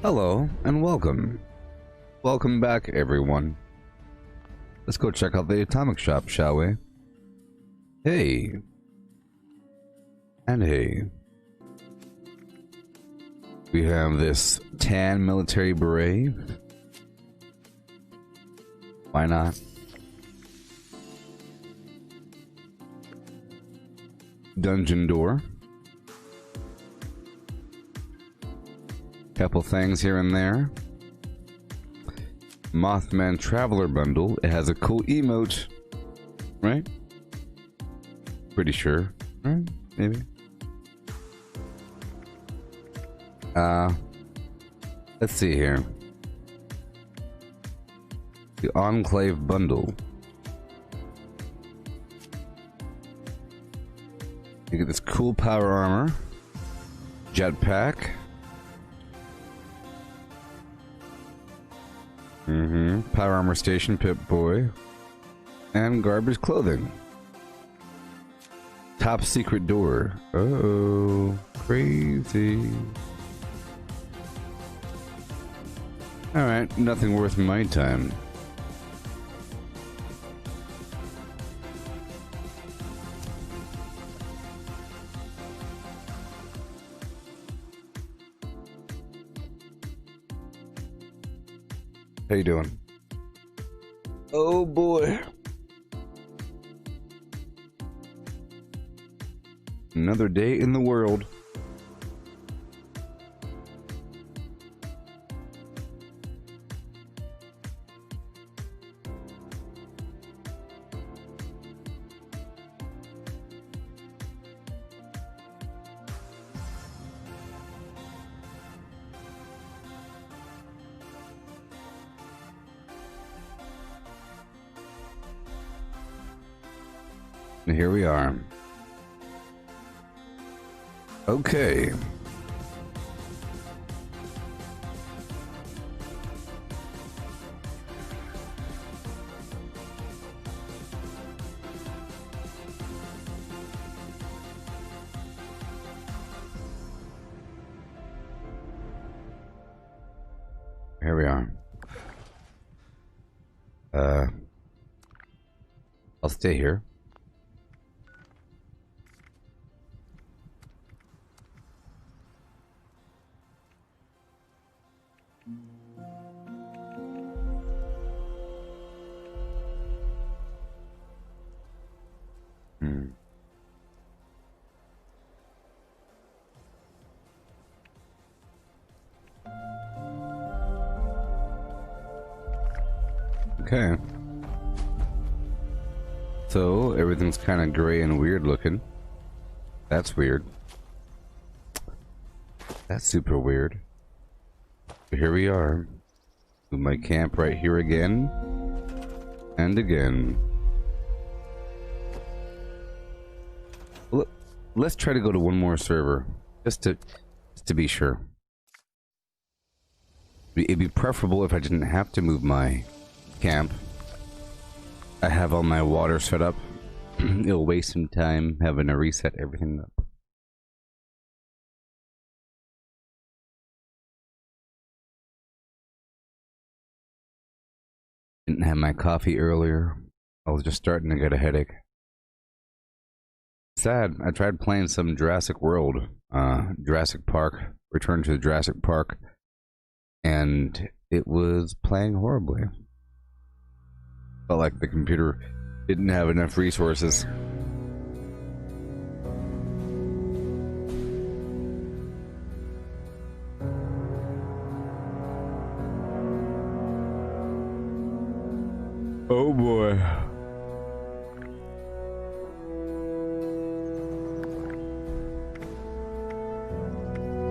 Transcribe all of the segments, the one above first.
Hello and welcome. Welcome back, everyone. Let's go check out the atomic shop, shall we? Hey. And hey. We have this tan military beret. Why not? Dungeon door. Couple things here and there. Mothman Traveler Bundle. It has a cool emote. Right? Pretty sure. Right? Maybe. Let's see here. The Enclave Bundle. You get this cool power armor. Jetpack. Power armor station, Pip-Boy. And garbage clothing. Top secret door. Uh-oh. Crazy. Alright, nothing worth my time. How you doing? Oh boy. Another day in the world. And here we are. Okay. Here we are. I'll stay here. Okay. So, everything's kind of gray and weird looking. That's weird. That's super weird. But here we are. With my camp right here again. And again. Well, let's try to go to one more server. Just to be sure. It'd be preferable if I didn't have to move my camp. I have all my water set up. It'll waste some time having to reset everything up. Didn't have my coffee earlier. I was just starting to get a headache. Sad. I tried playing some Jurassic World, Jurassic Park, Return to the Jurassic Park, and it was playing horribly. Felt like the computer didn't have enough resources. Oh boy.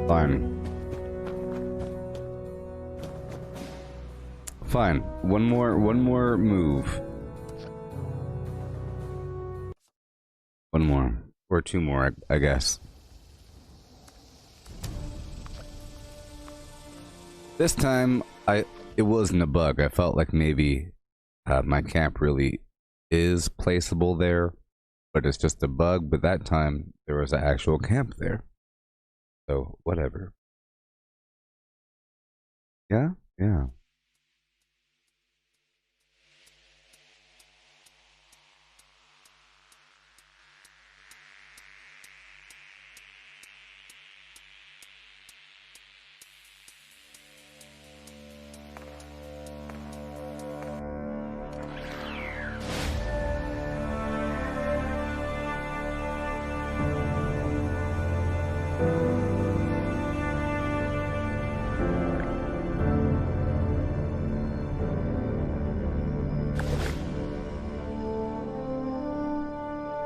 Fine. Fine. One more move. One more. Or two more, I guess. This time, it wasn't a bug. I felt like maybe my camp really is placeable there, but it's just a bug. But that time, there was an actual camp there. So, whatever. Yeah, yeah.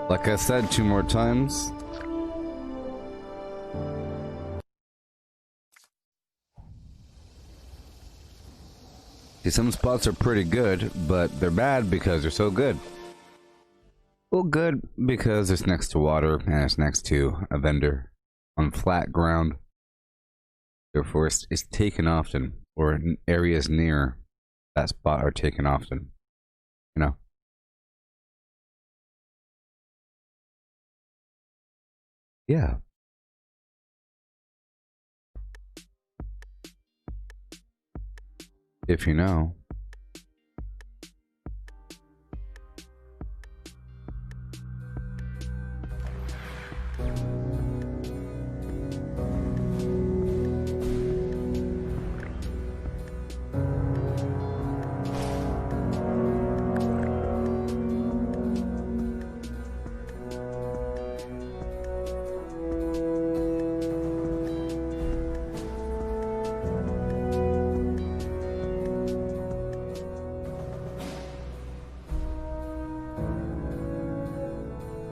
Like I said 2 more times. See, some spots are pretty good, but they're bad because they're so good. Well, good because it's next to water and it's next to a vendor on flat ground. Therefore, it's taken often, or areas near that spot are taken often. You know? Yeah. If you know.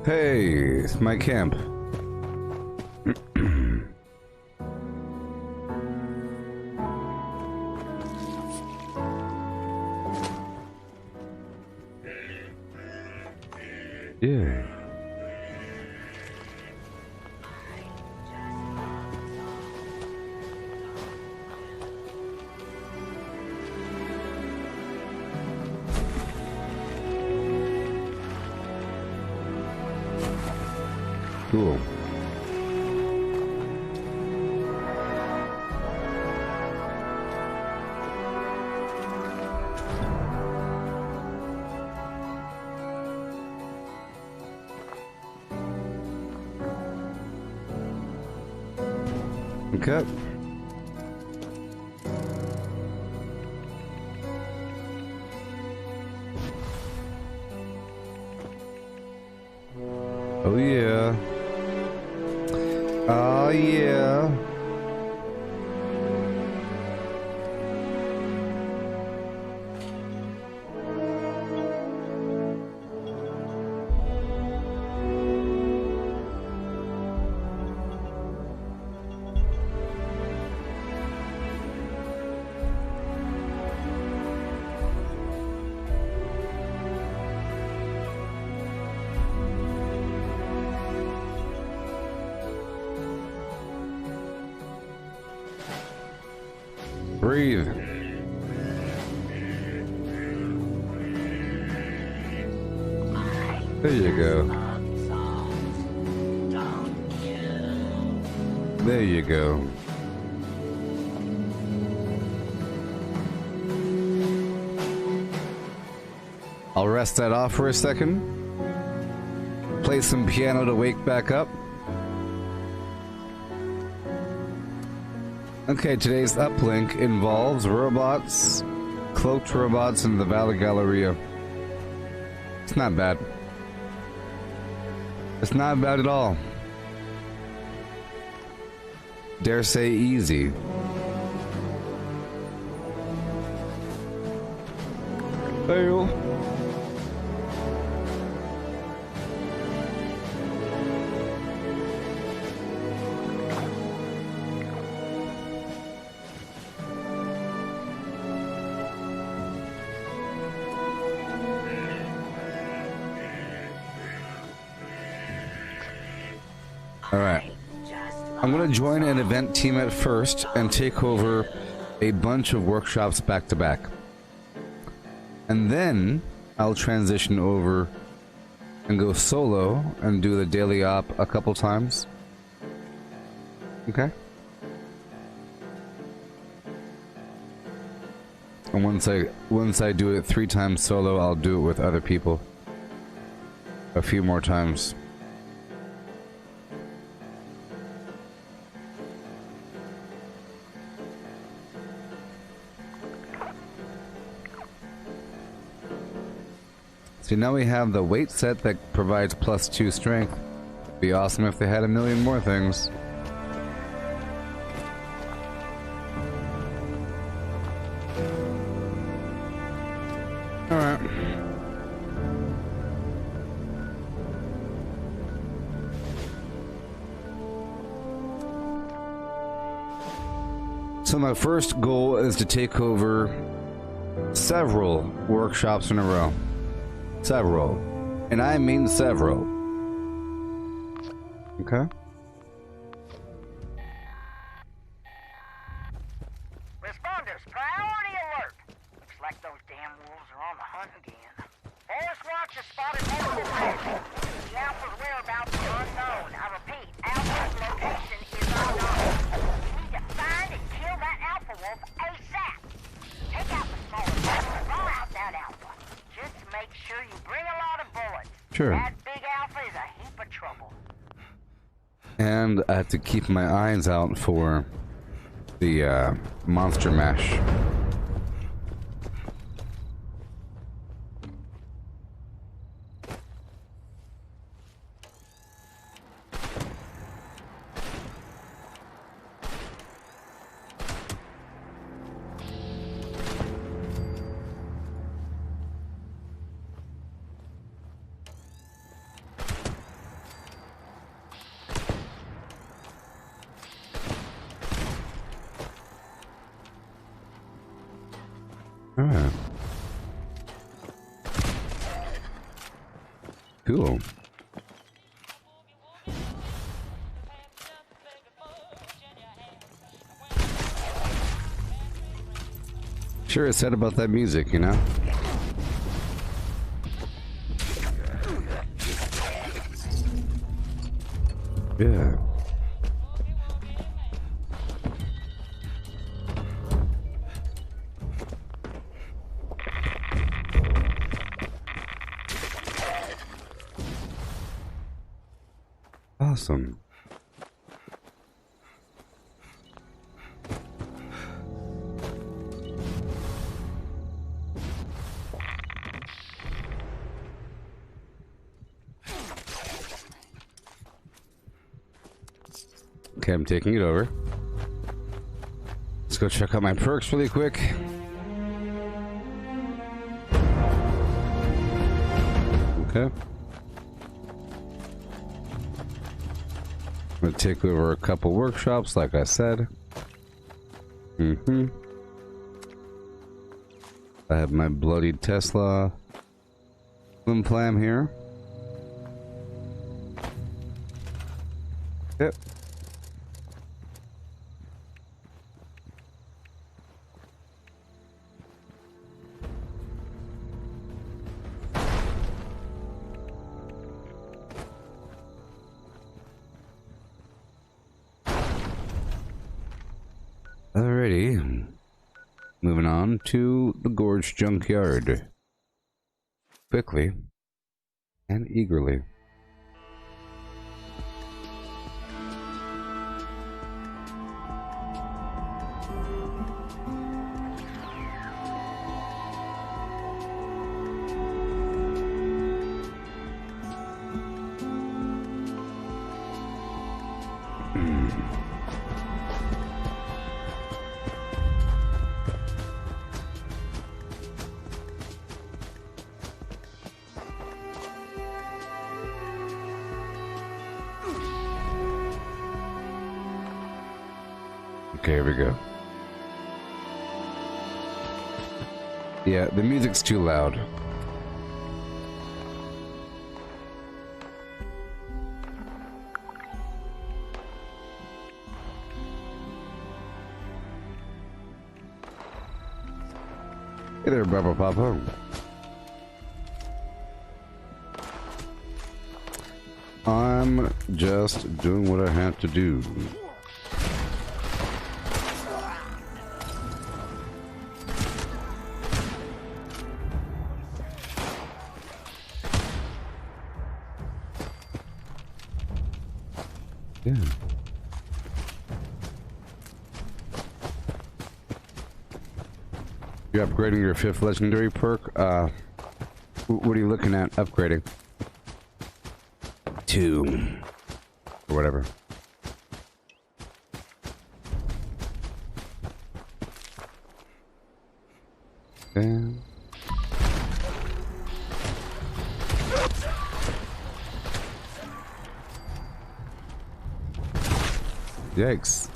Hey, it's my camp. Yeah. Cool. Okay. Oh yeah. Oh yeah. Breathe. There you go. There you go. I'll rest that off for a second. Play some piano to wake back up. Okay, today's uplink involves robots, cloaked robots in the Valley Galleria. It's not bad. It's not bad at all. Dare say easy. Fail. Alright. I'm going to join an event team at first and take over a bunch of workshops back to back. And then I'll transition over and go solo and do the daily op a couple times. Okay? And once I do it 3 times solo, I'll do it with other people. A few more times. See, now we have the weight set that provides +2 strength. Be awesome if they had a million more things. Alright. So my first goal is to take over several workshops in a row. Several. And I mean several. Okay. Responders, priority alert. Looks like those damn wolves are on the hunt again. Forest Watch has spotted multiple tracks. The Alpha's whereabouts are unknown. I repeat, Alpha's location is unknown. We need to find and kill that Alpha wolf ASAP. Take out the smaller wolf and roll out that Alpha. Just make sure you bring a lot of bullets. Sure. That big Alpha is a heap of trouble. And I have to keep my eyes out for the monster mash. Alright. Cool. Sure is sad about that music, you know? Yeah. Awesome. Okay, I'm taking it over. Let's go check out my perks really quick. Okay. I'm gonna take over a couple workshops, like I said. I have my bloody Tesla flim flam here. Yep. Alrighty, moving on to the Gorge Junkyard. Quickly and eagerly. Okay, here we go. Yeah, the music's too loud. Hey there, Barbara Papa. I'm just doing what I have to do. You're upgrading your 5th legendary perk. What are you looking at upgrading? 2. Or whatever. Okay. Yikes.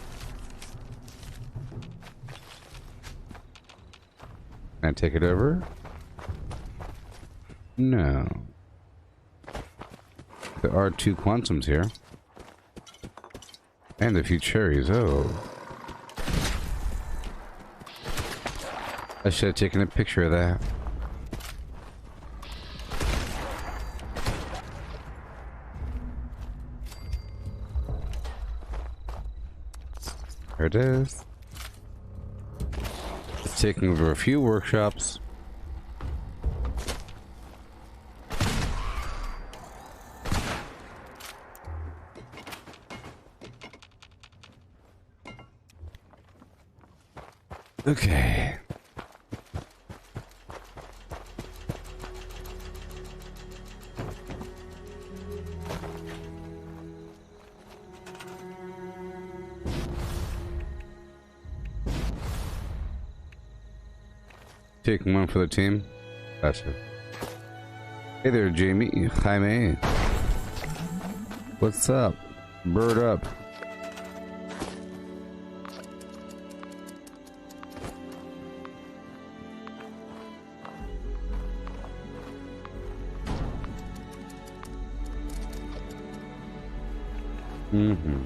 Can I take it over? No. There are 2 quantums here. And a few cherries. Oh. I should have taken a picture of that. There it is. It's taking over a few workshops. Okay. Taking one for the team. Gotcha. Hey there, Jamie. Jaime. What's up? Bird up. Mm-hmm.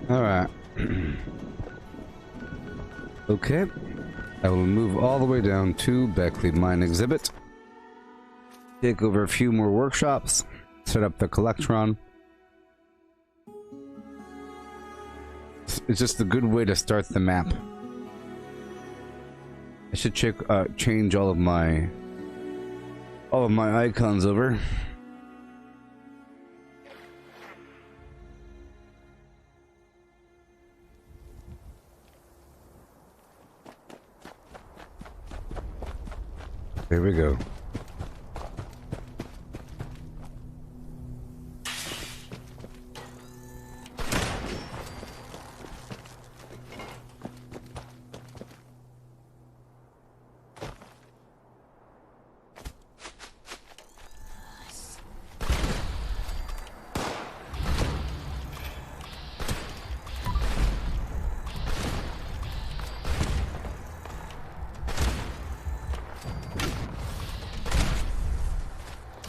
Alright. Okay. I will move all the way down to Beckley Mine Exhibit. Take over a few more workshops. Set up the Collectron. It's just a good way to start the map. I should change all of my icons over. There we go.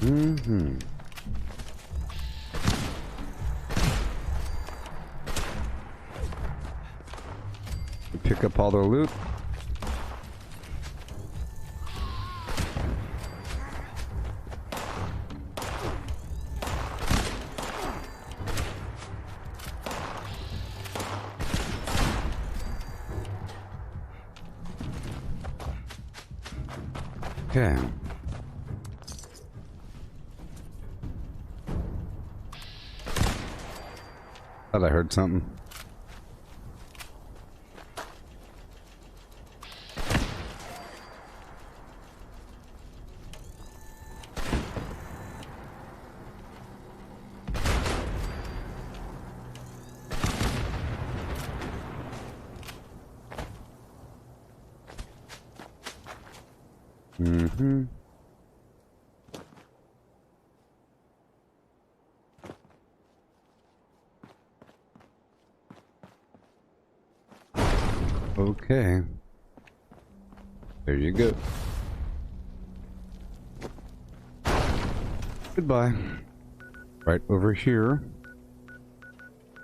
Mm-hmm. Pick up all the loot. Okay. Thought I heard something. Mm-hmm. Okay. There you go. Goodbye. Right over here.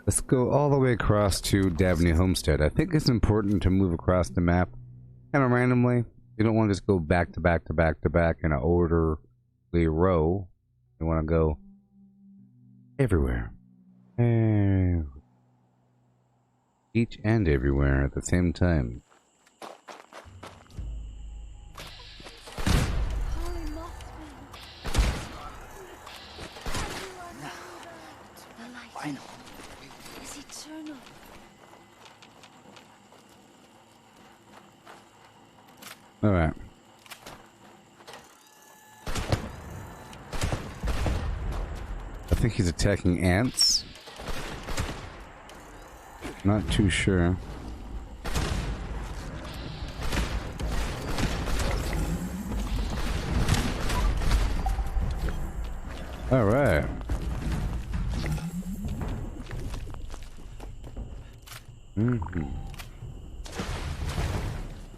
Let's go all the way across to Dabney Homestead. I think it's important to move across the map kind of randomly. You don't want to just go back to back to back to back in an orderly row. You want to go everywhere. Each and everywhere at the same time. Alright. I think he's attacking ants. Not too sure. Alright.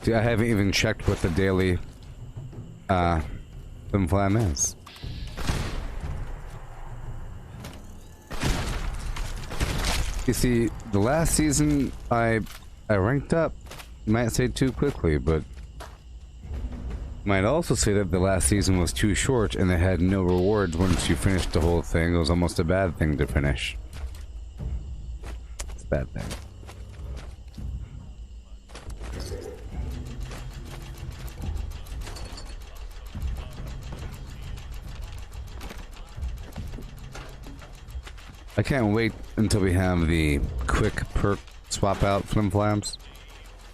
See, I haven't even checked what the daily Flim Flam is. You see, the last season I ranked up. Might say too quickly, but might also say that the last season was too short and they had no rewards once you finished the whole thing. It was almost a bad thing to finish. It's a bad thing. I can't wait until we have the quick perk swap out Flim Flams.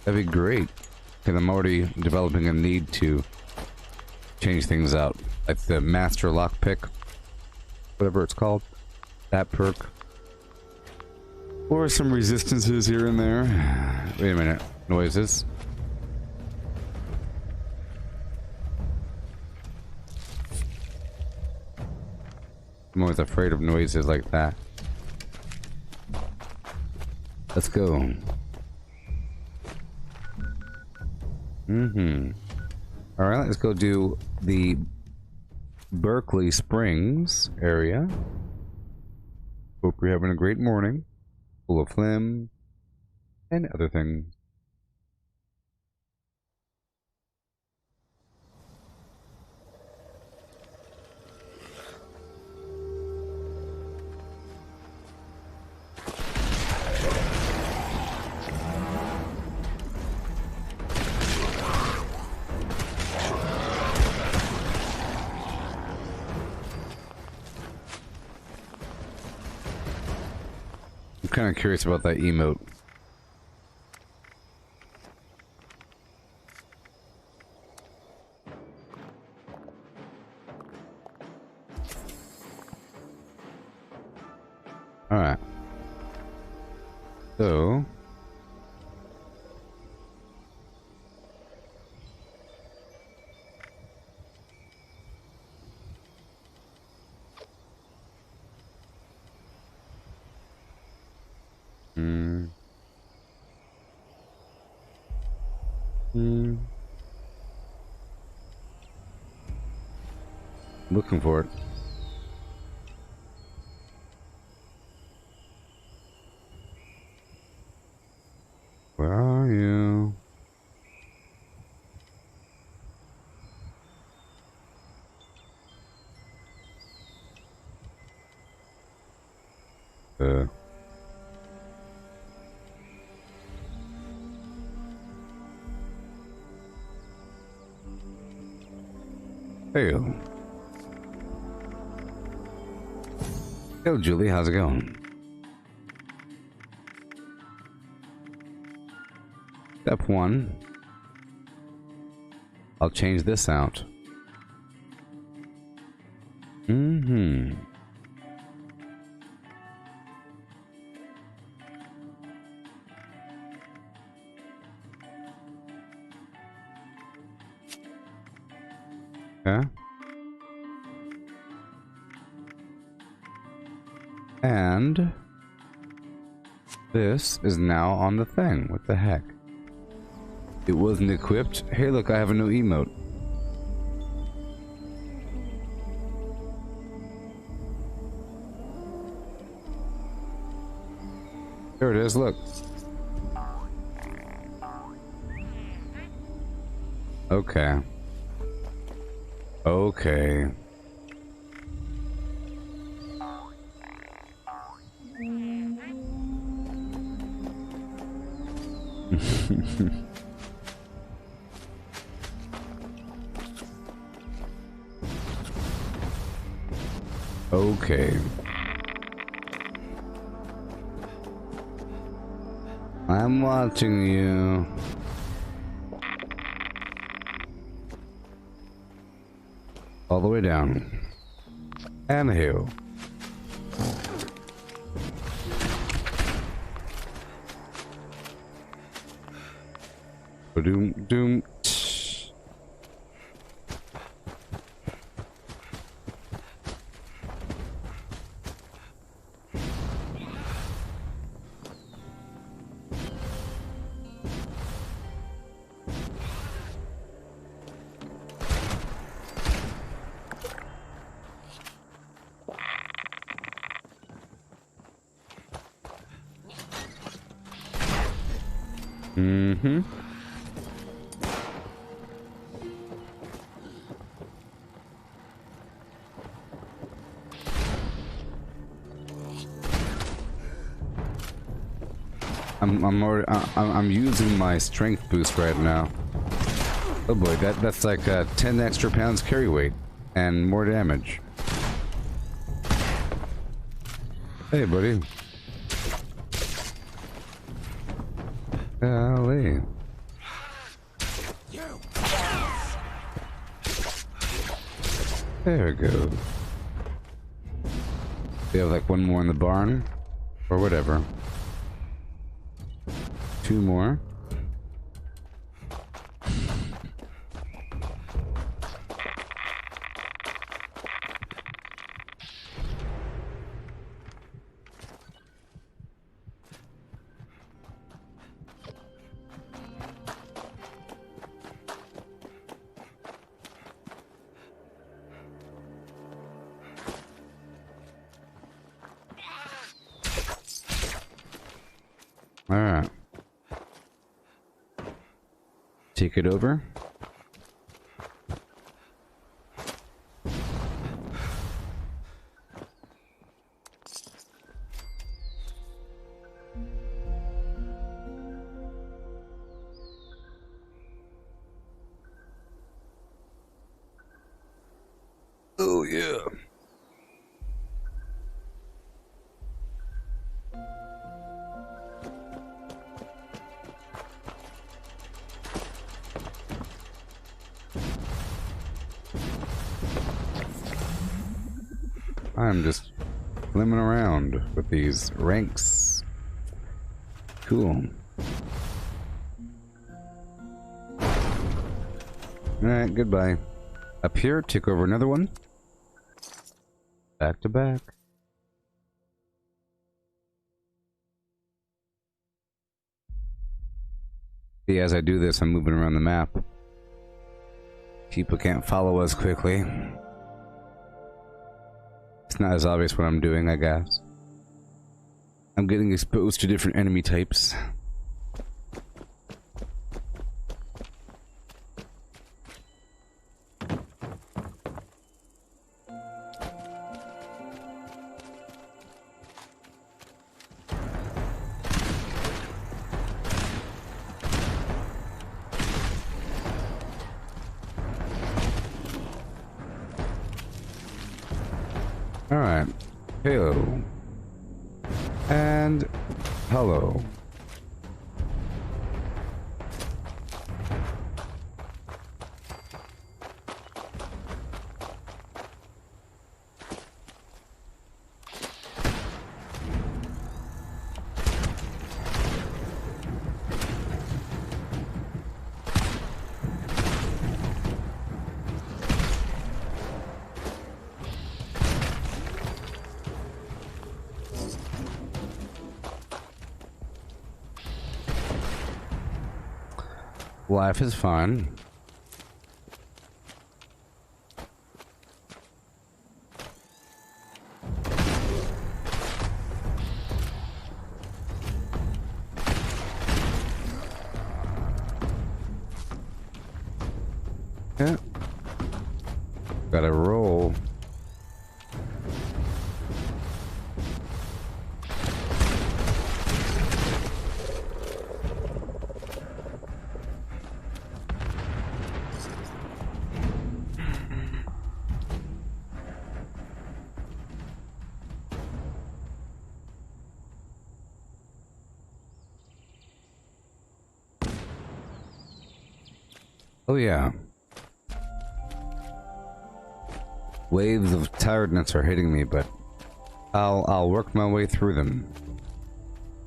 That'd be great. Because I'm already developing a need to change things out. Like the Master Lockpick. Whatever it's called. That perk. Or some resistances here and there. Wait a minute. Noises. I'm always afraid of noises like that. Let's go. Alright, let's go do the Berkeley Springs area. Hope you're having a great morning. Full of phlegm and other things. I'm kind of curious about that emote. Alright. So... Looking for it. Where are you? Hey. Hello, Julie. How's it going? Step 1. I'll change this out. Okay. And this is now on the thing. What the heck? It wasn't equipped. Hey, look, I have a new emote. There it is, look. Okay. Okay. Okay. I'm watching you. All the way down. And a hill. Ba-doom, doom. Mm-hmm. I'm using my strength boost right now. Oh boy, that's like 10 extra pounds carry weight and more damage. Hey, buddy. Golly. There we go. We have like one more in the barn, or whatever. Two more. All right. Take it over. Oh yeah. I'm just flimming around with these ranks. Cool. Alright, goodbye. Up here, take over another one. Back to back. See, as I do this, I'm moving around the map. People can't follow us quickly. It's not as obvious what I'm doing, I guess. I'm getting exposed to different enemy types. Alright. Hello. And hello. Life is fun. Yeah. Gotta roll. Oh yeah. Waves of tiredness are hitting me, but I'll work my way through them.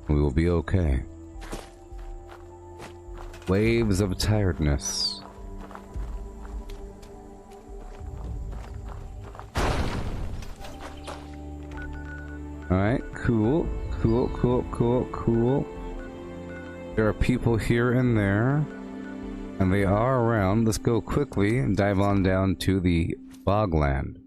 We will be okay. Waves of tiredness. Alright, cool. Cool. There are people here and there, and they are around. Let's go quickly and dive on down to the bogland.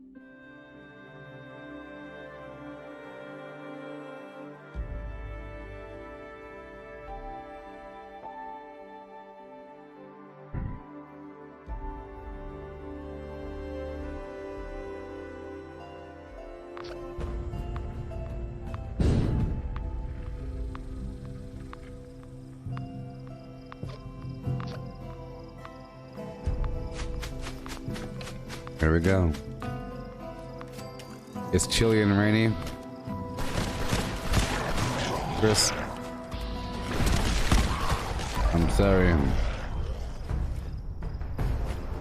Here we go. It's chilly and rainy. Chris, I'm sorry.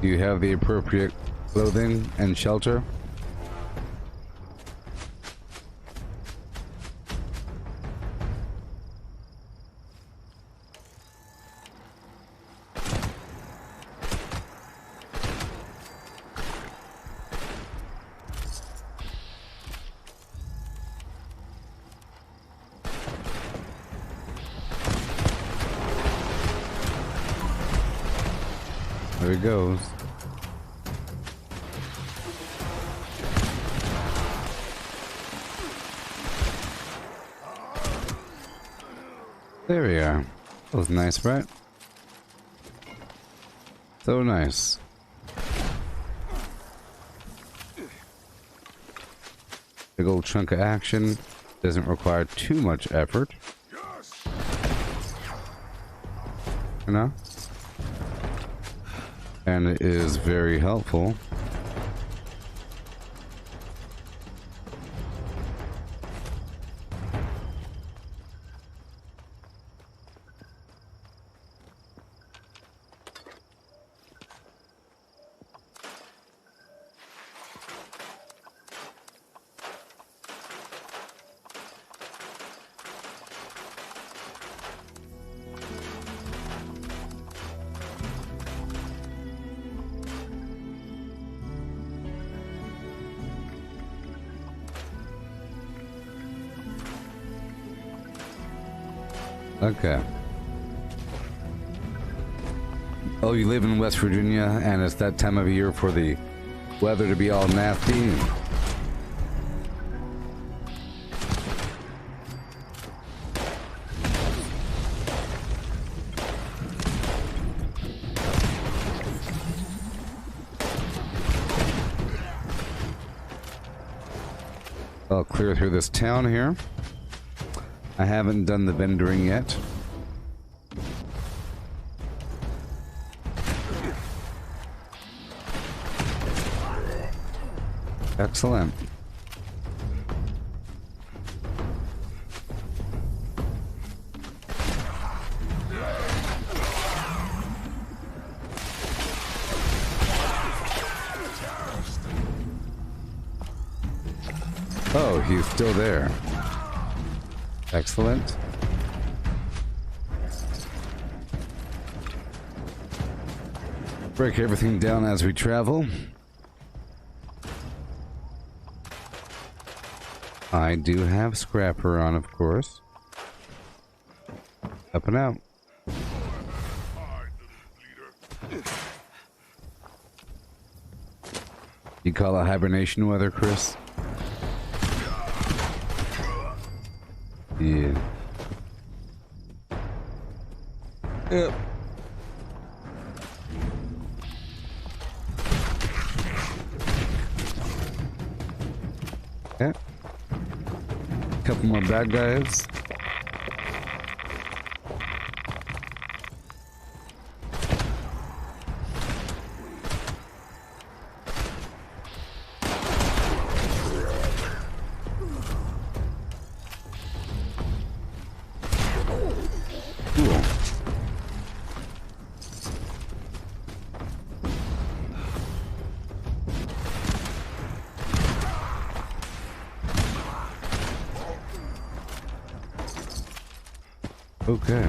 Do you have the appropriate clothing and shelter? There he goes. There we are. That was nice, right? So nice. Big old chunk of action. Doesn't require too much effort. You know? And it is very helpful. Okay. Oh, you live in West Virginia, and it's that time of year for the weather to be all nasty. I'll clear through this town here. I haven't done the vendoring yet. Excellent. Oh, he's still there. Excellent. Break everything down as we travel. I do have Scrapper on, of course. Up and out. You call it hibernation weather, Chris? Yeah. Yep. Yeah. Couple more bad guys. Okay.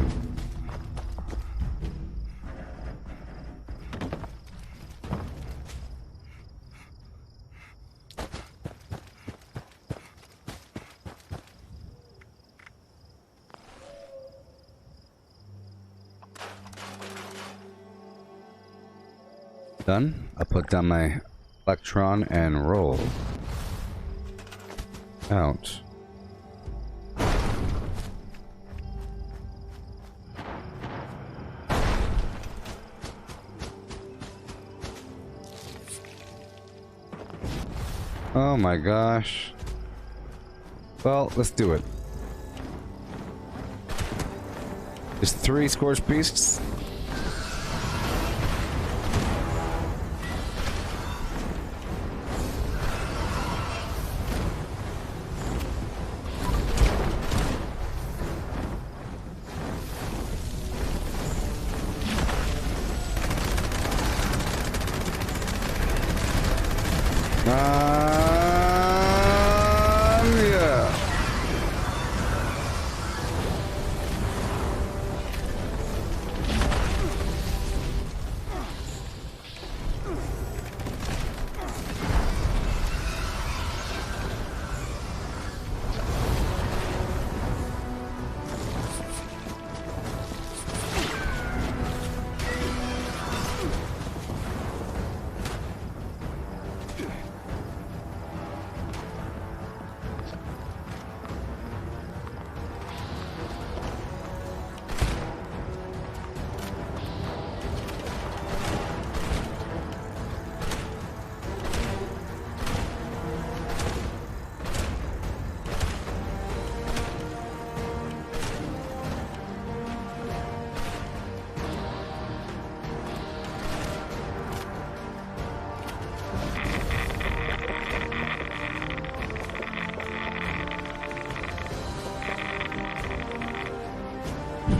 Done. I put down my electron and roll. Ouch. Oh my gosh. Well, let's do it. There's 3 scorched beasts.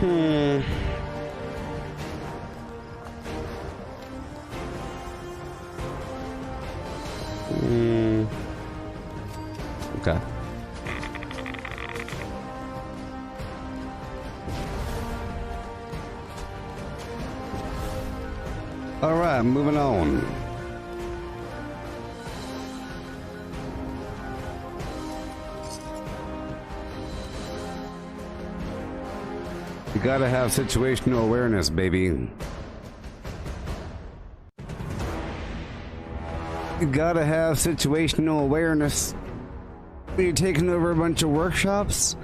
Yeah. Okay. All right, moving on. You gotta have situational awareness, baby. You gotta have situational awareness. When you're taking over a bunch of workshops,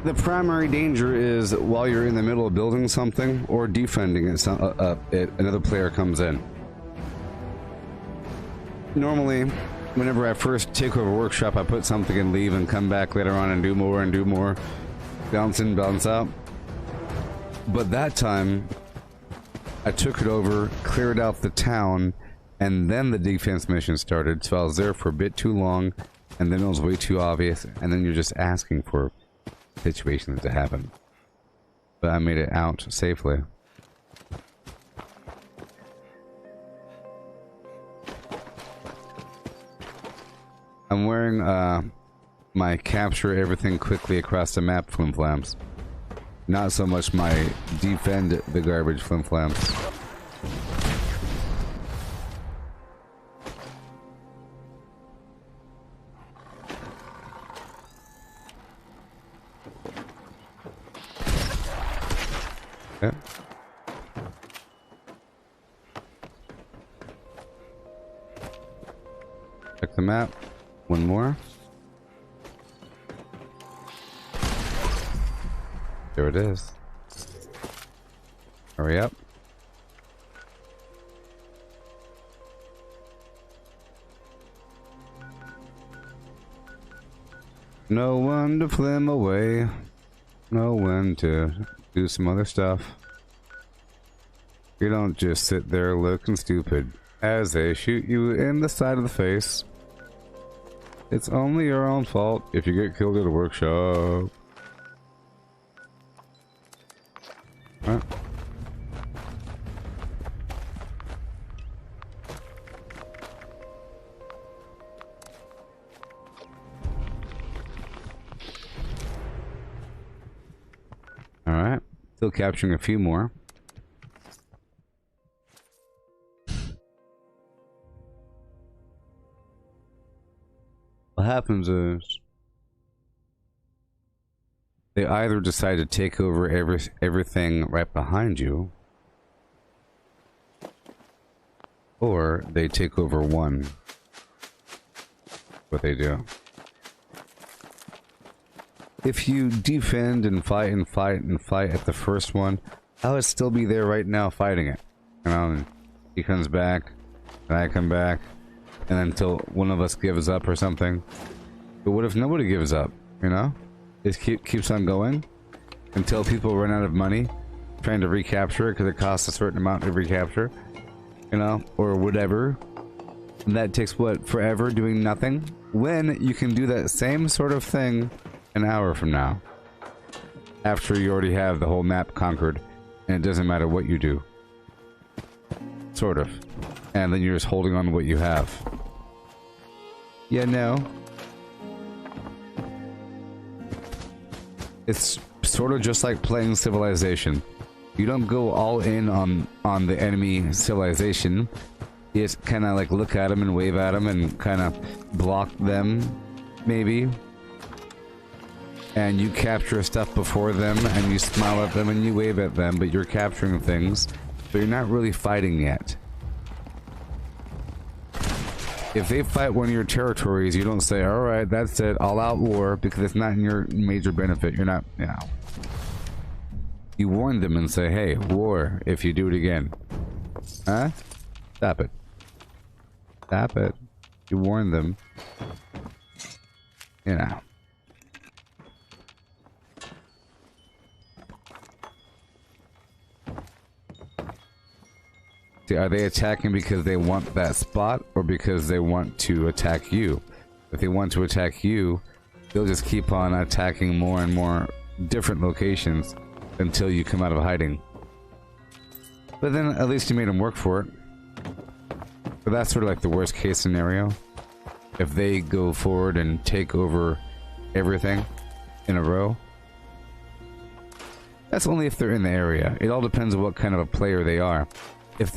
the primary danger is while you're in the middle of building something or defending it, another player comes in. Normally, whenever I first take over a workshop, I put something and leave and come back later on and do more, bounce in, bounce out. But that time, I took it over, cleared out the town, and then the defense mission started, so I was there for a bit too long, and then it was way too obvious, and then you're just asking for situations to happen. But I made it out safely. I'm wearing my capture everything quickly across the map flimflams. Not so much my defend the garbage flimflams. Okay. Check the map. One more. There it is. Hurry up. Know when to flim away. Know when to do some other stuff. You don't just sit there looking stupid as they shoot you in the side of the face. It's only your own fault if you get killed at a workshop. Huh? Still capturing a few more. What happens is they either decide to take over everything right behind you, or they take over one. What they do. If you defend and fight and fight and fight at the first one, I would still be there right now fighting it. You know, and he comes back, and I come back, and until one of us gives up or something. But what if nobody gives up, you know? It keeps on going until people run out of money trying to recapture it because it costs a certain amount to recapture, you know, or whatever. And that takes, what, forever doing nothing? When you can do that same sort of thing an hour from now. After you already have the whole map conquered, and it doesn't matter what you do. Sort of. And then you're just holding on to what you have. Yeah, no. It's sort of just like playing Civilization. You don't go all in on the enemy civilization. You just kind of like look at them and wave at them and kind of block them, maybe. And you capture stuff before them and you smile at them and you wave at them, but you're capturing things, but you're not really fighting yet. If they fight one of your territories, you don't say, alright, that's it, all out war, because it's not in your major benefit. You're not, you know. You warn them and say, hey, war, if you do it again. Huh? Stop it. Stop it. You warn them. You know. See, are they attacking because they want that spot or because they want to attack you? If they want to attack you, they'll just keep on attacking more and more different locations until you come out of hiding. But then at least you made them work for it. But that's sort of like the worst case scenario. If they go forward and take over everything in a row. That's only if they're in the area. It all depends on what kind of a player they are. If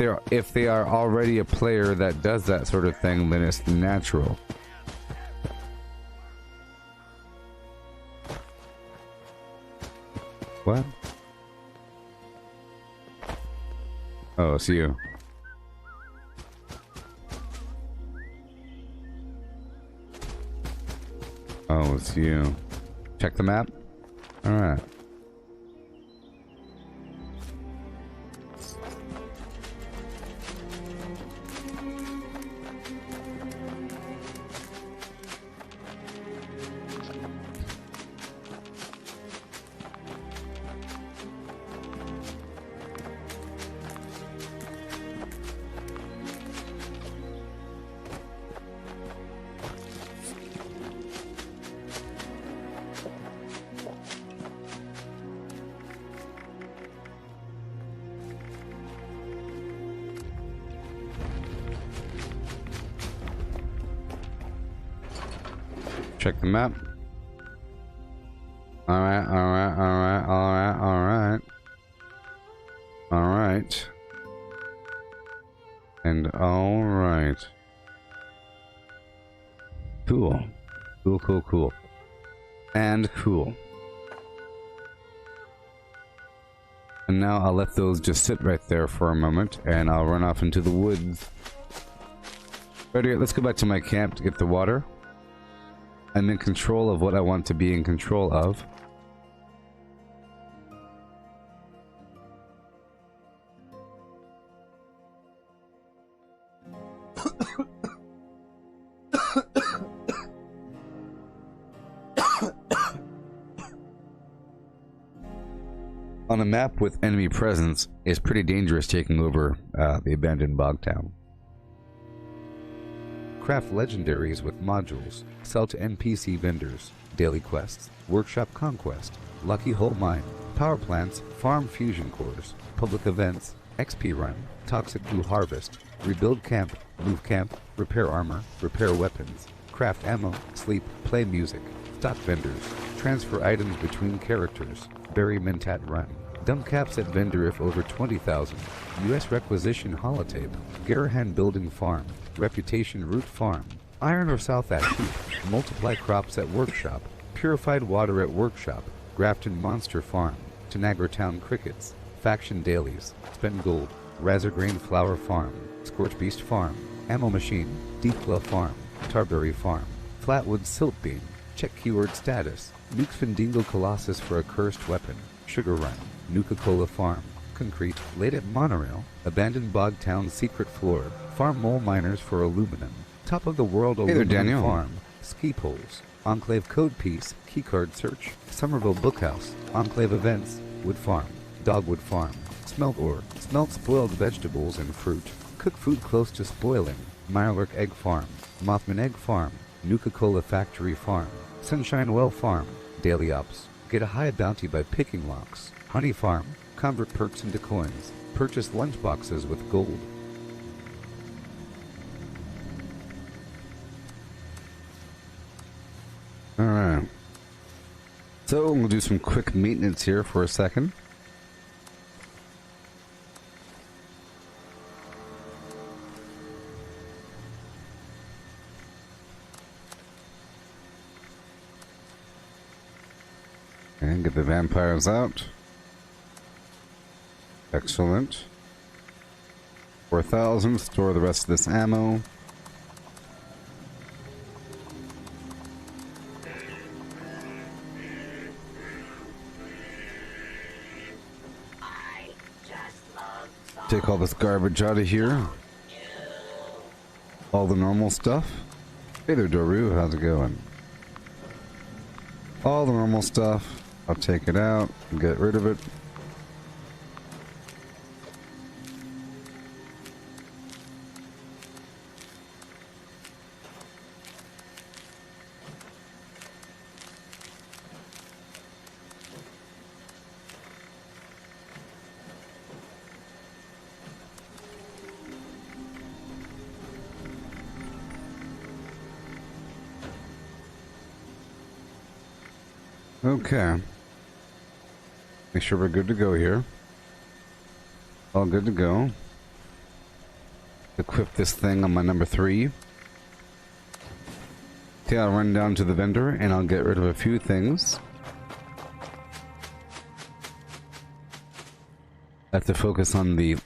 they are already a player that does that sort of thing, then it's natural. What? Oh, it's you. Oh, it's you. Check the map? Alright. Check the map. Alright, alright, alright, alright, alright. Alright. And alright. Cool. Cool, cool, cool. And cool. And now I'll let those just sit right there for a moment, and I'll run off into the woods. Ready, let's go back to my camp to get the water. I'm in control of what I want to be in control of. On a map with enemy presence, it's pretty dangerous taking over the abandoned bog town. Craft legendaries with modules. Sell to NPC vendors. Daily quests. Workshop conquest. Lucky hole mine. Power plants. Farm fusion cores. Public events. XP run. Toxic blue harvest. Rebuild camp. Move camp. Repair armor. Repair weapons. Craft ammo. Sleep. Play music. Stock vendors. Transfer items between characters. Bury Mentat run. Dump caps at vendor if over 20,000. U.S. requisition holotape. Garahan Building Farm. Reputation Root Farm. Iron or South at Heath. Multiply crops at workshop. Purified water at workshop. Grafton Monster Farm. Tanagra Town Crickets. Faction Dailies. Spend Gold. Razor Grain Flower Farm. Scorch Beast Farm. Ammo Machine. Deep Bluff Farm. Tarberry Farm. Flatwood Silt Beam. Check keyword status. Nuke Findingo Colossus for a cursed weapon. Sugar Run. Nuka-Cola Farm. Concrete. Late at Monorail. Abandoned Bog Town Secret Floor. Farm Mole Miners for aluminum. Top of the World Aluminum Farm. Ski Poles. Enclave Code Piece. Keycard Search. Somerville Bookhouse. Enclave Events. Wood Farm. Dogwood Farm. Smelt Ore. Smelt spoiled vegetables and fruit. Cook food close to spoiling. Mirelurk Egg Farm. Mothman Egg Farm. Nuka-Cola Factory Farm. Sunshine Well Farm. Daily Ops. Get a high bounty by picking locks. Honey Farm. Convert perks into coins. Purchase lunchboxes with gold. Alright. So we'll do some quick maintenance here for a second. And get the vampires out. Excellent. 4,000. Store the rest of this ammo. Take all this garbage out of here. All the normal stuff. Hey there, Doru. How's it going? All the normal stuff. I'll take it out and get rid of it. Okay. Make sure we're good to go here. All good to go. Equip this thing on my number 3. Okay, I'll run down to the vendor and I'll get rid of a few things. I have to focus on the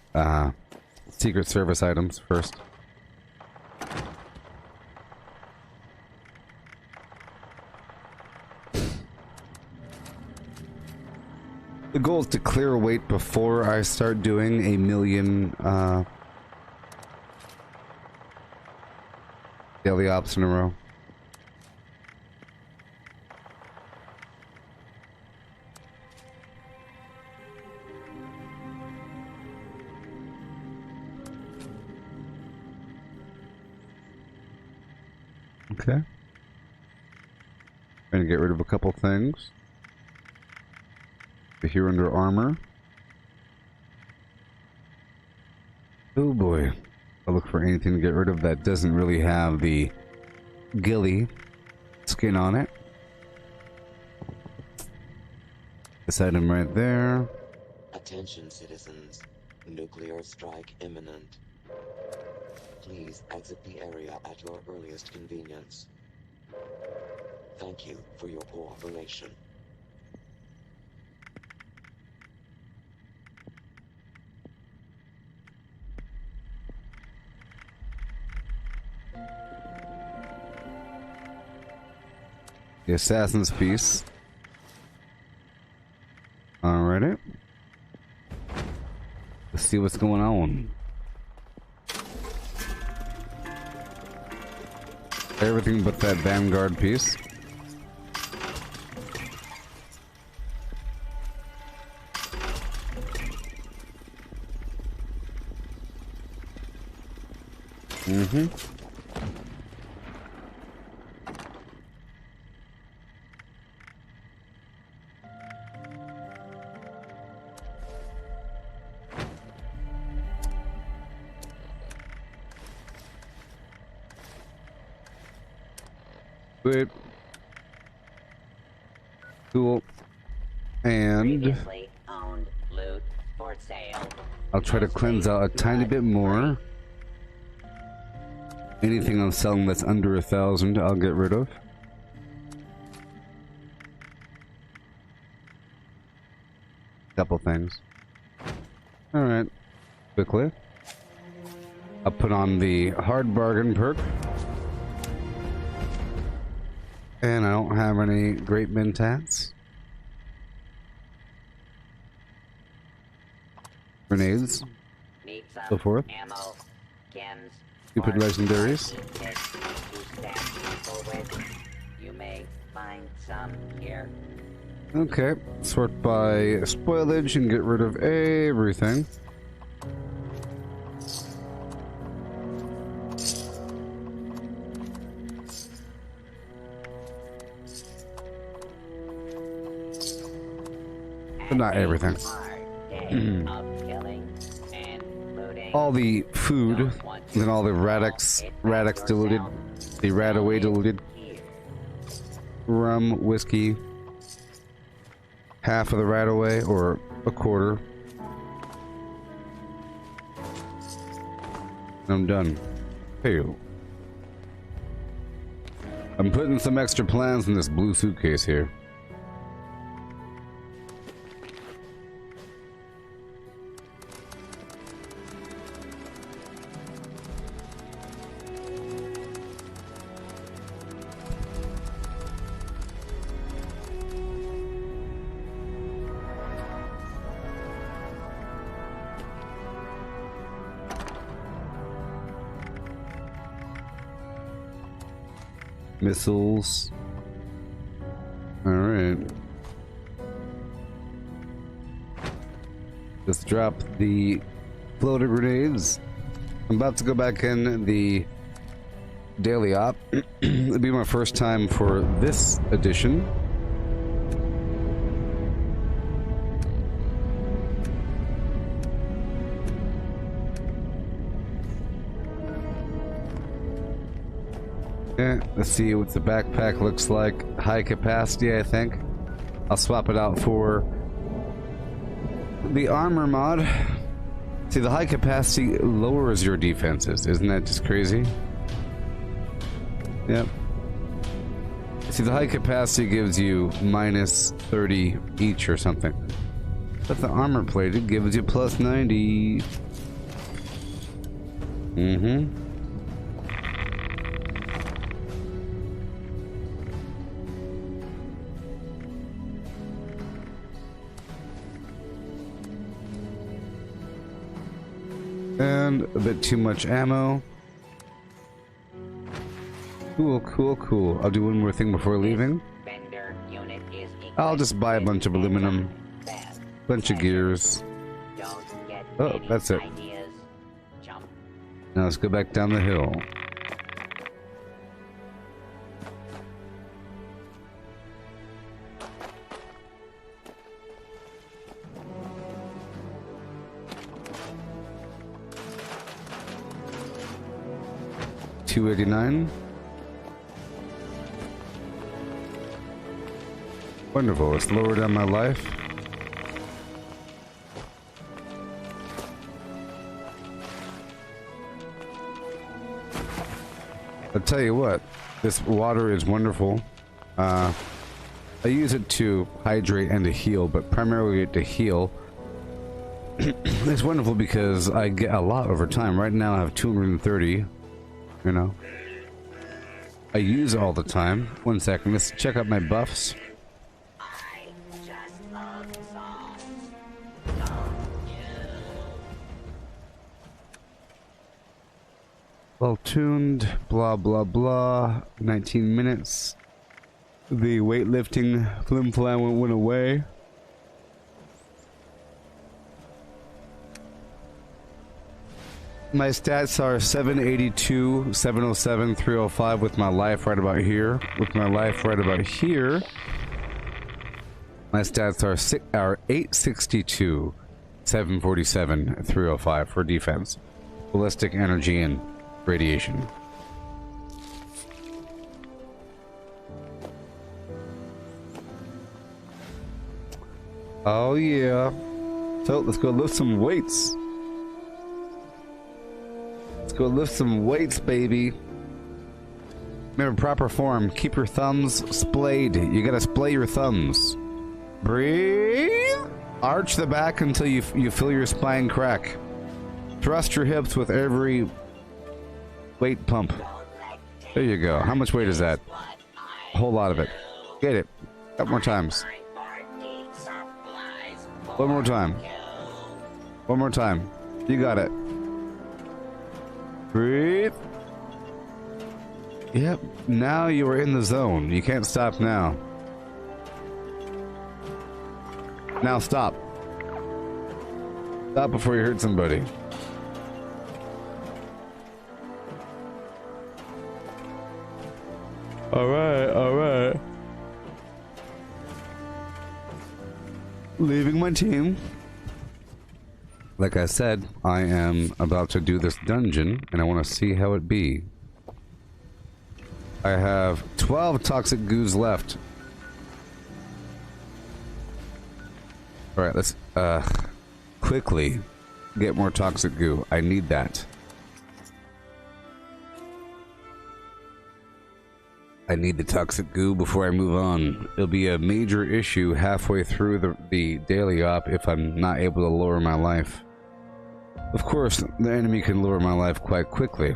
Secret Service items first. The goal is to clear weight before I start doing a million daily ops in a row. Okay. Gonna get rid of a couple things. Here under armor. Oh boy. I'll look for anything to get rid of that doesn't really have the ghillie skin on it. This item right there. Attention citizens. Nuclear strike imminent. Please exit the area at your earliest convenience. Thank you for your cooperation. The Assassin's Piece. Alrighty. Let's see what's going on. Everything but that Vanguard piece. Mm-hmm. Good. Cool. And for sale. I'll try to cleanse out a tiny bit more. Anything I'm selling that's under 1,000, I'll get rid of. Couple things. Alright. Quickly. I'll put on the hard bargain perk. And I don't have any great mentats. Grenades. Need some So forth. ammo, chems, Stupid or legendaries. lightning kits to stab people with. You may find some here. Okay. Sort by spoilage and get rid of everything. But not everything. All the food, and all the radix diluted, the radaway diluted, rum, whiskey, half of the radaway, or a quarter. I'm done. Hey. I'm putting some extra plans in this blue suitcase here. Missiles. Alright. Just drop the floater grenades. I'm about to go back in the daily op. It'll be my first time for this edition. Yeah, let's see what the backpack looks like. High capacity, I think. I'll swap it out for the armor mod. See, the high capacity lowers your defenses. Isn't that just crazy? Yep. See, the high capacity gives you minus 30 each or something. But the armor plated gives you plus 90. Mm-hmm. And a bit too much ammo. Cool, cool, cool. I'll do one more thing before leaving. I'll just buy a bunch of aluminum, bunch of gears. Oh, that's it. Now let's go back down the hill. $289. Wonderful. It's lower down my life. I'll tell you what, this water is wonderful. I use it to hydrate and to heal, but primarily to heal. It's wonderful because I get a lot over time. Right now I have 230. You know, I use it all the time. One second, let's check out my buffs. I just love songs. Well tuned, blah blah blah. 19 minutes. The weightlifting flim flam went away. My stats are 782, 707, 305 with my life right about here. With my life right about here. My stats are 862, 747, 305 for defense. Ballistic energy and radiation. Oh yeah. So let's go lift some weights. Let's go lift some weights, baby. Remember, proper form. Keep your thumbs splayed. You gotta splay your thumbs. Breathe. Arch the back until you feel your spine crack. Thrust your hips with every weight pump. There you go. How much weight is that? A whole lot of it. Get it. Couple more times. One more time. One more time. You got it. Breathe. Yep. Now you are in the zone. You can't stop now. Now stop. Stop before you hurt somebody. Alright, alright. Leaving my team. Like I said, I am about to do this dungeon, and I want to see how it be. I have 12 toxic goos left. Alright, let's quickly get more toxic goo. I need that. I need the toxic goo before I move on. It'll be a major issue halfway through the daily op if I'm not able to lower my life. Of course, the enemy can lower my life quite quickly.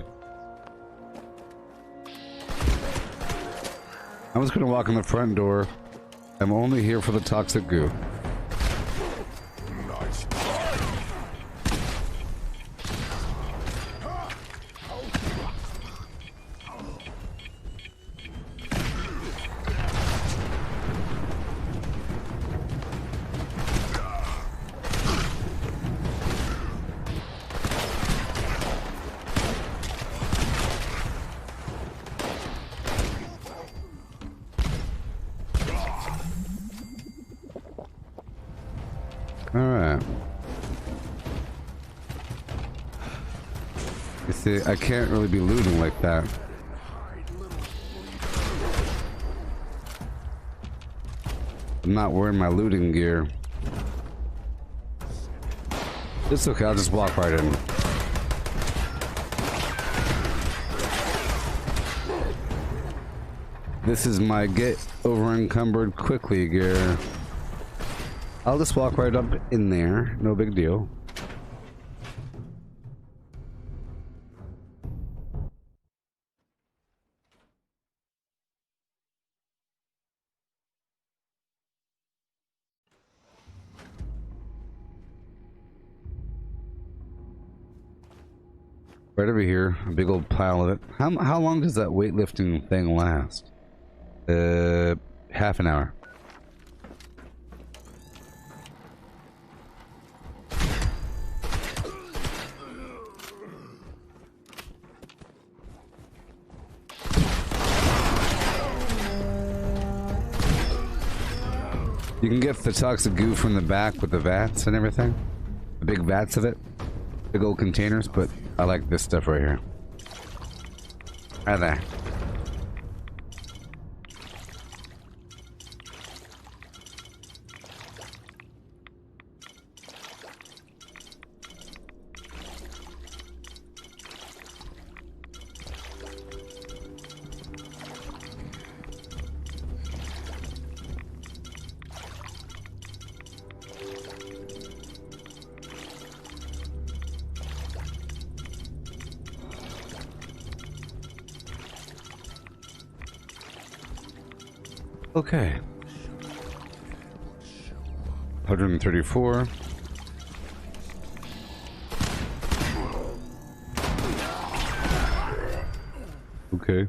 I'm just gonna walk in the front door. I'm only here for the toxic goo. Alright. You see, I can't really be looting like that. I'm not wearing my looting gear. It's okay, I'll just walk right in. This is my get over encumbered quickly gear. I'll just walk right up in there, no big deal. Right over here, a big old pile of it. How long does that weightlifting thing last? Half an hour. You can get the toxic goo from the back with the vats and everything. The big vats of it. Big old containers, but I like this stuff right here. Right there. Okay. 134. Okay.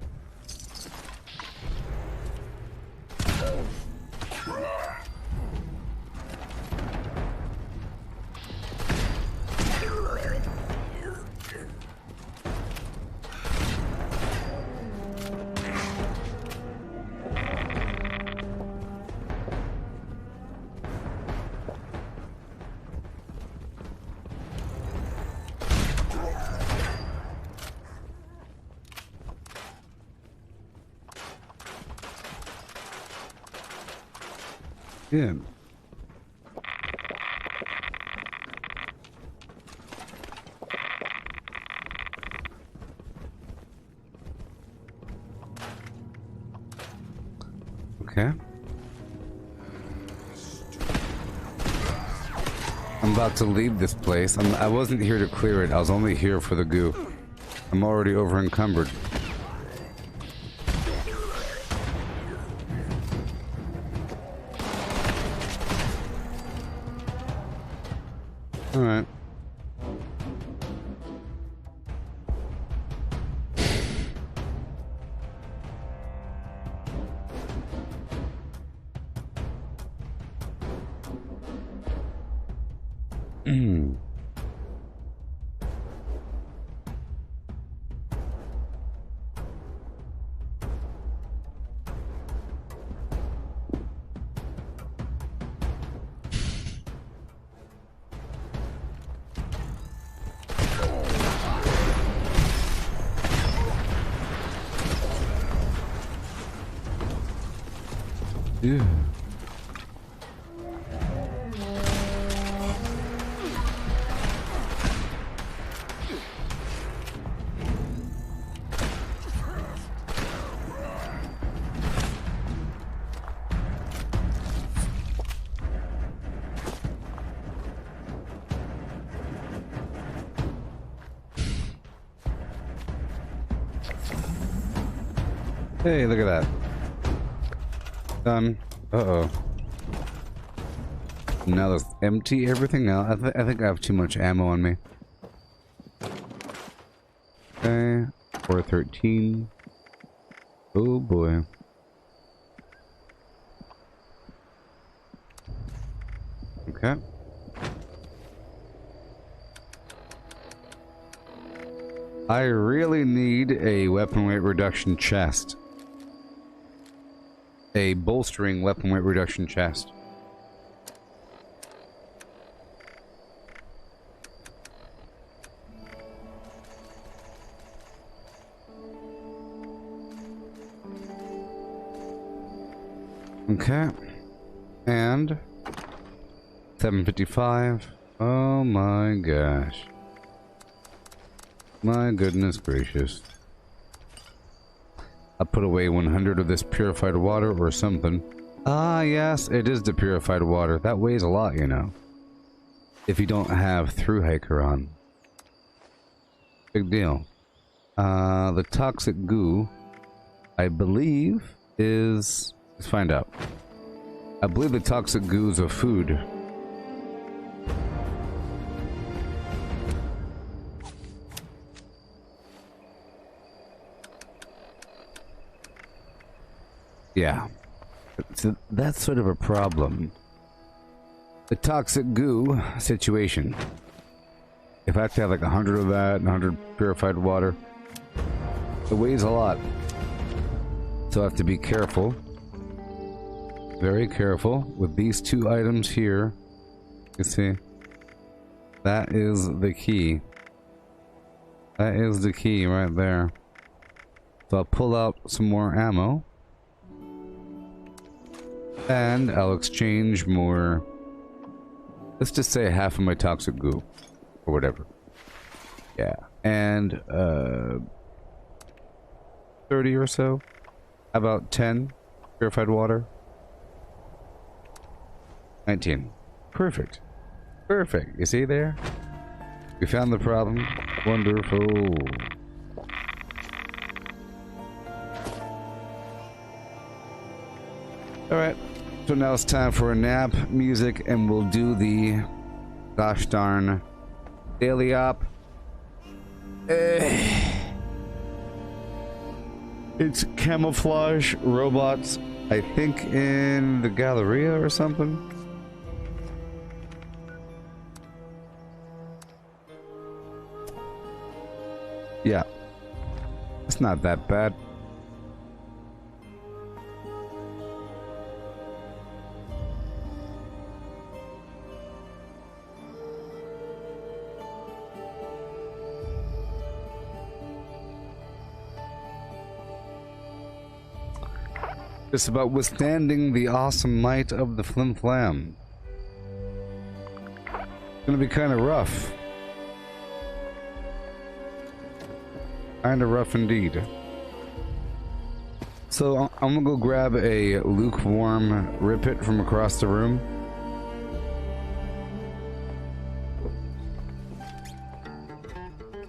Yeah. Okay. I'm about to leave this place. I wasn't here to clear it. I was only here for the goo. I'm already over encumbered. Alright. Yeah. Hey, look at that. Done. Uh-oh. Now let's empty everything out. I think I have too much ammo on me. Okay. 413. Oh boy. Okay. I really need a weapon weight reduction chest. A bolstering weapon weight reduction chest. Okay. And 755. Oh my gosh. My goodness gracious. I put away 100 of this purified water or something. Ah, yes, it is the purified water. That weighs a lot, you know. If you don't have through hiker on. Big deal. The toxic goo, I believe, is... Let's find out. I believe the toxic goo is a food. Yeah. So that's sort of a problem. The toxic goo situation. If I have to have like 100 of that and 100 purified water, it weighs a lot. So I have to be careful. Very careful with these two items here. You see? That is the key. That is the key right there. So I'll pull out some more ammo. And I'll exchange more, let's just say half of my toxic goo, or whatever. Yeah, and 30 or so. How about 10 purified water? 19. Perfect. Perfect. You see there? We found the problem. Wonderful. Alright. So now it's time for a nap, music, and we'll do the gosh darn daily op. It's camouflage robots, I think in the Galleria or something. Yeah. It's not that bad. It's about withstanding the awesome might of the Flim Flam. It's gonna be kind of rough. Kind of rough indeed. So I'm gonna go grab a lukewarm rip it from across the room.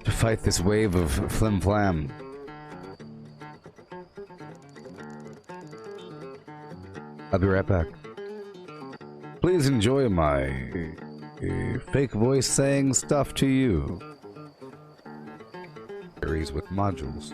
To fight this wave of flim flam. I'll be right back. Please enjoy my fake voice saying stuff to you. Legendaries with modules.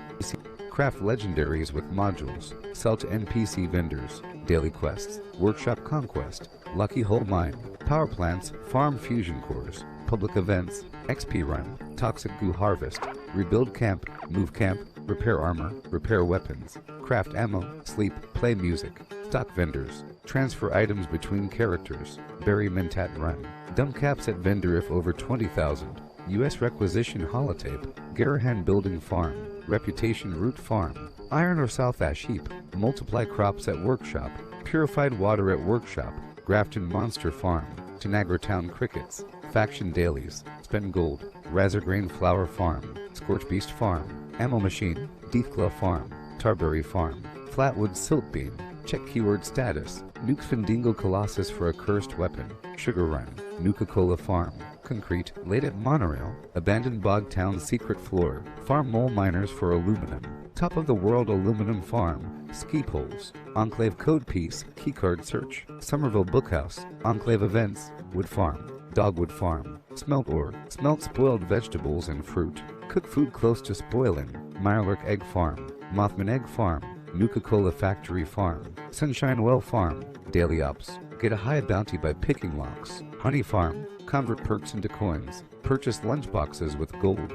Craft legendaries with modules. Sell to NPC vendors. Daily quests. Workshop conquest. Lucky hole mine. Power plants. Farm fusion cores. Public events. XP run. Toxic goo harvest. Rebuild camp. Move camp. Repair armor. Repair weapons. Craft ammo. Sleep. Play music. Stock vendors. Transfer items between characters. Bury Mentat run. Dump caps at vendor if over 20,000. U.S. requisition holotape. Garahan building farm. Reputation root farm. Iron or south ash heap. Multiply crops at workshop. Purified water at workshop. Grafton monster farm. Tanagra town crickets. Faction dailies. Spend gold. Razorgrain flower farm. Scorch beast farm. Ammo machine. Deathclaw farm. Tarberry farm. Flatwood silt beam. Check keyword status. Nuke Findingo Colossus for a cursed weapon. Sugar Run. Nuka-Cola Farm. Concrete. Late at Monorail. Abandoned Bog Town secret floor. Farm mole miners for aluminum. Top of the world aluminum farm. Ski poles. Enclave code piece. Keycard search. Somerville Bookhouse. Enclave events. Wood Farm. Dogwood Farm. Smelt ore. Smelt spoiled vegetables and fruit. Cook food close to spoiling. Mirelurk Egg Farm. Mothman Egg Farm. Nuka-Cola Factory Farm. Sunshine Well Farm. Daily Ops. Get a high bounty by picking locks. Honey Farm. Convert perks into coins. Purchase lunchboxes with gold.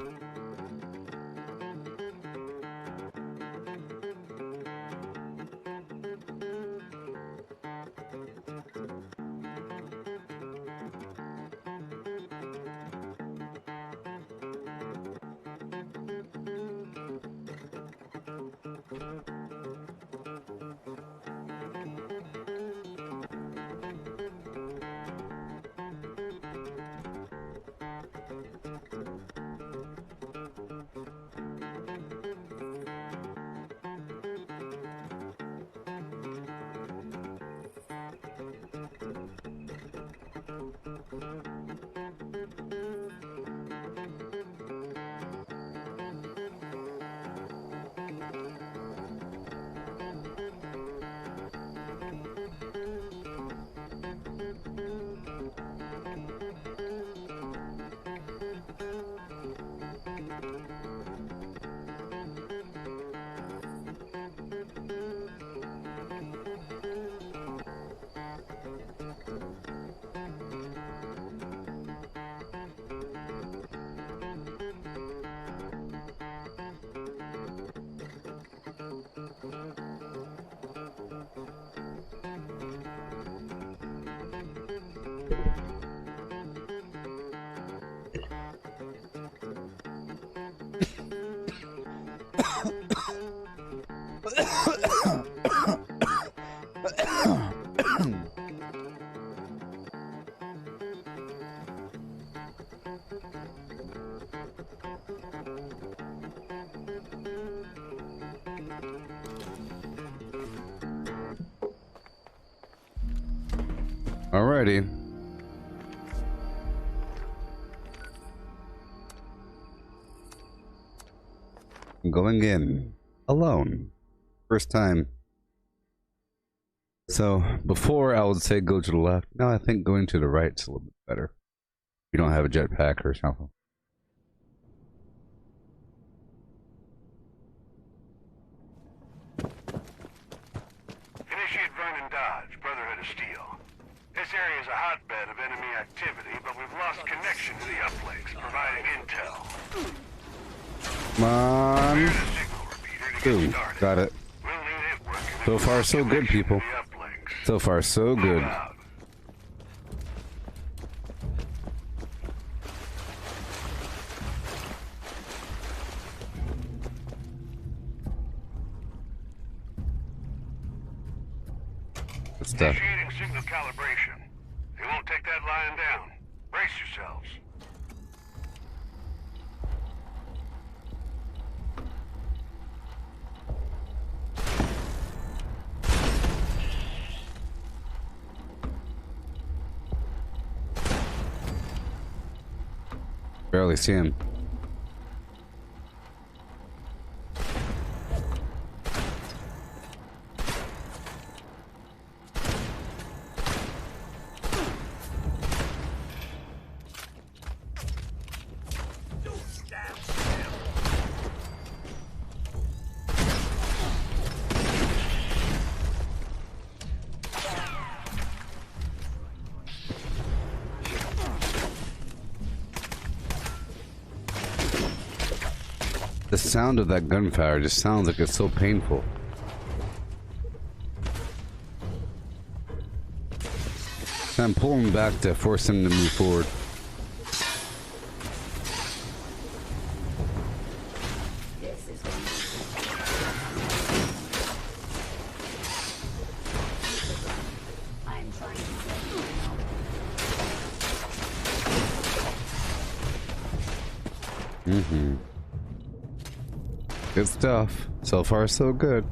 Alrighty. I'm going in alone. First time. So before I would say go to the left. Now I think going to the right is a little bit better. You don't have a jetpack or something. Initiate Vernon Dodge, Brotherhood of Steel. This area is a hotbed of enemy activity, but we've lost connection to the uplinks, providing intel. Come on. Here's a signal repeater to Ooh, get started. got it. We'll need it working. So far, so good, people. So far, so good. Good stuff. Initiating signal calibration. They won't take that lying down. Brace yourselves. Barely see him. The sound of that gunfire just sounds like it's so painful. So I'm pulling back to force him to move forward. I'm trying to Mm-hmm. Good stuff. So far, so good.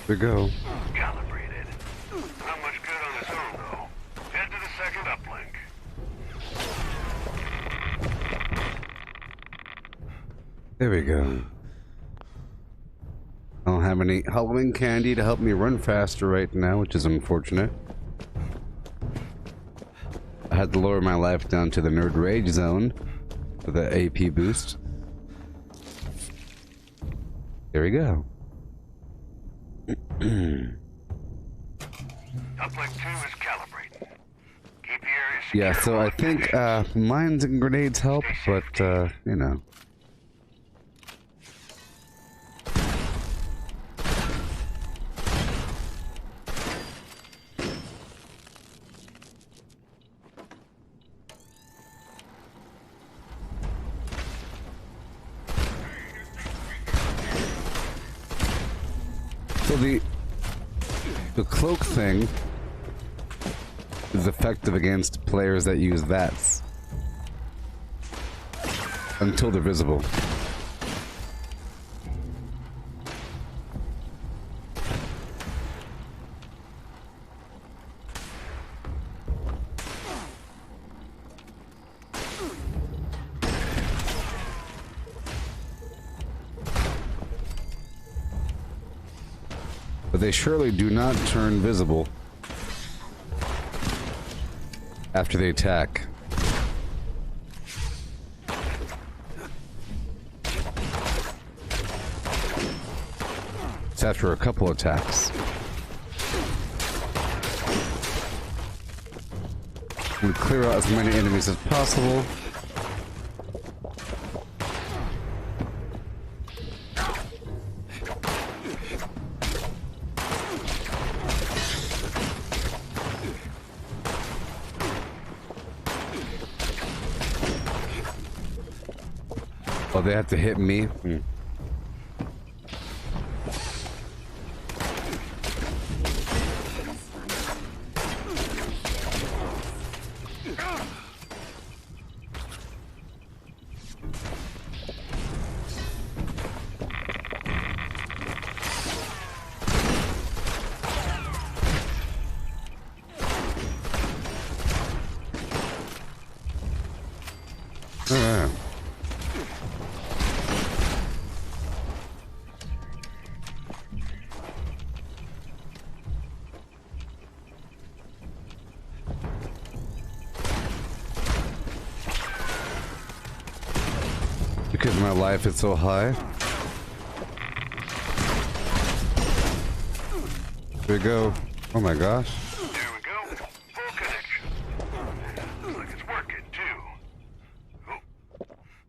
We go. Calibrated. Not much good on its own, though. Head to the second uplink. There we go. I don't have any Halloween candy to help me run faster right now, which is unfortunate. I had to lower my life down to the nerd rage zone for the AP boost. There we go. Uplink 2 is calibrating. Keep the area secure. Yeah, so I think mines and grenades help, but you know. So the cloak thing is effective against players that use VATS until they're visible. But they surely do not turn visible after they attack. It's after a couple attacks. We clear out as many enemies as possible. Oh, they have to hit me? in my life it's so high. Here we go. Oh my gosh. There we go. Full connection. Looks like it's working, too. Oh.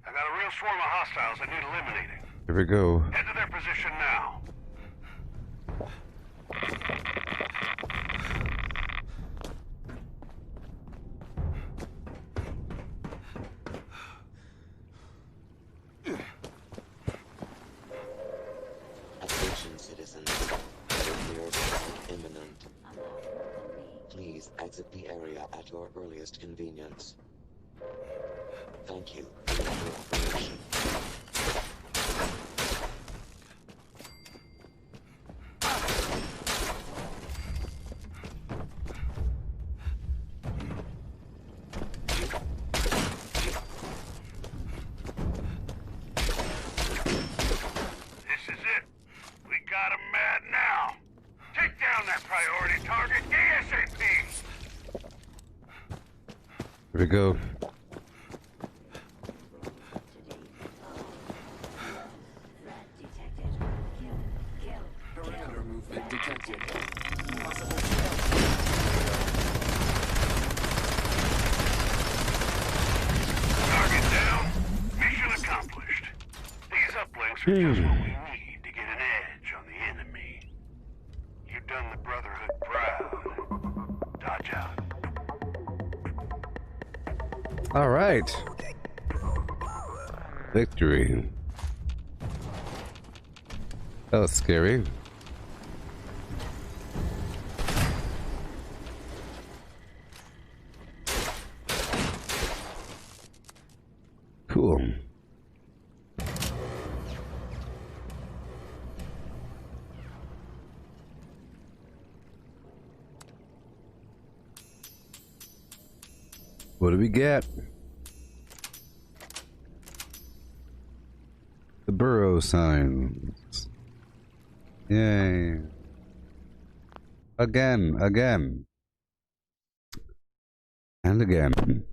I got a real swarm of hostiles I need eliminating. Here we go. Head to their position now. Attention, citizens. Nuclear strike imminent. Please exit the area at your earliest convenience. Thank you for your cooperation. This is it. We got 'em mad now. Take down that priority target ASAP. Here we go. Perimeter movement detected. Target down. Mission accomplished. These uplinks are just what we need to get an edge on the enemy. You've done the Brotherhood proud. Dodge out. All right. Victory. That was scary. Cool. What do we get? The burrow signs. Yay. Again, again. And again.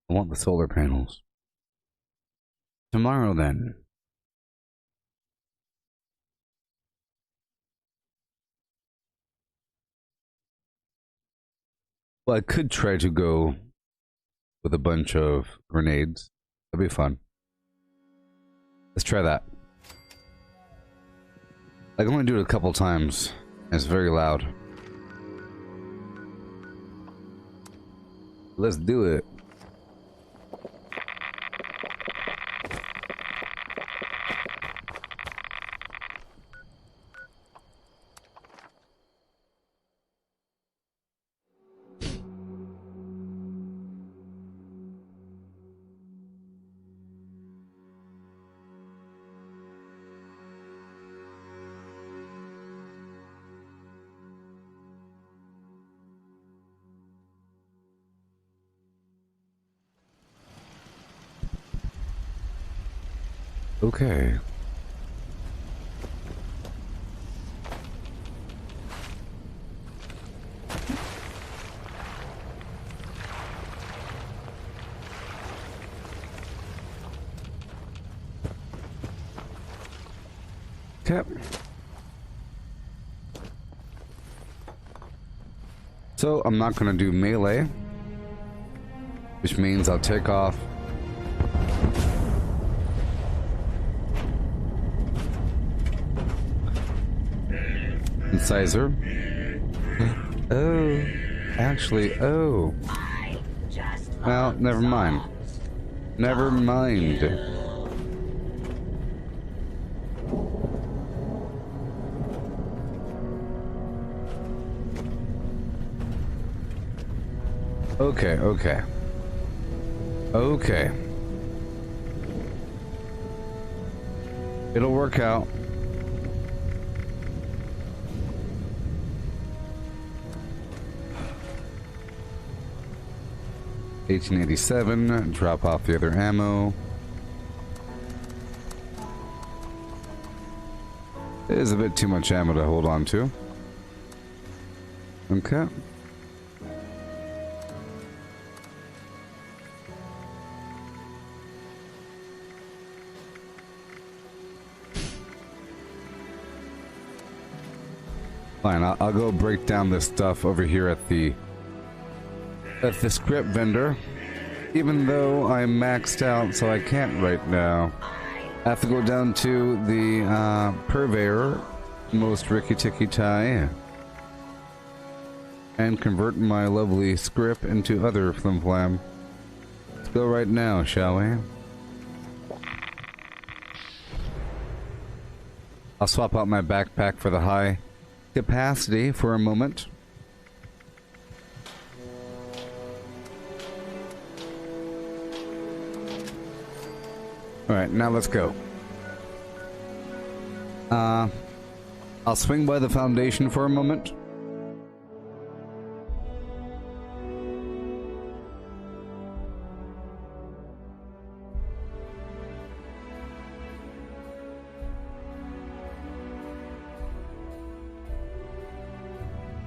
I want the solar panels. Tomorrow then. Well, I could try to go with a bunch of grenades. That'd be fun. Let's try that. I can only do it a couple times. And it's very loud. Let's do it. Okay. Okay. So I'm not gonna do melee, which means I'll take off incisor. Oh, actually, oh. Well, never mind. Never mind. Okay, okay. Okay. It'll work out. $1887, drop off the other ammo. It is a bit too much ammo to hold on to. Okay. Fine, I'll go break down this stuff over here at the script vendor. Even though I'm maxed out, so I can't right now. I have to go down to the purveyor, most Ricky Ticky Tie, and convert my lovely script into other flim flam. Let's go right now, shall we? I'll swap out my backpack for the high capacity for a moment. Alright, now let's go. I'll swing by the foundation for a moment.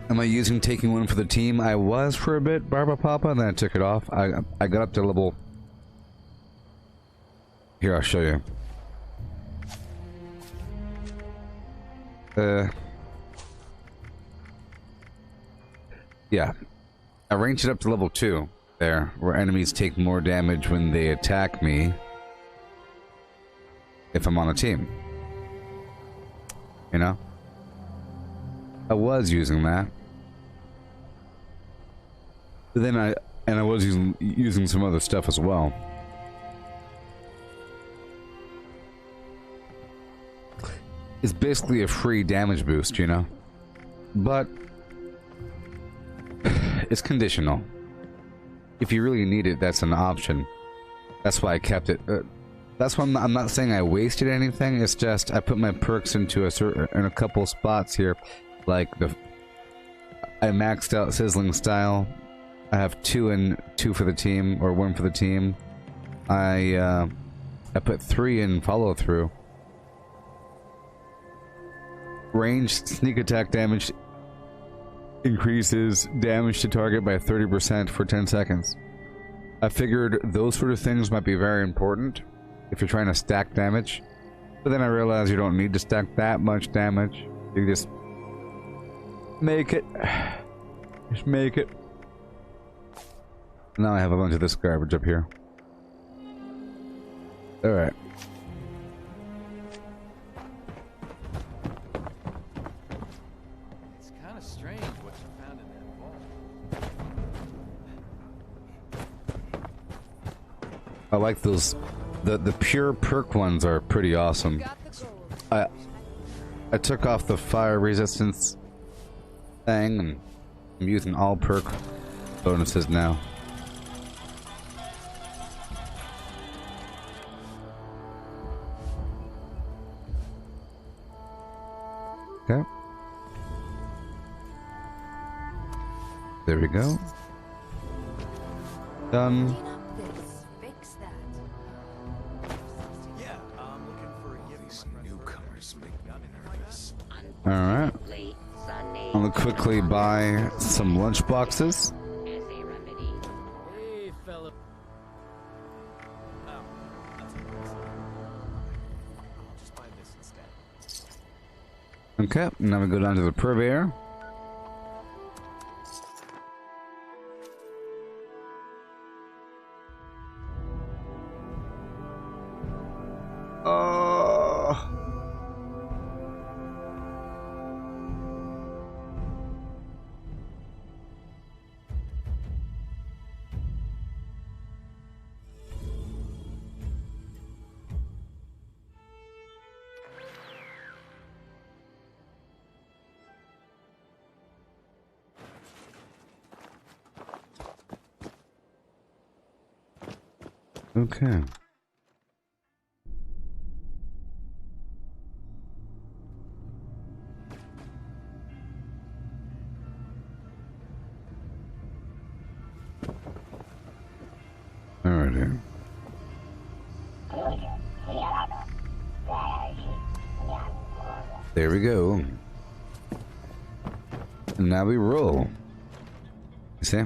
Am I using taking one for the team? I was for a bit, Barba Papa, and then I took it off. I got up to level... Here, I'll show you. Yeah. I ranged it up to level 2. There, where enemies take more damage when they attack me. If I'm on a team. You know? I was using that. But then I was using some other stuff as well. It's basically a free damage boost, you know? But it's conditional. If you really need it, that's an option. That's why I kept it. That's why I'm not saying I wasted anything. It's just I put my perks into a couple spots here, like I maxed out Sizzling Style. I have 2 for the team, or 1 for the team. I put 3 in follow through. Ranged sneak attack damage increases damage to target by 30% for 10 seconds. I figured those sort of things might be very important if you're trying to stack damage. But then I realized you don't need to stack that much damage. You just make it. Just make it. Now I have a bunch of this garbage up here. Alright. It's kind of strange what you found in that vault. I like those. The pure perk ones are pretty awesome. I took off the fire resistance thing and I'm using all perk bonuses now. Okay. There we go. Done. Yeah, I'm looking for these newcomers make me nervous. Alright. I'm gonna quickly buy some lunch boxes. As a remedy. Hey, fella. Oh, that's a nice. I'll just buy this instead. Okay, now we go down to the purveyor. Okay. Alrighty. There we go. And now we roll. You see?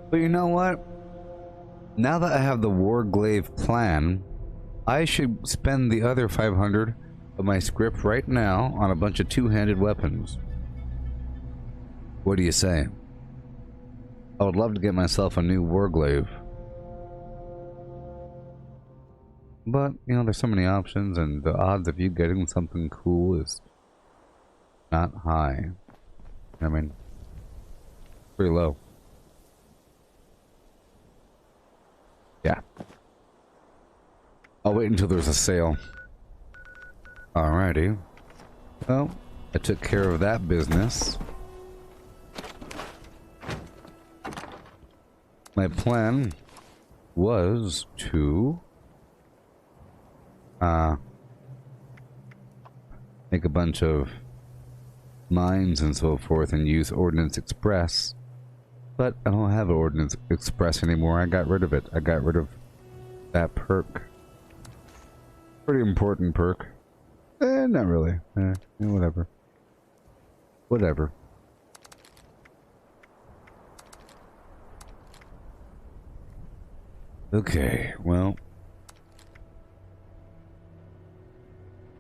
But you know what? Now that I have the Warglaive plan, I should spend the other 500 of my script right now on a bunch of two-handed weapons. What do you say? I would love to get myself a new warglaive. But, you know, there's so many options, and the odds of you getting something cool is not high. I mean, pretty low. Yeah. I'll wait until there's a sale. Alrighty. Well, I took care of that business. My plan was to make a bunch of mines and so forth and use Ordnance Express, but I don't have Ordnance Express anymore. I got rid of it. I got rid of that perk. Pretty important perk. Not really. Whatever. Whatever. Okay, well,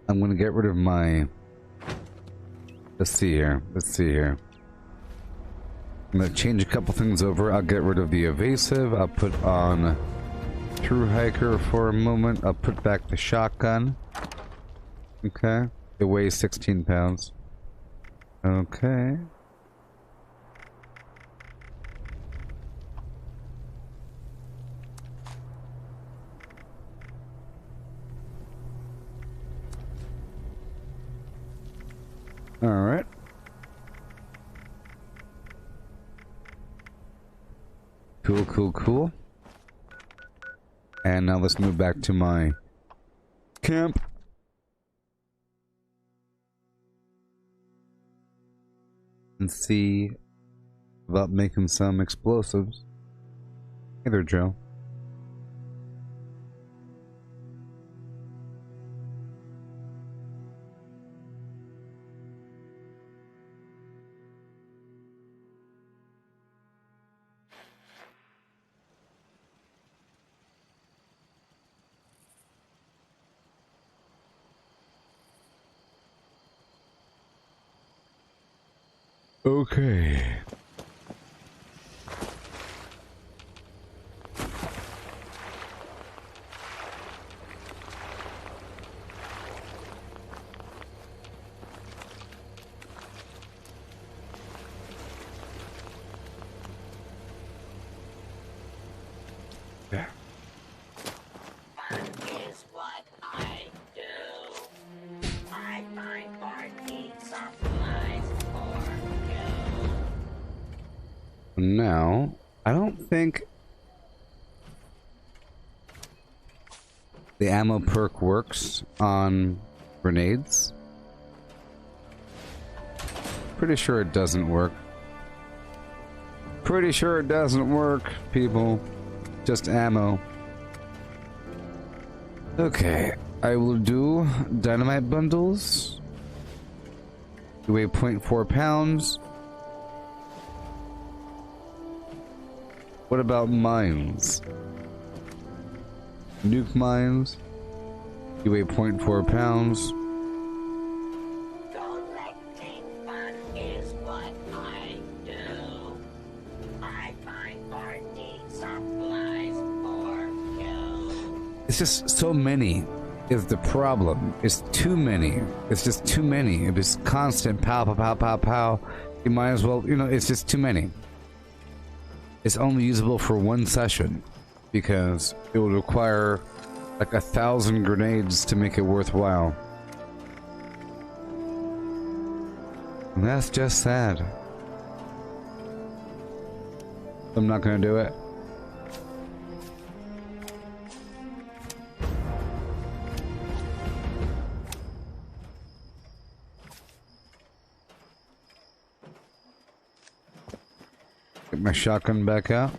I'm gonna get rid of my... Let's see here. Let's see here. I'm gonna change a couple things over. I'll get rid of the evasive. I'll put on True Hiker for a moment. I'll put back the shotgun. Okay. It weighs 16 pounds. Okay. Alright. Cool, cool, cool. And now let's move back to my camp. And see about making some explosives. Hey there, Joe. Okay. Yeah. Fun is what I do. I find party supplies for you. Now, I don't think the ammo perk works on grenades. Pretty sure it doesn't work. Pretty sure it doesn't work, people. Just ammo. Okay, I will do dynamite bundles. They weigh 0.4 pounds. What about mines? Nuke mines. You weigh 0.4 pounds. Collecting fun is what I do. I find party supplies for you. It's just so many is the problem. It's too many. It's just too many. If it's constant pow, pow, pow, pow, pow, you might as well, you know, it's just too many. It's only usable for one session because it would require like 1,000 grenades to make it worthwhile. And that's just sad. I'm not gonna do it. Get my shotgun back out.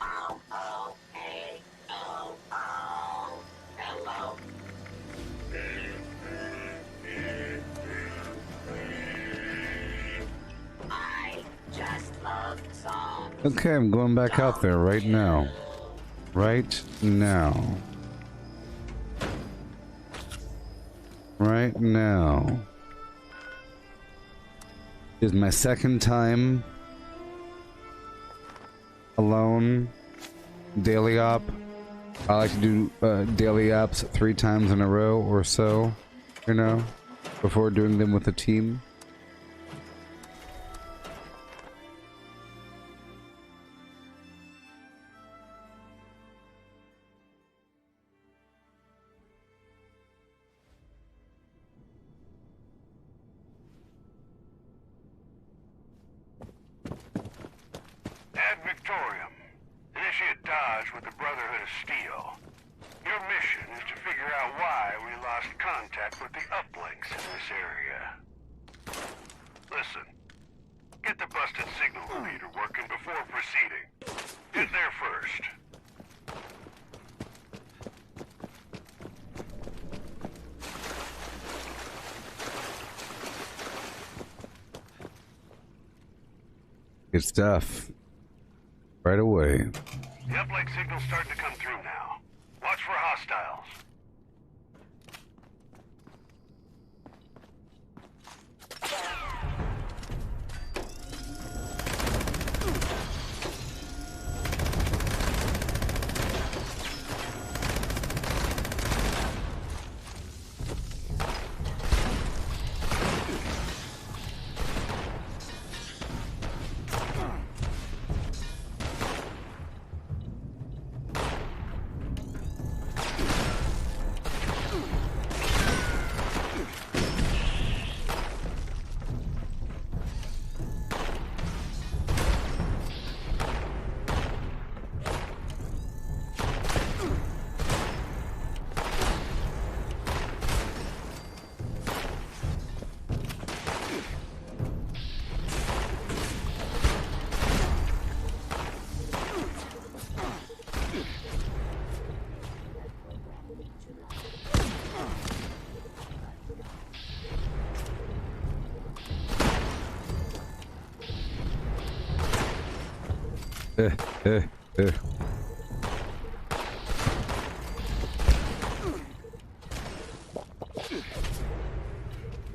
Oh, hey, oh, hello. I just love songs. Okay, I'm going back out there right now. Right now. Right right now is my second time alone daily op. I like to do daily ops 3 times in a row or so, you know, before doing them with a team. Ad Victorium. Initiate Dodge with the Brotherhood of Steel. Your mission is to figure out why we lost contact with the uplinks in this area. Listen, get the busted signal reader working before proceeding. Get there first. Good stuff. Right away. The uplink signal's starting to come through now. Watch for hostiles.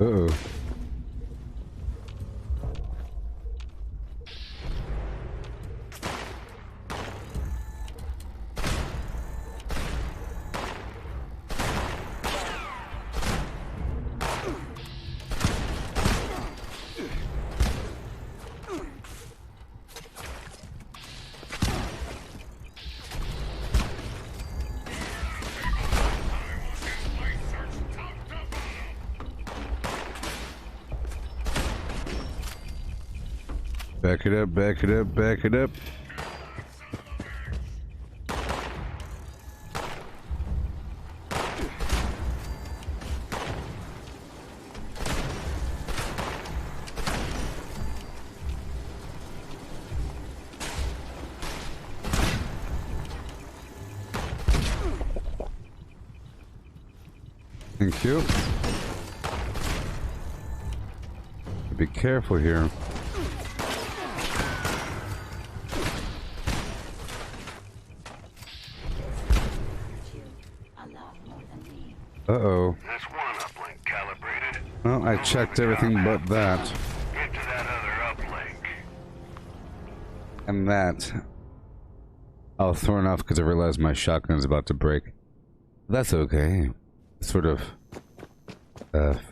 Uh-oh. Back it up, back it up, back it up. Thank you. Be careful here. Uh-oh. That's one uplink calibrated. Well, I checked everything but that. Get to that other uplink. And that. I was thrown off because I realized my shotgun is about to break. That's okay. Sort of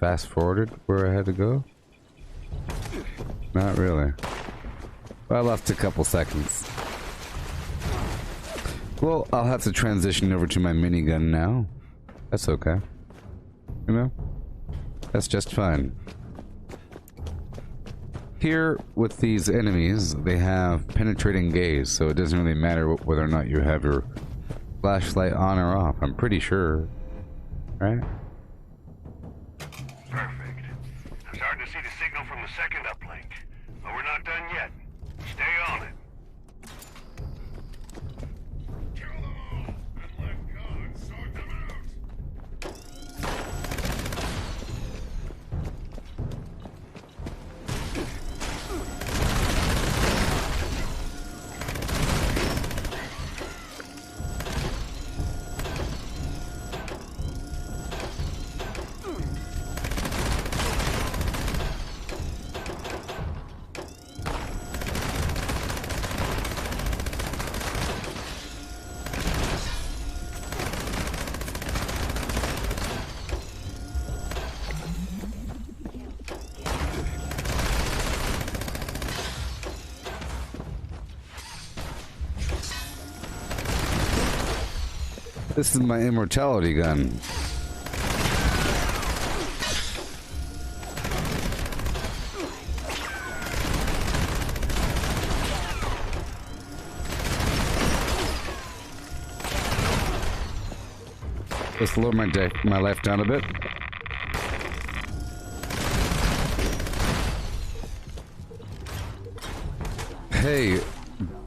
fast-forwarded where I had to go. Not really. But I lost a couple seconds. Well, I'll have to transition over to my minigun now. That's okay. You know? That's just fine. Here, with these enemies, they have penetrating gaze, so it doesn't really matter whether or not you have your flashlight on or off. I'm pretty sure. Right? Perfect. I'm starting to see the signal from the second uplink. But we're not done yet. Stay on it. Kill them all, and let God sort them out. This is my immortality gun. Let's lower my life down a bit. Hey,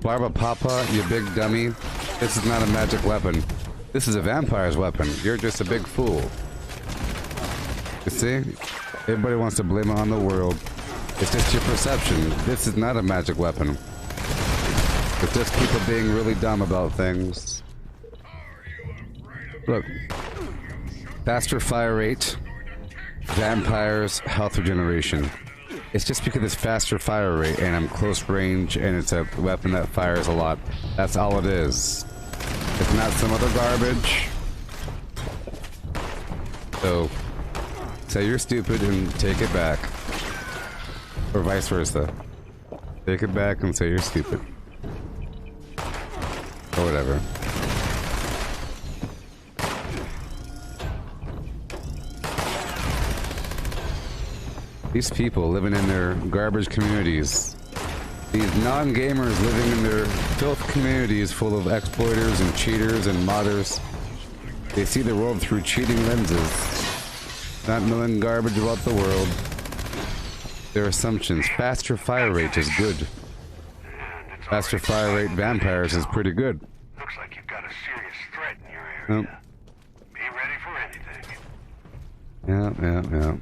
Barba Papa, you big dummy. This is not a magic weapon. This is a vampire's weapon. You're just a big fool. You see? Everybody wants to blame it on the world. It's just your perception. This is not a magic weapon. It's just people being really dumb about things. Look. Faster fire rate. Vampires, health regeneration. It's just because it's faster fire rate and I'm close range and it's a weapon that fires a lot. That's all it is. It's not some other garbage. So, say you're stupid and take it back. Or vice versa. Take it back and say you're stupid. Or whatever. These people living in their garbage communities. These non-gamers living in their filth communities full of exploiters and cheaters and modders. They see the world through cheating lenses. Not knowing garbage about the world. Their assumptions. Faster fire rate is good. Faster fire rate vampires is pretty good. Looks like you've got a serious threat in your area. Yep. Be ready for anything. Yeah.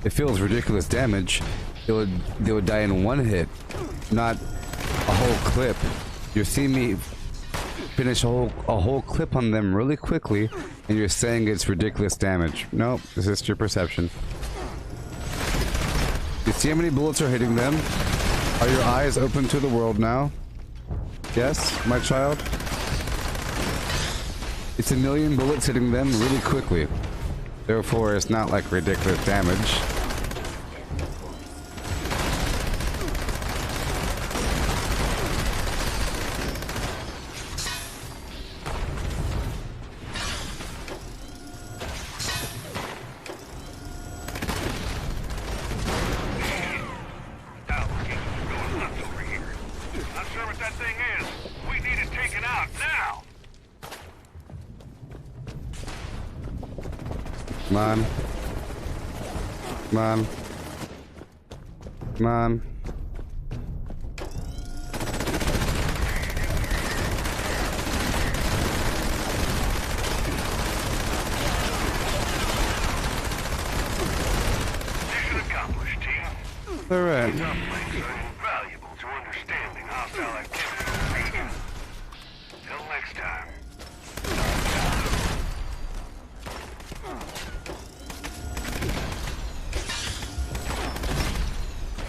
It feels ridiculous damage. They would die in one hit, not a whole clip. You're seeing me finish a whole clip on them really quickly, and you're saying it's ridiculous damage. Nope, this is your perception. You see how many bullets are hitting them? Are your eyes open to the world now? Yes, my child? It's 1 million bullets hitting them really quickly. Therefore, it's not like ridiculous damage. Come on. Come on. Come on. Mission accomplished, team. All right. These uplinks are invaluable to understanding hostile activity in the region. Till next time.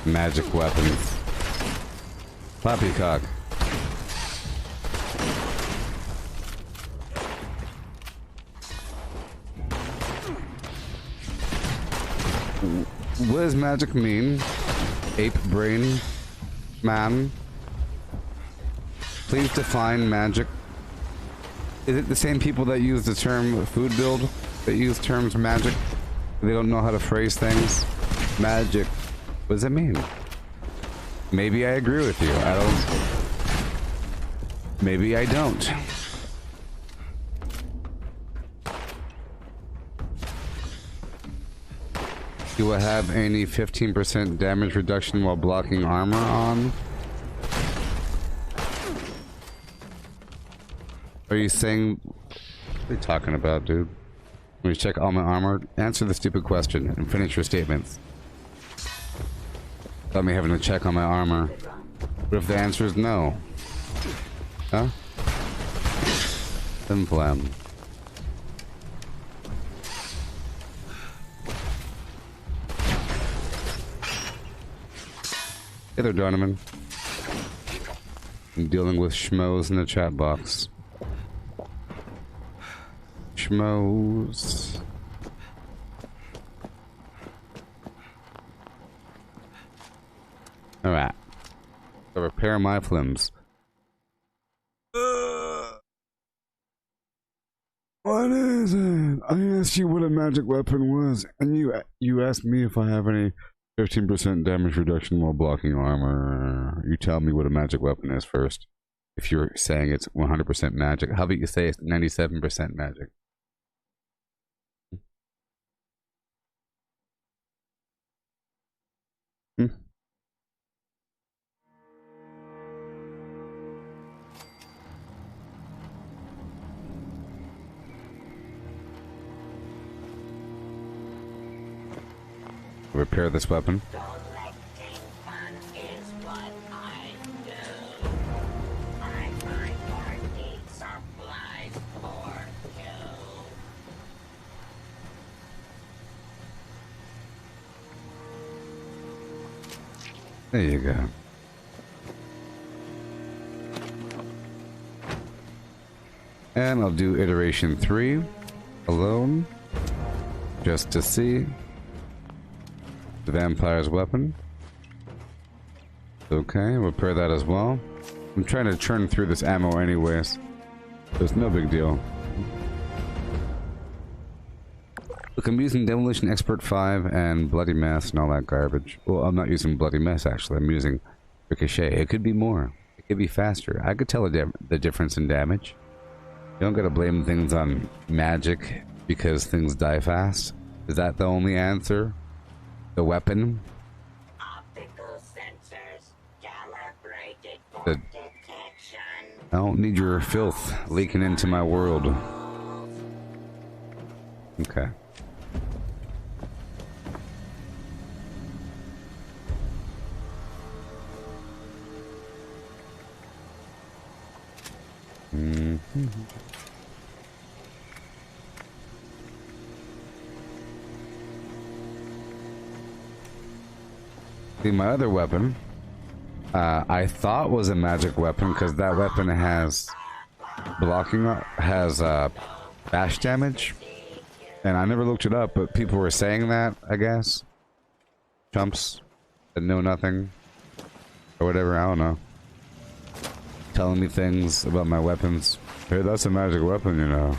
Magic weapons. Poppycock. What does magic mean? Ape brain man. Please define magic. Is it the same people that use the term food build that use terms magic? They don't know how to phrase things. Magic. What does it mean? Maybe I agree with you. I don't. Maybe I don't. Do I have any 15% damage reduction while blocking armor on? Are you saying... What are you talking about, dude? Let me check all my armor. Answer the stupid question and finish your statements. Without me having to check on my armor. What if the answer is no? Huh? Simple. Hey there, Donovan. I'm dealing with schmoes in the chat box. Schmoes. Alright. So repair my flims. What is it? I asked you what a magic weapon was, and you asked me if I have any 15% damage reduction while blocking armor. You tell me what a magic weapon is first. If you're saying it's 100% magic, how about you say it's 97% magic? Hmm? Repair this weapon. Collecting fun is what I do. I find more need supplies for you. There you go. And I'll do iteration 3 alone, just to see the vampire's weapon. Okay, repair that as well. I'm trying to churn through this ammo anyways, so it's no big deal. Look, I'm using Demolition Expert 5 and Bloody Mess and all that garbage. Well, I'm not using Bloody Mess actually, I'm using Ricochet. It could be more. It could be faster. I could tell the difference in damage. You don't gotta blame things on magic because things die fast. Is that the only answer? The weapon? Optical sensors calibrated for The- detection. I don't need your filth leaking into my world. Okay. See, my other weapon, I thought was a magic weapon because that weapon has blocking, has bash damage, and I never looked it up, but people were saying that, I guess. Chumps that know nothing, or whatever, I don't know. Telling me things about my weapons. Hey, that's a magic weapon, you know.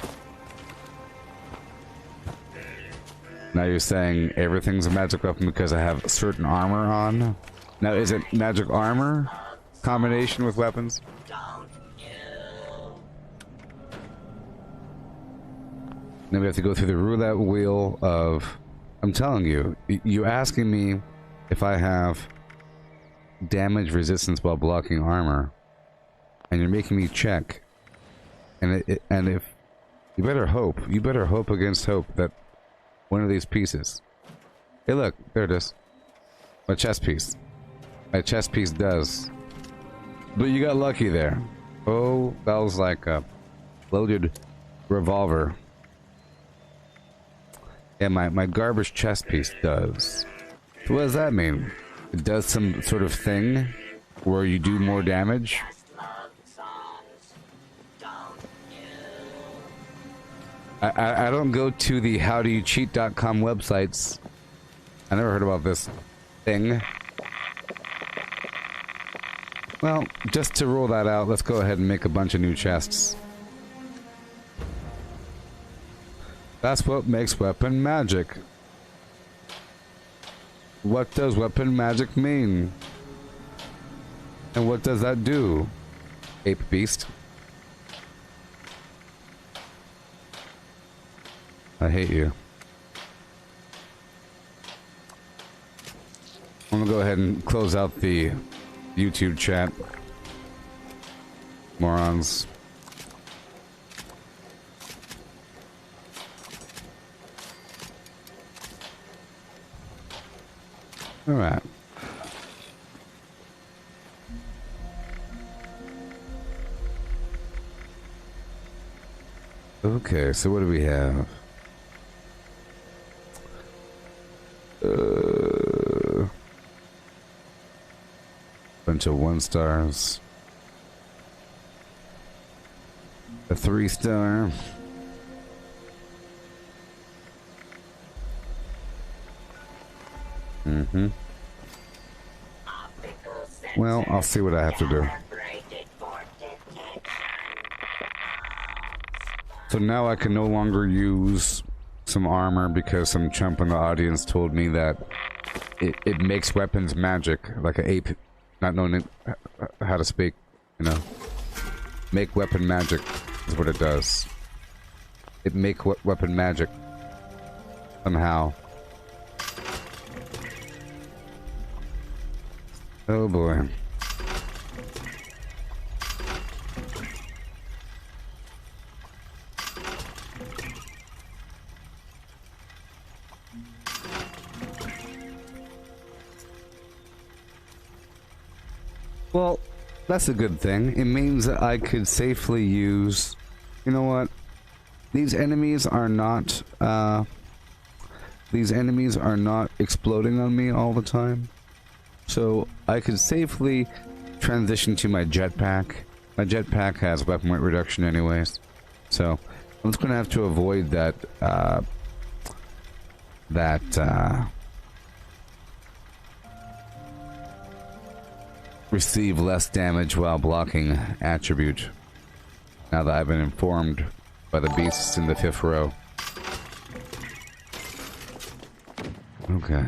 Now you're saying everything's a magic weapon because I have certain armor on? Now is it magic armor? Combination with weapons? Then we have to go through the roulette wheel of... I'm telling you, you asking me if I have damage resistance while blocking armor, and you're making me check, and if you better hope against hope that one of these pieces. Hey, look, there it is. My chest piece. My chest piece does. But you got lucky there. Oh, that was like a loaded revolver. Yeah, my garbage chest piece does. So what does that mean? It does some sort of thing where you do more damage? I don't go to the howdoyoucheat.com websites. I never heard about this thing. Well, just to rule that out, let's go ahead and make a bunch of new chests. That's what makes weapon magic. What does weapon magic mean? And what does that do? Ape beast. I hate you. I'm gonna go ahead and close out the YouTube chat. Morons. Alright. Okay, so what do we have? Bunch of 1-stars. A 3-star. Optical Well, I'll see what I have to do. So now I can no longer use some armor because some chump in the audience told me that it makes weapons magic, like an ape not knowing how to speak, you know. Make weapon magic is what it does. It make weapon magic somehow. Oh boy. Well, that's a good thing. It means that I could safely use... You know what? These enemies are not... these enemies are not exploding on me all the time. So I could safely transition to my jetpack. My jetpack has weapon weight reduction anyways. So I'm just going to have to avoid that... receive less damage while blocking attribute. Now that I've been informed by the beasts in the 5th row. Okay.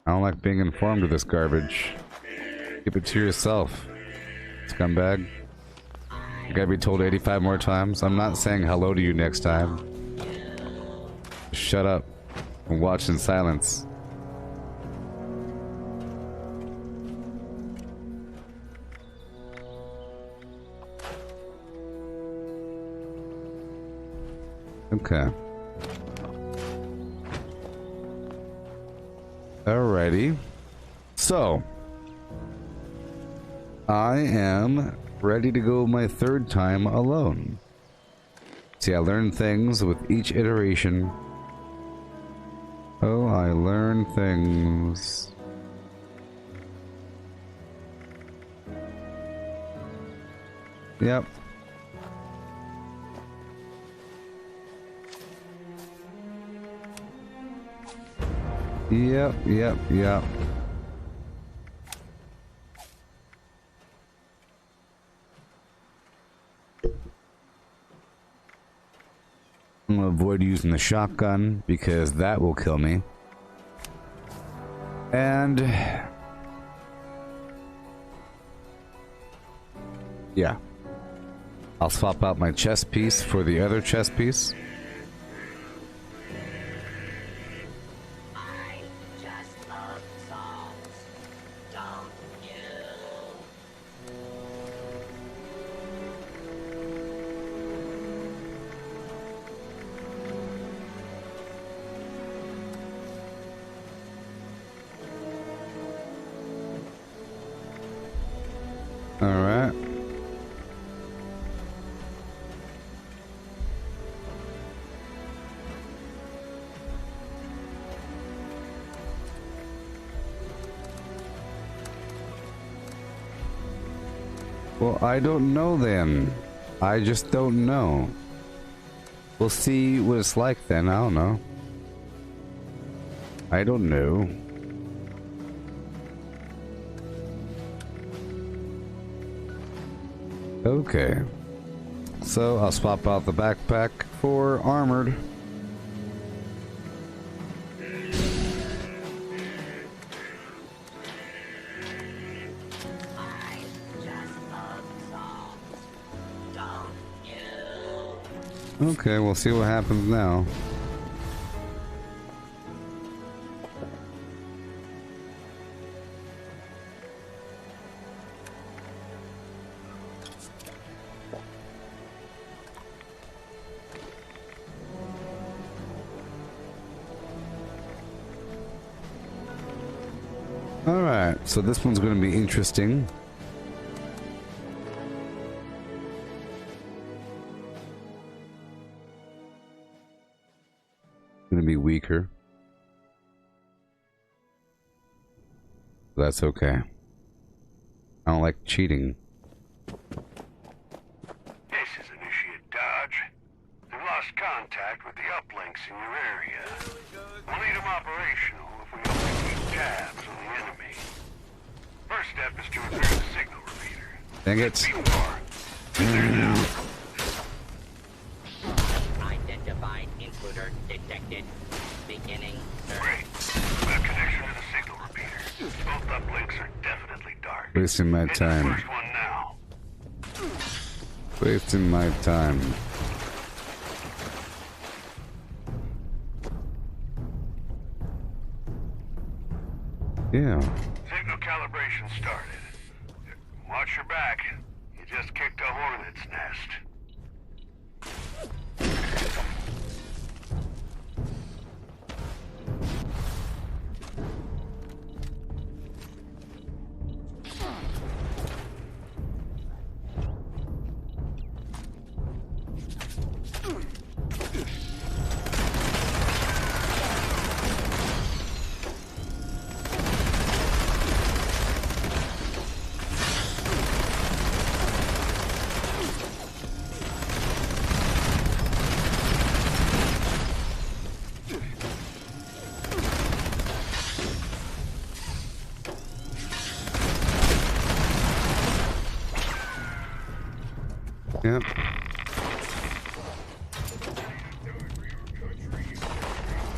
I don't like being informed of this garbage. Keep it to yourself, scumbag. You gotta be told 85 more times. I'm not saying hello to you next time. Shut up and watch in silence. Okay. Alrighty. So, I am ready to go my 3rd time alone. See, I learn things with each iteration. Oh, I learn things. Yep. Yep. I'm gonna avoid using the shotgun because that will kill me. And yeah, I'll swap out my chest piece for the other chest piece. Alright. Well, I don't know then. I just don't know. We'll see what it's like then. I don't know. I don't know. Okay. So I'll swap out the backpack for armored. Okay, we'll see what happens now. Alright, so this one's going to be interesting. Going to be weaker. That's okay. I don't like cheating. This is Initiate Dodge. We've lost contact with the uplinks in your area. We'll need them operational if we hope to keep tabs on the enemy. First step is to insert the signal repeater. Dang it. Be warned. There now. Identified intruder detected. Beginning search. Great. Got a connection to the signal repeater. Both uplinks are definitely dark. Wasting my Hit the time. first one now. Wasting my time. Yeah. Signal calibration started. Watch your back. You just kicked a hornet's nest. Yep.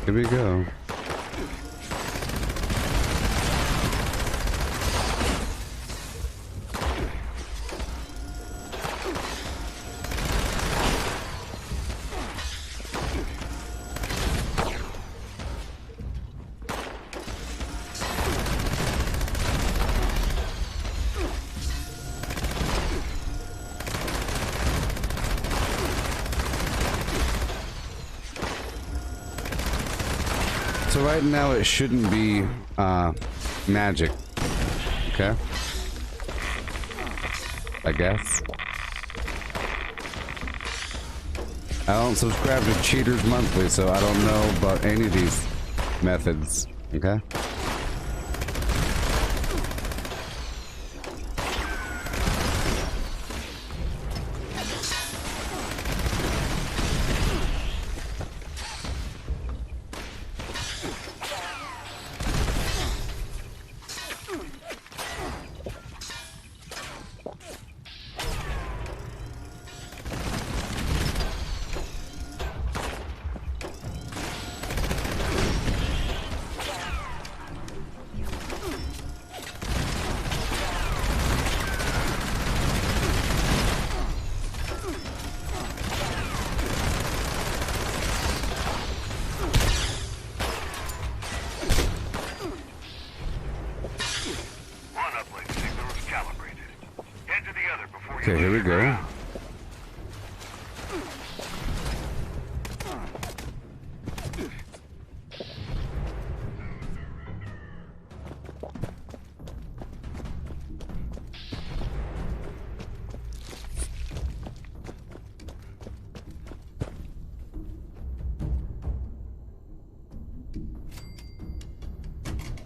Here we go. So right now it shouldn't be magic, okay? I guess. I don't subscribe to Cheaters Monthly, so I don't know about any of these methods, okay? Okay, here we go.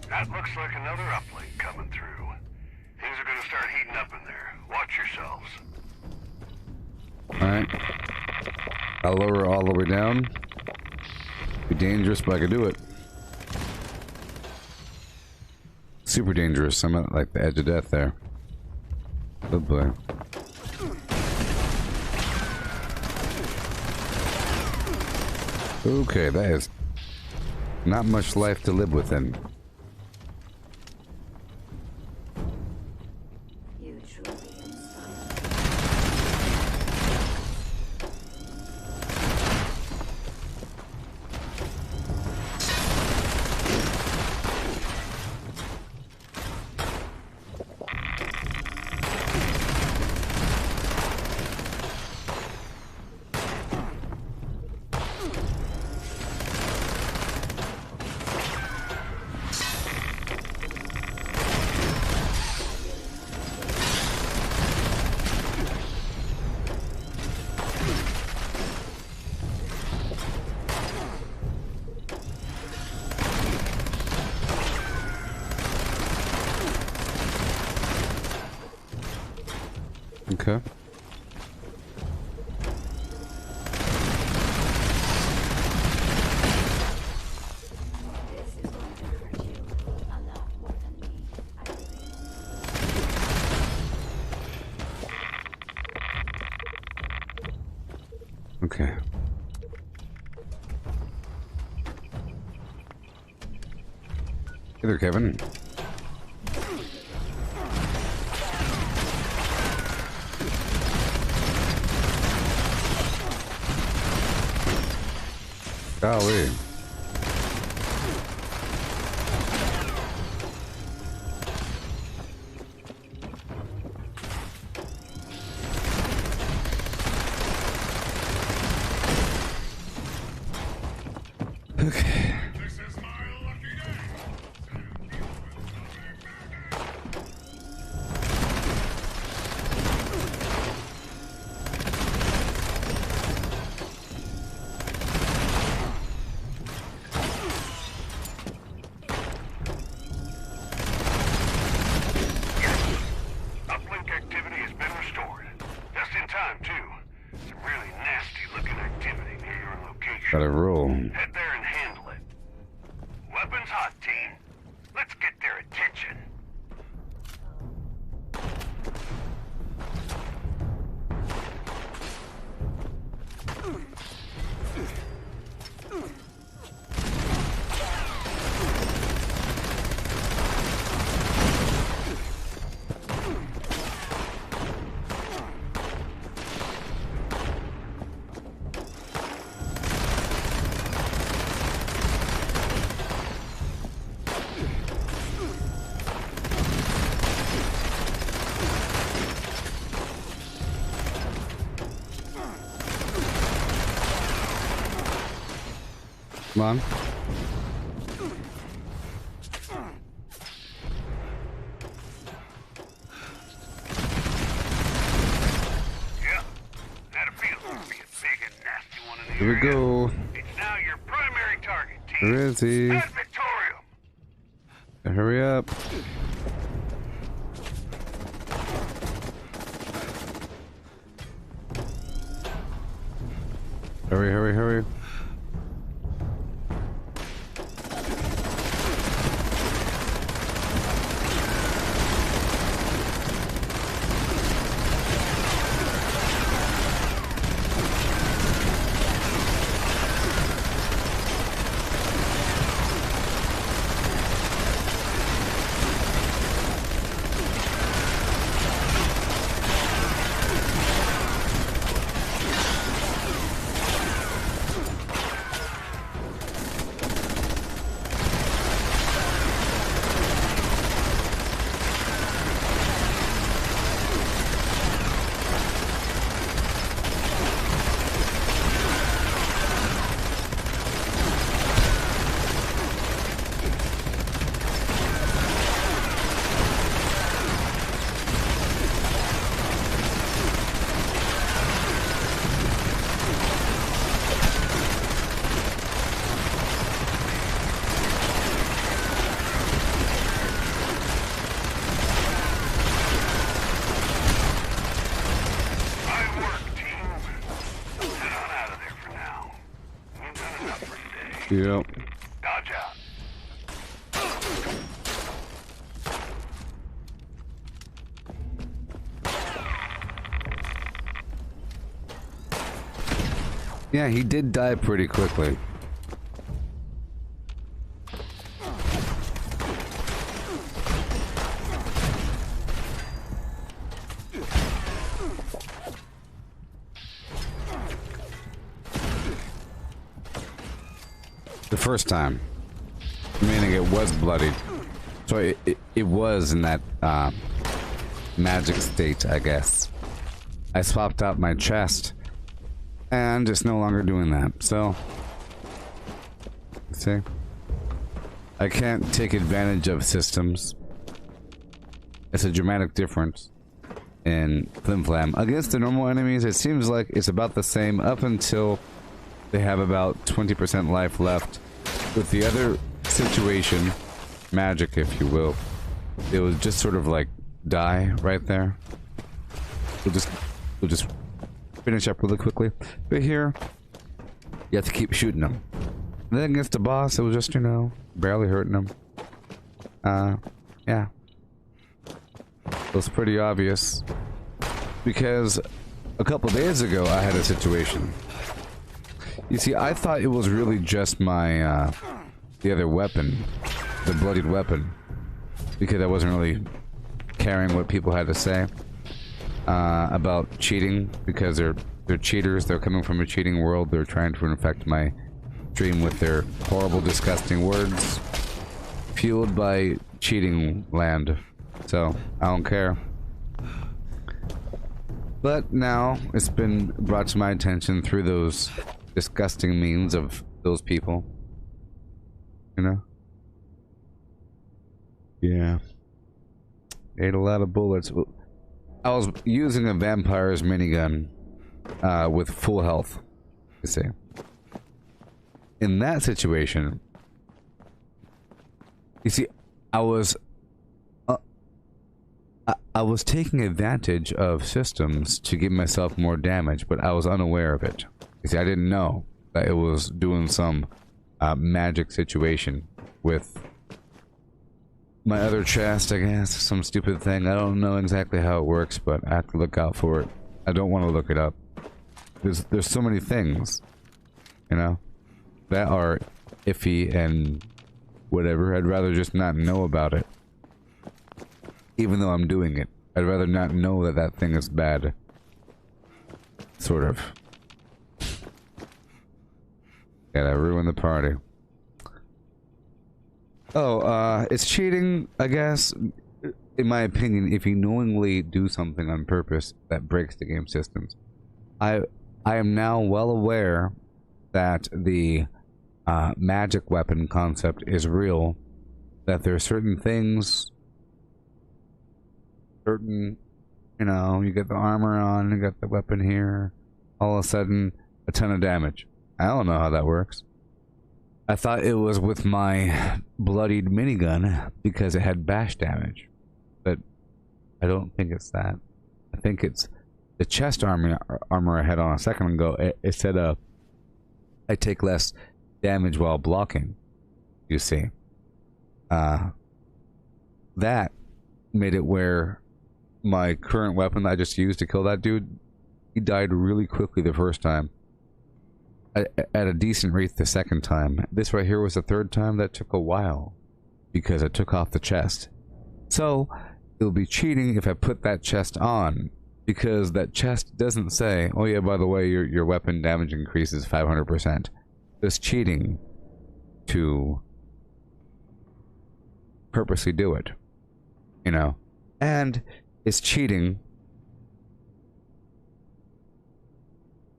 That looks like another uplink coming through. Things are gonna start heating up in there. Watch yourselves. Alright. I'll lower all the way down. Be dangerous, but I can do it. Super dangerous. I'm at like the edge of death there. Oh boy. Okay, that is not much life to live within. You truly inspire. Okay. This is going to hurt you a lot. Okay. Hey there, Kevin. Golly. Okay. This is my lucky day. Uplink activity has been restored. Just in time, too. Some really nasty looking activity near your location. Gotta roll. Head there and handle it. Weapons hot, team. Let's get their attention. Come on. Yeah. Had a feeling there'd be a big and nasty one in the Here we area. go. It's now your primary target, team. Where is he? Ad Victorium. Hurry up. Hurry, hurry, hurry. Fine work, team. Head on out of there for now. We've done enough for today. Yep. Dodge out. Yeah, he did die pretty quickly. The first time. Meaning it was bloodied. So it was in that magic state, I guess. I swapped out my chest. And it's no longer doing that. So, see? I can't take advantage of systems. It's a dramatic difference in Flim Flam. Against the normal enemies, it seems like it's about the same up until they have about 20% life left. With the other situation, magic if you will, it was just sort of like die right there. We'll just finish up really quickly. But here, you have to keep shooting them. And then against the boss, it was just, you know, barely hurting them. Yeah. It was pretty obvious. Because a couple days ago, I had a situation. You see, I thought it was really just my, the other weapon, the bloodied weapon, because I wasn't really caring what people had to say, about cheating, because they're cheaters, they're coming from a cheating world, they're trying to infect my stream with their horrible, disgusting words, fueled by cheating land, so I don't care. But now, it's been brought to my attention through those disgusting memes of those people. You know? Yeah. Ate a lot of bullets. I was using a vampire's minigun with full health, you see. In that situation, you see, I was taking advantage of systems to give myself more damage, but I was unaware of it. You see, I didn't know that it was doing some magic situation with my other chest, I guess. Some stupid thing. I don't know exactly how it works, but I have to look out for it. I don't want to look it up. There's so many things, you know, that are iffy and whatever. I'd rather just not know about it. Even though I'm doing it. I'd rather not know that that thing is bad. Sort of. Yeah, that ruined the party. Oh, it's cheating, I guess, in my opinion, if you knowingly do something on purpose that breaks the game systems. I am now well aware that the magic weapon concept is real, that there are certain things, certain, you know, you get the armor on, you got the weapon here, all of a sudden, a ton of damage. I don't know how that works. I thought it was with my bloodied minigun because it had bash damage, but I don't think it's that. I think it's the chest armor I had on a second ago. It said I take less damage while blocking, you see. That made it where my current weapon that I just used to kill that dude, he died really quickly the first time. At a decent rate the second time. This right here was the third time. That took a while because I took off the chest. So it'll be cheating if I put that chest on, because that chest doesn't say, oh yeah, by the way, your weapon damage increases 500%. It's cheating to purposely do it, you know. And it's cheating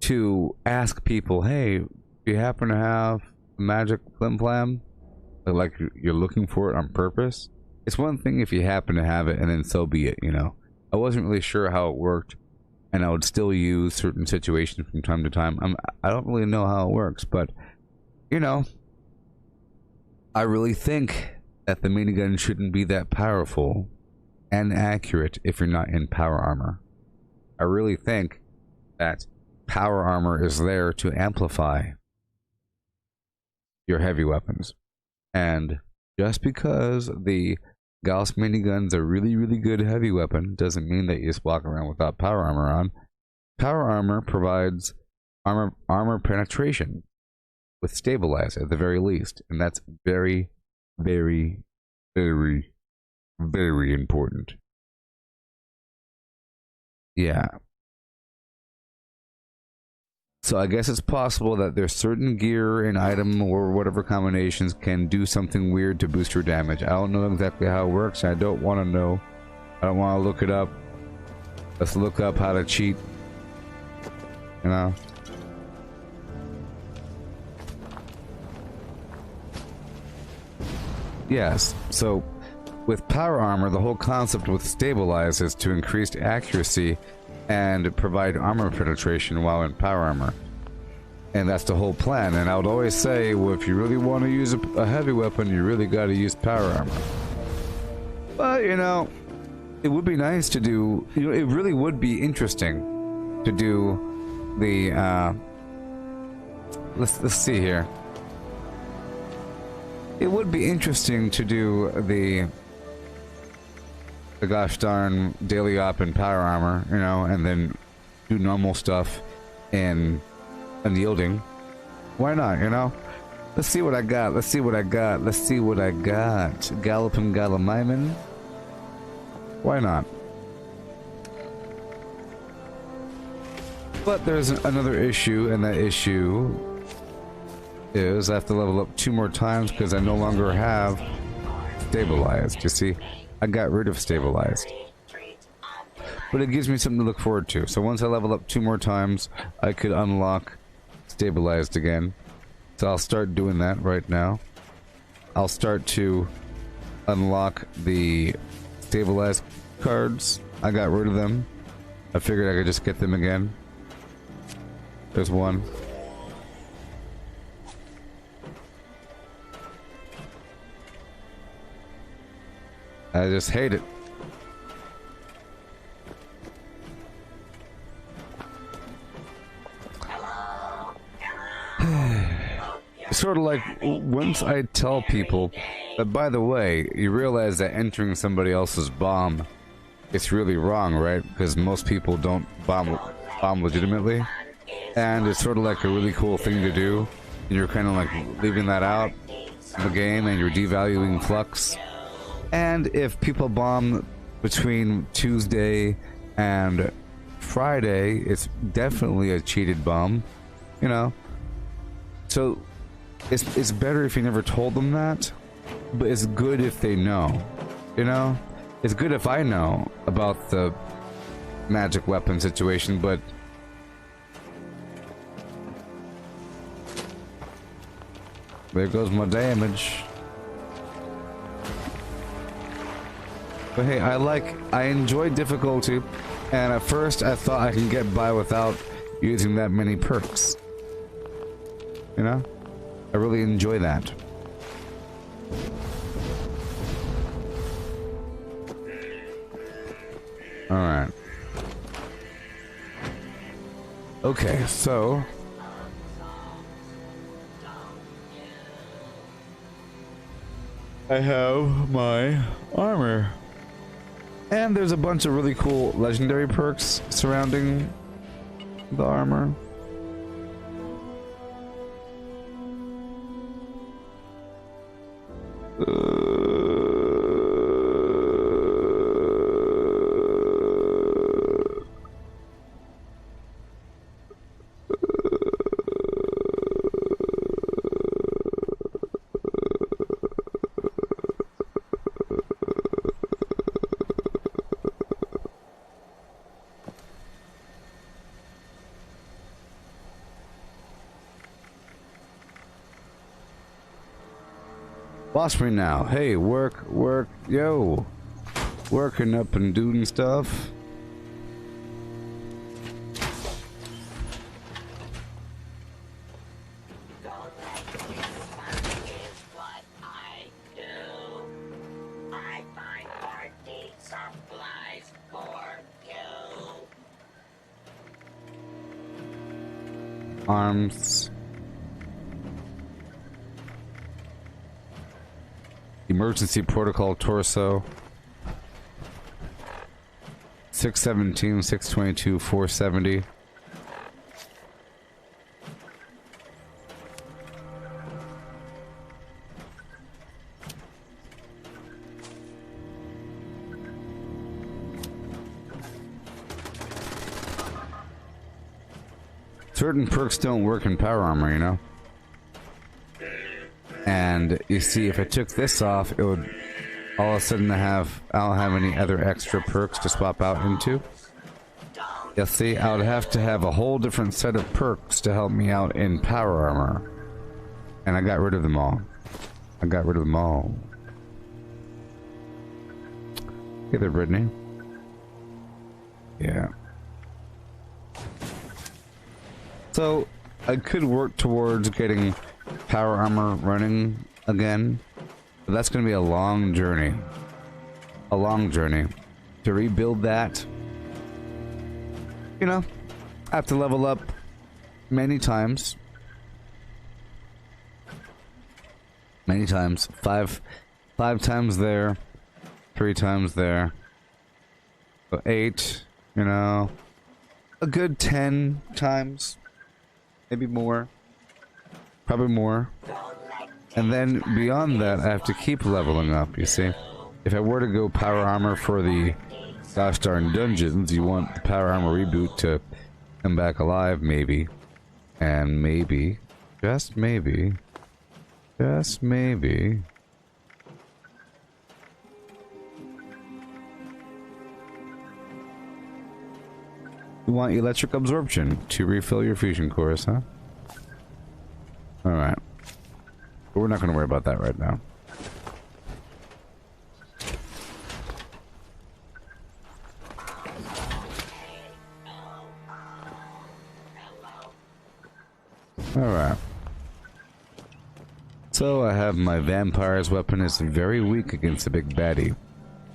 to ask people, hey, do you happen to have a magic flim flam? Like you're looking for it on purpose? It's one thing if you happen to have it and then so be it, you know. I wasn't really sure how it worked, and I would still use certain situations from time to time. I don't really know how it works, but, you know, I really think that the minigun shouldn't be that powerful and accurate if you're not in power armor. I really think that power armor is there to amplify your heavy weapons. And just because the Gauss minigun's a really, really good heavy weapon doesn't mean that you just walk around without power armor on. Power armor provides armor penetration with stabilize at the very least. And that's very, very, very, very important. Yeah. So I guess it's possible that there's certain gear and item or whatever combinations can do something weird to boost your damage. I don't know exactly how it works. I don't want to know. I don't want to look it up. Let's look up how to cheat. You know? Yes, so with power armor, the whole concept with stabilize is to increase accuracy and provide armor penetration while in power armor. And that's the whole plan. And I would always say, well, if you really want to use a heavy weapon, you really got to use power armor. But, you know, it would be nice to do, you know, it really would be interesting to do the, let's see here. It would be interesting to do the gosh darn daily op in power armor, you know, and then do normal stuff and unyielding. Why not, you know? Let's see what I got. Let's see what I got. Let's see what I got. Galloping Gallimiman. Why not? But there's another issue, and that issue is I have to level up 2 more times because I no longer have stabilized. You see, I got rid of stabilized. But it gives me something to look forward to. So once I level up 2 more times, I could unlock stabilized again. So I'll start doing that right now. I'll start to unlock the stabilized cards. I got rid of them. I figured I could just get them again. There's one. I just hate it. Sort of like once I tell people that, by the way, you realize that entering somebody else's bomb, it's really wrong, right? Because most people don't bomb legitimately, and it's sort of like a really cool thing to do, and you're kind of like leaving that out of the game, and you're devaluing Flux. And if people bomb between Tuesday and Friday, it's definitely a cheated bomb, you know. So it's better if you never told them that, but it's good if they know, you know? It's good if I know about the magic weapon situation, but there goes my damage. But hey, I enjoy difficulty, and at first I thought I can get by without using that many perks. You know? I really enjoy that. Alright. Okay, so I have my armor. And there's a bunch of really cool legendary perks surrounding the armor. Watch me now. Hey, work, yo. Working up and doing stuff. Arms. Emergency protocol torso. 617, 622, 470. Certain perks don't work in power armor, you know? And you see, if I took this off, it would all of a sudden I don't have any other extra perks to swap out into. You'll see, I would have to have a whole different set of perks to help me out in power armor. And I got rid of them all. I got rid of them all. Hey there, Brittany. Yeah. So, I could work towards getting power armor running again, but that's going to be a long journey. A long journey. To rebuild that, you know, I have to level up many times. Many times. Five times there. 3 times there. So 8, you know. a good 10 times, maybe more, probably more. And then beyond that, I have to keep leveling up, you see. If I were to go power armor for the gosh darn dungeons, you want the power armor reboot to come back alive, maybe. And maybe, just maybe, you want electric absorption to refill your fusion cores, huh? Alright. But we're not going to worry about that right now. Alright. So I have my vampire's weapon. It's very weak against a big baddie.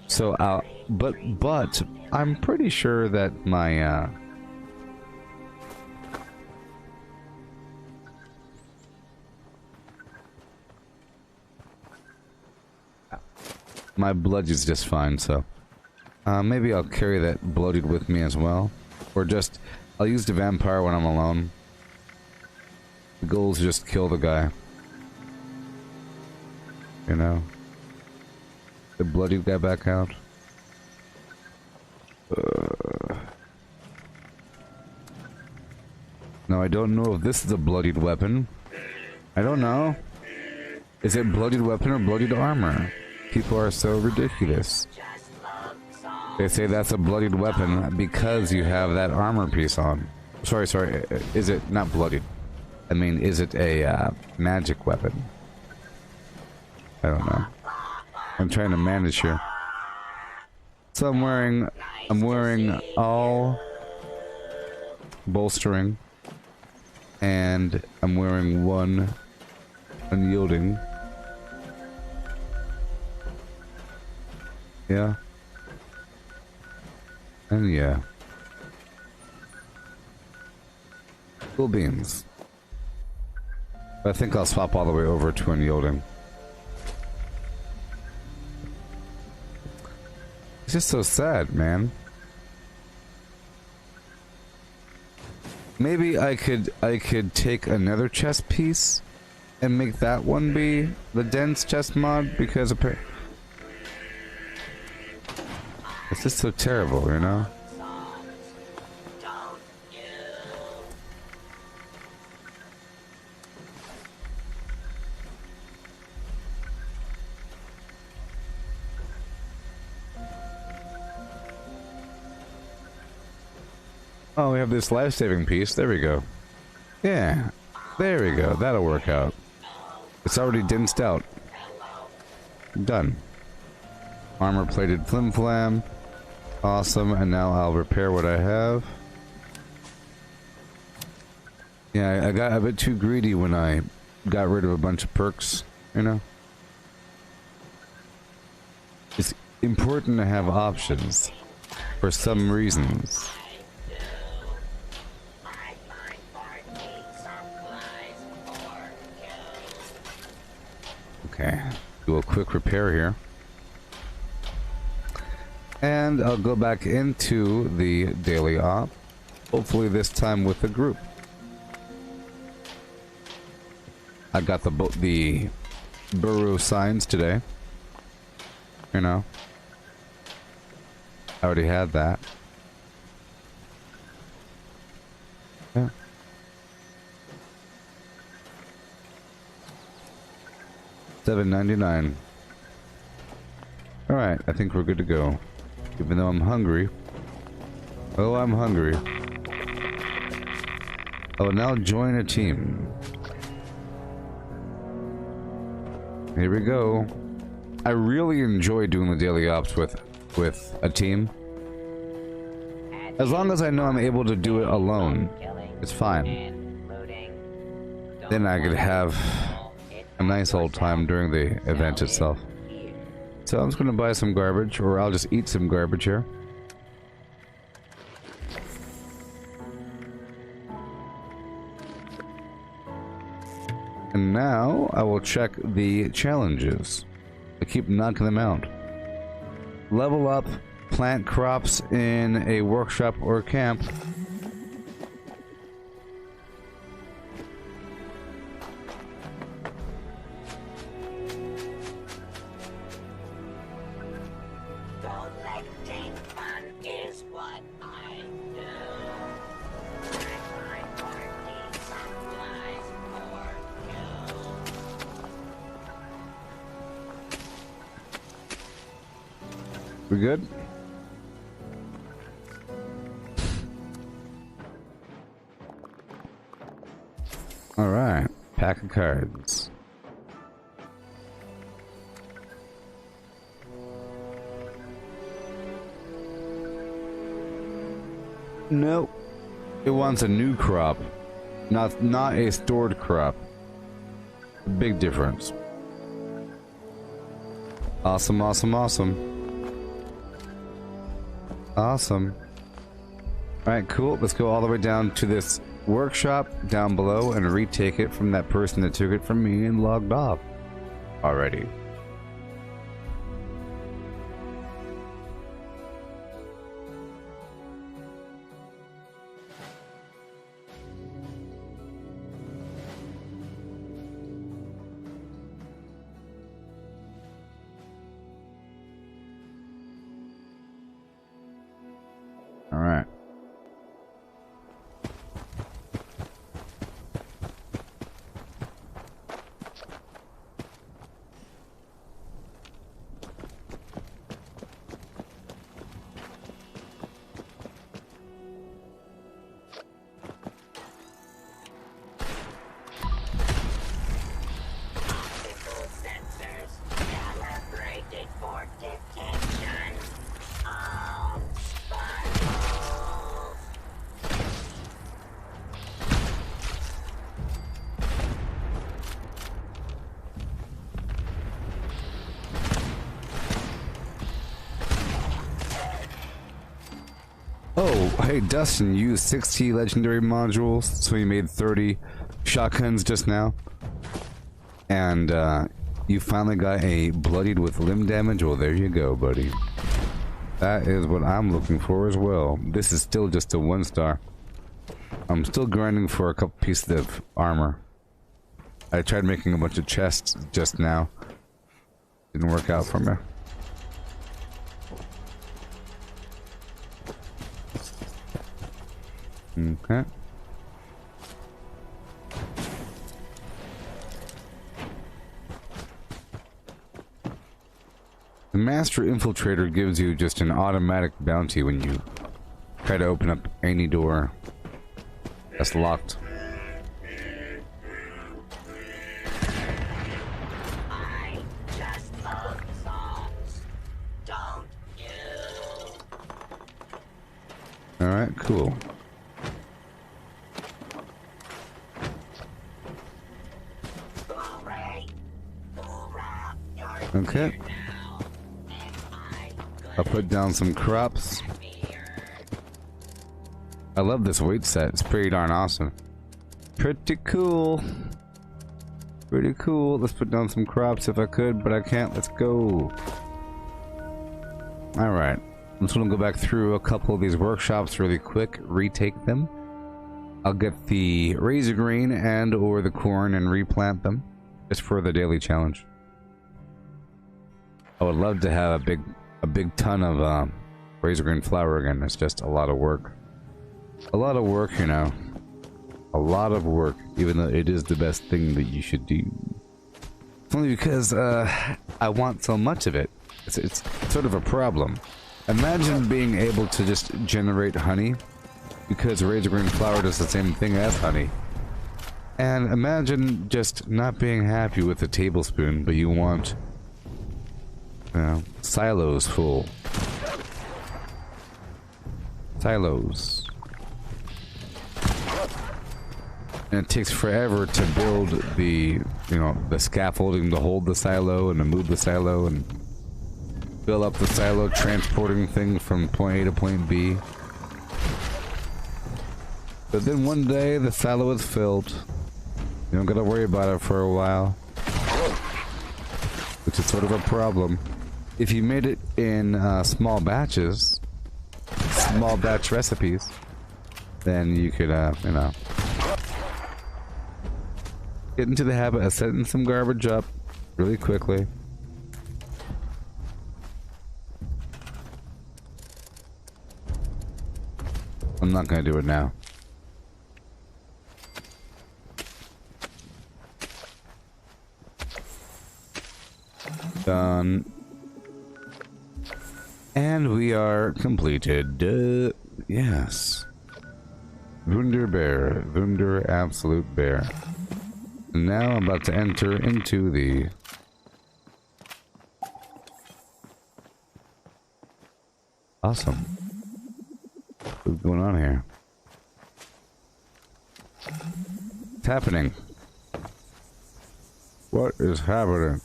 So but I'm pretty sure that my my blood is just fine, so maybe I'll carry that bloated with me as well. Or just I'll use the vampire when I'm alone. The goal is just kill the guy. You know? The bloody guy back out. Now I don't know if this is a bloodied weapon. I don't know. Is it bloodied weapon or bloodied armor? People are so ridiculous. They say that's a bloodied weapon because you have that armor piece on. Sorry. Is it not bloodied? I mean, is it a magic weapon? I don't know. I'm trying to manage here. So I'm wearing all bolstering, and I'm wearing one unyielding. Yeah. And yeah. Cool beans. I think I'll swap all the way over to unyielding. It's just so sad, man. Maybe I could take another chest piece and make that one be the dense chest mod, because apparently it's just so terrible, you know? Oh, we have this life-saving piece. There we go. Yeah. There we go. That'll work out. It's already densed out. Done. Armor-plated flim-flam. Awesome. And now I'll repair what I have. Yeah, I got a bit too greedy when I got rid of a bunch of perks, you know? It's important to have options. For some reasons. Okay, do a quick repair here. And I'll go back into the daily op. Hopefully this time with the group. I got the burrow signs today. You know. I already had that. Yeah. $7.99. Alright, I think we're good to go. Even though I'm hungry. Oh, I'm hungry. I will now join a team. Here we go. I really enjoy doing the daily ops with a team. As long as I know I'm able to do it alone, it's fine. Then I could have a nice old time during the event itself. So I'm just gonna buy some garbage, or I'll just eat some garbage here. And now I will check the challenges. I keep knocking them out. Level up, plant crops in a workshop or camp. We good? All right, pack of cards. Nope. It wants a new crop, not a stored crop. Big difference. Awesome, awesome, awesome. Awesome. Alright, cool. Let's go all the way down to this workshop down below and retake it from that person that took it from me and logged off already. All right. Sensors calibrated for detection of sparkles. Oh, hey, Dustin, you used 60 legendary modules, so you made 30 shotguns just now. And, you finally got a bloodied with limb damage. Well, there you go, buddy. That is what I'm looking for as well. This is still just a 1-star. I'm still grinding for a couple pieces of armor. I tried making a bunch of chests just now. Didn't work out for me. Okay. The Master Infiltrator gives you just an automatic bounty when you try to open up any door that's locked. I just love songs, don't you? Alright, cool. Okay. I'll put down some crops. I love this weight set. It's pretty darn awesome. Pretty cool. Pretty cool. Let's put down some crops if I could, but I can't. Let's go. Alright. I'm just gonna go back through a couple of these workshops really quick, retake them. I'll get the razor green and or the corn and replant them just for the daily challenge. I would love to have a big ton of razor green flour again. It's just a lot of work. A lot of work, you know. A lot of work, even though it is the best thing that you should do. It's only because I want so much of it. It's sort of a problem. Imagine being able to just generate honey, because razor green flour does the same thing as honey. And imagine just not being happy with a tablespoon, but you want silos full. Silos. And it takes forever to build the, the scaffolding to hold the silo and to move the silo and fill up the silo, transporting things from point A to point B. But then one day the silo is filled. You don't gotta worry about it for a while. Which is sort of a problem. If you made it in small batches, small batch recipes, then you could, get into the habit of setting some garbage up really quickly. I'm not gonna do it now. Done. And we are completed. Yes. Wunderbear. Wunder absolute bear. And now I'm about to enter into the... Awesome. What's going on here? What's happening? What is happening?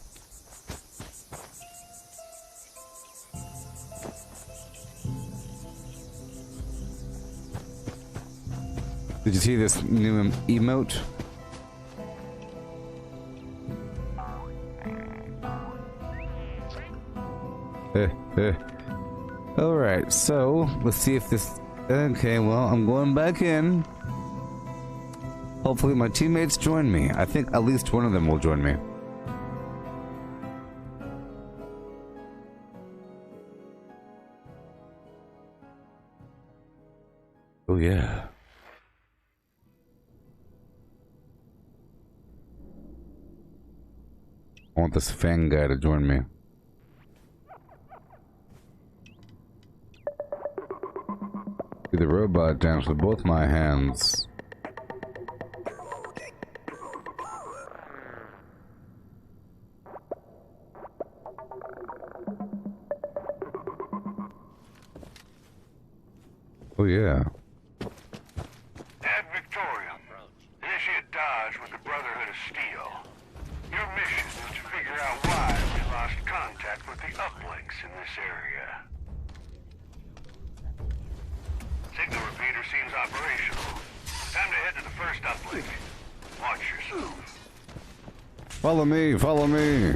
Did you see this new emote? Alright, so let's see if this... Okay, well, I'm going back in. Hopefully my teammates join me. I think at least one of them will join me. Oh yeah. I want this Fang guy to join me. Do the robot dance with both my hands. Oh yeah. Ad Victorium. Initiate Dodge with the Brotherhood of Steel. Your mission is to figure out why we lost contact with the uplinks in this area. Signal repeater seems operational. Time to head to the first uplink. Watch yourself. Follow me, follow me.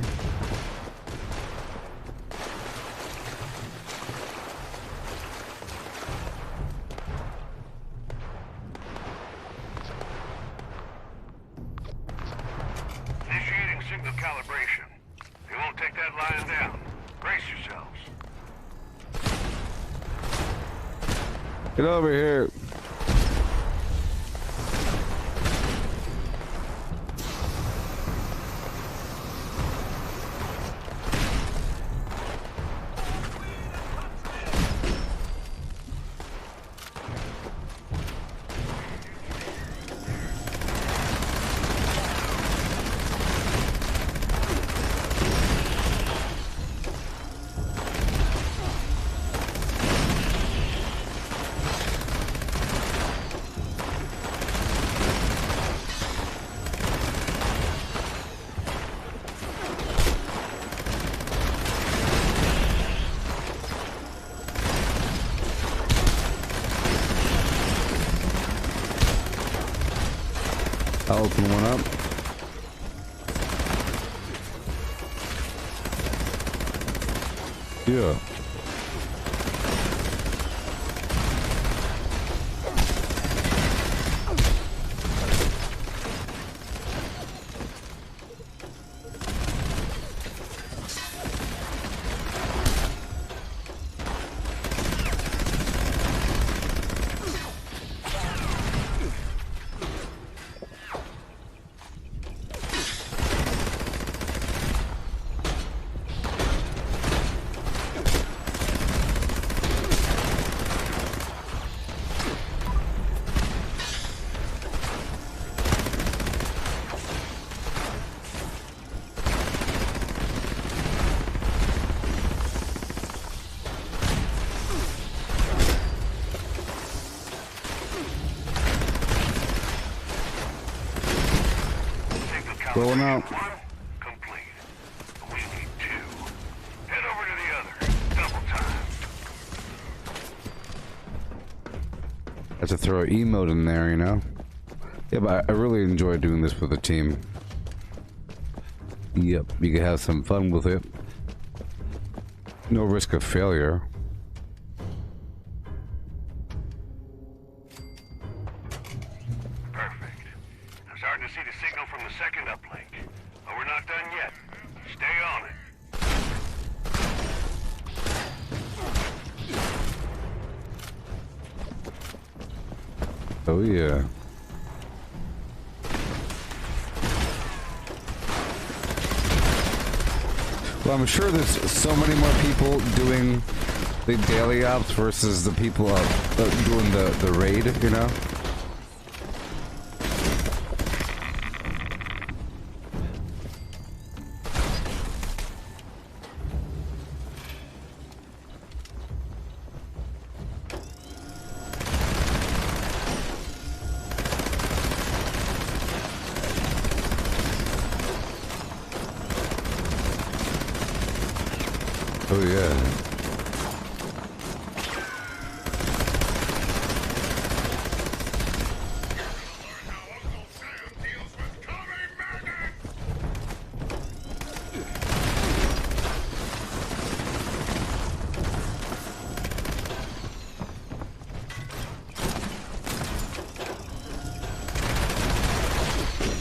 Initiating signal calibration. They won't take that line down. Brace yourselves. Get over here. I'll open one up. Yeah. Going out. One, complete. We need two. Head over to the other. Double time. Have to throw an emote in there, you know? Yeah, but I really enjoy doing this with a team. Yep, you can have some fun with it. No risk of failure. Perfect. I'm starting to see the signal from the second uplink. But we're not done yet. Stay on it. Oh yeah. Well, I'm sure there's so many more people doing The daily ops versus the people doing the raid, you know? Oh yeah.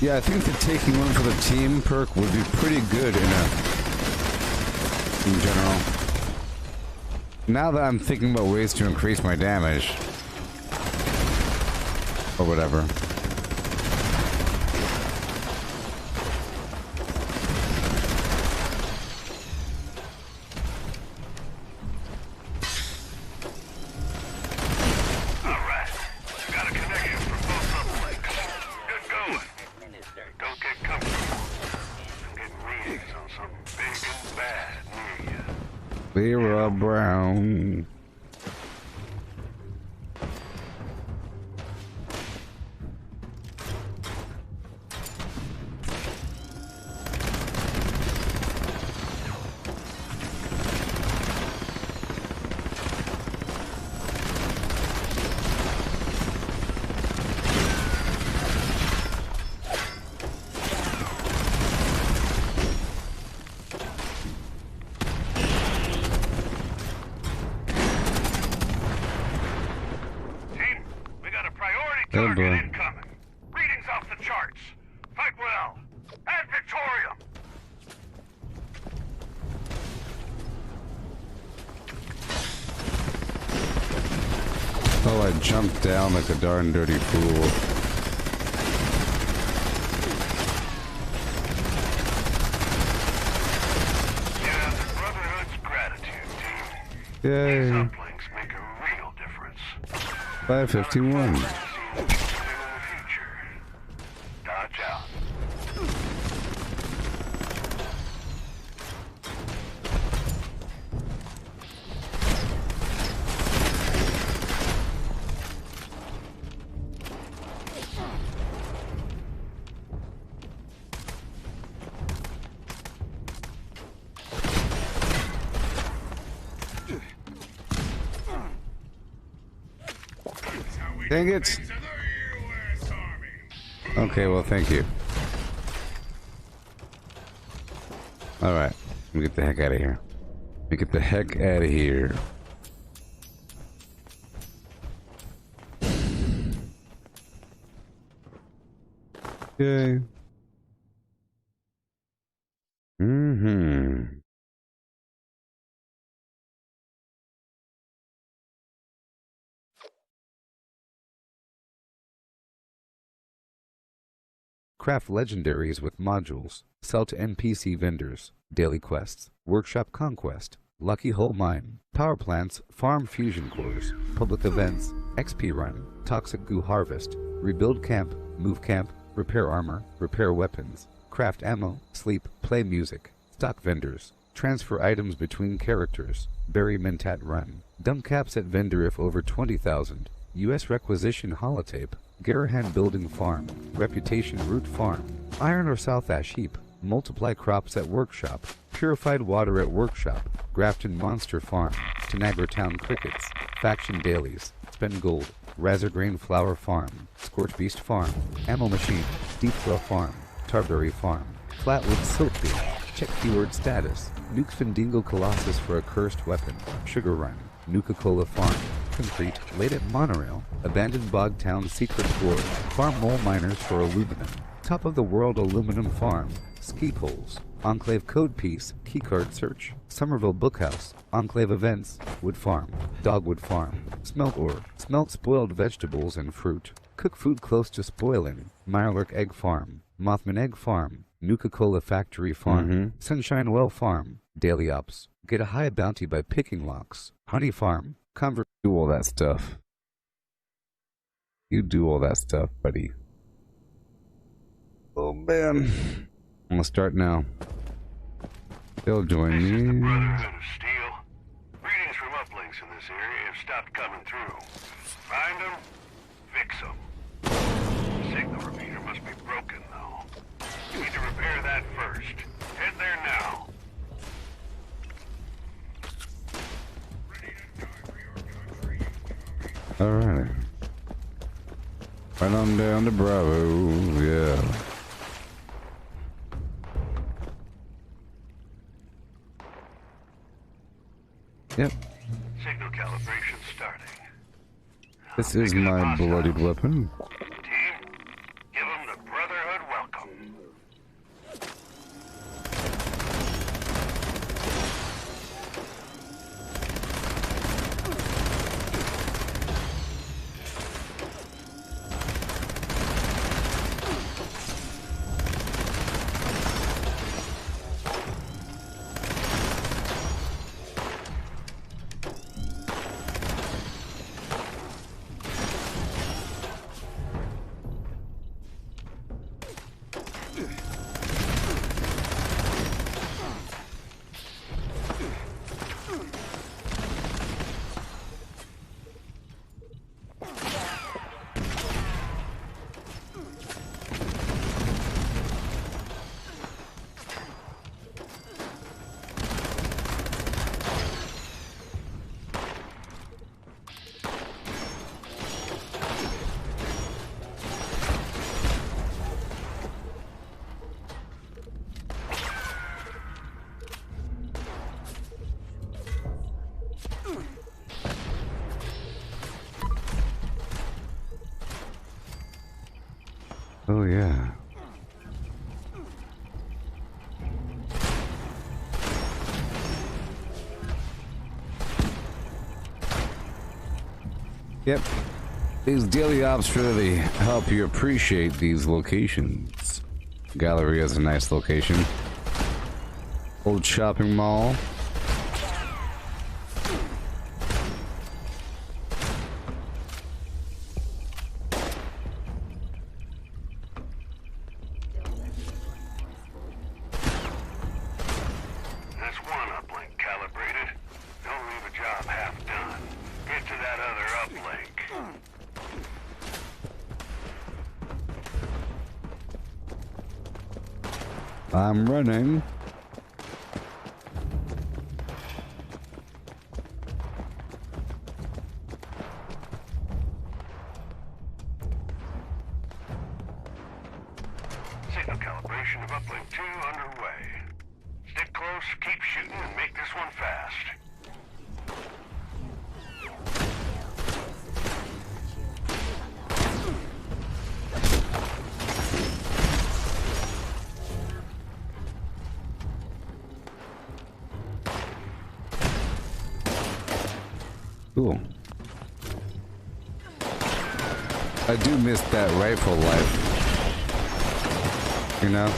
Yeah, I think that taking one for the team perk would be pretty good in general. Now that I'm thinking about ways to increase my damage, or whatever. Vera Brown. Target incoming. Readings off the charts. Fight well. Ad Victorium. Oh, I jumped down like a darn dirty fool. Yeah, the Brotherhood's gratitude, team. Yay. These uplinks make a real difference. 551. Dodge out. Dang it. Okay, well, thank you. Alright, let me get the heck out of here. Let me get the heck out of here. Okay. Craft legendaries with modules. Sell to NPC vendors. Daily quests. Workshop conquest. Lucky Hole Mine. Power plants. Farm fusion cores. Public events. XP run. Toxic goo harvest. Rebuild camp. Move camp. Repair armor. Repair weapons. Craft ammo. Sleep. Play music. Stock vendors. Transfer items between characters. Bury Mentat run. Dump caps at vendor if over 20,000. U.S. requisition holotape. Garahan building farm. Reputation root farm. Iron or South Ash heap. Multiply crops at workshop. Purified water at workshop. Grafton monster farm. Tanagra town crickets. Faction dailies. Spend gold. Razorgrain flower farm. Scorch beast farm. Ammo machine. Deep throw farm. Tarberry farm. Flatwood silk beam. Check keyword status. Nukes Findingo Colossus for a cursed weapon. Sugar run. Nuka-Cola farm. Concrete. Late at monorail. Abandoned bog town secret forge. Farm mole miners for aluminum. Top of the world aluminum farm. Ski poles. Enclave code piece. Keycard search. Somerville bookhouse. Enclave events. Wood farm. Dogwood farm. Smelt ore. Smelt spoiled vegetables and fruit. Cook food close to spoiling. Mirelurk egg farm. Mothman egg farm. Nuka-Cola factory farm. Sunshine well farm. Daily ops. Get a high bounty by picking locks. Honey farm. Convert. Do all that stuff. You do all that stuff, buddy. Oh man. I'm gonna start now. They'll join This is the me. Brotherhood of Steel. Readings from uplinks in this area have stopped coming through. Find them, fix them. The signal repeater must be broken, though. You need to repair that first. Head there now. Alright. Right on down to Bravo. Yeah. Yep. Signal calibration starting. This is my bloodied weapon. Team, give them the Brotherhood welcome. Oh yeah. Yep. These daily ops really help you appreciate these locations. Gallery is a nice location. Old shopping mall. That's one uplink calibrated. Don't leave a job half done. Get to that other uplink. I'm running. Signal calibration of uplink 2 underway. Stick close, keep shooting, and make this one fast. Cool. I do miss that rifle life. You know?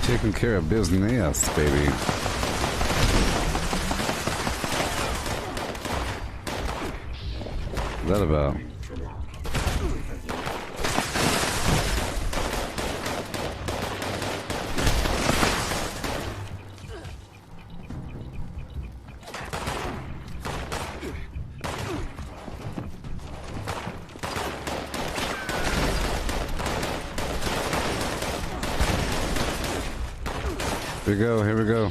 Taking care of business, baby. What's that about? Here we go, here we go.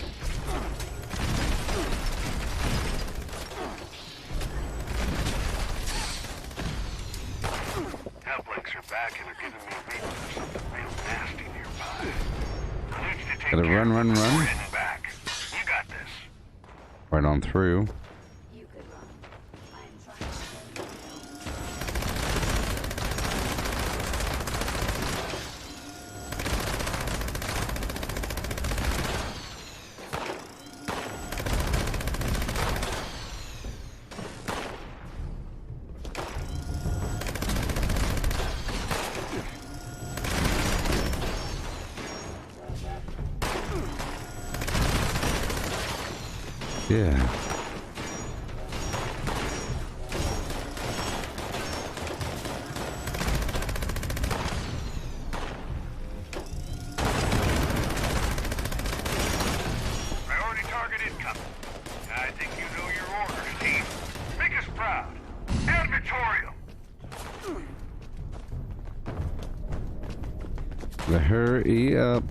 uplink are back and are giving me a reading of something real nasty nearby. I need you to take Gotta care run, of run, it before run. heading back. You got this. Right on through. You could run. I'm trying to. Yeah. Priority target incoming. I think you know your orders, team. Make us proud. Advertorial. Hurry up.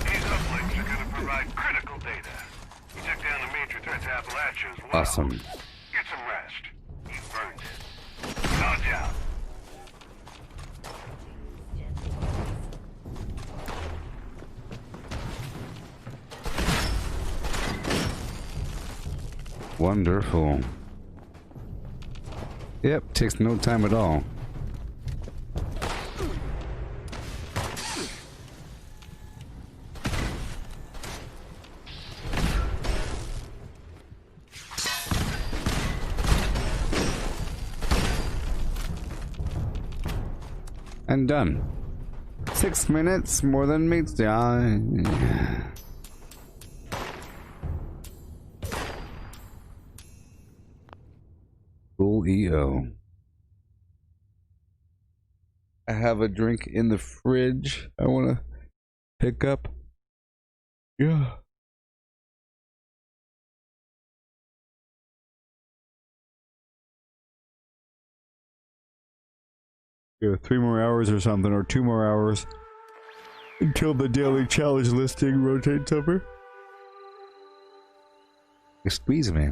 These uplinks are going to provide critical data. You took down the major threat to Appalachia as well. Awesome. Get some rest. You've earned it. Dodge out. Wonderful. Yep, takes no time at all. And done. 6 minutes, more than meets the eye. Cool EO. I have a drink in the fridge I want to pick up. Yeah. Yeah, 3 more hours or something, or 2 more hours until the daily challenge listing rotates over. Squeeze me.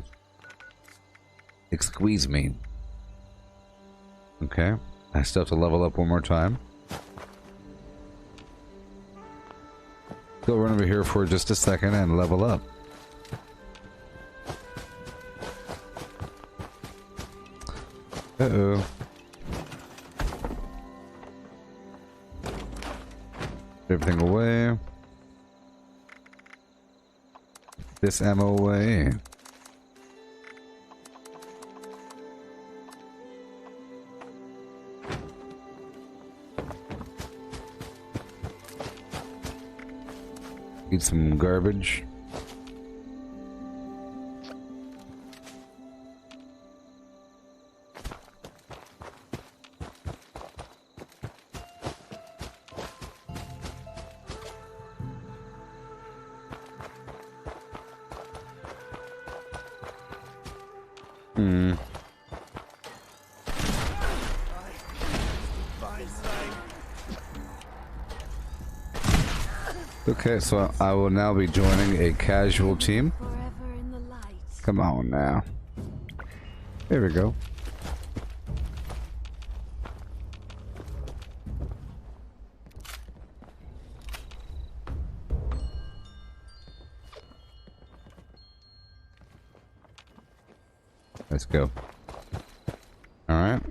Squeeze me. Okay. I still have to level up one more time. Go run over here for just a second and level up. Uh-oh. Everything away. This ammo away. Eat some garbage. Okay, so I will now be joining a casual team. Forever in the light. Come on now. There we go. Let's go. Alright.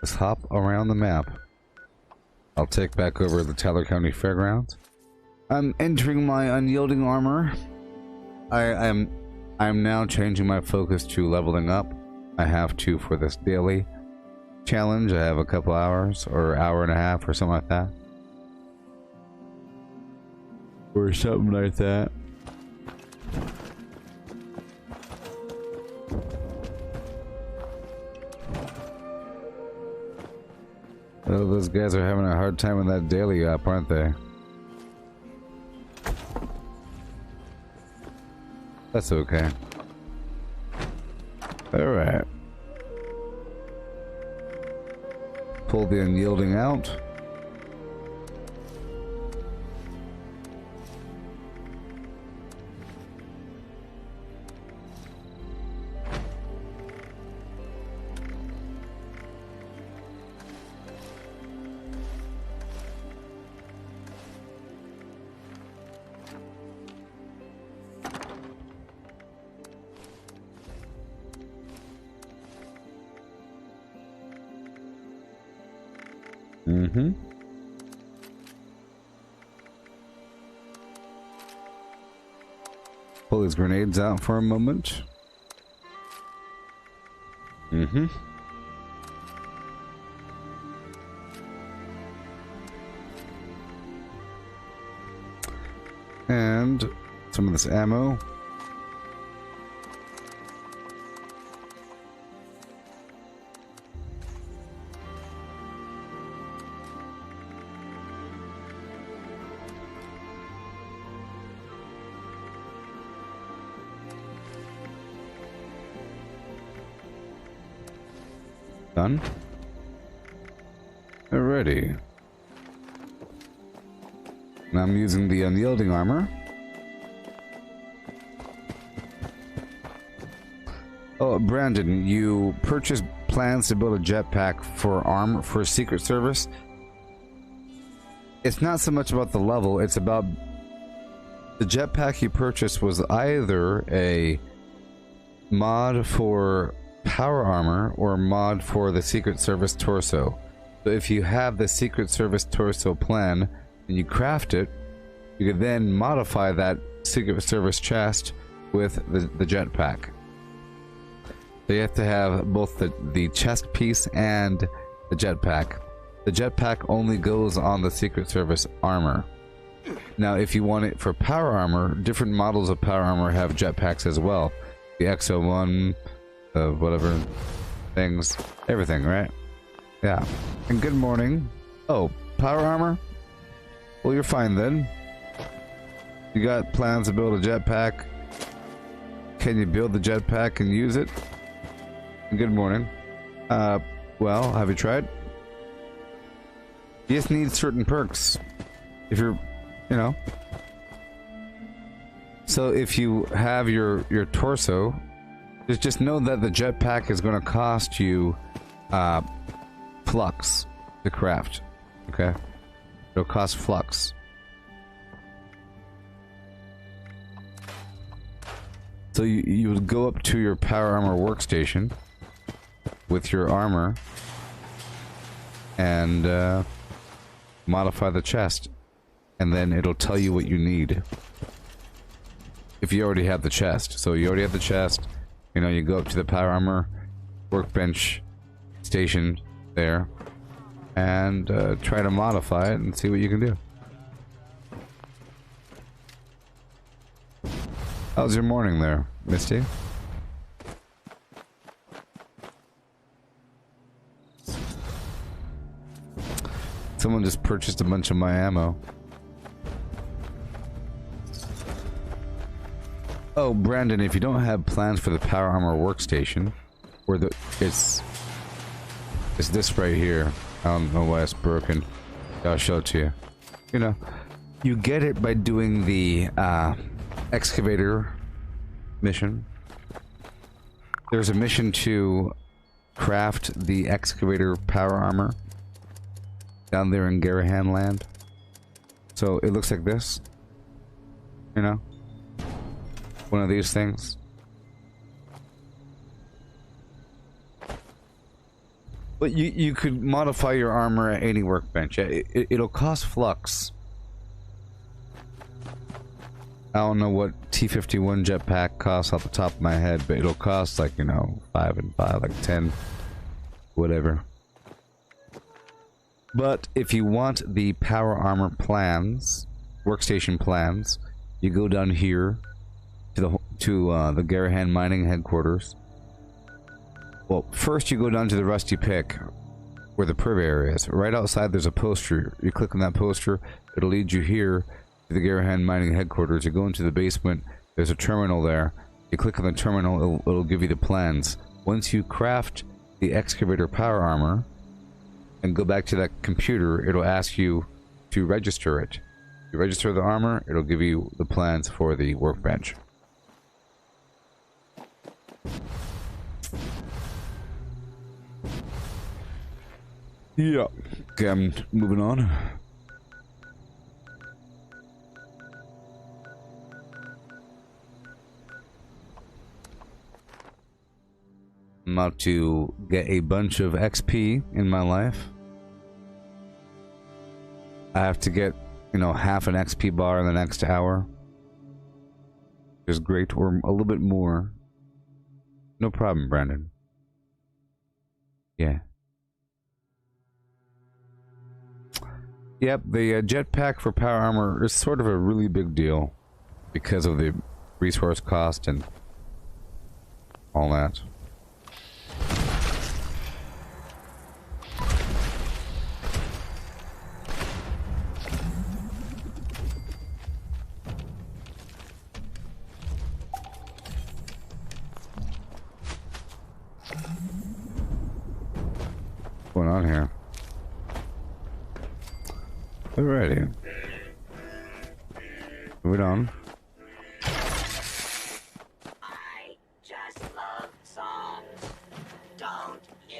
Let's hop around the map. I'll take back over the Tyler County Fairgrounds. I'm entering my unyielding armor. I'm now changing my focus to leveling up. I have to for this daily challenge. I have a couple hours or hour and a half or something like that. Or something like that. Oh, those guys are having a hard time with that daily up, aren't they? That's okay. Alright. pull the unyielding out. Mm-hmm. Pull these grenades out for a moment. Mm-hmm. And some of this ammo. Done. Alrighty. Now I'm using the unyielding armor. Oh, Brandon, you purchased plans to build a jetpack for Secret Service. It's not so much about the level, it's about the jetpack you purchased was either a mod for power armor or a mod for the Secret Service torso. So if you have the Secret Service torso plan and you craft it, you could then modify that Secret Service chest with the jetpack. So you have to have both the chest piece and the jetpack. The jetpack only goes on the Secret Service armor. Now if you want it for power armor, different models of power armor have jetpacks as well. The XO1, whatever things, everything, right? Yeah. And good morning. Oh, power armor? Well, you're fine then. You got plans to build a jetpack. Can you build the jetpack and use it? Good morning. Well, have you tried? You just need certain perks. If you're, you know. So if you have your torso, just know that the jetpack is going to cost you flux to craft. Okay? It'll cost flux. So you would go up to your power armor workstation with your armor and modify the chest, and then it'll tell you what you need. If you already have the chest. So you already have the chest. You know, you go up to the power armor workbench station there and try to modify it and see what you can do. How's your morning there, Misty? Someone just purchased a bunch of my ammo. Oh, Brandon, if you don't have plans for the power armor workstation, or it's this right here. I don't know why it's broken. I'll show it to you. You know, you get it by doing the excavator mission. There's a mission to craft the excavator power armor down there in Garahan land. So it looks like this. You know? One of these things. But you could modify your armor at any workbench. It'll cost flux. I don't know what T-51 jetpack costs off the top of my head, but it'll cost like, you know, 5 and 5, like 10, whatever. But if you want the power armor plans, workstation plans, you go down here to the Garahan mining headquarters. Well, first you go down to the Rusty Pick, where the purveyor is. Right outside there's a poster. You click on that poster, it'll lead you here to the Garahan mining headquarters. You go into the basement, there's a terminal there. You click on the terminal, it'll give you the plans. Once you craft the excavator power armor, and go back to that computer, it'll ask you to register it. You register the armor, it'll give you the plans for the workbench. Yeah. Okay, I'm moving on. I'm about to get a bunch of XP in my life. I have to get, you know, half an XP bar in the next hour. Which is great, or a little bit more. No problem, Brandon. Yeah. Yep, the jetpack for power armor is sort of a really big deal because of the resource cost and all that. What's going on here? Alrighty. Moving on. I just love songs, don't you?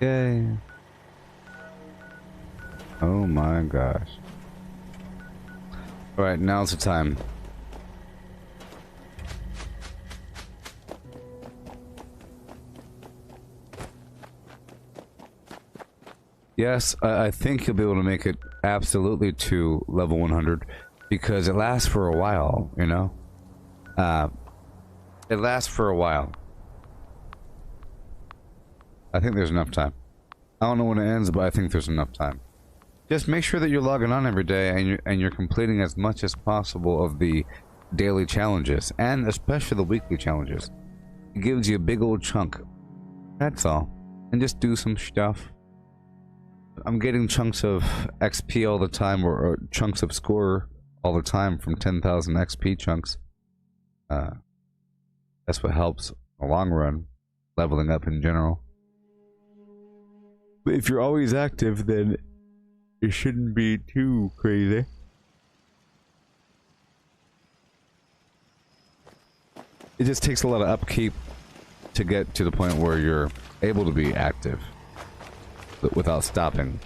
Yay. Oh my gosh. Alright, now's the time. Yes, I think you'll be able to make it absolutely to level 100 because it lasts for a while, you know? It lasts for a while. I think there's enough time. I don't know when it ends, but I think there's enough time. Just make sure that you're logging on every day and you're completing as much as possible of the daily challenges, and especially the weekly challenges. It gives you a big old chunk. That's all. And just do some stuff. I'm getting chunks of XP all the time, or chunks of score all the time from 10,000 XP chunks. That's what helps in the long run, leveling up in general. But if you're always active, then it shouldn't be too crazy. It just takes a lot of upkeep to get to the point where you're able to be active without stopping.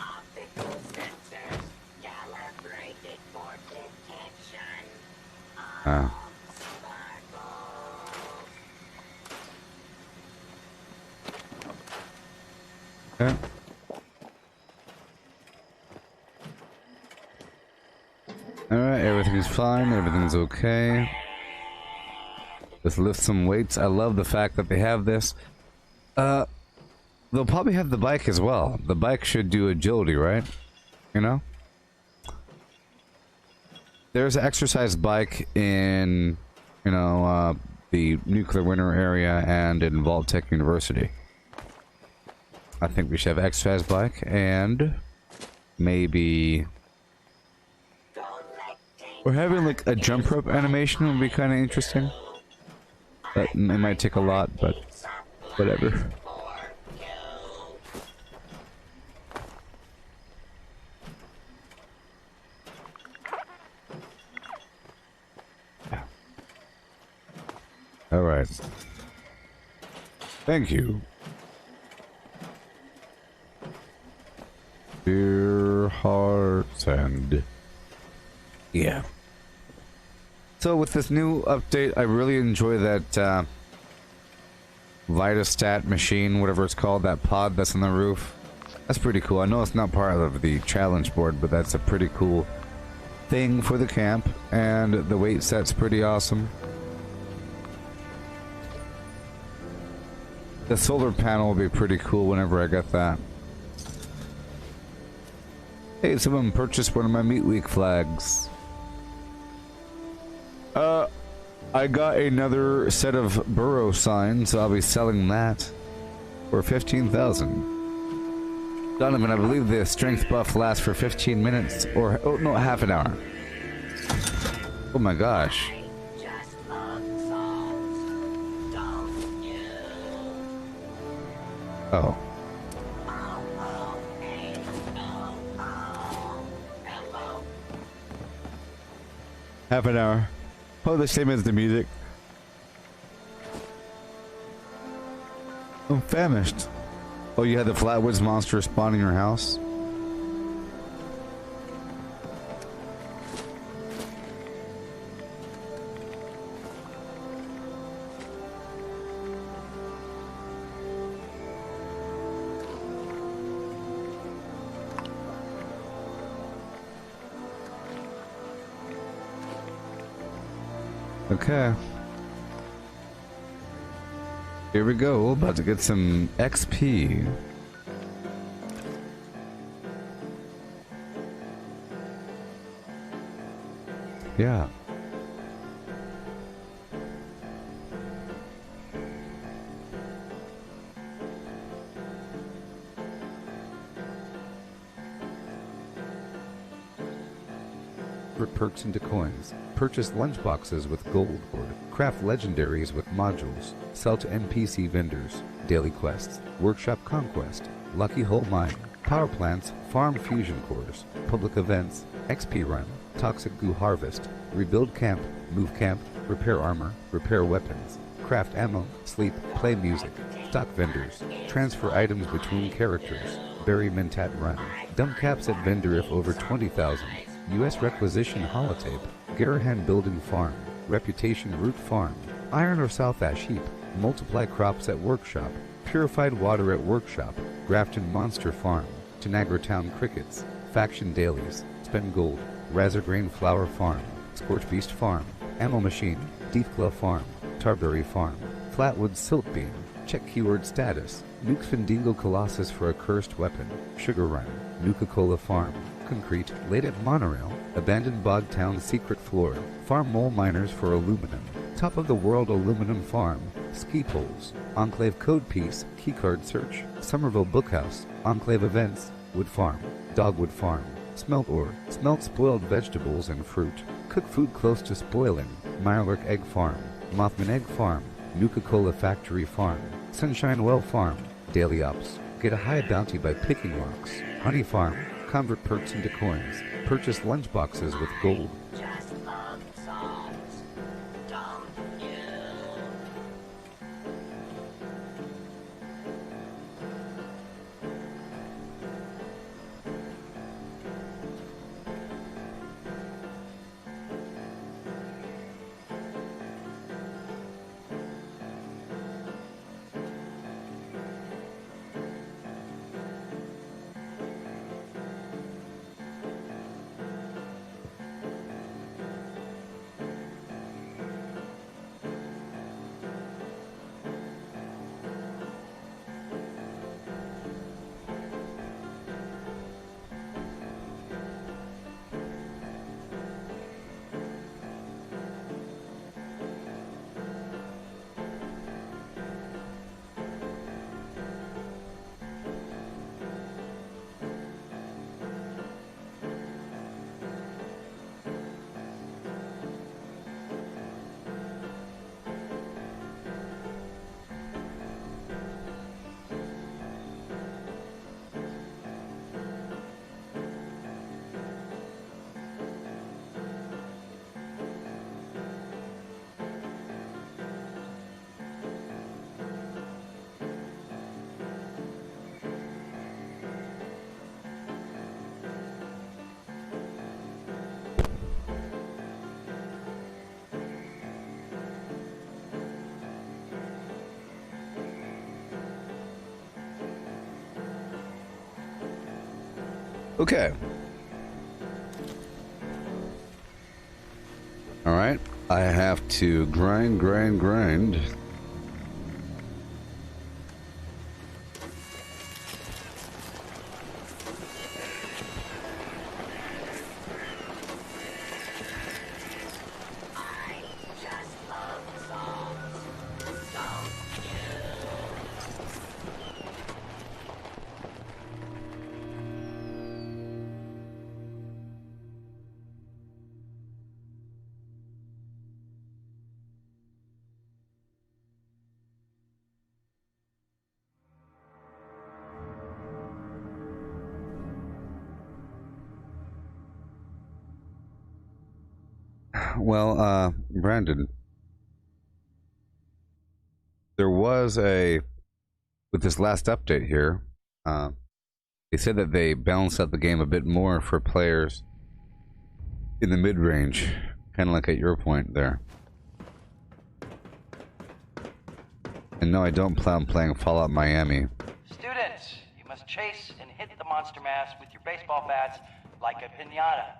Optical sensors calibrated for detection. Okay. Alright, everything's fine, everything's okay. Just lift some weights. I love the fact that they have this. They'll probably have the bike as well. The bike should do agility, right? You know? There's an exercise bike in, you know, the nuclear winter area and in Vault-Tec University. I think we should have exercise bike and maybe we're having like a jump rope animation would be kind of interesting. But it might take a lot, but whatever. All right. Thank you. Dear hearts and yeah. So with this new update, I really enjoy that Vitastat machine, whatever it's called, that pod that's on the roof. That's pretty cool. I know it's not part of the challenge board, but that's a pretty cool thing for the camp, and the weight set's pretty awesome. The solar panel will be pretty cool whenever I get that. Hey, someone purchased one of my Meat Week flags. I got another set of burrow signs, so I'll be selling that for 15,000. Donovan, I believe the strength buff lasts for 15 minutes, or oh no, half an hour. Oh my gosh. Oh. Half an hour. Oh, the same as the music. I'm famished. Oh, you had the Flatwoods monster spawn in your house? Okay. Here we go. About to get some XP. Yeah. Perks into coins. Purchase lunchboxes with gold or craft legendaries with modules. Sell to NPC vendors. Daily quests. Workshop conquest. Lucky hole mine. Power plants. Farm fusion cores. Public events. XP run. Toxic goo harvest. Rebuild camp. Move camp. Repair armor. Repair weapons. Craft ammo. Sleep. Play music. Stock vendors. Transfer items between characters. Bury Mentat run. Dump caps at vendor if over 20,000. U.S. Requisition Holotape, Garahan Building Farm, Reputation Root Farm, Iron or South Ash Heap, Multiply Crops at Workshop, Purified Water at Workshop, Grafton Monster Farm, Tanagra Town Crickets, Faction Dailies, Spend Gold, Razorgrain Flower Farm, Scorch Beast Farm, Ammo Machine, Deathclaw Farm, Tarberry Farm, Flatwood Silt Beam, Check Keyword Status, Nuke Findingo Colossus for a Cursed Weapon, Sugar Run, Nuka-Cola Farm, Concrete, Late at Monorail, Abandoned Bog Town Secret Floor, Farm Mole Miners for Aluminum, Top of the World Aluminum Farm, Ski Poles, Enclave Code Piece, Keycard Search, Somerville Bookhouse, Enclave Events, Wood Farm, Dogwood Farm, Smelt Ore, Smelt Spoiled Vegetables and Fruit, Cook Food Close to Spoiling, Mirelurk Egg Farm, Mothman Egg Farm, Nuka-Cola Factory Farm, Sunshine Well Farm, Daily Ops, Get a high bounty by picking rocks, Honey Farm, Convert perks into coins. Purchase lunchboxes with gold. Okay. Alright. I have to grind. Well, Brandon, there was with this last update here, they said that they balanced out the game a bit more for players in the mid-range, kind of like at your point there. And no, I don't plan on playing Fallout Miami. Students, you must chase and hit the monster mass with your baseball bats like a piñata.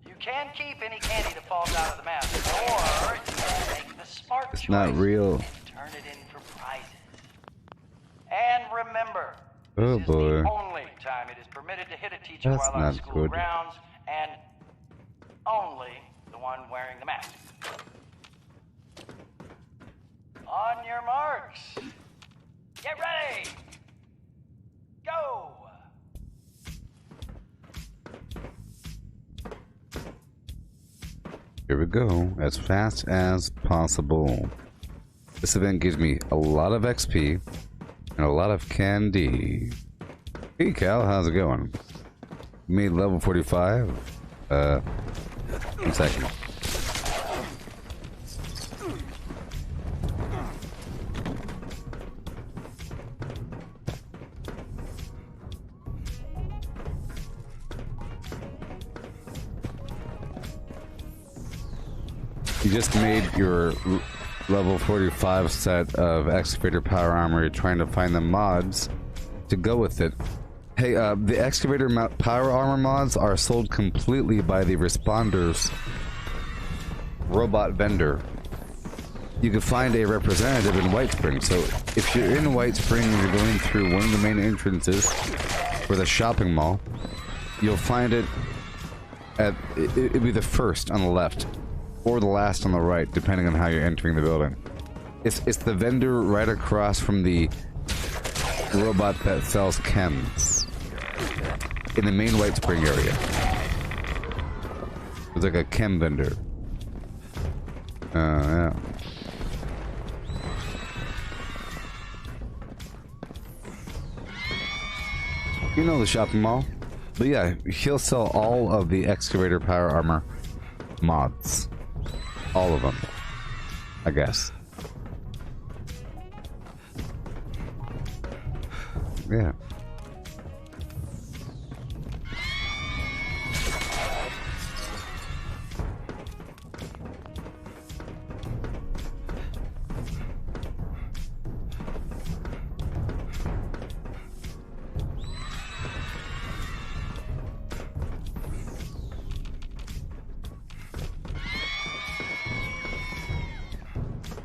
You can keep any candy that falls out of the mass, or you can make the smart choice. It's not real. And turn it in for prizes. And remember, Oh this is boy. the only time it is permitted to hit a teacher That's while on not school good. grounds, and only the one wearing the mask. On your marks. Get ready. Go. Here we go, as fast as possible. This event gives me a lot of XP and a lot of candy. Hey Cal, how's it going? Made level 45. 1 second. You just made your level 45 set of excavator power armor. You're trying to find the mods to go with it. Hey, the excavator power armor mods are sold completely by the Responders robot vendor. You can find a representative in White Spring. So if you're in White Spring and you're going through one of the main entrances for the shopping mall, you'll find it at, it'll be the first on the left or the last on the right, depending on how you're entering the building. It's the vendor right across from the robot that sells chems in the main White Spring area. It's like a chem vendor. Yeah. You know the shopping mall. But yeah, he'll sell all of the excavator power armor mods. All of them, I guess. Yeah.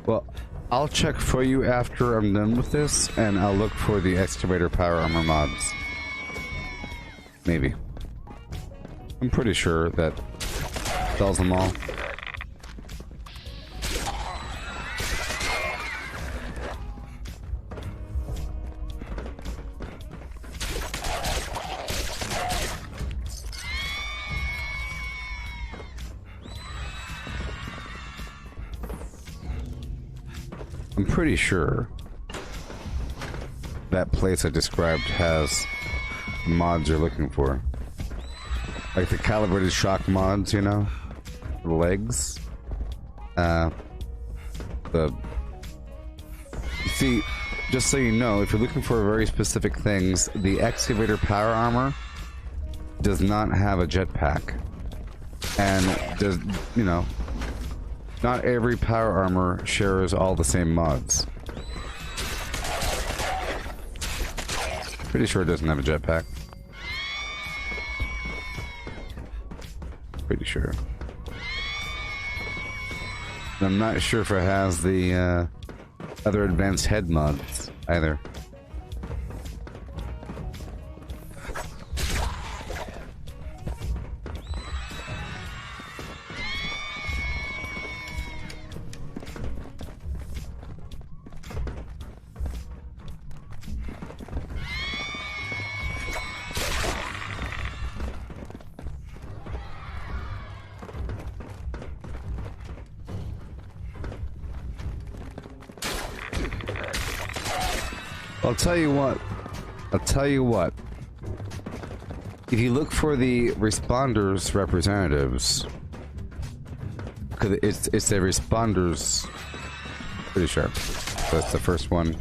Well, I'll check for you after I'm done with this, and I'll look for the excavator power armor mods. Maybe. I'm pretty sure that sells them all. I'm pretty sure that place I described has the mods you're looking for. Like the calibrated shock mods, you know? The legs. You see, just so you know, if you're looking for very specific things, the excavator power armor does not have a jetpack. And does, you know, not every power armor shares all the same mods. Pretty sure it doesn't have a jetpack. Pretty sure. And I'm not sure if it has the other advanced head mods either. I'll tell you what. I'll tell you what. If you look for the Responders representatives, Because it's a responders. Pretty sure. So that's the first one.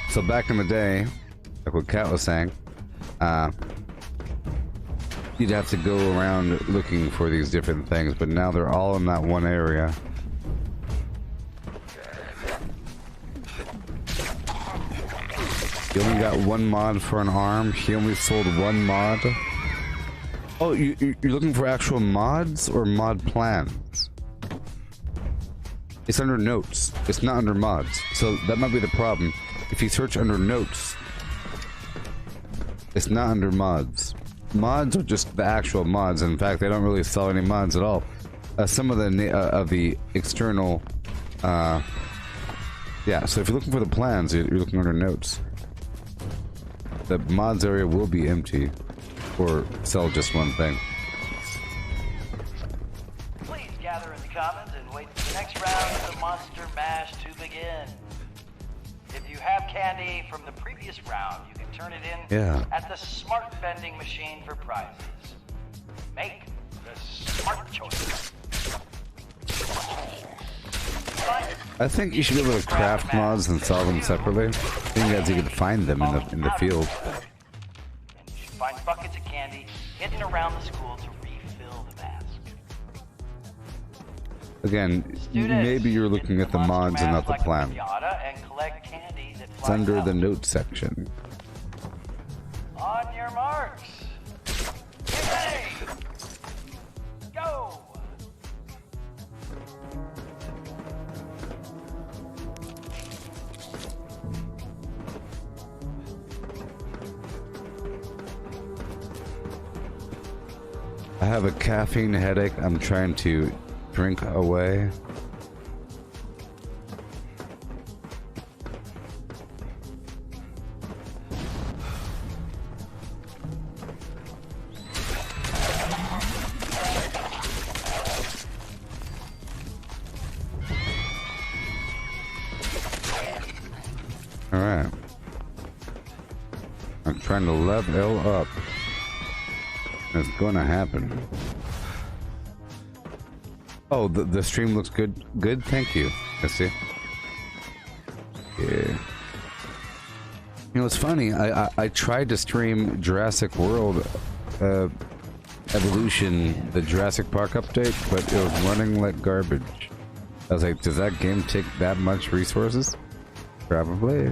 So back in the day, like what Kat was saying, you'd have to go around looking for these different things, but now they're all in that one area. You only got one mod for an arm. He only sold one mod. Oh, you're looking for actual mods or mod plans? It's under notes. It's not under mods. So that might be the problem. If you search under notes, it's not under mods. Mods are just the actual mods. In fact, they don't really sell any mods at all. Some of the external, yeah. So if you're looking for the plans, you're looking under notes. The mods area will be empty, or sell just one thing. Please gather in the commons and wait for the next round of the Monster Mash to begin. If you have candy from the previous round, you can turn it in at the smart vending machine for prizes. Make the smart choice. I think you should be able to craft mods and sell them separately. I think as you can find them in the field. And you should find buckets of candy hidden around the school to refill the mask. Again, maybe you're looking at the mods and not the plan. It's under the notes section. On your marks. Get ready. Go. I have a caffeine headache. I'm trying to drink away. Alright. I'm trying to level up. It's gonna happen. Oh, the stream looks good. Good, thank you. Let's see. Yeah. You know, it's funny. I tried to stream Jurassic World Evolution, the Jurassic Park update, but it was running like garbage. I was like, does that game take that much resources? Probably.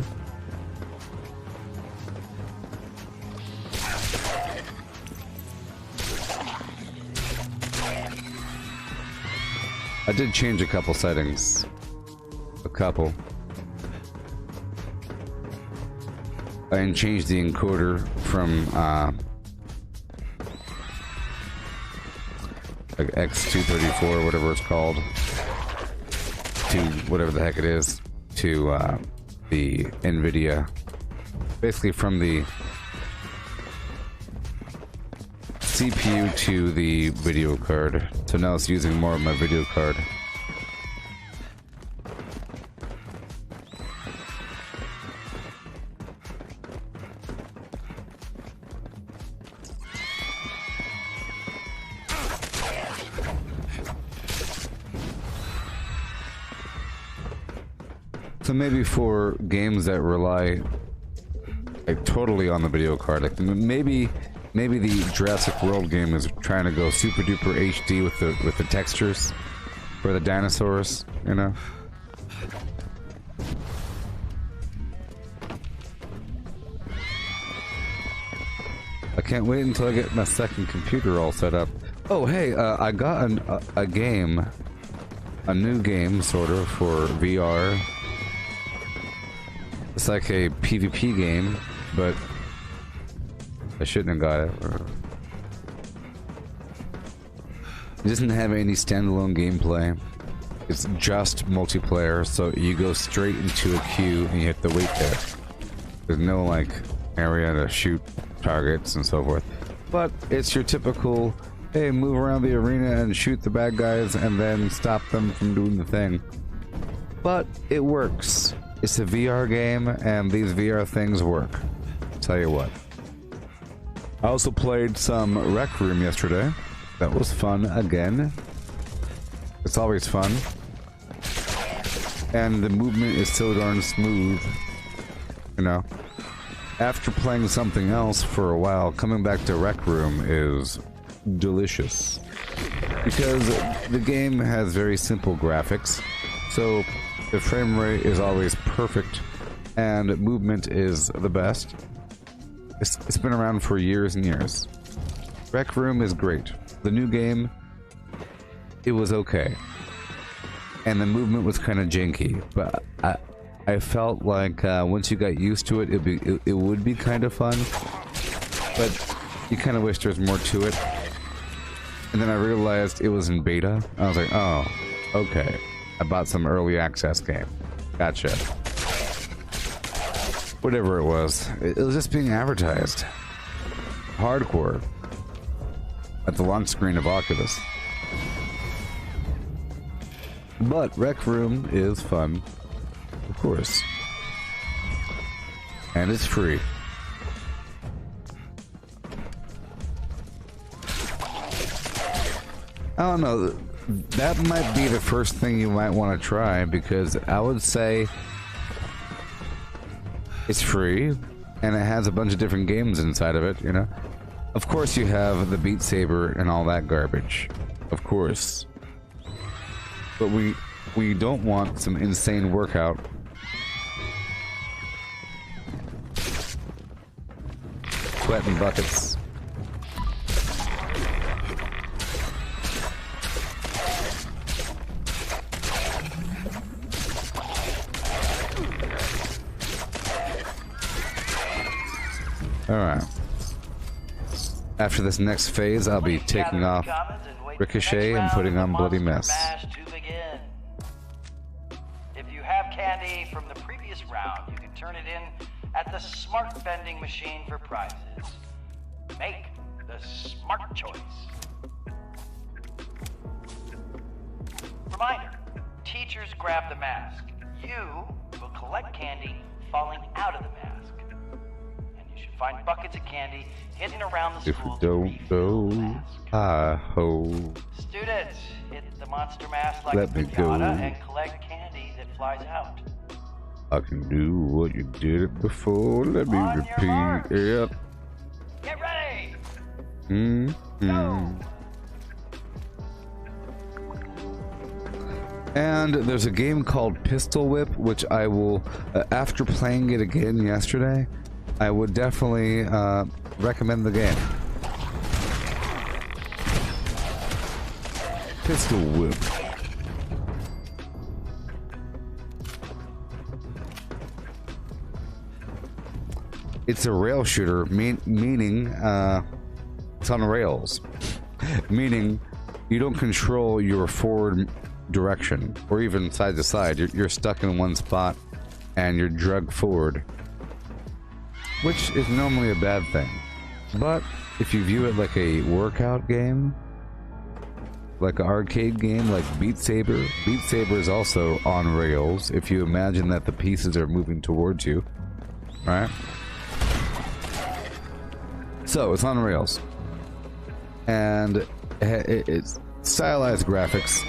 I did change a couple settings. A couple. I changed the encoder from like X234, whatever it's called, to whatever the heck it is, to the NVIDIA. Basically from the CPU to the video card. So now it's using more of my video card. So maybe for games that rely like totally on the video card, like maybe the Jurassic World game is trying to go super duper HD with the textures for the dinosaurs, you know. I can't wait until I get my second computer all set up. Oh hey, I got a game, a new game sort of for VR. It's like a PvP game, but I shouldn't have got it. It doesn't have any standalone gameplay. It's just multiplayer, so you go straight into a queue and you have to wait there. There's no like area to shoot targets and so forth. But it's your typical, hey, move around the arena and shoot the bad guys and then stop them from doing the thing. But it works. It's a VR game and these VR things work. I'll tell you what. I also played some Rec Room yesterday. That was fun again. It's always fun. And the movement is so darn smooth. You know. After playing something else for a while, coming back to Rec Room is delicious. Because the game has very simple graphics. So the frame rate is always perfect. And movement is the best. It's been around for years and years. Rec Room is great. The new game, it was okay. And the movement was kind of janky, but I felt like once you got used to it, it would be kind of fun. But you kind of wish there was more to it. And then I realized it was in beta. I was like, oh, okay. I bought some early access game. Gotcha. Whatever it was just being advertised. Hardcore. At the launch screen of Oculus. But Rec Room is fun. Of course. And it's free. I don't know. That might be the first thing you might want to try, because I would say it's free and it has a bunch of different games inside of it, you know? Of course you have the Beat Saber and all that garbage. Of course. But we don't want some insane workout. Sweating buckets. Alright. After this next phase, I'll be taking off Ricochet and putting on Bloody Mess. If you have candy from the previous round, you can turn it in at the smart vending machine for prizes. Make the smart choice. Reminder, teachers grab the mask. You will collect candy falling out of the mask. And you should find buckets of candy hidden around the If school we to don't refill the go, mask. hi-ho. Students, hit the monster mask like Let a me go. pinata and collect candy that flies out. I can do what you did it before. Let me On your repeat marks. it. Get ready! Mm-hmm. And there's a game called Pistol Whip, which I will, after playing it again yesterday, I would definitely recommend the game. Pistol Whip. It's a rail shooter, meaning it's on rails. Meaning you don't control your forward direction or even side to side. You're stuck in one spot and you're dragged forward, which is normally a bad thing. But if you view it like a workout game, like an arcade game like Beat Saber is also on rails if you imagine that the pieces are moving towards you, right? So it's on rails and it's stylized graphics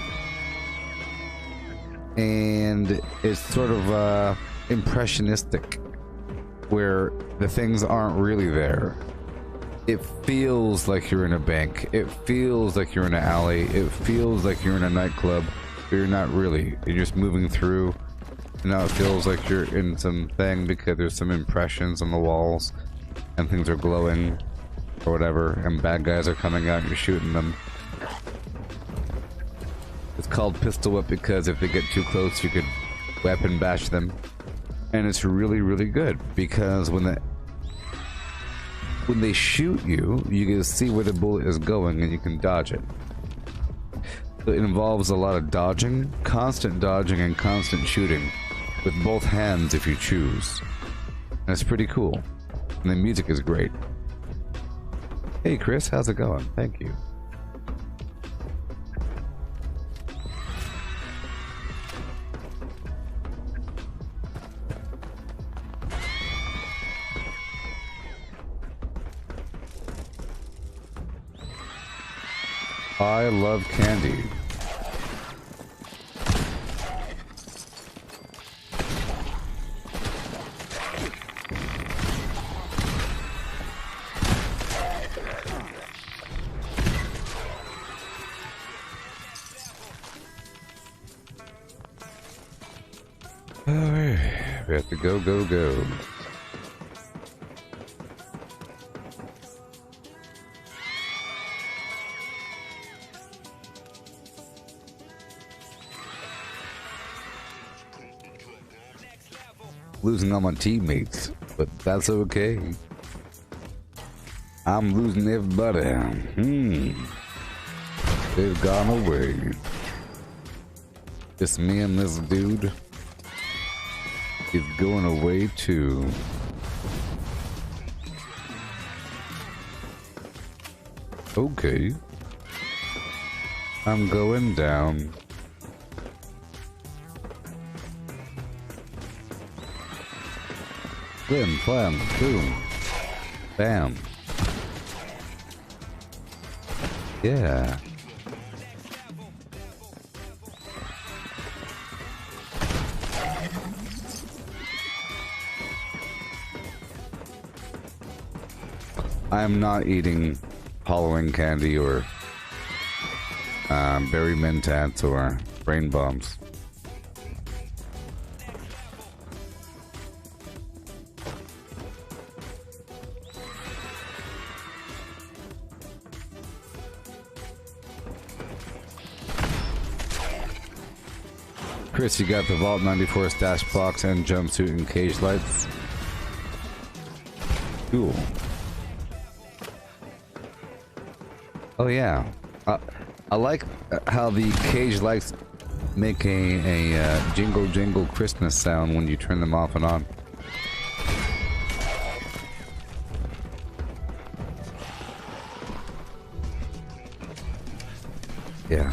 and it's sort of impressionistic, where the things aren't really there. It feels like you're in a bank. It feels like you're in an alley. It feels like you're in a nightclub, but you're not really. You're just moving through. And now it feels like you're in some thing because there's some impressions on the walls and things are glowing or whatever, and bad guys are coming out and you're shooting them. It's called Pistol Whip because if they get too close, you could weapon bash them. And it's really, really good because when they shoot you, you can see where the bullet is going and you can dodge it. So it involves a lot of dodging, constant dodging and constant shooting with both hands if you choose. And it's pretty cool. And the music is great. Hey Chris, how's it going? Thank you. I love candy. Alright, we have to go, go, go. Losing all my teammates, but that's okay. I'm losing everybody. They've gone away. Just me and this dude is going away too. Okay. I'm going down. Blim, blam, boom, bam. Yeah. I'm not eating Halloween candy or berry mentats or brain bombs. Chris, you got the Vault 94 stash box and jumpsuit and cage lights. Cool. Oh yeah, I like how the cage lights make a jingle jingle Christmas sound when you turn them off and on. Yeah.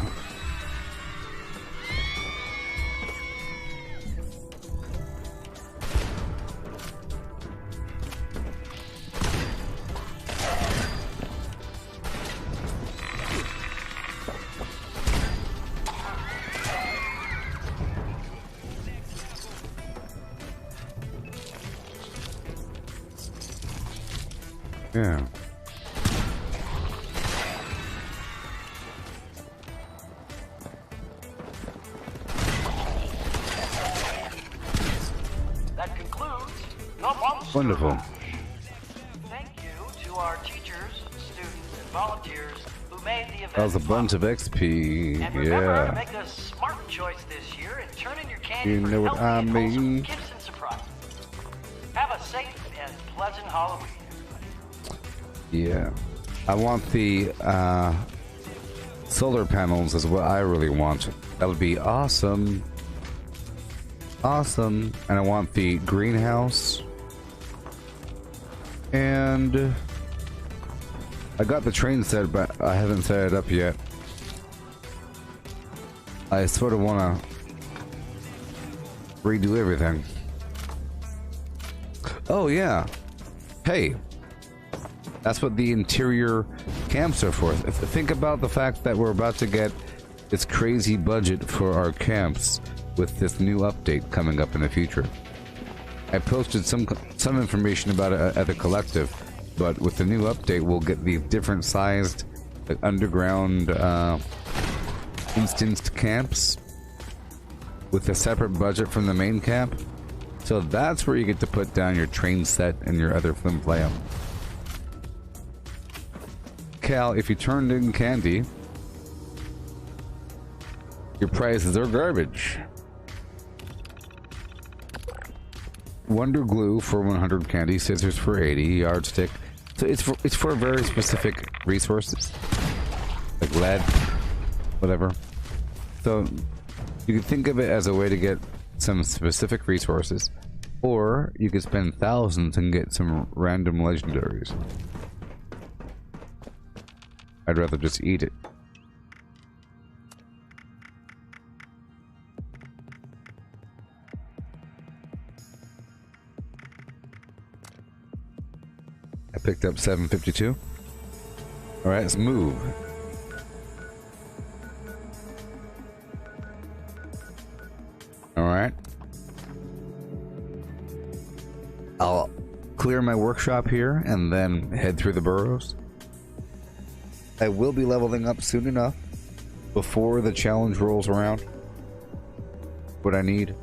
Yeah. That concludes your monster. Wonderful. Thank you to our teachers, students, and volunteers who made the event. That was a bunch of XP. And remember to Yeah. make a smart choice this year and turn in your candy You for know what healthy I and wholesome mean. gifts and surprises. Have a safe and pleasant Halloween, everybody. Yeah. I want the solar panels is what I really want. That would be awesome. Awesome. And I want the greenhouse. And I got the train set, but I haven't set it up yet. I sort of want to redo everything. Oh yeah. Hey. That's what the interior camps are for. Think about the fact that we're about to get this crazy budget for our camps with this new update coming up in the future. I posted some information about it at the collective, but with the new update, we'll get these different sized underground instanced camps with a separate budget from the main camp. So that's where you get to put down your train set and your other flim flam. Cal, if you turned in candy, your prices are garbage. Wonder glue for 100 candy, scissors for 80, yardstick. So it's for very specific resources, like lead, whatever. So you can think of it as a way to get some specific resources, or you could spend thousands and get some random legendaries. I'd rather just eat it. I picked up 752. Alright, let's move. I'll clear my workshop here and then head through the burrows. I will be leveling up soon enough before the challenge rolls around. What I need.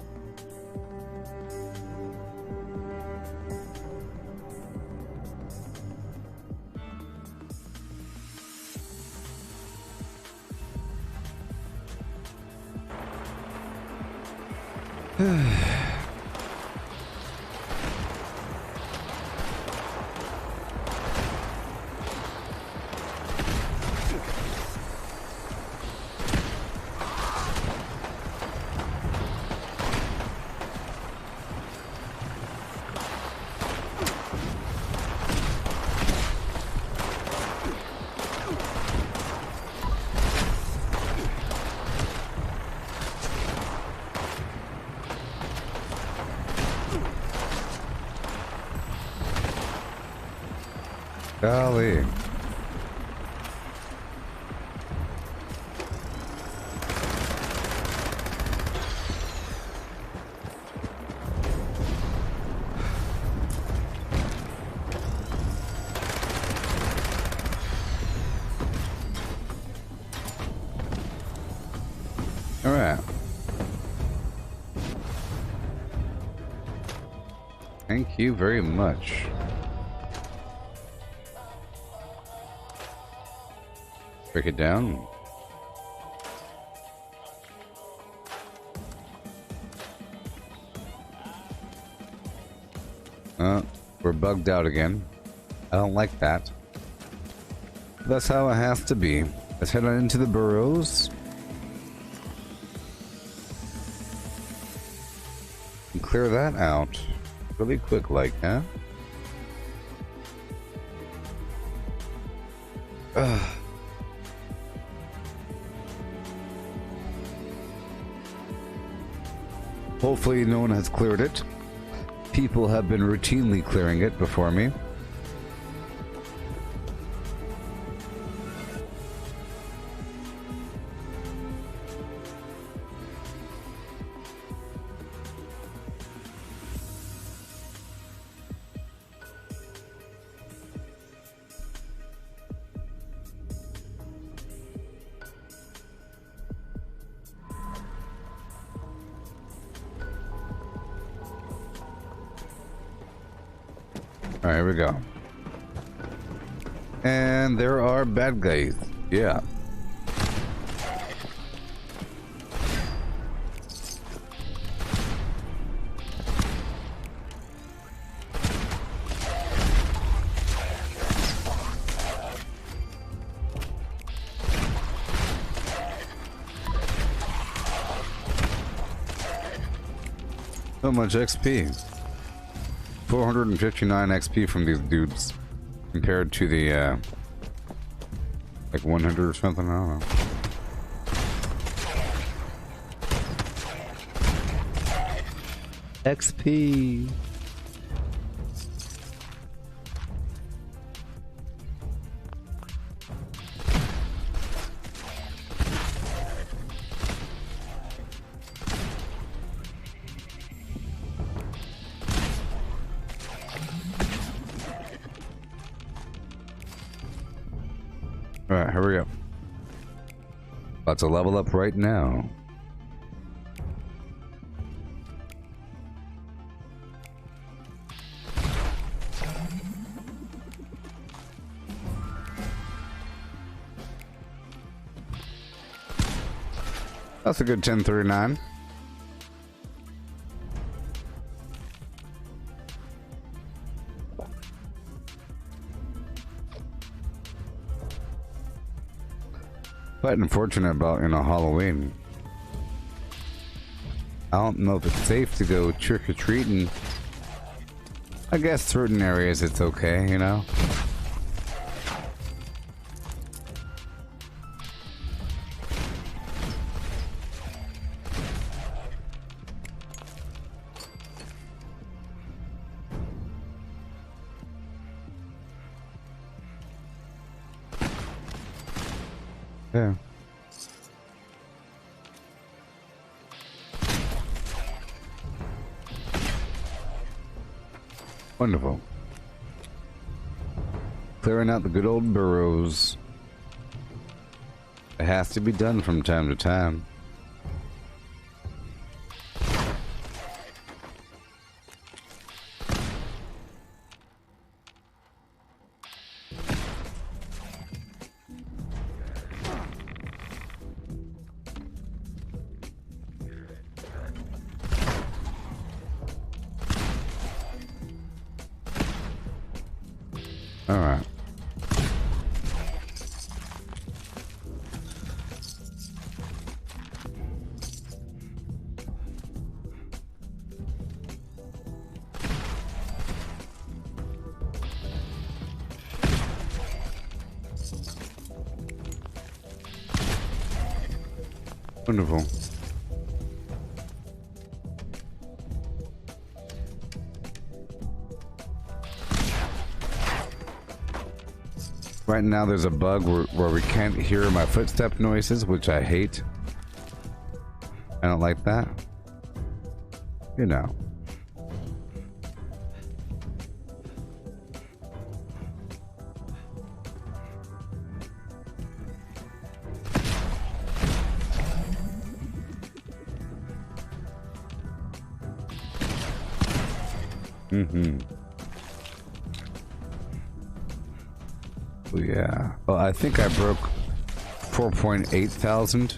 Golly. All right. Thank you very much. Break it down. We're bugged out again. I don't like that. That's how it has to be. Let's head on into the burrows. And clear that out. Really quick like, huh? Ugh. Hopefully no one has cleared it. People have been routinely clearing it before me. Alright, here we go. And there are bad guys. Yeah. So much XP. 459 XP from these dudes compared to the like 100 or something. I don't know. XP. Alright, here we go. About to level up right now. That's a good 1039. Quite unfortunate about, Halloween. I don't know if it's safe to go trick-or-treating. I guess certain areas it's okay, Yeah. Wonderful. Clearing out the good old burrows. It has to be done from time to time. All right. Wonderful. Right now there's a bug where we can't hear my footstep noises, which I hate. I don't like that. You know. Yeah. Well, I think I broke 4.8 thousand.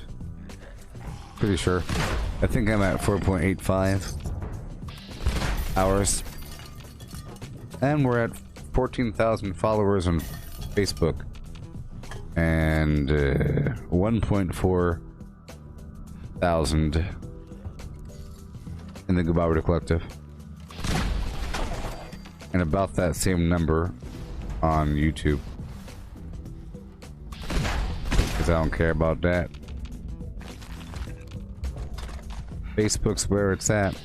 Pretty sure. I think I'm at 4.85 hours. And we're at 14,000 followers on Facebook. And 1.4 thousand in the Gooboberti Collective. And about that same number on YouTube. Because I don't care about that. Facebook's where it's at.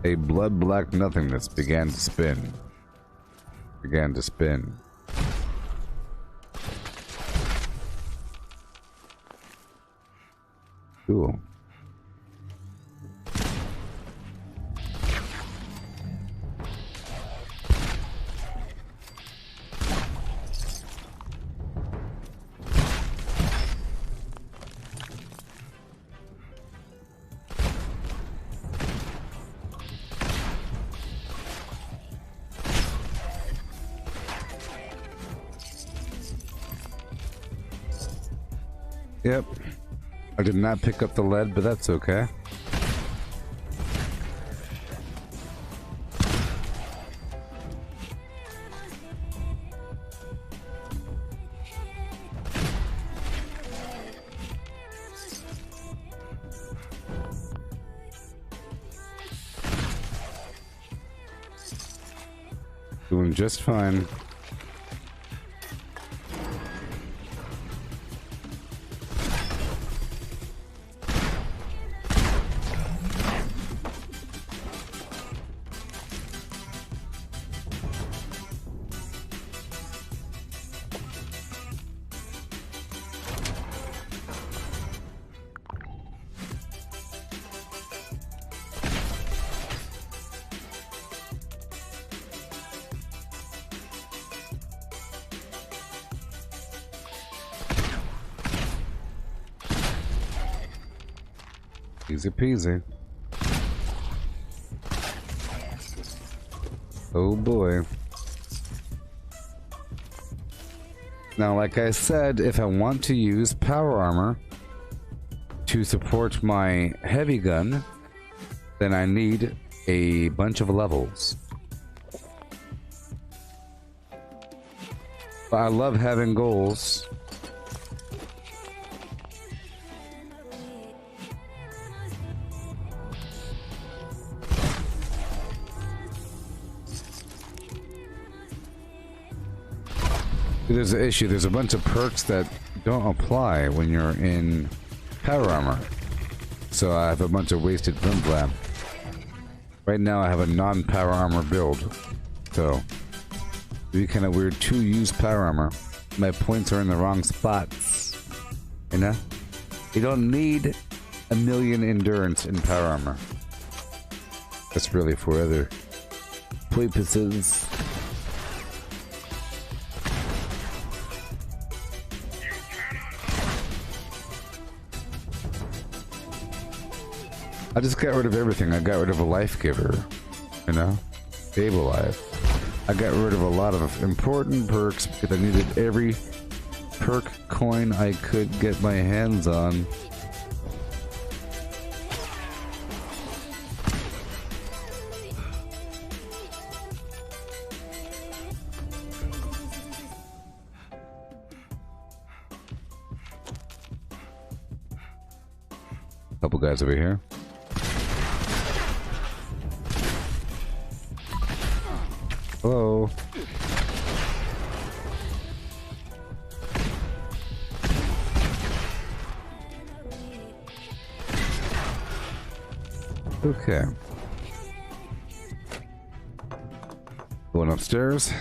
A blood black nothingness began to spin. Cool. Yep. I did not pick up the lead, but that's okay. Doing just fine. Easy peasy. Oh boy. Now, like I said, if I want to use power armor to support my heavy gun, then I need a bunch of levels. But I love having goals. There's an issue. There's a bunch of perks that don't apply when you're in power armor. So I have a bunch of wasted flint blab. Right now I have a non-power armor build. So it'd be kind of weird to use power armor. My points are in the wrong spots. You know? You don't need 1,000,000 endurance in power armor. That's really for other purposes. I just got rid of everything. I got rid of a life giver, you know, stable life. I got rid of a lot of important perks because I needed every perk coin I could get my hands on. Couple guys over here. Hello. Okay. Going upstairs.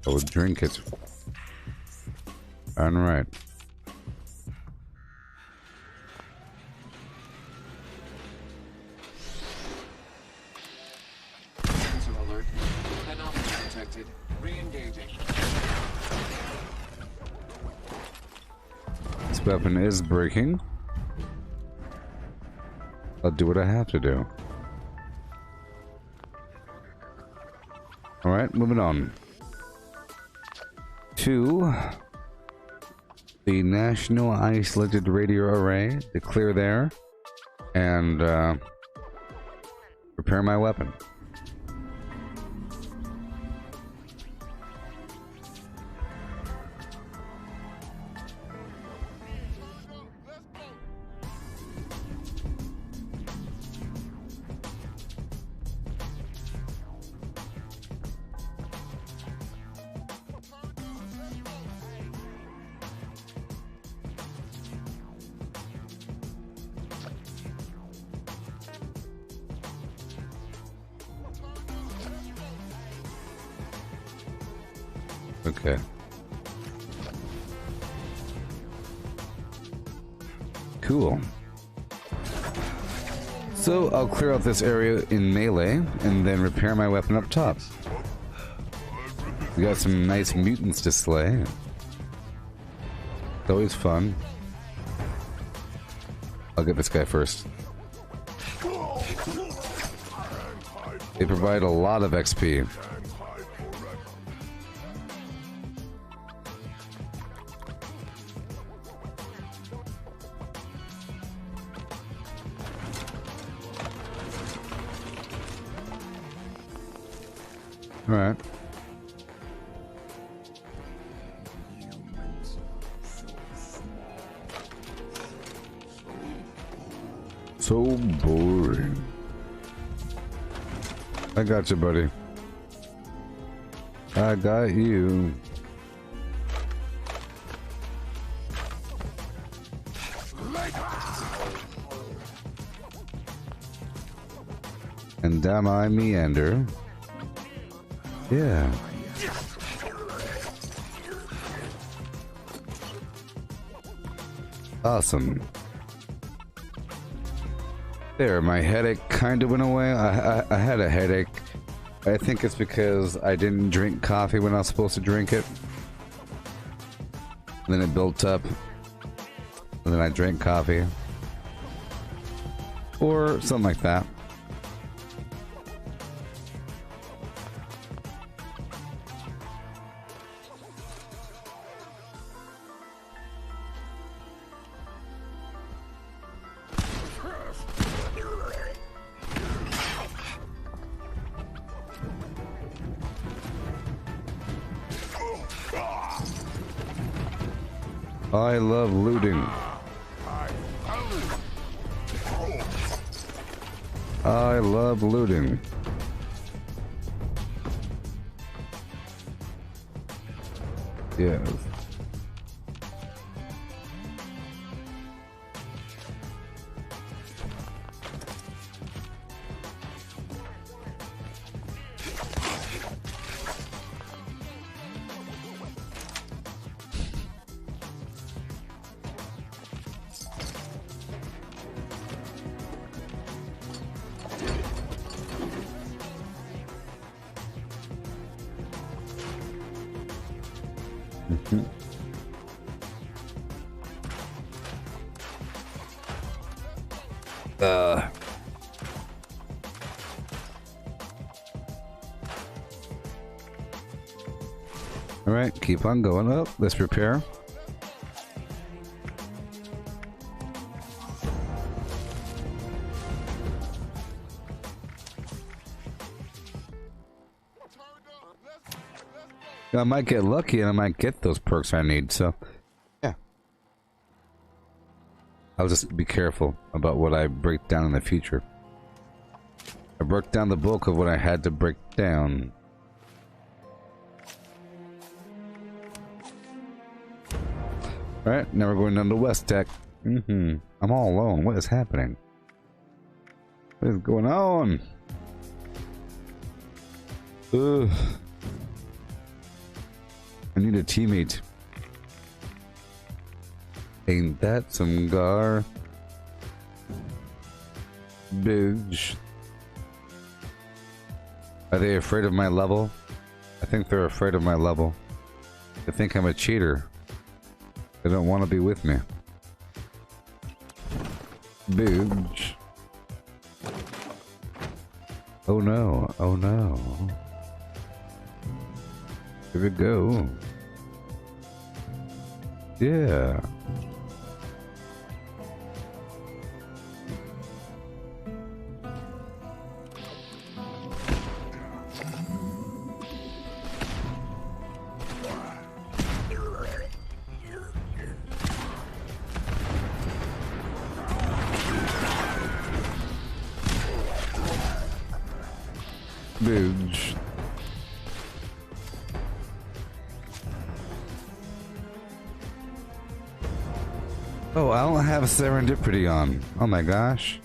I would drink it. All right. Sensor alert. Anomaly detected. Re-engaging. This weapon is breaking. I'll do what I have to do. All right, moving on to the National Isolated Radio Array to clear there and repair my weapon. Okay. Cool. So I'll clear out this area in melee and then repair my weapon up top. We got some nice mutants to slay. It's always fun. I'll get this guy first. They provide a lot of XP. All right. So boring. I got you, buddy. I got you. And down I meander. Yeah. Awesome. There, my headache kind of went away. I had a headache. I think it's because I didn't drink coffee when I was supposed to drink it. And then it built up. And then I drank coffee. Or something like that. I love looting. I love looting. Yeah. Uh. All right, keep on going up. Let's repair. I might get lucky and I might get those perks I need, so yeah. I'll just be careful about what I break down in the future. I broke down the bulk of what I had to break down. Alright, now we're going down to West Tech. I'm all alone. What is happening? What is going on? Ugh. I need a teammate. Ain't that some gar? Bitch. Are they afraid of my level? I think they're afraid of my level. They think I'm a cheater. They don't want to be with me. Bitch. Oh no, oh no. Here we go. Yeah. Bitch. Oh, I don't have serendipity on. Oh my gosh.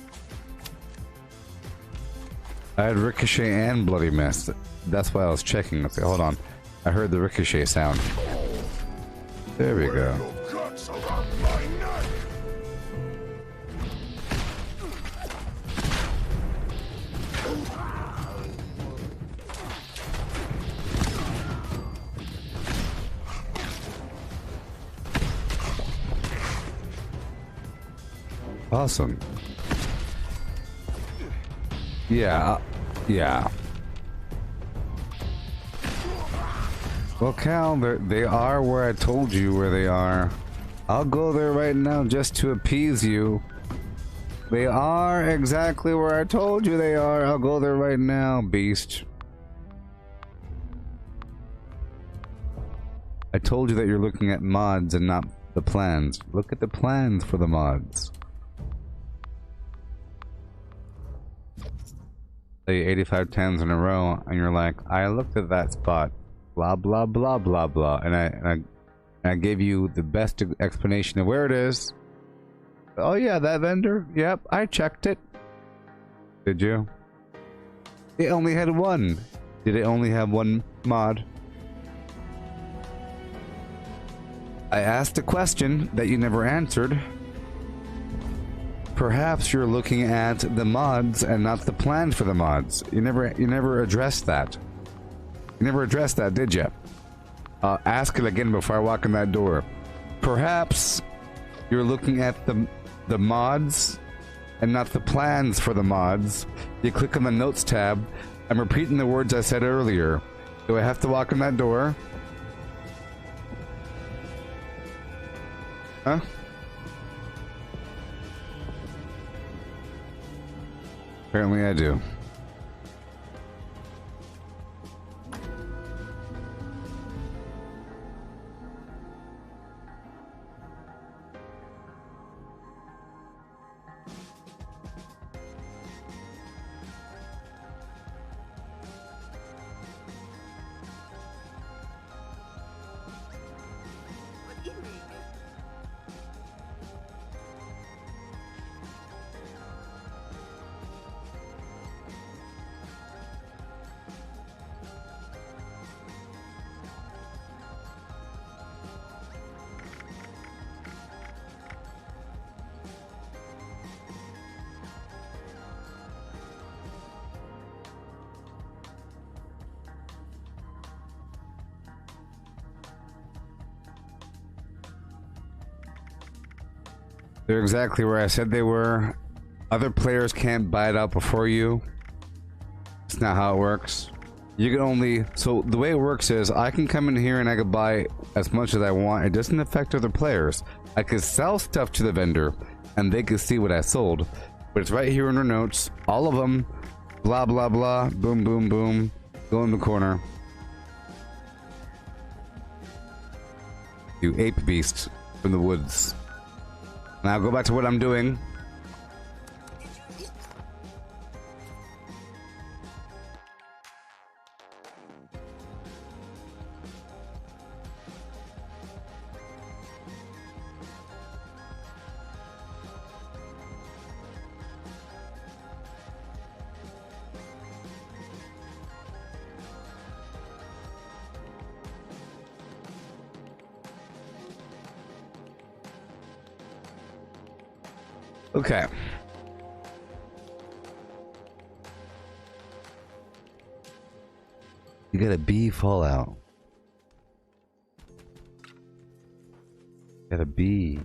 I had ricochet and bloody mist. That's why I was checking. Okay, hold on. I heard the ricochet sound. There we go. Awesome. Yeah, yeah. Well, Cal, they are where I told you where they are. I'll go there right now just to appease you. They are exactly where I told you they are. I'll go there right now, beast. I told you that you're looking at mods and not the plans. Look at the plans for the mods. 85 times in a row, and you're like, I looked at that spot, blah blah blah blah blah, and I gave you the best explanation of where it is. Oh yeah, that vendor. Yep, I checked it. Did you? It only had one. Did it only have one mod? I asked a question that you never answered. Perhaps you're looking at the mods and not the plan for the mods. You never addressed that. You never addressed that, did you? Ask it again before I walk in that door. Perhaps you're looking at the mods and not the plans for the mods. You click on the notes tab. I'm repeating the words I said earlier. Do I have to walk in that door? Huh? Apparently I do. They're exactly where I said they were. Other players can't buy it out before you. It's not how it works. You can only... So the way it works is I can come in here and I can buy as much as I want. It doesn't affect other players. I could sell stuff to the vendor and they can see what I sold. But it's right here in our notes. All of them. Blah, blah, blah. Boom, boom, boom. Go in the corner. You ape beast from the woods. Now go back to what I'm doing. Okay. You got a B Fallout. Got a B.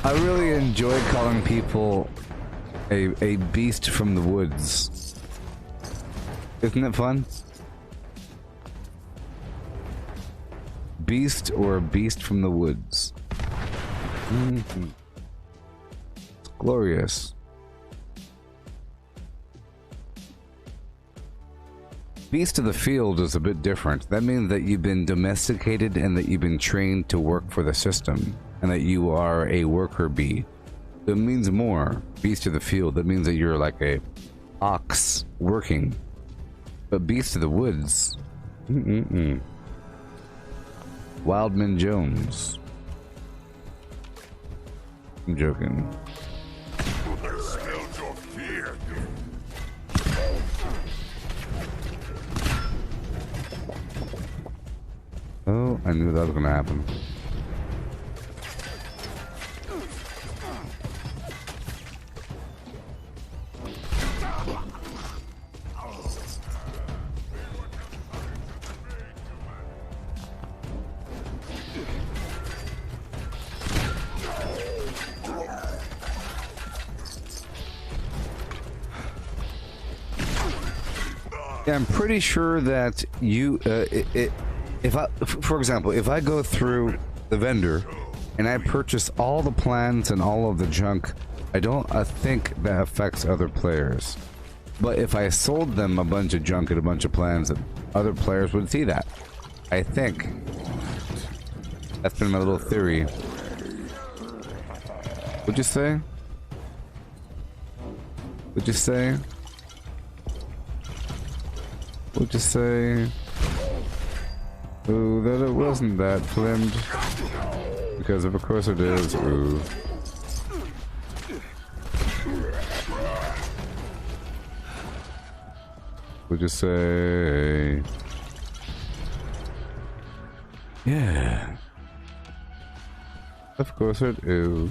I really enjoy calling people a beast from the woods. Isn't it fun? Beast or a beast from the woods. It's glorious. Beast of the field is a bit different. That means that you've been domesticated and that you've been trained to work for the system. And that you are a worker bee. That means more. Beast of the field. That means that you're like a ox working. But beast of the woods. Wildman Jones. I'm joking. I smelled your fear. Oh, I knew that was gonna happen. Yeah, I'm pretty sure that you, if I, for example, if I go through the vendor and I purchase all the plans and all of the junk, I think that affects other players. But if I sold them a bunch of junk and a bunch of plans, other players would see that. I think. That's been my little theory. What'd you say? What'd you say? What'd you say? Ooh, that it wasn't that flimmed. Because of course it is. Ooh. What'd you say? Yeah. Of course it is.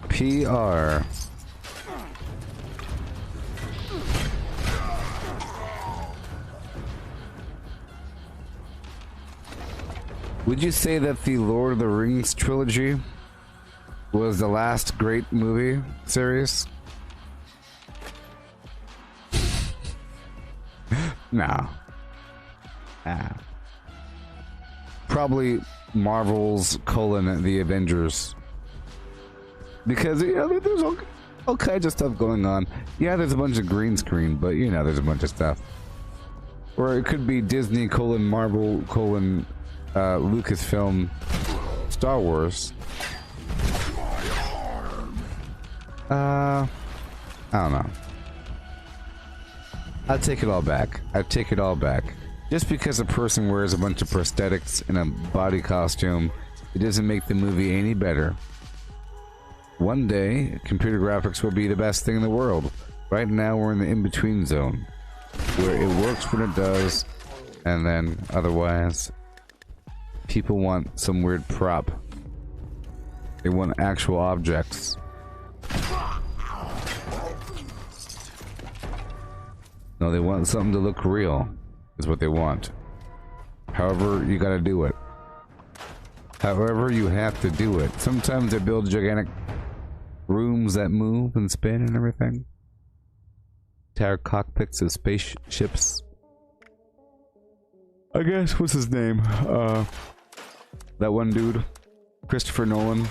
PR. Would you say that the Lord of the Rings trilogy was the last great movie series? No. Probably Marvel's the Avengers. Because, you know, there's all kinds of stuff going on. Yeah, there's a bunch of green screen, but, you know, there's a bunch of stuff. Or it could be Disney, Marvel, Lucasfilm, Star Wars. I don't know. I take it all back. I take it all back. Just because a person wears a bunch of prosthetics in a body costume, it doesn't make the movie any better. One day, computer graphics will be the best thing in the world. Right now, we're in the in-between zone, where it works when it does, and then otherwise, people want some weird prop. They want actual objects. No, they want something to look real, is what they want. However, you gotta do it. However, you have to do it. Sometimes they build gigantic rooms that move and spin and everything. Entire cockpits of spaceships. I guess, what's his name? That one dude. Christopher Nolan.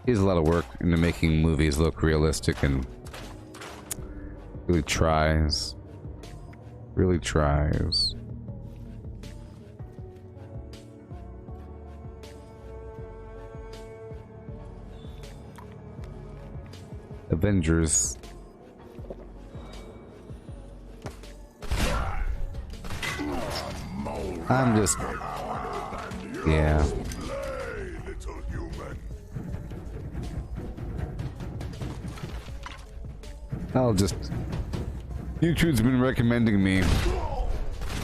He has a lot of work into making movies look realistic and really tries. Really tries. Avengers. I'm just... yeah. I'll just... YouTube's been recommending me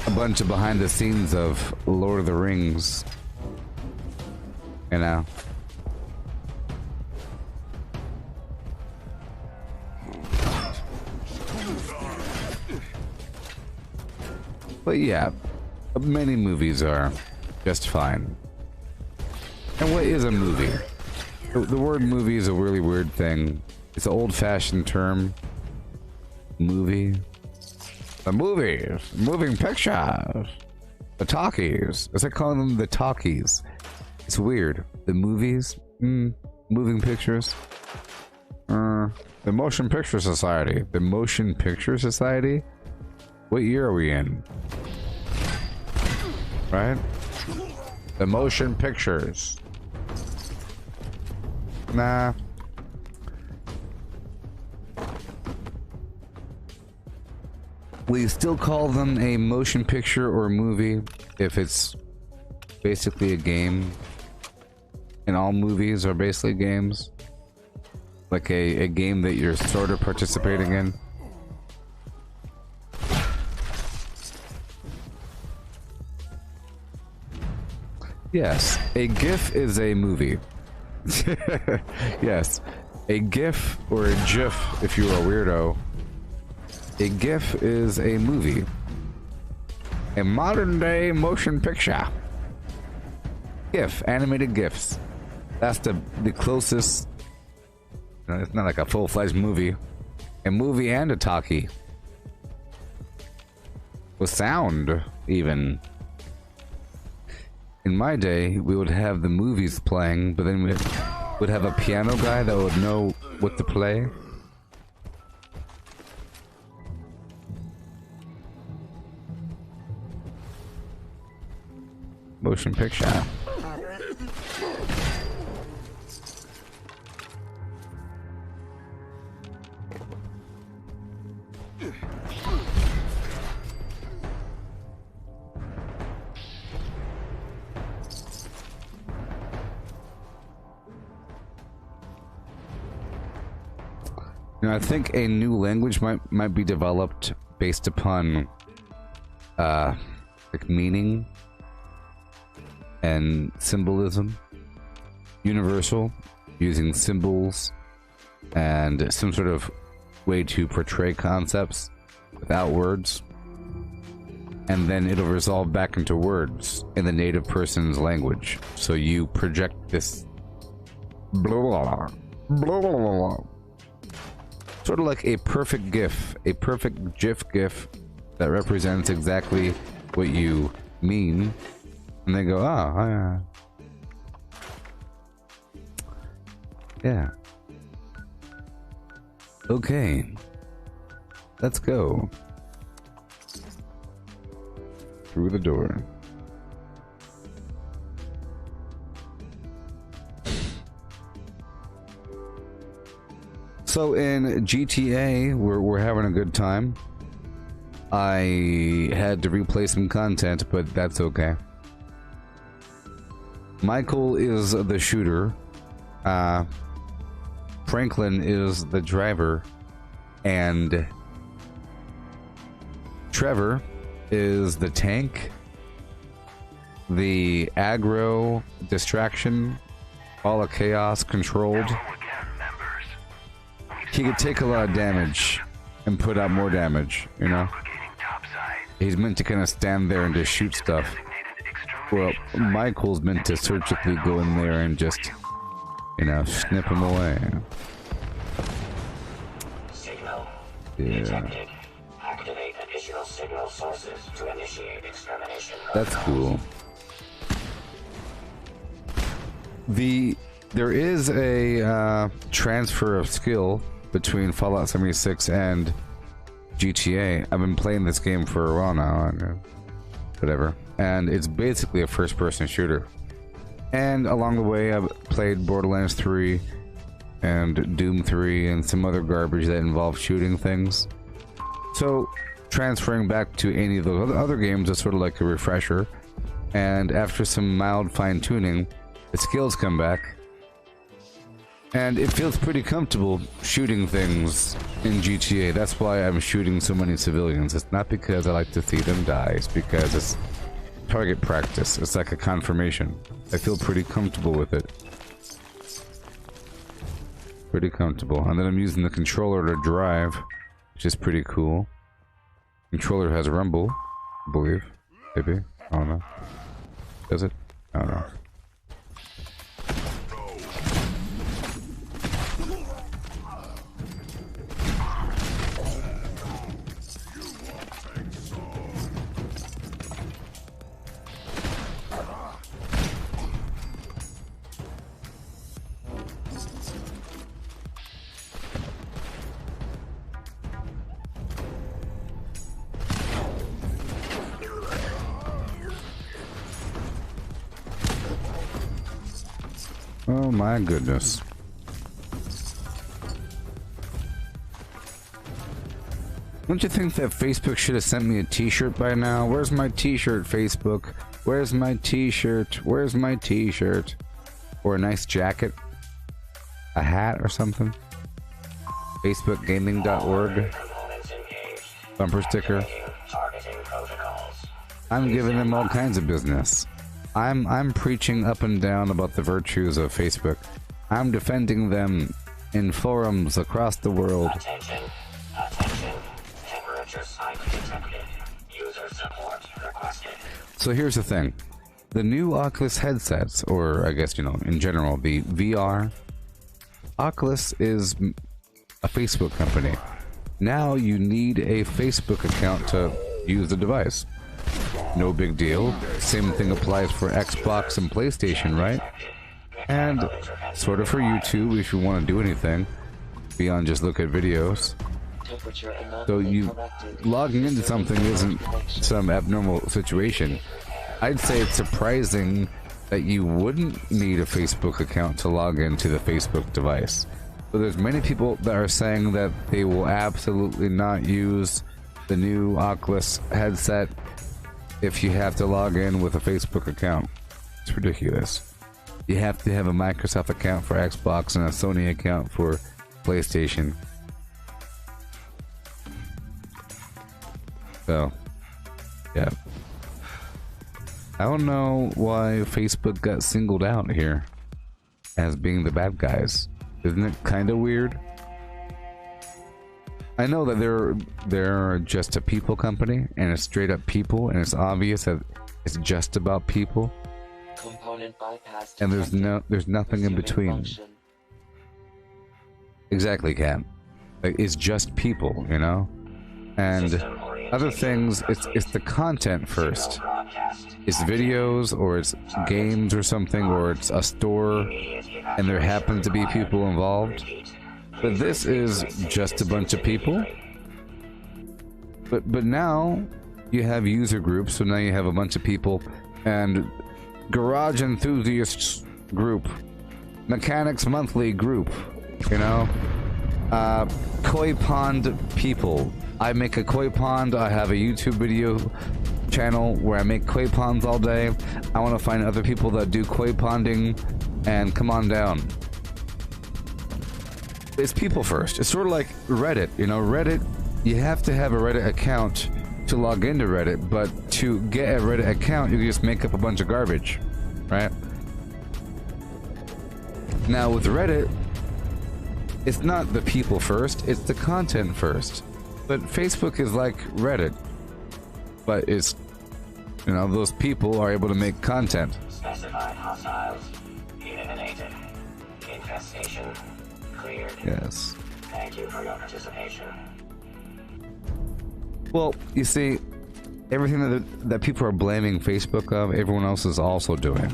a bunch of behind the scenes of Lord of the Rings. You know? But yeah, many movies are just fine. And what is a movie? The word movie is a really weird thing. It's an old-fashioned term. Movie. The movies. Moving pictures. The talkies. As I call them, the talkies. It's weird. The movies? Moving pictures? The Motion Picture Society. The Motion Picture Society? What year are we in? Right? The motion pictures. Nah. We still call them a motion picture or movie if it's basically a game. And all movies are basically games. Like a game that you're sort of participating in. Yes, a GIF is a movie. Yes, a GIF or a GIF, if you're a weirdo. A GIF is a movie. A modern day motion picture. GIF, animated GIFs. That's the closest. No, it's not like a full-fledged movie. A movie and a talkie. With sound, even. In my day, we would have the movies playing, but then we would have a piano guy that would know what to play. Motion picture. You know, I think a new language might be developed based upon like meaning and symbolism. Universal, using symbols and some sort of way to portray concepts without words. And then it'll resolve back into words in the native person's language. So you project this blah blah blah blah blah. Sort of like a perfect GIF, a perfect GIF that represents exactly what you mean, and they go, oh, yeah. Okay, let's go through the door. So in GTA, we're having a good time. I had to replay some content, but that's okay. Michael is the shooter. Franklin is the driver. And Trevor is the tank, the aggro distraction, all of chaos controlled. He could take a lot of damage and put out more damage, you know? He's meant to kind of stand there and just shoot stuff. Well, Michael's meant to surgically go in there and just, you know, snip him away. Signal Yeah. Activate additional signal sources to initiate extermination. That's cool. There is a transfer of skill between Fallout 76 and GTA. I've been playing this game for a while now, and whatever. And it's basically a first-person shooter. And along the way, I've played Borderlands 3 and Doom 3 and some other garbage that involves shooting things. So transferring back to any of those other games is sort of like a refresher. And after some mild fine-tuning, the skills come back. And it feels pretty comfortable shooting things in GTA. That's why I'm shooting so many civilians. It's not because I like to see them die. It's because it's target practice. It's like a confirmation. I feel pretty comfortable with it. Pretty comfortable. And then I'm using the controller to drive, which is pretty cool. Controller has rumble, I believe. Maybe. I don't know. Does it? I don't know. Oh my goodness. Don't you think that Facebook should have sent me a t-shirt by now? Where's my t-shirt, Facebook? Where's my t-shirt? Where's my t-shirt? Or a nice jacket? A hat or something? FacebookGaming.org. Bumper sticker. I'm giving them all kinds of business. I'm preaching up and down about the virtues of Facebook. I'm defending them in forums across the world. Attention. Attention. Temperature spike detected. User support requested. So here's the thing. The new Oculus headsets, or I guess, you know, in general, the VR, Oculus is a Facebook company. Now you need a Facebook account to use the device. No big deal. Same thing applies for Xbox and PlayStation, right? And sort of for YouTube if you want to do anything beyond just look at videos. So you logging into something isn't some abnormal situation. I'd say it's surprising that you wouldn't need a Facebook account to log into the Facebook device. So there's many people that are saying that they will absolutely not use the new Oculus headset if you have to log in with a Facebook account. It's ridiculous. You have to have a Microsoft account for Xbox and a Sony account for PlayStation. So, yeah. I don't know why Facebook got singled out here as being the bad guys. Isn't it kind of weird? I know that they're just a people company, and it's straight up people, and it's obvious that it's just about people. Component bypass And there's nothing in between. function. Exactly, Cat. Like, it's just people, you know? And other things, it's the content first. It's videos, or it's games or something, or it's a store, and there happen to be people involved. But this is just a bunch of people. But now you have user groups, so now you have a bunch of people, and garage enthusiasts group, mechanics monthly group, you know, Koi pond people. I make a koi pond. I have a YouTube video channel where I make koi ponds all day. I want to find other people that do koi ponding, and come on down. It's people first. It's sort of like Reddit. You know, Reddit, you have to have a Reddit account to log into Reddit, but to get a Reddit account, you can just make up a bunch of garbage, right? Now with Reddit, it's not the people first, it's the content first. But Facebook is like Reddit, but it's, you know, those people are able to make content. Specified hostiles eliminated. Infestation cleared. Yes. Thank you for your participation. Well, you see, everything that people are blaming Facebook of, everyone else is also doing.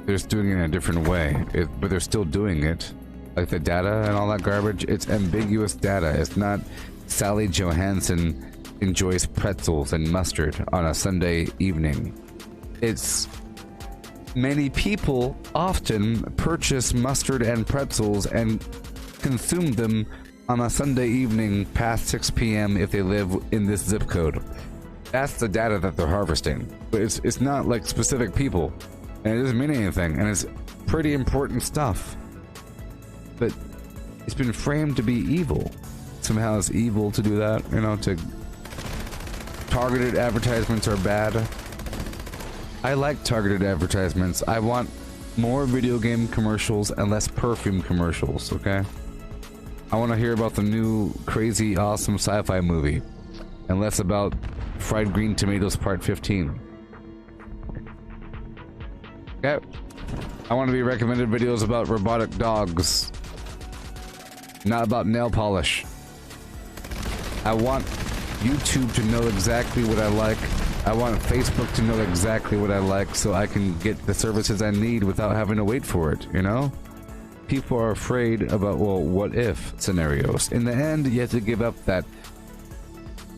They're just doing it in a different way, but they're still doing it. Like the data and all that garbage, it's ambiguous data. It's not Sally Johansson enjoys pretzels and mustard on a Sunday evening. It's many people often purchase mustard and pretzels and consume them on a Sunday evening past 6 p.m. if they live in this zip code. That's the data that they're harvesting. But it's not like specific people, and it doesn't mean anything, and it's pretty important stuff. But it's been framed to be evil. Somehow it's evil to do that, you know, to targeted advertisements are bad. I like targeted advertisements. I want more video game commercials and less perfume commercials, okay? I want to hear about the new crazy awesome sci-fi movie and less about Fried Green Tomatoes Part 15. Okay? I want to be recommended videos about robotic dogs, not about nail polish. I want YouTube to know exactly what I like. I want Facebook to know exactly what I like so I can get the services I need without having to wait for it, you know? People are afraid about, well, what if scenarios. In the end, you have to give up that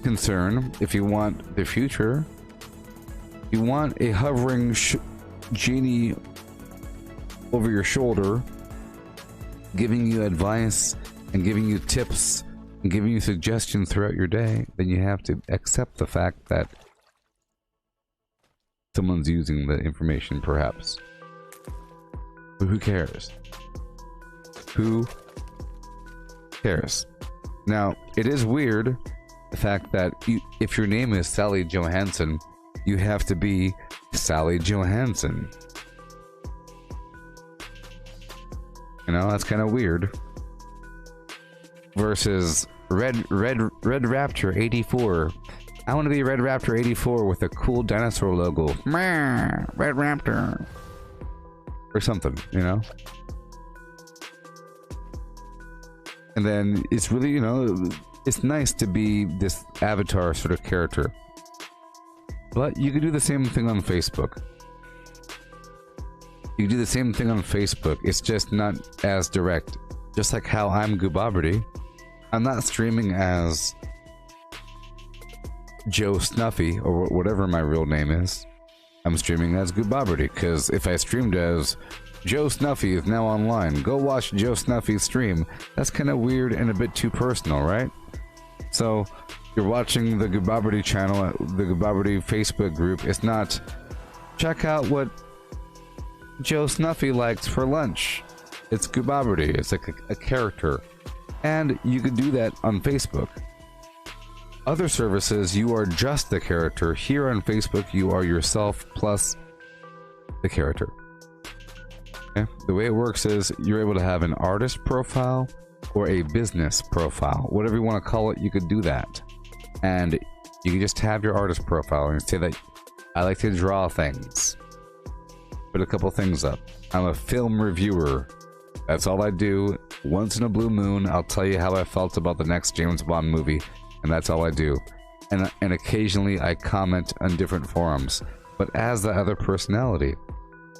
concern if you want the future. You want a hovering genie over your shoulder, giving you advice and giving you tips and giving you suggestions throughout your day. Then you have to accept the fact that someone's using the information, perhaps. But who cares? Who cares? Now, it is weird, the fact that if your name is Sally Johansson, you have to be Sally Johansson. You know, that's kind of weird. Versus Red Raptor 84. I want to be Red Raptor 84 with a cool dinosaur logo. Red Raptor. Or something, you know? And then it's really, you know, it's nice to be this avatar sort of character. But you could do the same thing on Facebook. You can do the same thing on Facebook. It's just not as direct. Just like how I'm Gooboberti. I'm not streaming as Joe Snuffy or whatever my real name is. I'm streaming as Gooboberti, because if I streamed as Joe Snuffy is now online, go watch Joe Snuffy's stream. That's kind of weird and a bit too personal, right? So you're watching the Gooboberti channel, the Gooboberti Facebook group. It's not, check out what Joe Snuffy likes for lunch. It's Gooboberti. It's like a character. And you could do that on Facebook. Other services, you are just the character. Here on Facebook, you are yourself plus the character. Okay? The way it works is you're able to have an artist profile or a business profile. Whatever you want to call it, you could do that. And you can just have your artist profile and say that I like to draw things. Put a couple things up. I'm a film reviewer. That's all I do. Once in a blue moon, I'll tell you how I felt about the next James Bond movie, and that's all I do. And occasionally I comment on different forums, but as the other personality.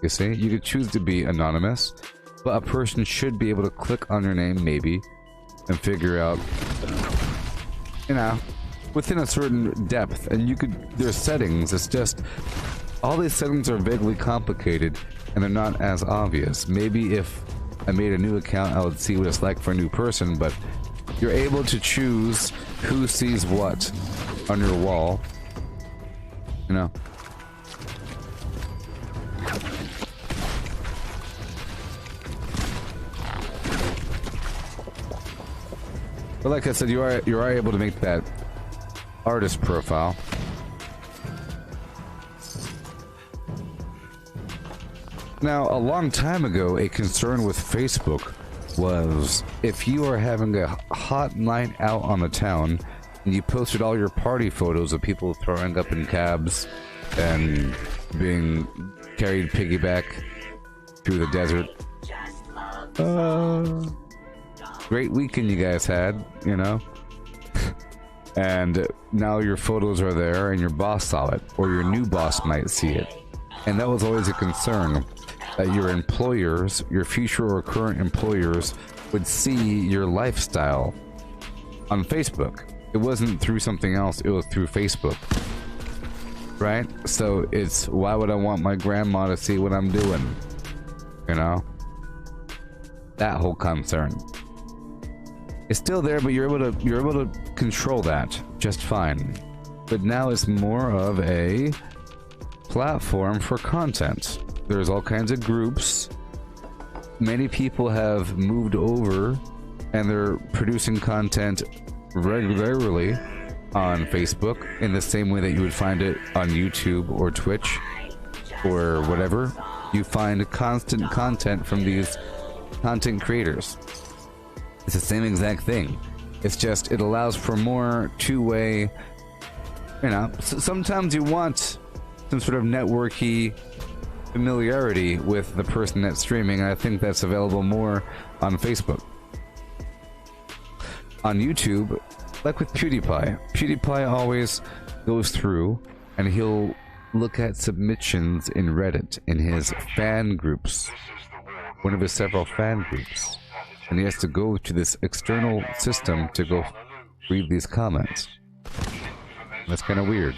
You see, you could choose to be anonymous, but a person should be able to click on your name, maybe, and figure out, you know, within a certain depth. And you could, there's settings. It's just, all these settings are vaguely complicated, and they're not as obvious. Maybe if I made a new account, I would see what it's like for a new person, but you're able to choose who sees what on your wall. You know. But like I said, you are able to make that artist profile. Now, a long time ago, a concern with Facebook was if you are having a hot night out on the town and you posted all your party photos of people throwing up in cabs and being carried piggyback through the desert. Great weekend you guys had, you know? And now your photos are there and your boss saw it, or your new boss might see it. And that was always a concern, that your employers, your future or current employers, would see your lifestyle on Facebook. It wasn't through something else, it was through Facebook. Right? So it's, why would I want my grandma to see what I'm doing? You know? That whole concern. It's still there, but you're able to control that just fine. But now it's more of a platform for content. There's all kinds of groups. Many people have moved over and they're producing content regularly on Facebook in the same way that you would find it on YouTube or Twitch or whatever. You find constant content from these content creators. It's the same exact thing. It's just, it allows for more two-way, you know, sometimes you want some sort of networky familiarity with the person that's streaming, and I think that's available more on Facebook. On YouTube, like with PewDiePie always goes through and he'll look at submissions in Reddit in his fan groups, one of his several fan groups. And he has to go to this external system to go read these comments. That's kind of weird.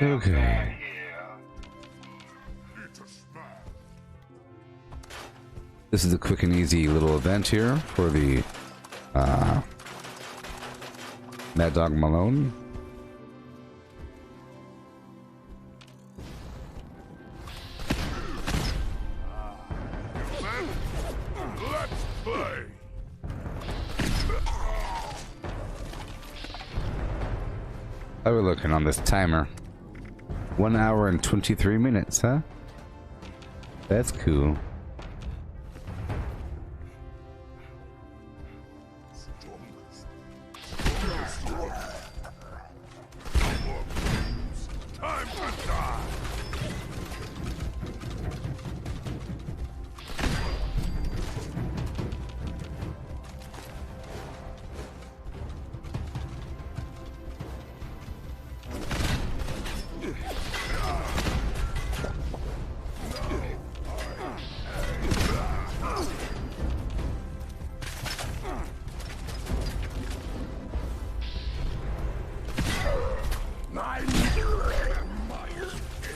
Okay. This is a quick and easy little event here for the Mad Dog Malone. Let's play. How are we looking on this timer? 1 hour and 23 minutes, huh? That's cool.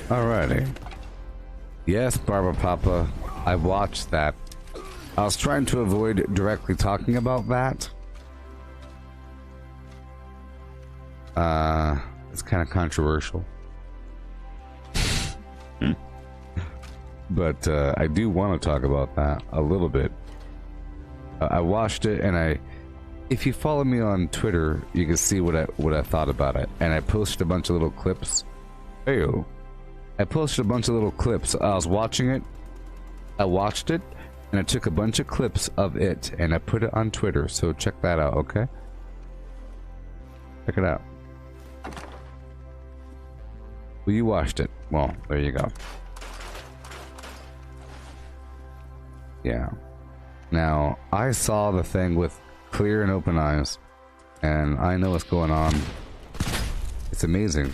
Alrighty. Yes, Barba Papa, I watched that. I was trying to avoid directly talking about that. It's kind of controversial. But I do want to talk about that a little bit. I watched it, and if you follow me on Twitter, you can see what I thought about it. And I posted a bunch of little clips. Heyo. I posted a bunch of little clips. I was watching it. I watched it, and I took a bunch of clips of it, and I put it on Twitter. So check that out, okay? Check it out. Well, you watched it. Well, there you go. Yeah. Now, I saw the thing with clear and open eyes, and I know what's going on. It's amazing.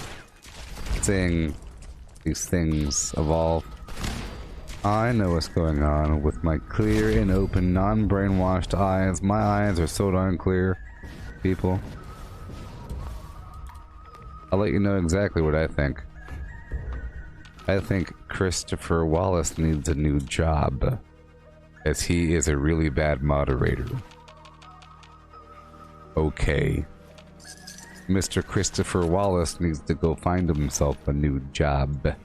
Seeing these things evolve. I know what's going on with my clear and open, non-brainwashed eyes. My eyes are so darn clear, people. I'll let you know exactly what I think. I think Christopher Wallace needs a new job, as he is a really bad moderator. Okay. Mr. Christopher Wallace needs to go find himself a new job.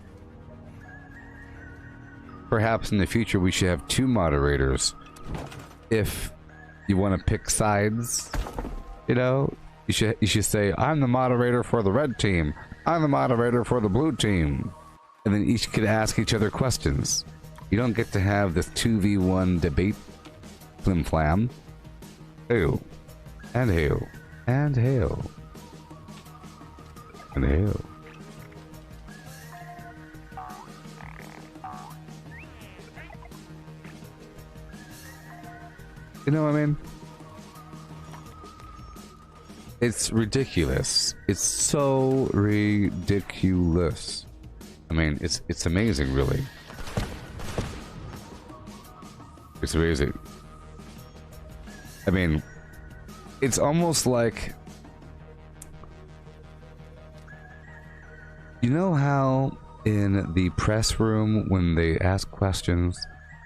Perhaps in the future we should have 2 moderators. If you want to pick sides, you know, you should say, I'm the moderator for the red team. I'm the moderator for the blue team. And then each could ask each other questions. You don't get to have this 2v1 debate flim flam. Who? And who? And who? And who? You know what I mean? It's ridiculous. It's so ridiculous. I mean, it's amazing, really. It's amazing. I mean, it's almost like, you know how in the press room when they ask questions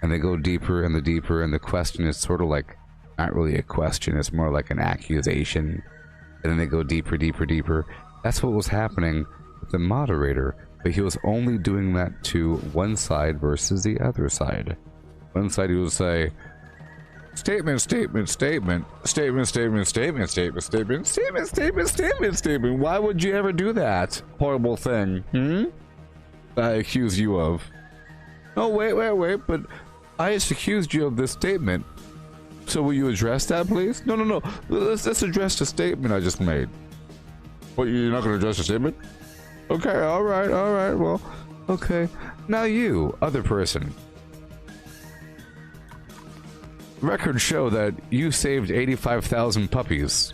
and they go deeper and the question is sort of like not really a question, it's more like an accusation, and then they go deeper. That's what was happening with the moderator, but he was only doing that to one side versus the other side. One side he would say, statement. Why would you ever do that horrible thing? I accuse you of. Oh, wait, but I just accused you of this statement. So will you address that, please? No. Let's address the statement I just made. What, you're not going to address the statement? Okay, all right, well, okay. Now you, other person. Records show that you saved 85,000 puppies.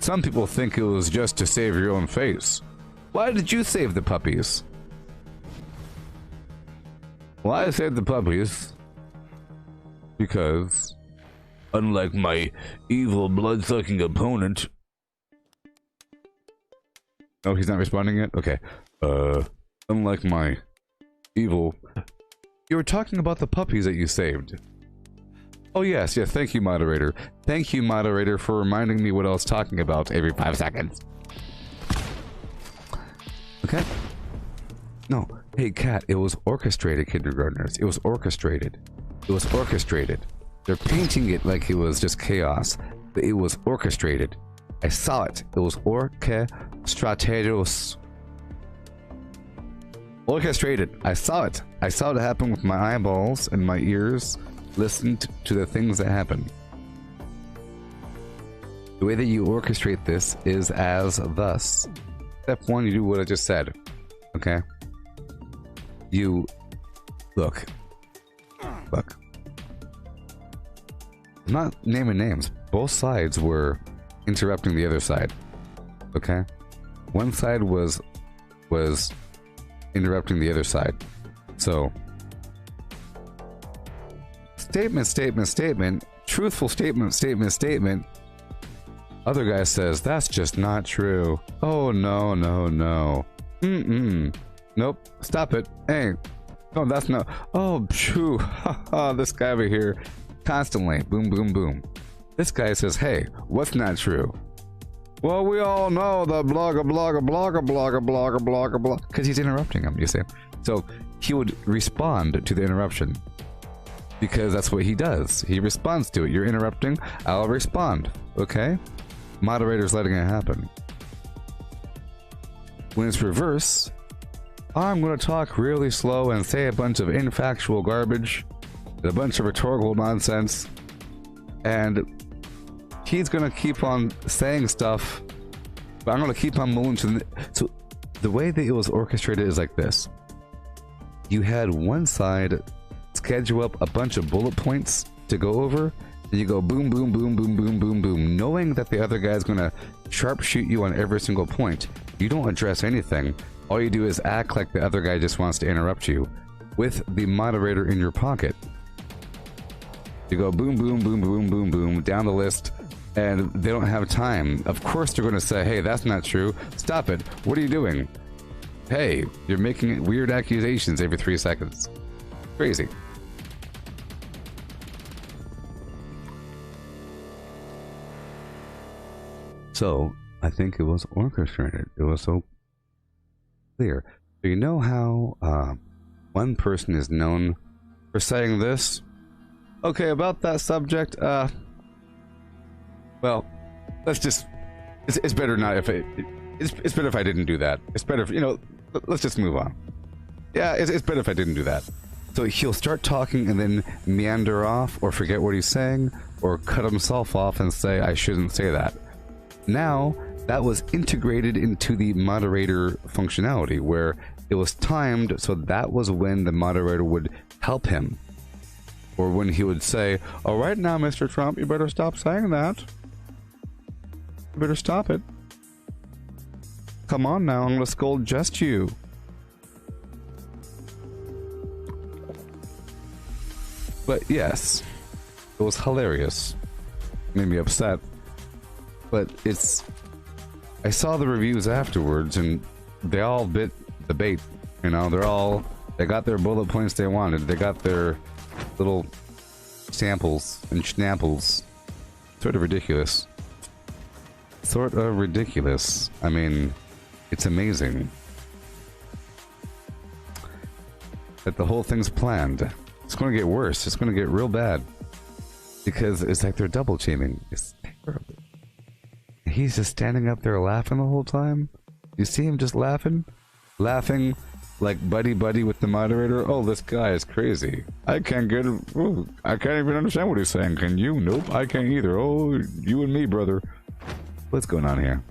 Some people think it was just to save your own face. Why did you save the puppies? Well, I saved the puppies because, unlike my evil blood-sucking opponent... Oh, he's not responding yet? Okay. Unlike my evil... You were talking about the puppies that you saved. Oh, yes, thank you, moderator. Thank you, moderator, for reminding me what I was talking about every 5 seconds. Okay. No. Hey, Cat, it was orchestrated, kindergartners. It was orchestrated. It was orchestrated. They're painting it like it was just chaos, but it was orchestrated. I saw it. It was orchestrated. Orchestrated. I saw it. I saw it happen with my eyeballs and my ears. Listened to the things that happen. The way that you orchestrate this is as thus. Step 1, you do what I just said. Okay? You... Look. I'm not naming names. Both sides were interrupting the other side. Okay? One side was interrupting the other side. So... Statement. Truthful statement. Other guy says, that's just not true. Oh, no. Nope. Stop it. Hey. No, that's not. Oh, phew. This guy over here. Constantly. Boom. This guy says, hey, what's not true? Well, we all know that blogger. Because he's interrupting him, you see. So he would respond to the interruption. Because that's what he does. He responds to it. You're interrupting, I'll respond. Okay? Moderator's letting it happen. When it's reverse, I'm going to talk really slow and say a bunch of infactual garbage, a bunch of rhetorical nonsense, and he's going to keep on saying stuff, but I'm going to keep on moving to the... So the way that it was orchestrated is like this. You had one side schedule up a bunch of bullet points to go over, and you go boom, knowing that the other guy's gonna sharpshoot you on every single point. You don't address anything. All you do is act like the other guy just wants to interrupt you. with the moderator in your pocket. You go boom, boom, boom, boom, boom, boom, down the list, and they don't have time. Of course they're going to say, hey, that's not true. Stop it. What are you doing? Hey, you're making weird accusations every 3 seconds. Crazy. So, I think it was orchestrated. It was so clear. So you know how one person is known for saying this? Okay, about that subject, well, let's just... It's better not if it's better if I didn't do that. It's better if, you know, let's just move on. Yeah, it's better if I didn't do that. So he'll start talking and then meander off or forget what he's saying or cut himself off and say, I shouldn't say that. Now, that was integrated into the moderator functionality where it was timed, so that was when the moderator would help him. Or when he would say, all right now, Mr. Trump, you better stop saying that. You better stop it. Come on now, I'm gonna scold just you. But yes, it was hilarious. Made me upset. But it's... I saw the reviews afterwards and they all bit the bait. You know, they got their bullet points they wanted. They got their little samples and schnapples. Sort of ridiculous. Sort of ridiculous. I mean, it's amazing that the whole thing's planned. It's going to get worse. It's going to get real bad. Because it's like they're double teaming. It's terrible. He's just standing up there laughing the whole time. You see him just laughing? Laughing like buddy-buddy with the moderator. Oh, this guy is crazy. I can't get him. Oh, I can't even understand what he's saying. Can you? Nope, I can't either. Oh, you and me, brother. What's going on here?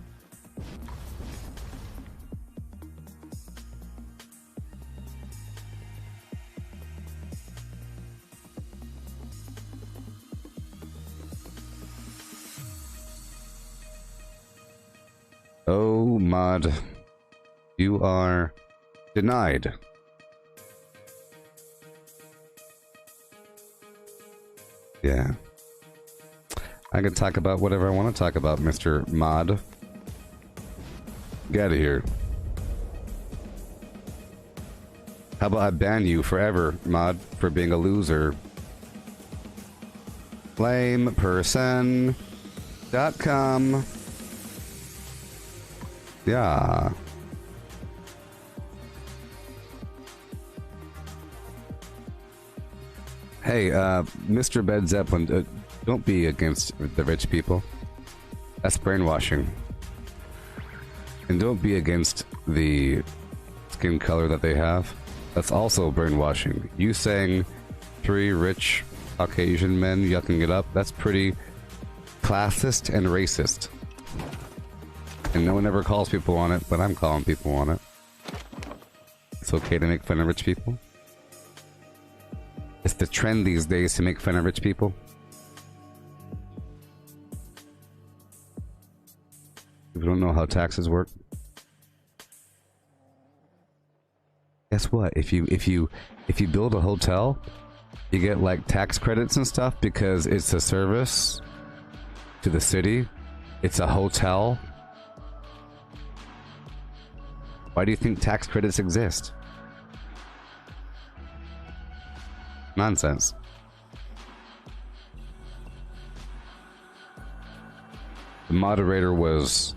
Oh, mod. You are denied. Yeah. I can talk about whatever I want to talk about, Mr. Mod. Get out of here. How about I ban you forever, Mod, for being a loser? Flameperson.com. Yeah. Hey, Mr. Bed Zeppelin, don't be against the rich people. That's brainwashing. And don't be against the skin color that they have. That's also brainwashing. You saying 3 rich Caucasian men yucking it up, that's pretty classist and racist. And no one ever calls people on it, but I'm calling people on it. It's okay to make fun of rich people. It's the trend these days to make fun of rich people. People don't know how taxes work. Guess what? If you build a hotel, you get like tax credits and stuff because it's a service to the city. It's a hotel. Why do you think tax credits exist? Nonsense. The moderator was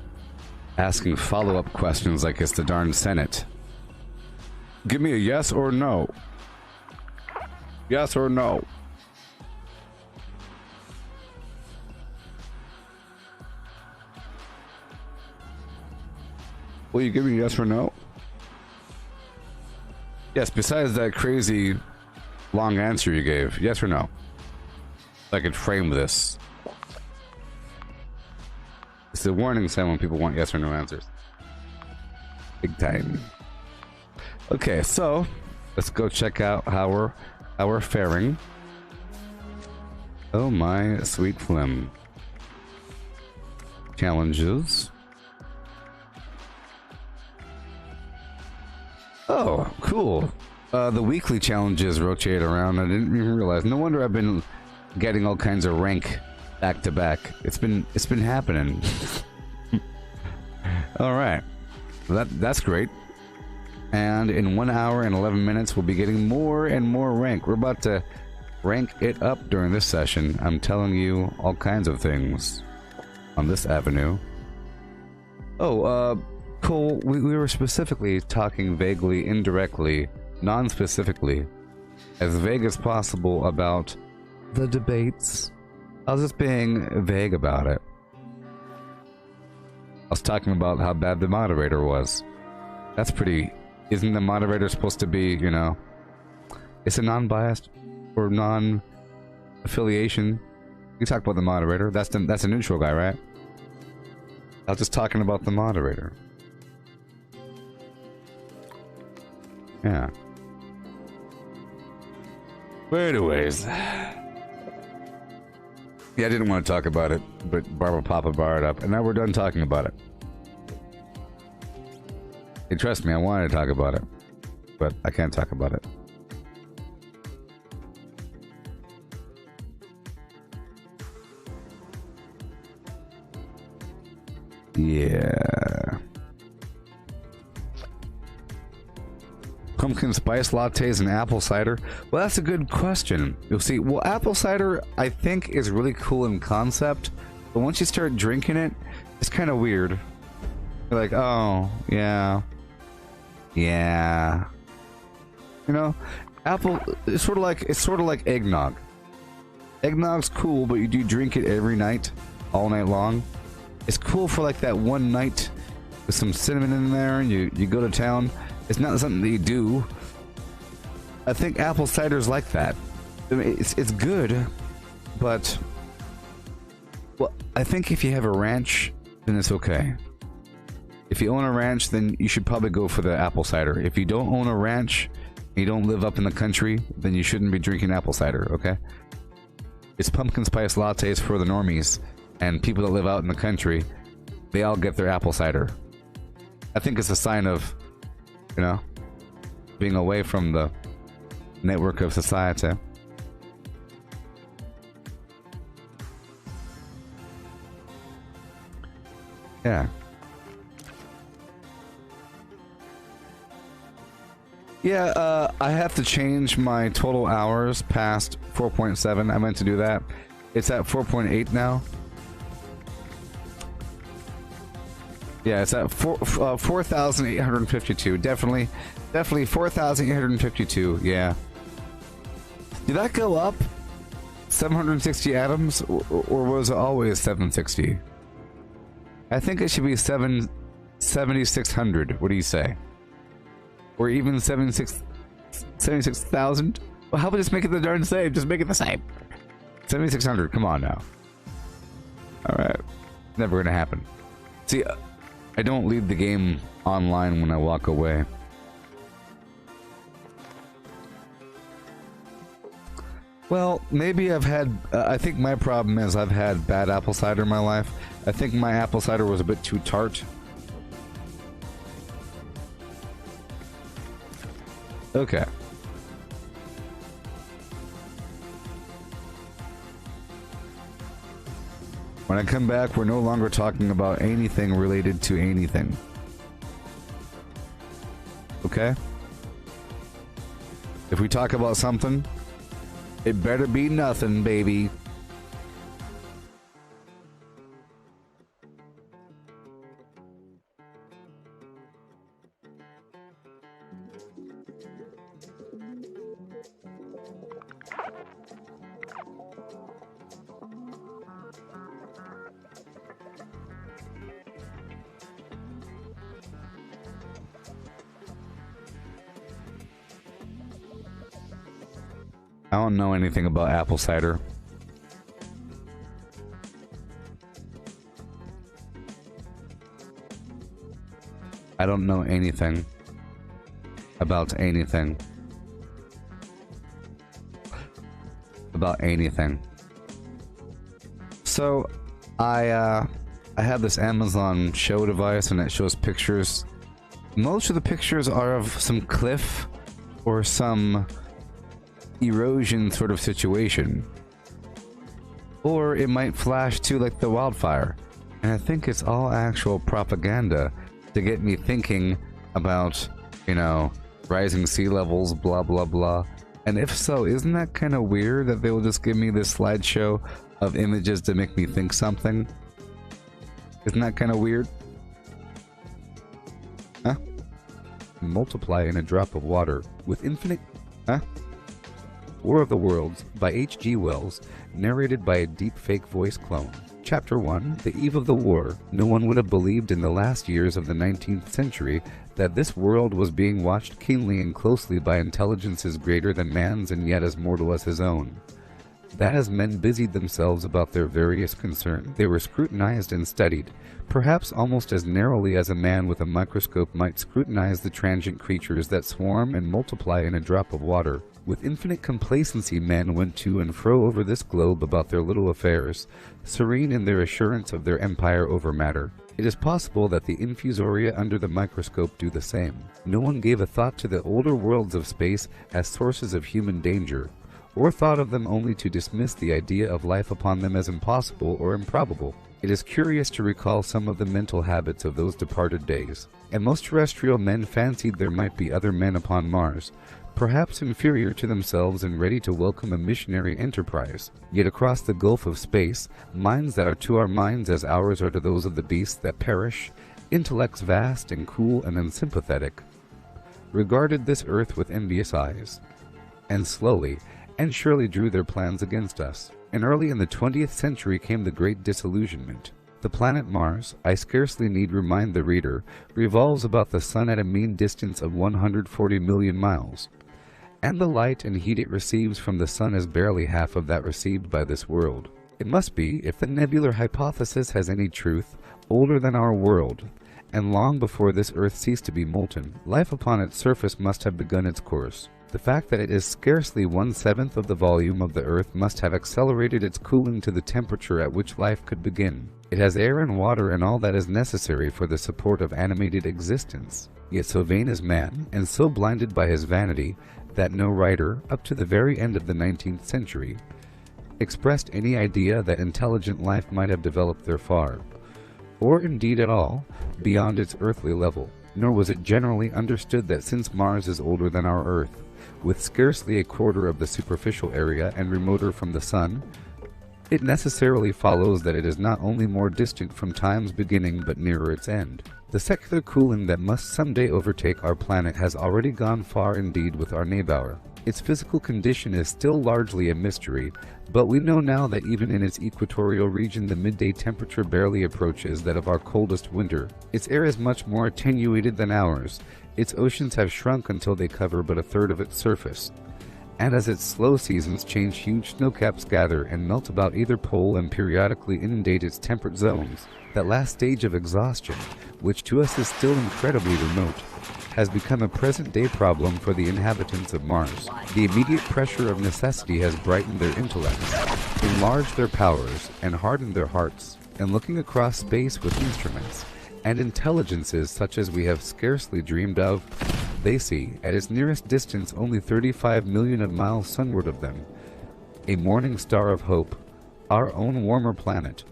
asking follow-up questions like it's the darn Senate. Give me a yes or no. Yes or no. Will you give me a yes or no? Yes, besides that crazy long answer you gave. Yes or no? I could frame this. It's a warning sign when people want yes or no answers. Big time. Okay, so let's go check out how we're faring. Oh my sweet flim. Challenges. Oh, cool. The weekly challenges rotate around. I didn't even realize. No wonder I've been getting all kinds of rank back to back. It's been happening. All right, that's great. And in 1 hour and 11 minutes, we'll be getting more and more rank. We're about to rank it up during this session. I'm telling you all kinds of things on this avenue. Oh, Cole, we were specifically talking vaguely, indirectly, non-specifically, as vague as possible about the debates. I was just being vague about it. I was talking about how bad the moderator was. That's pretty... Isn't the moderator supposed to be, you know... It's a non-biased or non-affiliation. You talk about the moderator. That's a neutral guy, right? I was just talking about the moderator. Yeah. But anyways... Yeah, I didn't want to talk about it, but Barbara Papa brought it up, and now we're done talking about it. Hey, trust me, I wanted to talk about it, but I can't talk about it. Yeah. Pumpkin spice lattes and apple cider? Well, that's a good question. You'll see, well, apple cider, I think, is really cool in concept, but once you start drinking it, it's kind of weird. You're like, oh, yeah. Yeah. You know, apple, it's sort of like eggnog. Eggnog's cool, but you do drink it every night, all night long. It's cool for like that one night with some cinnamon in there, and you go to town. It's not something that you do. I think apple cider's like that. I mean, it's good, but well, I think if you have a ranch, then it's okay. If you own a ranch, then you should probably go for the apple cider. If you don't own a ranch, and you don't live up in the country, then you shouldn't be drinking apple cider, okay? It's pumpkin spice lattes for the normies, and people that live out in the country, they all get their apple cider. I think it's a sign of, you know, being away from the network of society. Yeah. Yeah, I have to change my total hours past 4.7. I meant to do that. It's at 4.8 now. Yeah, it's at 4,852. Definitely 4,852. Yeah. Did that go up 760 atoms, or was it always 760? I think it should be 7,600. What do you say? Or even 76,000? Well, how about just make it the darn same? Just make it the same. 7,600. Come on now. All right. Never gonna happen. See. I don't leave the game online when I walk away. Well, maybe I've had... I think my problem is I've had bad apple cider in my life. I think my apple cider was a bit too tart. Okay. When I come back, we're no longer talking about anything related to anything. Okay? If we talk about something, it better be nothing, baby. I don't know anything about apple cider. I don't know anything about anything. About anything. So, I have this Amazon show device and it shows pictures. Most of the pictures are of some cliff or some erosion sort of situation. Or it might flash to like the wildfire. And I think it's all actual propaganda to get me thinking about, you know, rising sea levels, blah, blah, blah. And if so, isn't that kind of weird that they will just give me this slideshow of images to make me think something? Isn't that kind of weird? Huh? Multiply in a drop of water with infinite... Huh? War of the Worlds by H.G. Wells, narrated by a deep-fake voice clone. Chapter 1, The Eve of the War. No one would have believed in the last years of the 19th century that this world was being watched keenly and closely by intelligences greater than man's and yet as mortal as his own. That as men busied themselves about their various concerns, they were scrutinized and studied, perhaps almost as narrowly as a man with a microscope might scrutinize the transient creatures that swarm and multiply in a drop of water. With infinite complacency men went to and fro over this globe about their little affairs, serene in their assurance of their empire over matter. It is possible that the infusoria under the microscope do the same. No one gave a thought to the older worlds of space as sources of human danger, or thought of them only to dismiss the idea of life upon them as impossible or improbable. It is curious to recall some of the mental habits of those departed days, and most terrestrial men fancied there might be other men upon Mars, perhaps inferior to themselves and ready to welcome a missionary enterprise. Yet across the gulf of space, minds that are to our minds as ours are to those of the beasts that perish, intellects vast and cool and unsympathetic, regarded this earth with envious eyes, and slowly and surely drew their plans against us. And early in the 20th century came the Great Disillusionment. The planet Mars, I scarcely need remind the reader, revolves about the Sun at a mean distance of 140 million miles. And the light and heat it receives from the Sun is barely half of that received by this world. It must be, if the nebular hypothesis has any truth, older than our world, and long before this Earth ceased to be molten, life upon its surface must have begun its course. The fact that it is scarcely 1/7 of the volume of the Earth must have accelerated its cooling to the temperature at which life could begin. It has air and water and all that is necessary for the support of animated existence. Yet so vain is man, and so blinded by his vanity, that no writer, up to the very end of the 19th century, expressed any idea that intelligent life might have developed there far, or indeed at all, beyond its earthly level. Nor was it generally understood that since Mars is older than our Earth, with scarcely a quarter of the superficial area and remoter from the Sun, it necessarily follows that it is not only more distant from time's beginning but nearer its end. The secular cooling that must someday overtake our planet has already gone far indeed with our neighbor. Its physical condition is still largely a mystery, but we know now that even in its equatorial region the midday temperature barely approaches that of our coldest winter. Its air is much more attenuated than ours. Its oceans have shrunk until they cover but a third of its surface. And as its slow seasons change, huge snowcaps gather and melt about either pole and periodically inundate its temperate zones. That last stage of exhaustion, which to us is still incredibly remote, has become a present-day problem for the inhabitants of Mars. The immediate pressure of necessity has brightened their intellects, enlarged their powers, and hardened their hearts. And looking across space with instruments and intelligences such as we have scarcely dreamed of, they see, at its nearest distance only 35 million of miles sunward of them, a morning star of hope, our own warmer planet,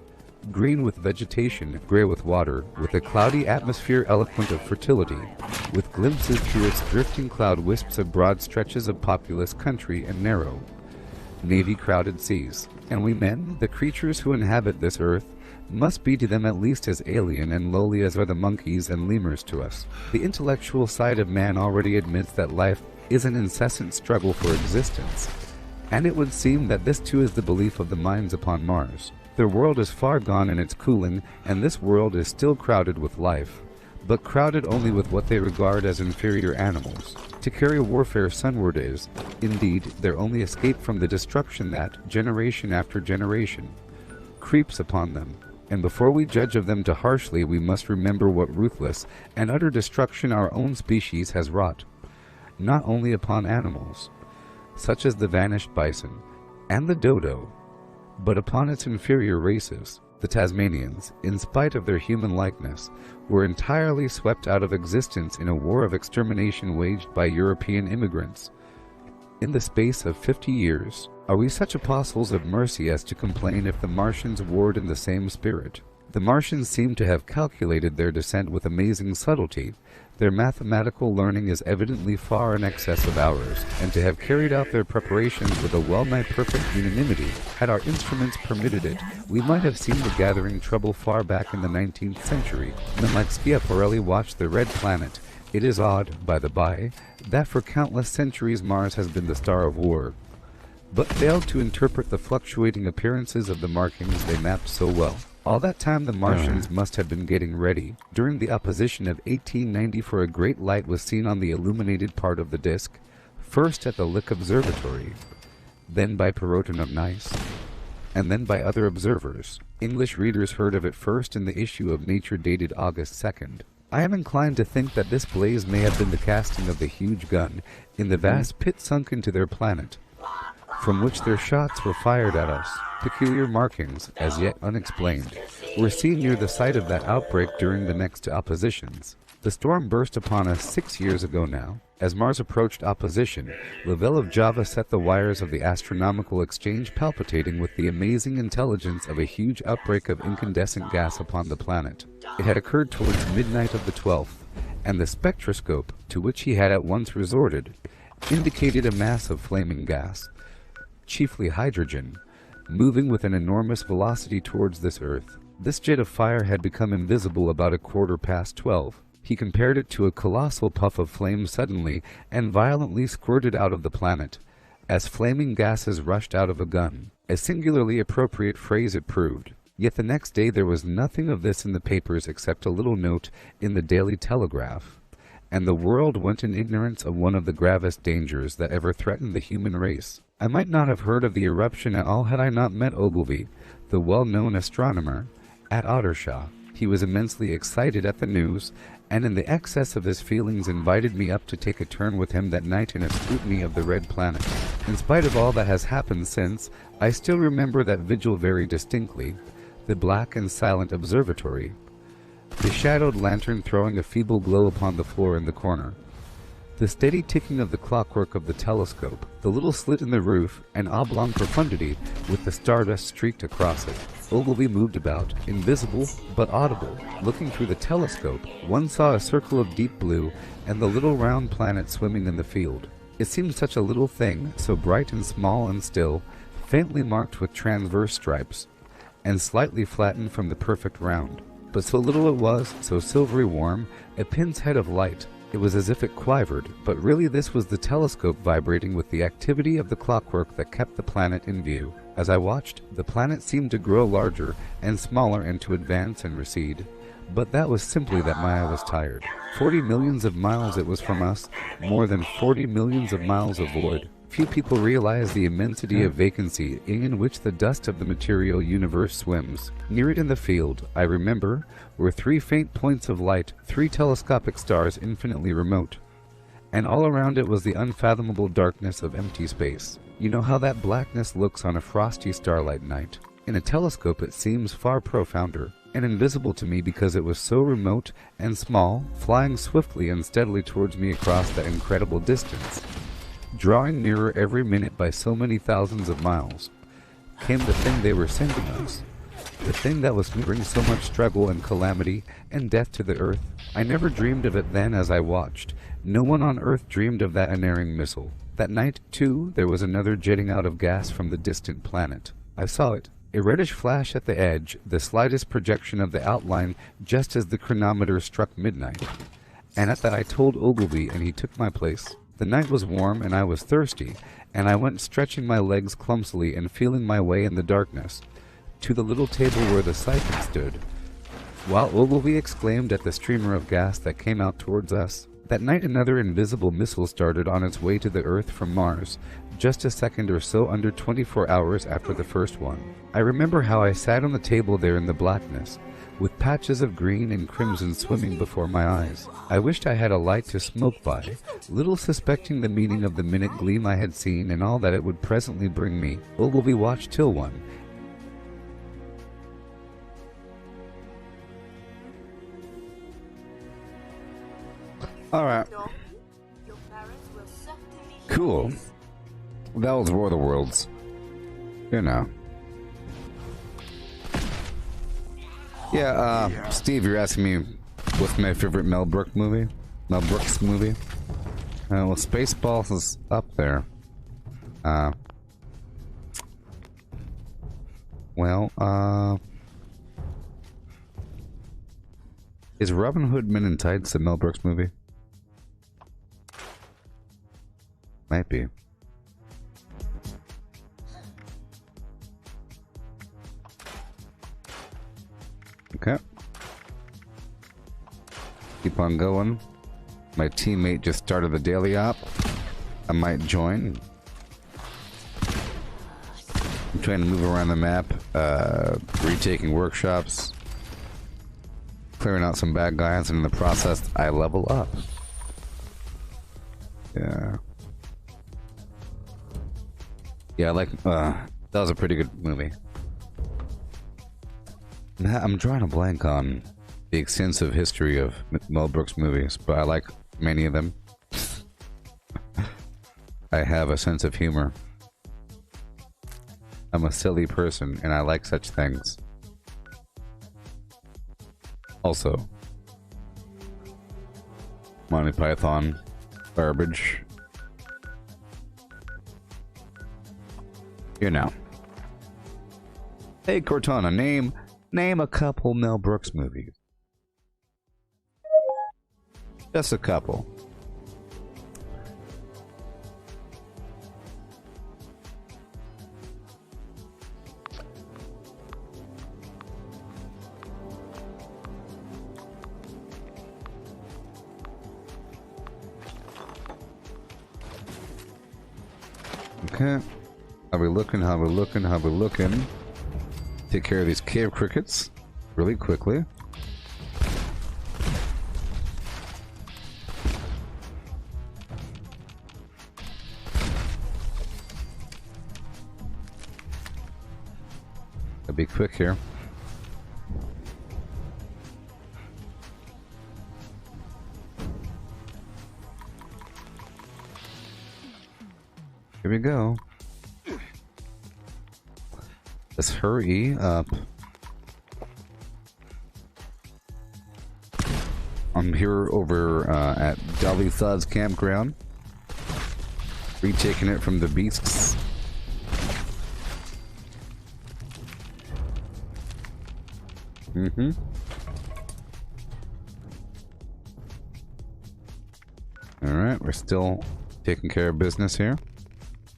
green with vegetation, gray with water, with a cloudy atmosphere eloquent of fertility, with glimpses through its drifting cloud wisps of broad stretches of populous country and narrow, navy-crowded seas. And we men, the creatures who inhabit this earth, must be to them at least as alien and lowly as are the monkeys and lemurs to us. The intellectual side of man already admits that life is an incessant struggle for existence, and it would seem that this too is the belief of the minds upon Mars. Their world is far gone in its cooling, and this world is still crowded with life, but crowded only with what they regard as inferior animals. To carry warfare sunward is, indeed, their only escape from the destruction that, generation after generation, creeps upon them. And before we judge of them too harshly, we must remember what ruthless and utter destruction our own species has wrought, not only upon animals, such as the vanished bison and the dodo, but upon its inferior races. The Tasmanians, in spite of their human likeness, were entirely swept out of existence in a war of extermination waged by European immigrants. In the space of 50 years, are we such apostles of mercy as to complain if the Martians warred in the same spirit? The Martians seem to have calculated their descent with amazing subtlety. Their mathematical learning is evidently far in excess of ours, and to have carried out their preparations with a well-nigh perfect unanimity. Had our instruments permitted it, we might have seen the gathering trouble far back in the 19th century. Men like Schiaparelli watched the red planet. It is odd, by the by, that for countless centuries Mars has been the star of war, but failed to interpret the fluctuating appearances of the markings they mapped so well. All that time the Martians must have been getting ready. During the opposition of 1894, a great light was seen on the illuminated part of the disk, first at the Lick Observatory, then by Perrotin of Nice, and then by other observers. English readers heard of it first in the issue of Nature dated August 2nd. I am inclined to think that this blaze may have been the casting of the huge gun in the vast pit sunk into their planet, from which their shots were fired at us. Peculiar markings, as yet unexplained, were seen near the site of that outbreak during the next oppositions. The storm burst upon us 6 years ago now. As Mars approached opposition, Lavelle of Java set the wires of the astronomical exchange palpitating with the amazing intelligence of a huge outbreak of incandescent gas upon the planet. It had occurred towards midnight of the 12th, and the spectroscope, to which he had at once resorted, indicated a mass of flaming gas, chiefly hydrogen, moving with an enormous velocity towards this Earth. This jet of fire had become invisible about 12:15. He compared it to a colossal puff of flame suddenly and violently squirted out of the planet, as flaming gases rushed out of a gun. A singularly appropriate phrase it proved. Yet the next day there was nothing of this in the papers except a little note in the Daily Telegraph, and the world went in ignorance of one of the gravest dangers that ever threatened the human race. I might not have heard of the eruption at all had I not met Ogilvy, the well-known astronomer, at Ottershaw. He was immensely excited at the news, and in the excess of his feelings invited me up to take a turn with him that night in a scrutiny of the red planet. In spite of all that has happened since, I still remember that vigil very distinctly, the black and silent observatory, the shadowed lantern throwing a feeble glow upon the floor in the corner, the steady ticking of the clockwork of the telescope, the little slit in the roof, and oblong profundity with the stardust streaked across it. Ogilvy moved about, invisible but audible. Looking through the telescope, one saw a circle of deep blue and the little round planet swimming in the field. It seemed such a little thing, so bright and small and still, faintly marked with transverse stripes, and slightly flattened from the perfect round. But so little it was, so silvery warm, a pin's head of light. It was as if it quivered, but really this was the telescope vibrating with the activity of the clockwork that kept the planet in view. As I watched, the planet seemed to grow larger and smaller and to advance and recede. But that was simply that my eye was tired. 40 millions of miles it was from us, more than 40 millions of miles of void. Few people realize the immensity of vacancy in which the dust of the material universe swims. Near it in the field, I remember, were 3 faint points of light, 3 telescopic stars infinitely remote. And all around it was the unfathomable darkness of empty space. You know how that blackness looks on a frosty starlight night. In a telescope it seems far profounder, and invisible to me because it was so remote and small, flying swiftly and steadily towards me across that incredible distance. Drawing nearer every minute by so many thousands of miles, came the thing they were sending us, the thing that was to bring so much struggle and calamity and death to the Earth. I never dreamed of it then as I watched. No one on Earth dreamed of that unerring missile. That night, too, there was another jetting out of gas from the distant planet. I saw it, a reddish flash at the edge, the slightest projection of the outline just as the chronometer struck midnight. And at that I told Ogilvy, and he took my place. The night was warm, and I was thirsty, and I went stretching my legs clumsily and feeling my way in the darkness to the little table where the siphon stood, while Ogilvy exclaimed at the streamer of gas that came out towards us. That night another invisible missile started on its way to the Earth from Mars, just a second or so under 24 hours after the first one. I remember how I sat on the table there in the blackness, with patches of green and crimson swimming before my eyes. I wished I had a light to smoke by, little suspecting the meaning of the minute gleam I had seen and all that it would presently bring me. Ogilvy watched till one, Alright. Cool. That was War of the Worlds. You know. Yeah, Steve, you're asking me what's my favorite Mel Brooks movie? Well, Spaceballs is up there. Is Robin Hood Men in Tights a Mel Brooks movie? Might be. Okay. Keep on going. My teammate just started the daily op. I might join. I'm trying to move around the map, retaking workshops, clearing out some bad guys, and in the process, I level up. Yeah. Yeah, that was a pretty good movie. I'm drawing a blank on the extensive history of Mel Brooks movies, but I like many of them. I have a sense of humor. I'm a silly person, and I like such things. Also, Monty Python, garbage. You know. Hey Cortana, name a couple Mel Brooks movies. Just a couple. Okay. How we looking? How we looking? How we looking? Take care of these cave crickets really quickly. Gotta be quick here. Here we go. Let's hurry up. I'm here over at Dolly Thud's campground, retaking it from the beasts. Alright, we're still taking care of business here.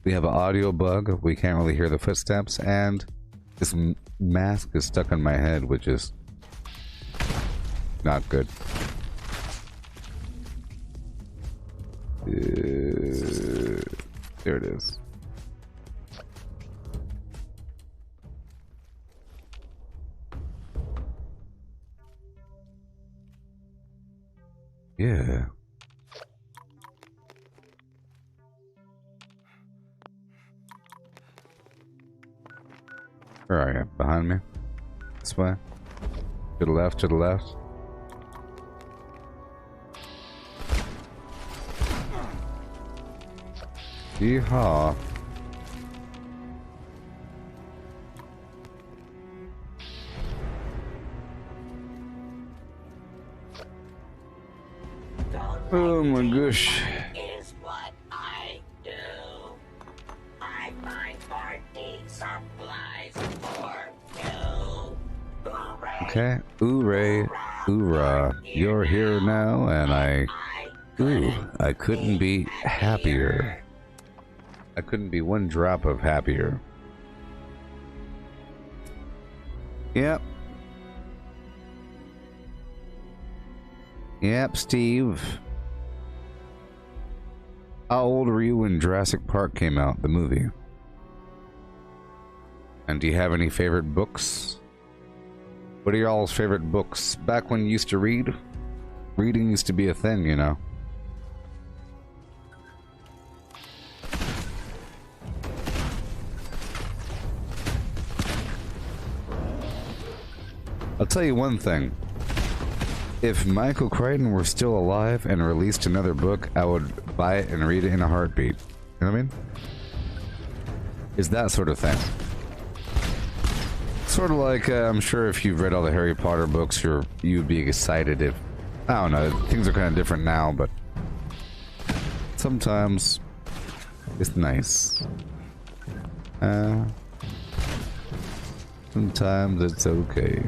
We have an audio bug. We can't really hear the footsteps, and this mask is stuck on my head, which is not good. There it is. Yeah. Where are you? Behind me? This way? To the left, to the left. Yeehaw. Oh my gosh. Is what I do. I find party supplies for you. Okay. Hooray. Hoorah. You're here now, and I couldn't be happier. I couldn't be one drop of happier. Yep. Yep, Steve. How old were you when Jurassic Park came out, the movie? And do you have any favorite books? What are y'all's favorite books? Back when you used to read? Reading used to be a thing, you know. I'll tell you one thing. If Michael Crichton were still alive and released another book, I would buy it and read it in a heartbeat. You know what I mean? It's that sort of thing. Sort of like, I'm sure if you've read all the Harry Potter books, you'd be excited if... I don't know, things are kind of different now, but... sometimes... it's nice. Sometimes it's okay.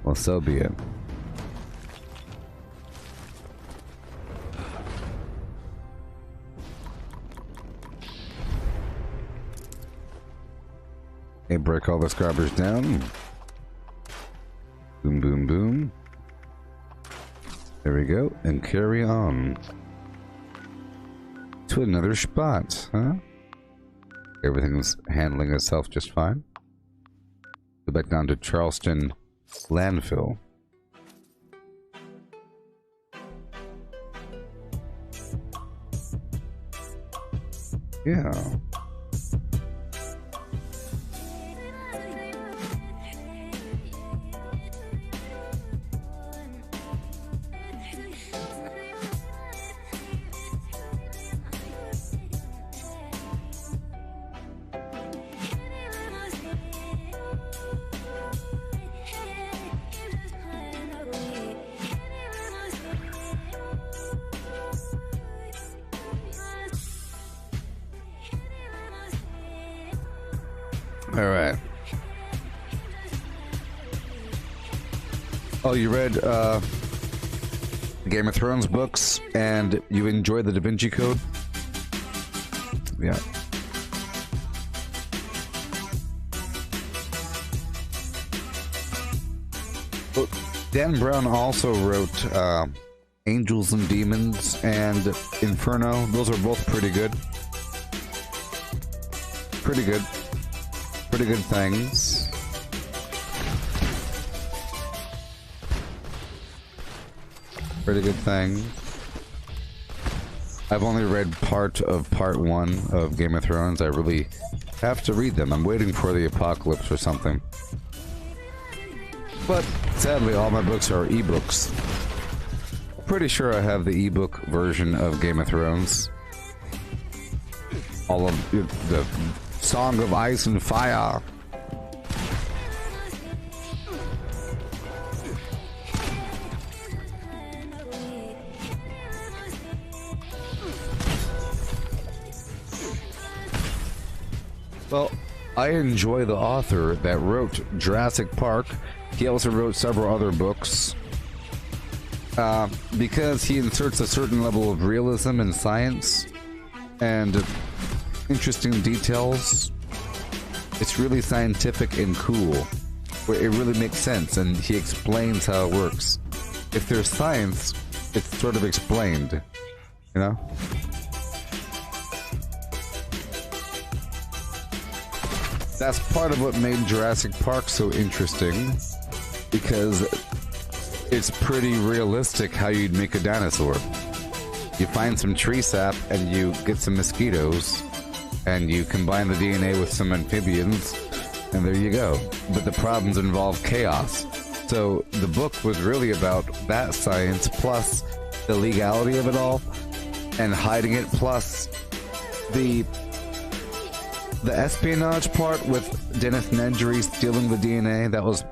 Well, so be it. Hey, break all the garbage down. Boom, boom, boom. There we go. And carry on. To another spot, huh? Everything's handling itself just fine. Go back down to Charleston Landfill. Yeah. All right. Oh, you read Game of Thrones books and you enjoy the Da Vinci Code? Yeah. Well, Dan Brown also wrote Angels and Demons and Inferno. Those are both pretty good. Pretty good. Pretty good things. Pretty good thing. I've only read part of part 1 of Game of Thrones. I really have to read them. I'm waiting for the apocalypse or something. But sadly, all my books are ebooks. Pretty sure I have the ebook version of Game of Thrones. All of the Song of Ice and Fire. Well, I enjoy the author that wrote Jurassic Park. He also wrote several other books. Because he inserts a certain level of realism and science and interesting details. It's really scientific and cool. Where it really makes sense, and he explains how it works. If there's science, it's sort of explained, you know? That's part of what made Jurassic Park so interesting, because it's pretty realistic how you'd make a dinosaur. You find some tree sap and you get some mosquitoes, and you combine the DNA with some amphibians, and there you go. But the problems involve chaos. So the book was really about that science, plus the legality of it all, and hiding it, plus the espionage part with Dennis Nedry stealing the DNA. That was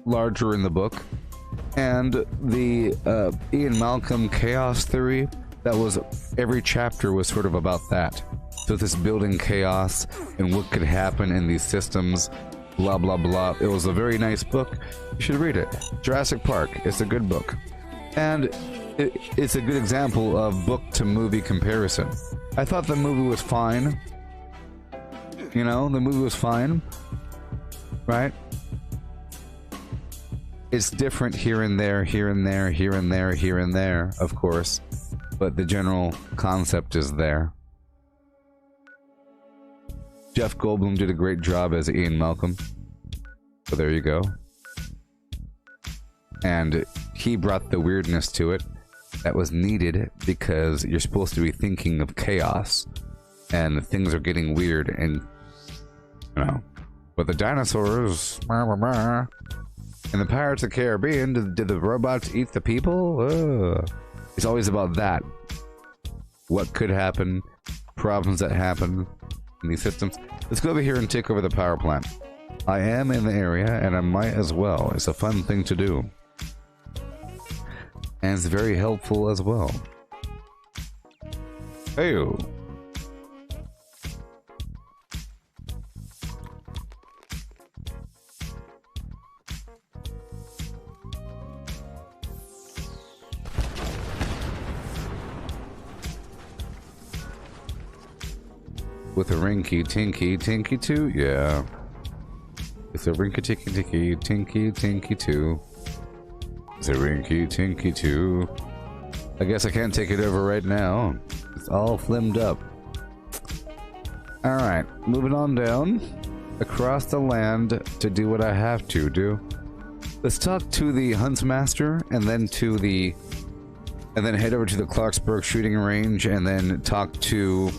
larger in the book. And the Ian Malcolm chaos theory, that was, every chapter was sort of about that. So this building chaos and what could happen in these systems, blah blah blah. It was a very nice book. You should read it. Jurassic Park. It's a good book. And it's a good example of book to movie comparison. I thought the movie was fine. You know, the movie was fine. Right? It's different here and there, here and there, here and there, here and there, of course. But the general concept is there. Jeff Goldblum did a great job as Ian Malcolm. So there you go. And he brought the weirdness to it that was needed because you're supposed to be thinking of chaos and things are getting weird and, you know, but the dinosaurs, and the Pirates of the Caribbean, did the robots eat the people? It's always about that. What could happen, problems that happen in these systems. Let's go over here and take over the power plant. I am in the area and I might as well. It's a fun thing to do. And it's very helpful as well. Hey-o. With a rinky tinky tinky too? Yeah. With a rinky tinky tinky tinky tinky too. It's a rinky tinky too. I guess I can't take it over right now. It's all flimmed up. Alright, moving on down. Across the land to do what I have to do. Let's talk to the Huntsmaster and then to the... and then head over to the Clarksburg shooting range and then talk to...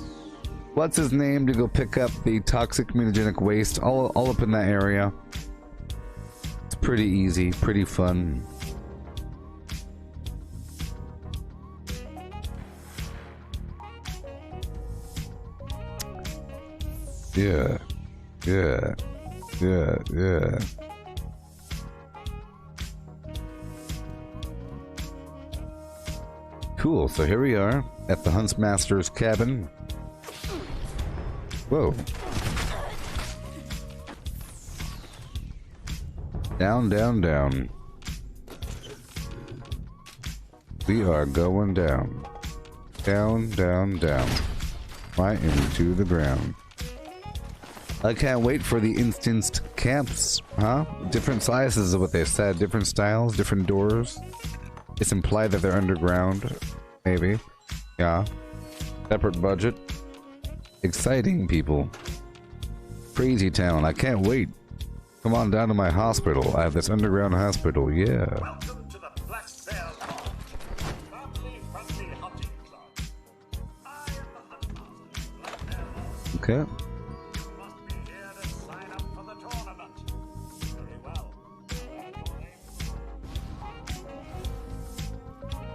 what's his name to go pick up the toxic mutagenic waste all up in that area. It's pretty easy, pretty fun. Yeah. Yeah. Yeah. Yeah. Cool, so here we are at the Huntsmaster's cabin. Whoa. Down, down, down. We are going down. Down, down, down. Right into the ground. I can't wait for the instanced camps, huh? Different sizes is what they said. Different styles, different doors. It's implied that they're underground. Maybe. Yeah. Separate budget. Exciting, people. Crazy town. I can't wait. Come on down to my hospital. I have this underground hospital. Yeah. Welcome to the Black Bear Lodge, family-friendly hunting club. I am the Huntmaster, Black Bear Lodge. Okay. You must be here to sign up for the tournament. Very well.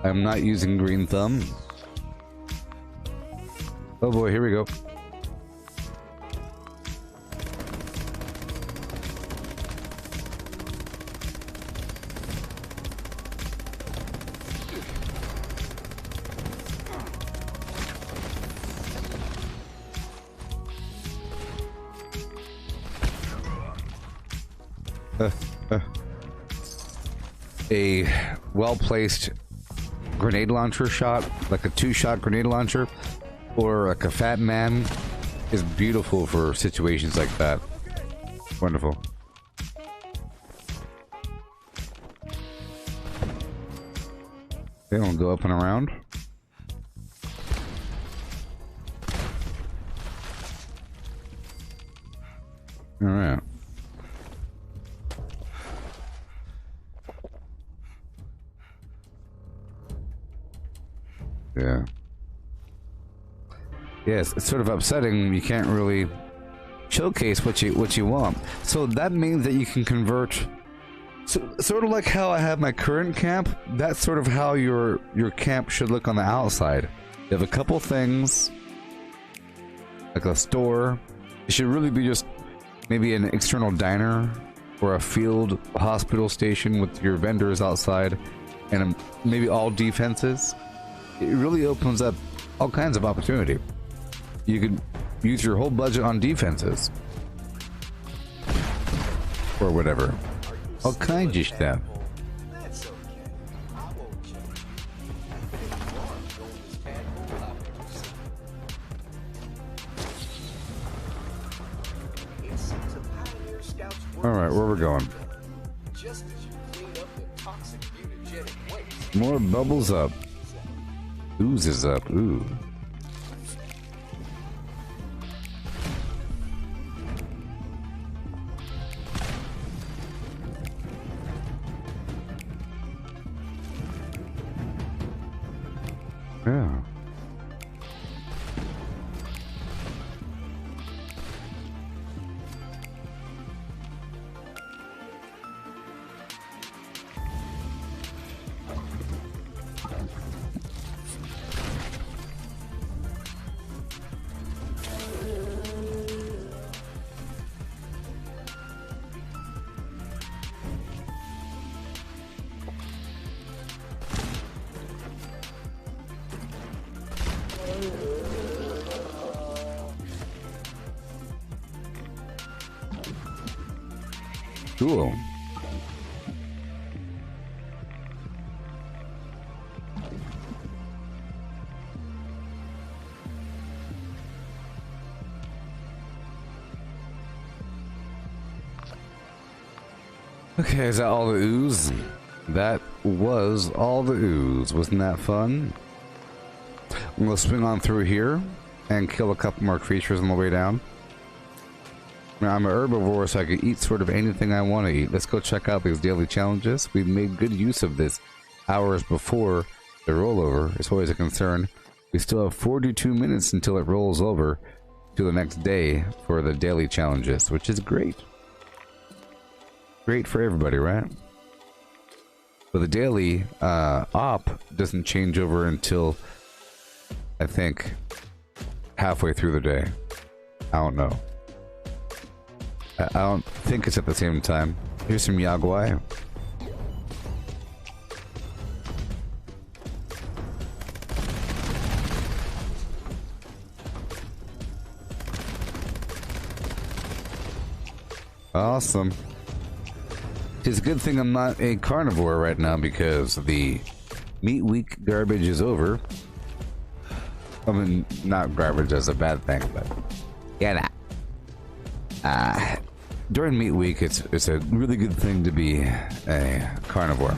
I'm not using green thumb. Oh boy, here we go. A well-placed grenade launcher shot, like a two-shot grenade launcher, or like a fat man, is beautiful for situations like that. Wonderful. They don't go up and around. All right. Yeah. Yes, it's sort of upsetting. You can't really showcase what you want. So that means that you can convert. So, sort of like how I have my current camp. That's sort of how your camp should look on the outside. You have a couple things, like a store. It should really be just maybe an external diner or a field hospital station with your vendors outside, and maybe all defenses. It really opens up all kinds of opportunity. You could use your whole budget on defenses. Or whatever. All kinds of stuff. That's okay. I won't change. If you are going this tadpole, I'll never see. It seems a pioneer scout's work. Alright, where we're going? Just as you clean up the toxic mutagenic waste. More bubbles up. Oozes up. Ooh. Yeah. Cool. Okay, is that all the ooze? That was all the ooze. Wasn't that fun? I'm gonna swing on through here and kill a couple more creatures on the way down. Now, I'm an herbivore, so I can eat sort of anything I want to eat. Let's go check out these daily challenges. We've made good use of this hours before the rollover. It's always a concern. We still have 42 minutes until it rolls over to the next day for the daily challenges, which is great. Great for everybody, right? But the daily op doesn't change over until, I think, halfway through the day. I don't know. I don't think it's at the same time. Here's some Yaguai. Awesome. It's a good thing I'm not a carnivore right now because the meat week garbage is over. I mean, not garbage as a bad thing, but yeah. During meat week, it's a really good thing to be a carnivore.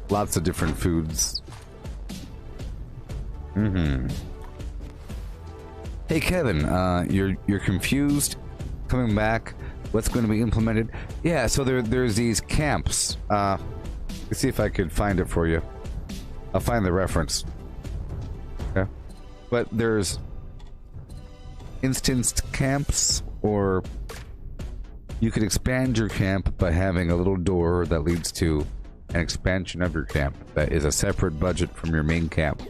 Lots of different foods. Hey Kevin, you're confused. Coming back. What's going to be implemented? Yeah, so there's these camps. Let's see if I could find it for you. I'll find the reference. Okay. But there's instanced camps, or you could expand your camp by having a little door that leads to an expansion of your camp that is a separate budget from your main camp.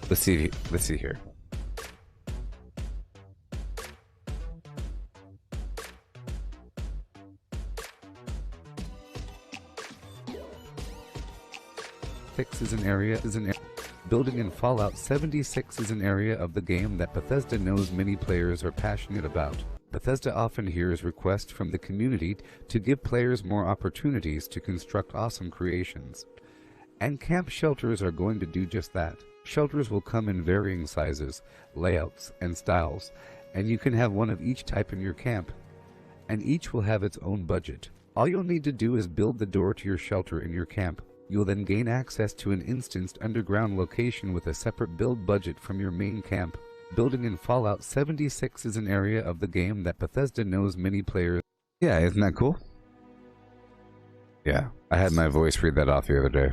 Let's see here. Building in Fallout 76 is an area of the game that Bethesda knows many players are passionate about. Bethesda often hears requests from the community to give players more opportunities to construct awesome creations. And camp shelters are going to do just that. Shelters will come in varying sizes, layouts, and styles, and you can have one of each type in your camp. And each will have its own budget. All you'll need to do is build the door to your shelter in your camp. You'll then gain access to an instanced underground location with a separate build budget from your main camp. Building in Fallout 76 is an area of the game that Bethesda knows many players. Yeah, isn't that cool? Yeah, I had my voice read that off the other day.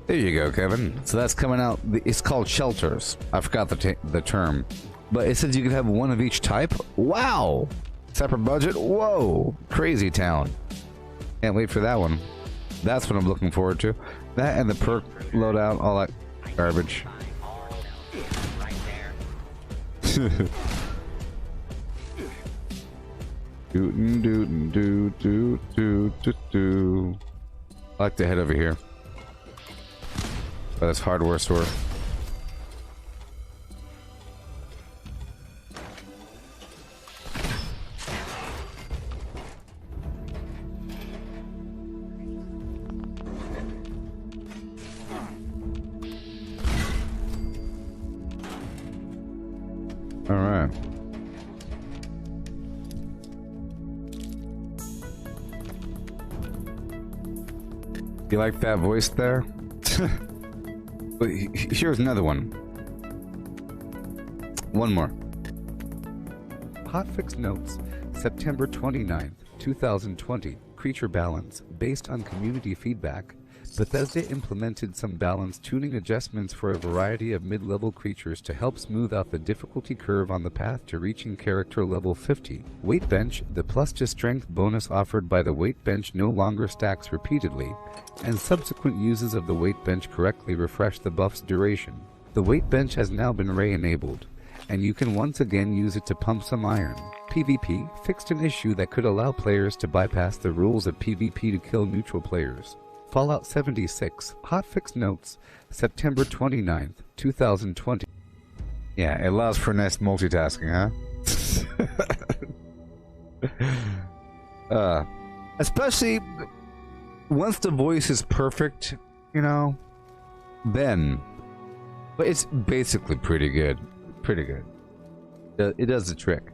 There you go, Kevin. So that's coming out. It's called shelters. I forgot the term. But it says you can have one of each type. Wow! Separate budget? Whoa! Crazy town. Can't wait for that one. That's what I'm looking forward to. That and the perk loadout, all that garbage. Dootin' dootin' doo doo doo doo doo. I like to head over here. By this hardware store. Alright. You like that voice there? Here's another one. One more. Hotfix notes, September 29th, 2020. creature balance. Based on community feedback, Bethesda implemented some balance tuning adjustments for a variety of mid-level creatures to help smooth out the difficulty curve on the path to reaching character level 50. Weight Bench, the plus to strength bonus offered by the Weight Bench no longer stacks repeatedly, and subsequent uses of the Weight Bench correctly refresh the buff's duration. The Weight Bench has now been re-enabled, and you can once again use it to pump some iron. PvP fixed an issue that could allow players to bypass the rules of PvP to kill neutral players. Fallout 76, hotfix notes, September 29th, 2020. Yeah, it allows for nice multitasking, huh? Especially once the voice is perfect, you know, then. But it's basically pretty good. Pretty good. It does the trick.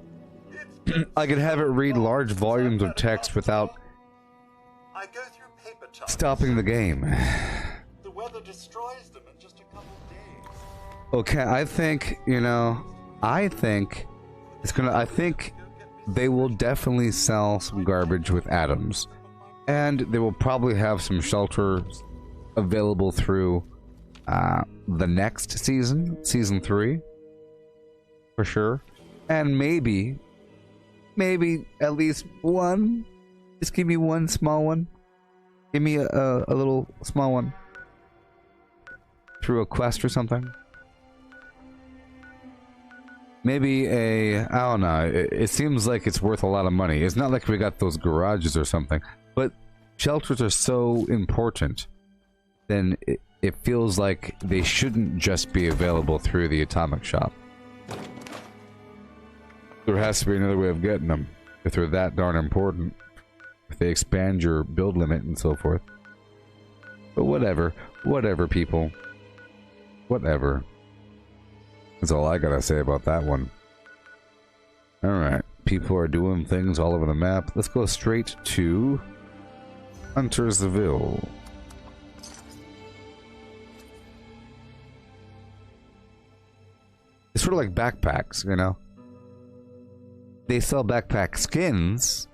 I could have it read large volumes of text without stopping the game. The weather destroys them in just a couple days. Okay, I think, you know, I think they will definitely sell some garbage with atoms. And they will probably have some shelters available through the next season, season 3. For sure. And maybe at least one. Just give me one small one. Give me a little small one. Through a quest or something. Maybe I don't know. It seems like it's worth a lot of money. It's not like we got those garages or something. But shelters are so important. Then it feels like they shouldn't just be available through the Atomic Shop. There has to be another way of getting them, if they're that darn important. If they expand your build limit and so forth. But whatever. Whatever, people. Whatever. That's all I gotta say about that one. Alright. People are doing things all over the map. Let's go straight to Huntersville. It's sort of like backpacks, you know? They sell backpack skins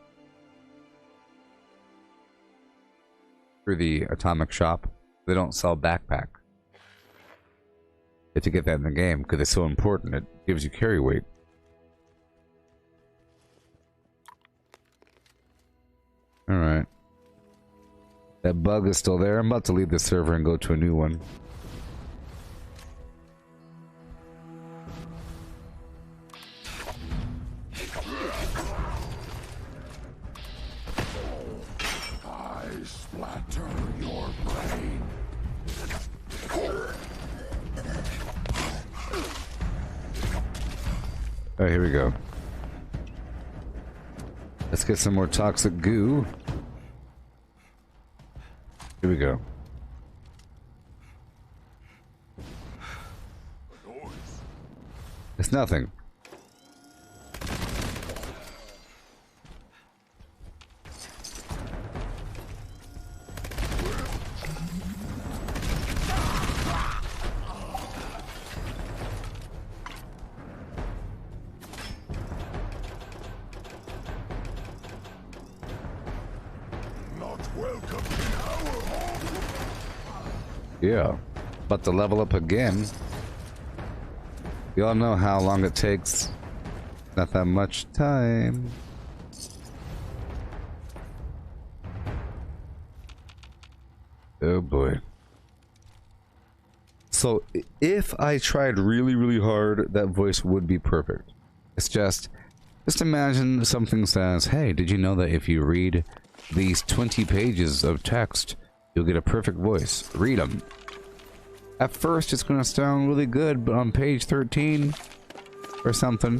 through the Atomic Shop. They don't sell backpack. You have to get that in the game because it's so important. It gives you carry weight. Alright. That bug is still there. I'm about to leave the server and go to a new one. Splatter your brain. Oh, here we go. Let's get some more toxic goo. Here we go. It's nothing. Yeah, about to level up again. You all know how long it takes. Not that much time. Oh boy. So if I tried really, really hard, that voice would be perfect. It's just imagine something says, hey, did you know that if you read these 20 pages of text, you'll get a perfect voice. Read them. At first, it's going to sound really good, but on page 13 or something,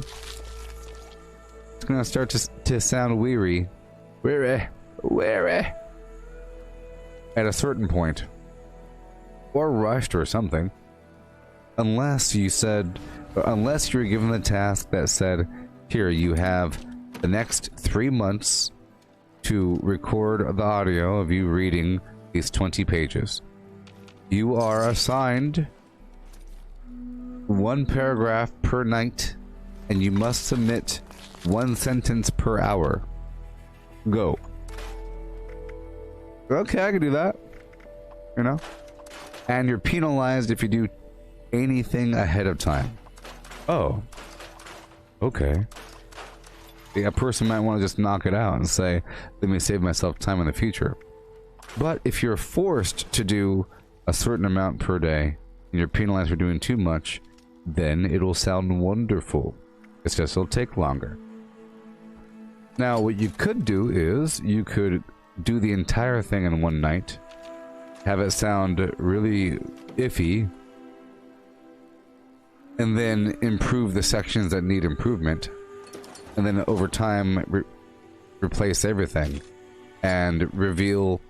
it's going to start to sound weary. Weary. At a certain point. Or rushed or something. Unless you were given the task that said, here, you have the next 3 months to record the audio of you reading these 20 pages. You are assigned 1 paragraph per night, and you must submit 1 sentence per hour. Go. Okay, I can do that. You know? And you're penalized if you do anything ahead of time. Oh. Okay. A person might want to just knock it out and say, let me save myself time in the future. But if you're forced to do a certain amount per day, and you're penalized for doing too much, then it'll sound wonderful. It's just it'll take longer. Now, what you could do is, you could do the entire thing in one night, have it sound really iffy, and then improve the sections that need improvement, and then over time replace everything and reveal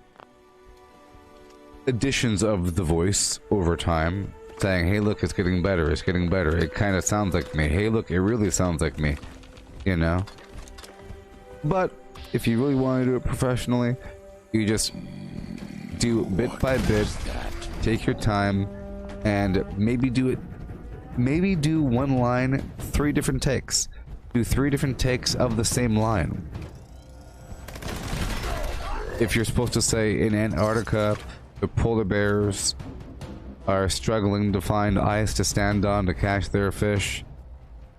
additions of the voice over time, saying, hey look, it's getting better, it kind of sounds like me, hey look, it really sounds like me, you know? But if you really want to do it professionally, you just do bit by bit, take your time, and maybe do one line 3 different takes. Do 3 different takes of the same line. If you're supposed to say, in Antarctica, the polar bears are struggling to find ice to stand on to catch their fish.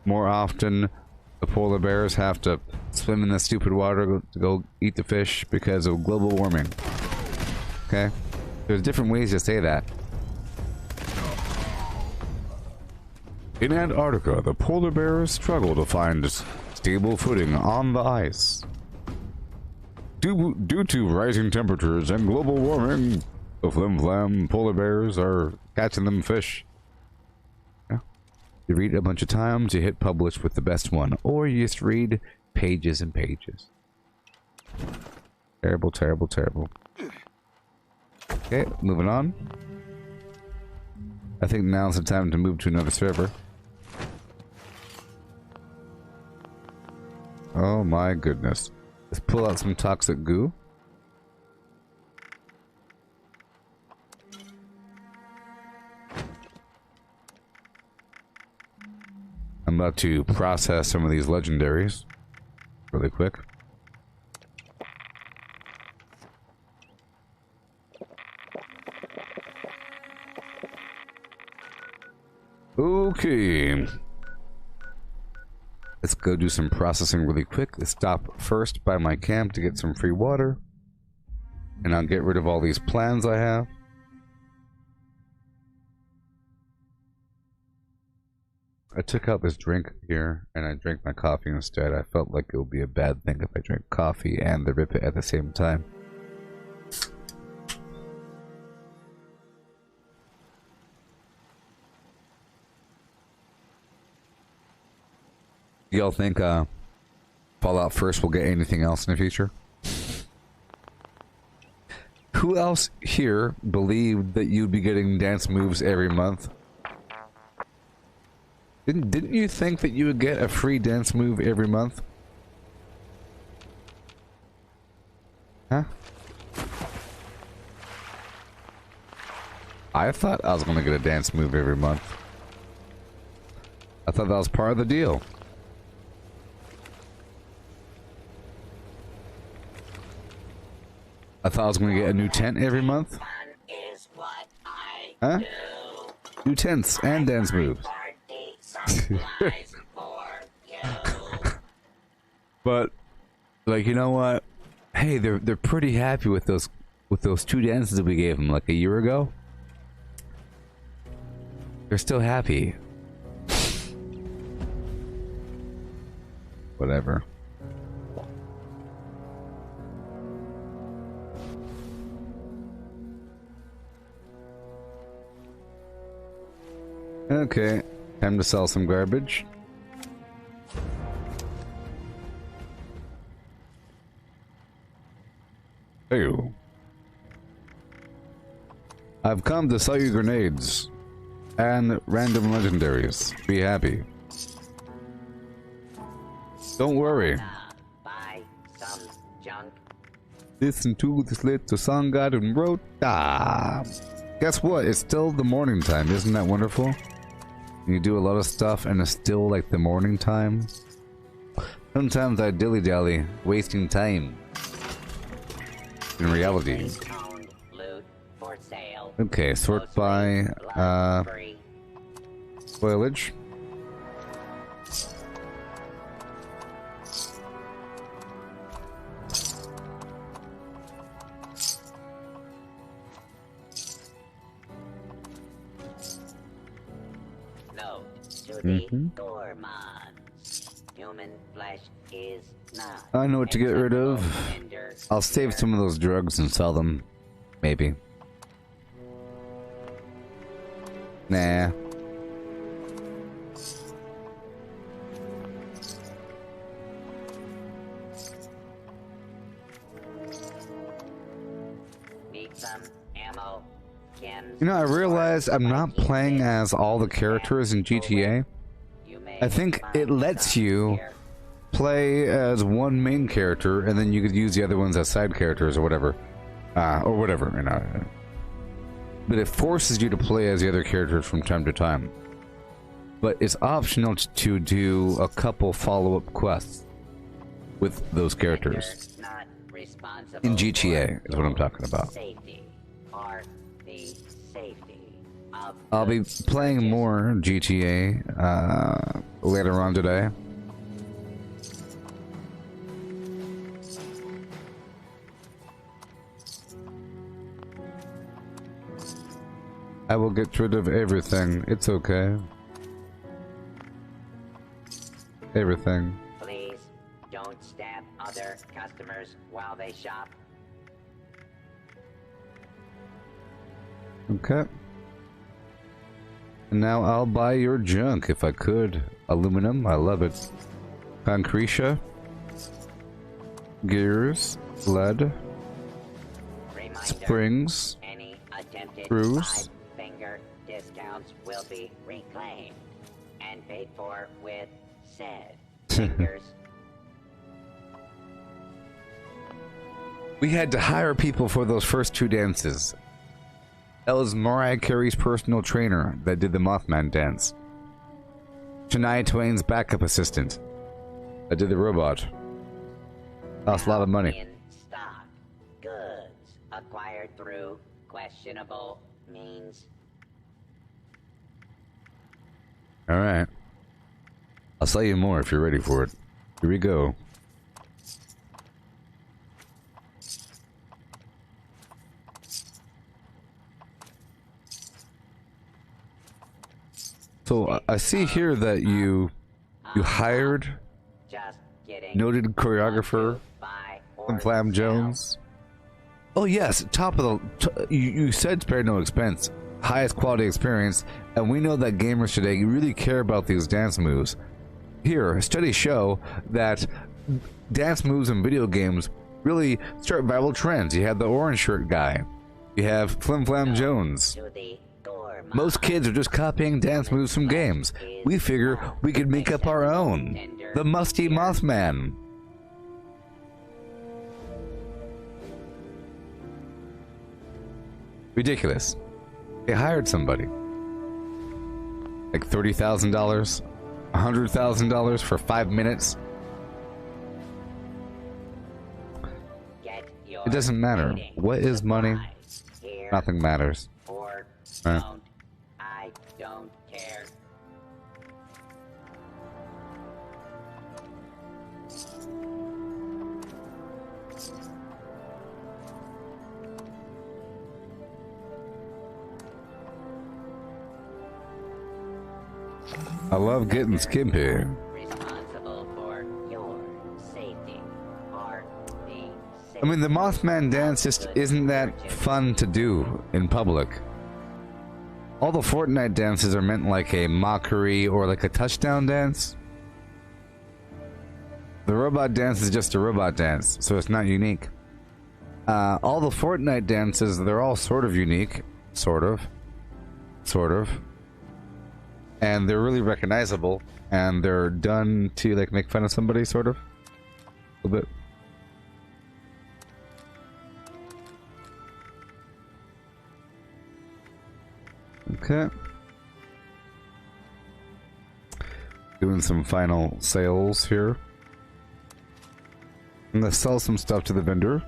More often, the polar bears have to swim in the stupid water to go eat the fish because of global warming. Okay? There's different ways to say that. In Antarctica, the polar bears struggle to find stable footing on the ice. Due to rising temperatures and global warming, the flim-flam polar bears are catching them fish. Yeah. You read it a bunch of times, you hit publish with the best one, or you just read pages and pages. Terrible, terrible, terrible. Okay, moving on. I think now's the time to move to another server. Oh my goodness. Let's pull out some toxic goo. I'm about to process some of these legendaries really quick. Okay. Let's go do some processing really quick. Let's stop first by my camp to get some free water. And I'll get rid of all these plans I have. I took out this drink here and I drank my coffee instead. I felt like it would be a bad thing if I drank coffee and the rip it at the same time. Y'all think Fallout First will get anything else in the future? Who else here believed that you'd be getting dance moves every month? Didn't you think that you would get a free dance move every month? Huh? I thought I was gonna get a dance move every month. I thought that was part of the deal. I thought I was going to get a new tent every month. Huh? New tents and dance moves. But, like, you know what? Hey, they're pretty happy with those 2 dances that we gave them like a year ago. They're still happy. Whatever. Okay, time to sell some garbage. Hey, I've come to sell you grenades and random legendaries. Be happy. Don't worry. Buy some junk. Listen to this little song God and wrote. Guess what? It's still the morning time. Isn't that wonderful? You do a lot of stuff and it's still like the morning time. Sometimes I dilly-dally, wasting time. in reality. Owned loot for sale. Okay, sort by Free. spoilage. No to the gourmands. Human flesh is not. I know what to get rid of. tender. I'll save some of those drugs and sell them. Maybe. Nah. Need some ammo. Chems, You know, I realized I'm not playing as all the characters in GTA. You may I think it find lets some you here. play as one main character, and then you could use the other ones as side characters or whatever. You know. But it forces you to play as the other characters from time to time. But it's optional to do a couple follow-up quests with those characters. You're not responsible In GTA for is what I'm talking about. Safety or the safety of I'll be goods playing purchased. more GTA later on today. I will get rid of everything. It's okay. Everything. Please don't stab other customers while they shop. Okay. And now I'll buy your junk if I could. Aluminum, I love it. Concretia. Gears. Lead. Reminder, Springs. any attempted Screws. five-finger discounts will be reclaimed and paid for with said fingers. We had to hire people for those first two dances. That was Mariah Carey's personal trainer that did the Mothman dance. Shania Twain's backup assistant that did the robot. Cost a lot of money. In stock, goods acquired through questionable means. Alright. I'll sell you more if you're ready for it. Here we go. So I see here that you hired Just kidding. noted choreographer Buy or Flim Flam sell. Jones. Oh yes, top of the. You said spare no expense, highest quality experience, and we know that gamers today really care about these dance moves. Here, studies show that dance moves in video games really start viral trends. You have the orange shirt guy, you have Flim Flam Jones. To the gourmand. Most kids are just copying dance moves from games. We figure we could make up our own. The Musty Mothman. Ridiculous. They hired somebody. Like $30,000, $100,000 for 5 minutes. Get your It doesn't matter. rating. What is money? Supplies here Nothing matters. or Right. don't. I don't care. I love getting skimpy. Responsible for your safety or the safety. I mean, the Mothman dance just isn't that fun to do in public. All the Fortnite dances are meant like a mockery or like a touchdown dance. The robot dance is just a robot dance, so it's not unique. All the Fortnite dances, they're all sort of unique. Sort of. And they're really recognizable, and they're done to like make fun of somebody, sort of. A little bit. Okay. Doing some final sales here. I'm gonna sell some stuff to the vendor.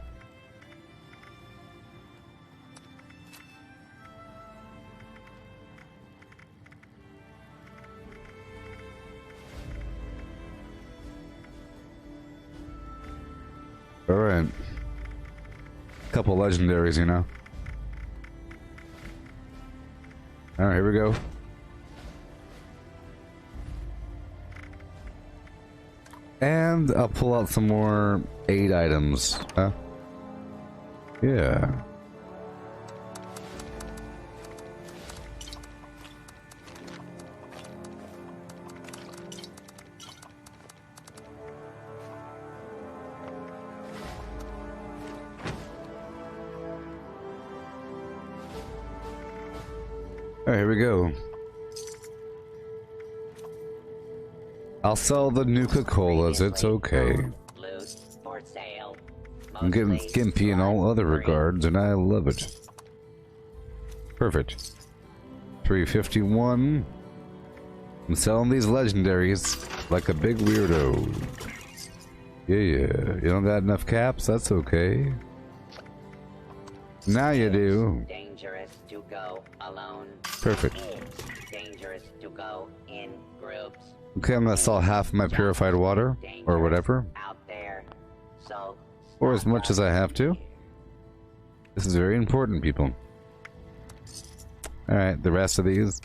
Alright. Couple legendaries, you know. Alright, here we go. And I'll pull out some more aid items. Huh? Yeah. Alright, here we go. I'll sell the Nuka-Colas, it's okay. I'm getting skimpy in all other regards, and I love it. Perfect. 351. I'm selling these legendaries like a big weirdo. Yeah, you don't got enough caps? That's okay. Now you do. Dangerous to go alone. Perfect. It's dangerous to go in groups. Okay, I'm gonna sell half of my purified water, or whatever. Out there. So Or as much as I have to. This is very important, people. Alright, the rest of these.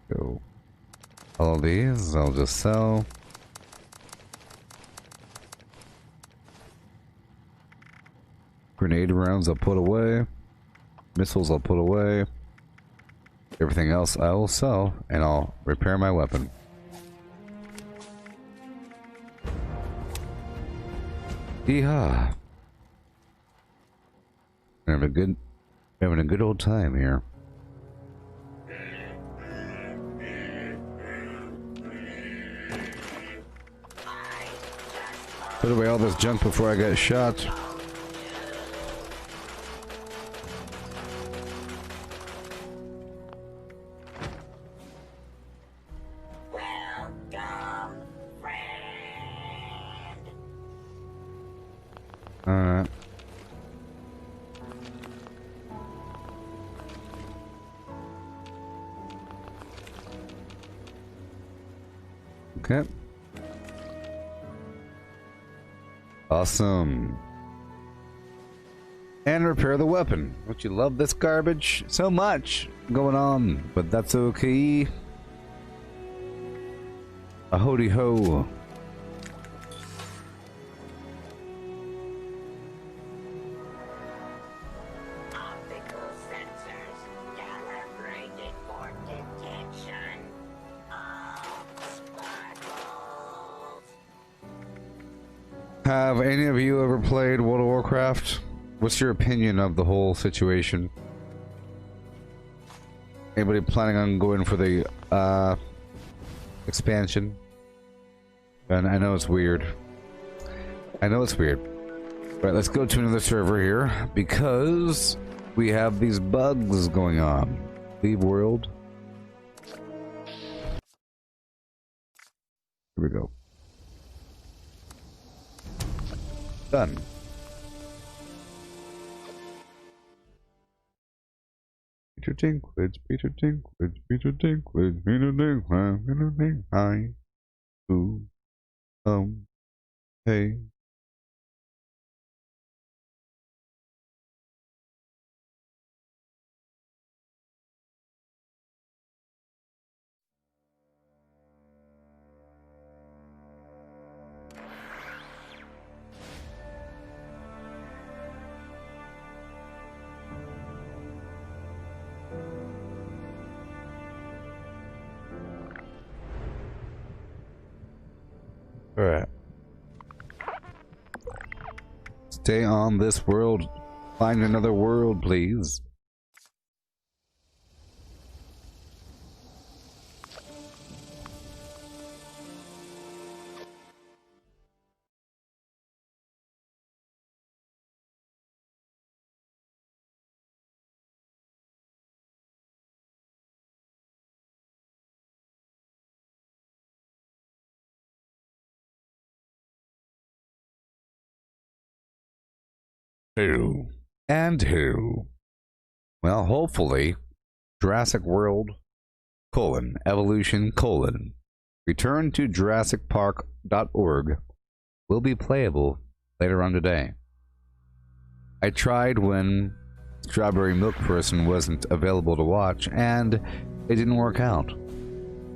Go. All of these, I'll just sell. Grenade rounds I'll put away. Missiles I'll put away. Everything else I will sell, and I'll repair my weapon. Yeehaw! Having a good old time here. Put away all this junk before I get shot. Alright. Okay. Awesome. And repair the weapon. Don't you love this garbage? So much going on, but that's okay. A hoody ho. Have any of you ever played World of Warcraft? What's your opinion of the whole situation? Anybody planning on going for the expansion? And I know it's weird. I know it's weird. Alright, let's go to another server here because we have these bugs going on. Leave world. Here we go. Done. Peter Dinklage, Peter Dinklage, Peter Dinklage, Peter Dinklage, Peter Dinklage, ooh, hey. Alright. Stay on this world. Find another world, please. Who? And who? Well, hopefully, Jurassic World, evolution, Return to JurassicPark.org will be playable later on today. I tried when Strawberry Milk Person wasn't available to watch, and it didn't work out.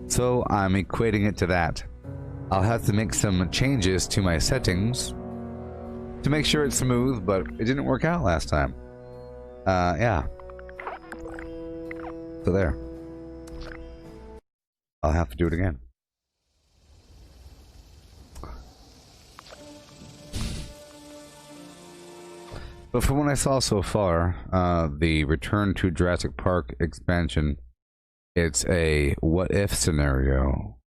So I'm equating it to that. I'll have to make some changes to my settings to make sure it's smooth, but it didn't work out last time. Yeah. So there. I'll have to do it again. But from what I saw so far, the Return to Jurassic Park expansion, it's a what-if scenario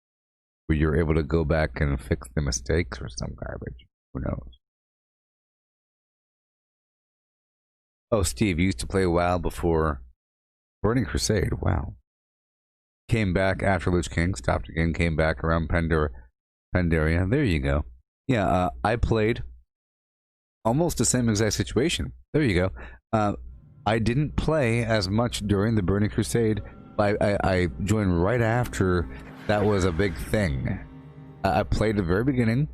where you're able to go back and fix the mistakes or some garbage. Who knows? Oh, Steve, you used to play WoW before Burning Crusade. Wow. Came back after Lich King, stopped again, came back around Pandaria. There you go. Yeah, I played almost the same exact situation. There you go. I didn't play as much during the Burning Crusade, but I joined right after that was a big thing. I played at the very beginning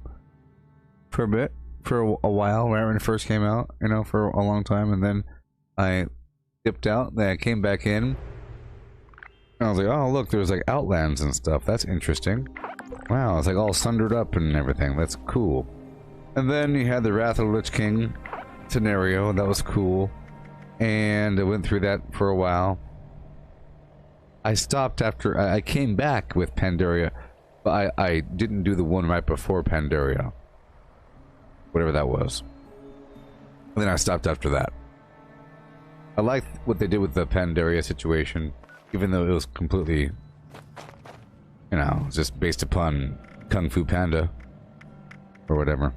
for a bit, for a while, right when it first came out, you know, for a long time, and then I dipped out, then I came back in, and I was like, oh look, there's like Outlands and stuff, that's interesting. Wow, it's like all sundered up and everything, that's cool. And then you had the Wrath of the Lich King scenario, that was cool, and I went through that for a while. I stopped after, I came back with Pandaria, but I didn't do the one right before Pandaria. Whatever that was. And then I stopped after that. I liked what they did with the Pandaria situation, even though it was completely, you know, just based upon Kung Fu Panda or whatever.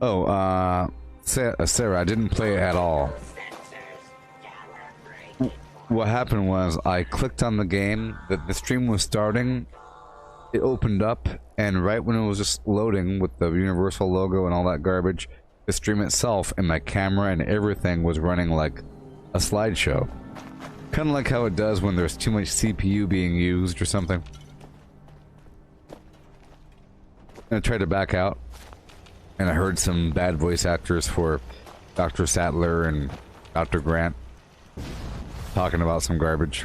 Oh, Sarah, I didn't play at all. What happened was I clicked on the game, the stream was starting, it opened up, and right when it was just loading with the Universal logo and all that garbage, the stream itself and my camera and everything was running like a slideshow. Kind of like how it does when there's too much CPU being used or something. And I tried to back out, and I heard some bad voice actors for Dr. Sattler and Dr. Grant talking about some garbage.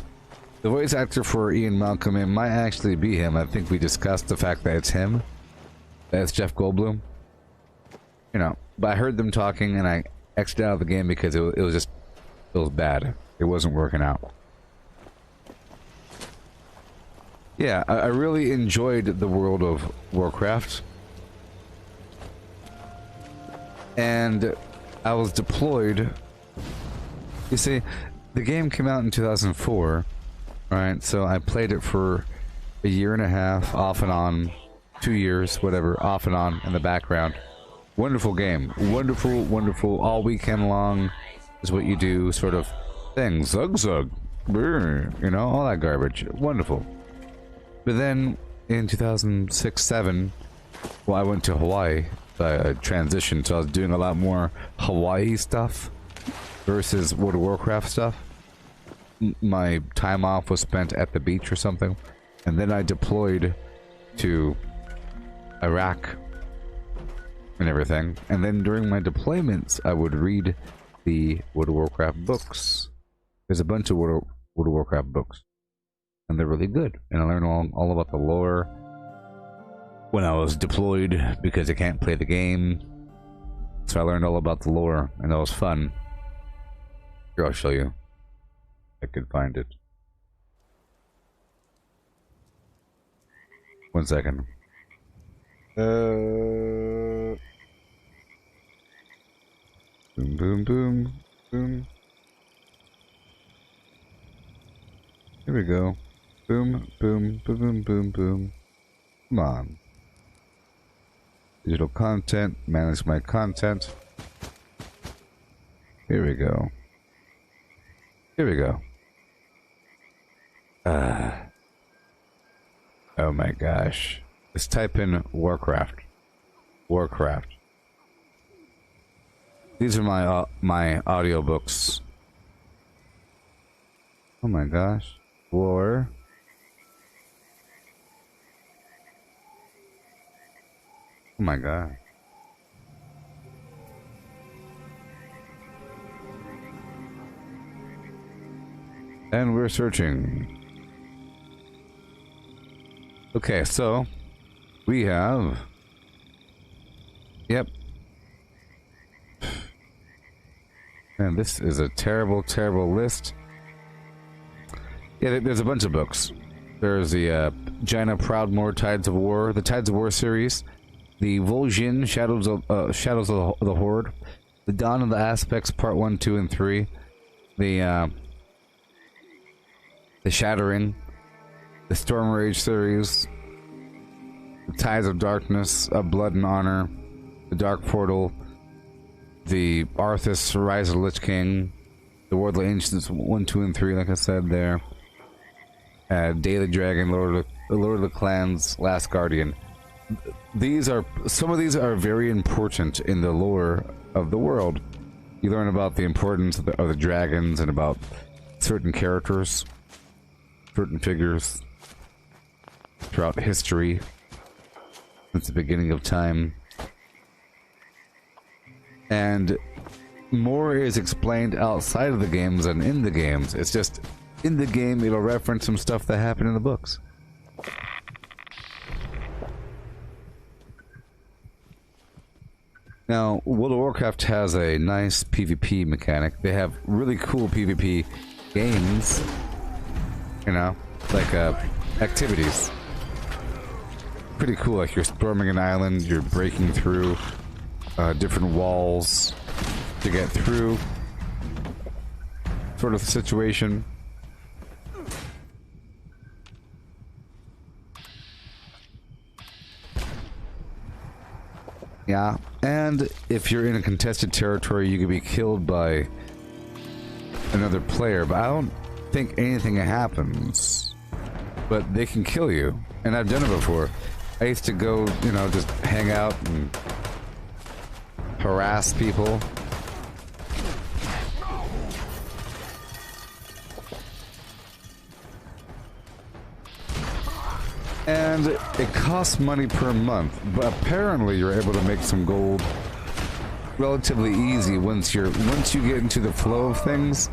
The voice actor for Ian Malcolm, it might actually be him. I think we discussed the fact that it's him. That's Jeff Goldblum. You know, but I heard them talking and I exited out of the game because it was bad. It wasn't working out. Yeah, I really enjoyed the world of Warcraft. And I was deployed. You see, the game came out in 2004. Right, so I played it for a year and a half, off and on, 2 years, whatever, off and on in the background. Wonderful game. Wonderful, wonderful, all weekend long is what you do, sort of thing. Zug zug. Brr, you know, all that garbage. Wonderful. But then, in 2006-07, well, I went to Hawaii. I transitioned, so I was doing a lot more Hawaii stuff versus World of Warcraft stuff. My time off was spent at the beach or something, and then I deployed to Iraq and everything, and then during my deployments I would read the World of Warcraft books. There's a bunch of World of Warcraft books, and they're really good, and I learned all about the lore when I was deployed because I can't play the game, so I learned all about the lore, and that was fun. Here, I'll show you. I could find it. One second. Boom, boom, boom, boom. Here we go. Boom, boom, boom, boom, boom, boom. Come on. Digital content. Manage my content. Here we go. Here we go. Oh my gosh. Let's type in Warcraft. Warcraft. These are my audiobooks. Oh my gosh. War. Oh my god. And we're searching. Okay, so we have... Yep. Man, this is a terrible, terrible list. Yeah, there's a bunch of books. There's the Jaina Proudmoore Tides of War, the Tides of War series, the Vol'jin Shadows of the Horde, the Dawn of the Aspects Part 1, 2, and 3, the Shattering, the Storm Rage series, the Tides of Darkness, of Blood and Honor, the Dark Portal, the Arthas Rise of the Lich King, the War of the Ancients 1, 2, and 3, like I said there. Daily Dragon, Lord of the Clans, Last Guardian. Some of these are very important in the lore of the world. You learn about the importance of the dragons and about certain characters, certain figures throughout history since the beginning of time. And more is explained outside of the games than in the games. It's just in the game it'll reference some stuff that happened in the books. Now, World of Warcraft has a nice PvP mechanic. They have really cool PvP games, you know, like activities. Pretty cool, like you're storming an island, you're breaking through different walls to get through, sort of situation. Yeah, and if you're in a contested territory, you could be killed by another player, but I don't think anything happens. But they can kill you, and I've done it before. I used to go, you know, just hang out and harass people. And it costs money per month, but apparently you're able to make some gold relatively easy once you get into the flow of things.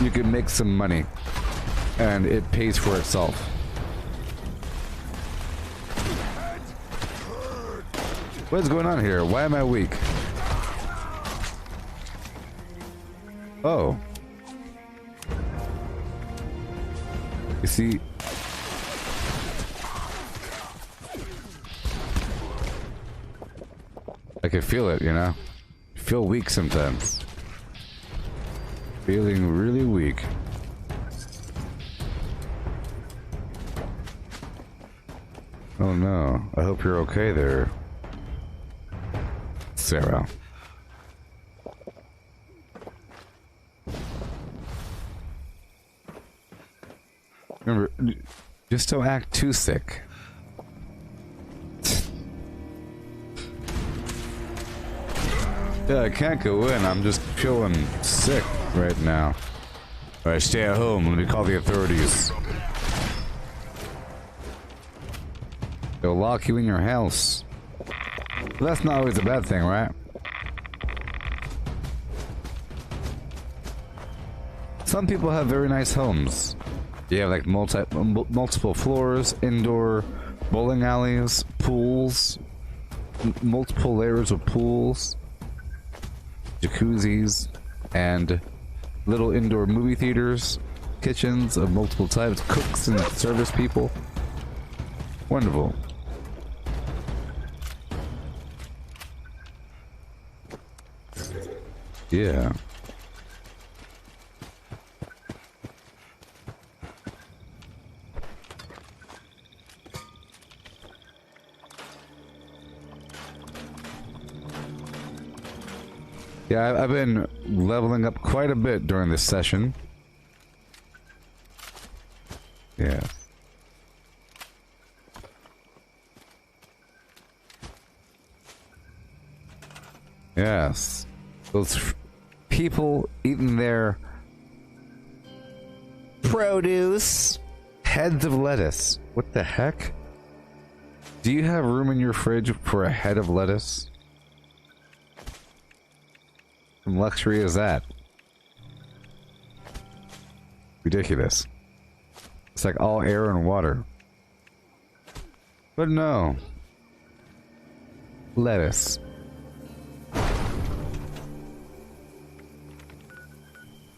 You can make some money, and it pays for itself. What's going on here? Why am I weak? Oh. You see, I can feel it, you know? I feel weak sometimes. Feeling really weak. Oh no, I hope you're okay there, Sarah. Remember, just don't act too sick. Yeah, I can't go in. I'm just feeling sick right now. Alright, stay at home. Let me call the authorities. They'll lock you in your house. But that's not always a bad thing, right? Some people have very nice homes. You have like multiple floors, indoor bowling alleys, pools, multiple layers of pools, jacuzzis, and little indoor movie theaters, kitchens of multiple types, cooks and service people. Wonderful. Yeah. Yeah, I've been leveling up quite a bit during this session. Yeah. Yes. Those people eating their produce. Heads of lettuce. What the heck? Do you have room in your fridge for a head of lettuce? What luxury is that? Ridiculous. It's like all air and water. But no. Lettuce. What's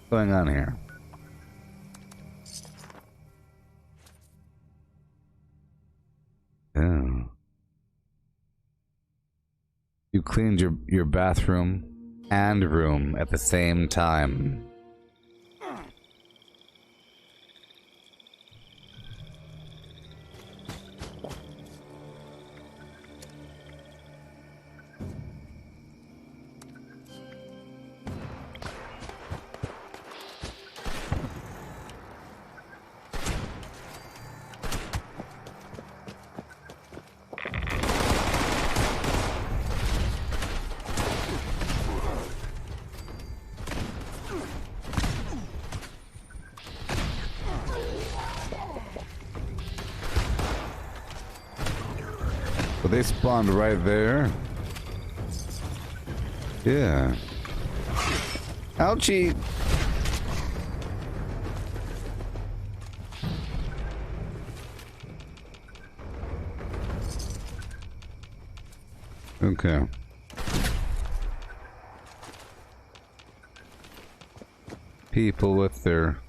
going on here? Oh. You cleaned your bathroom and room at the same time. But they spawned right there. Yeah. Ouchie! Okay. People with their...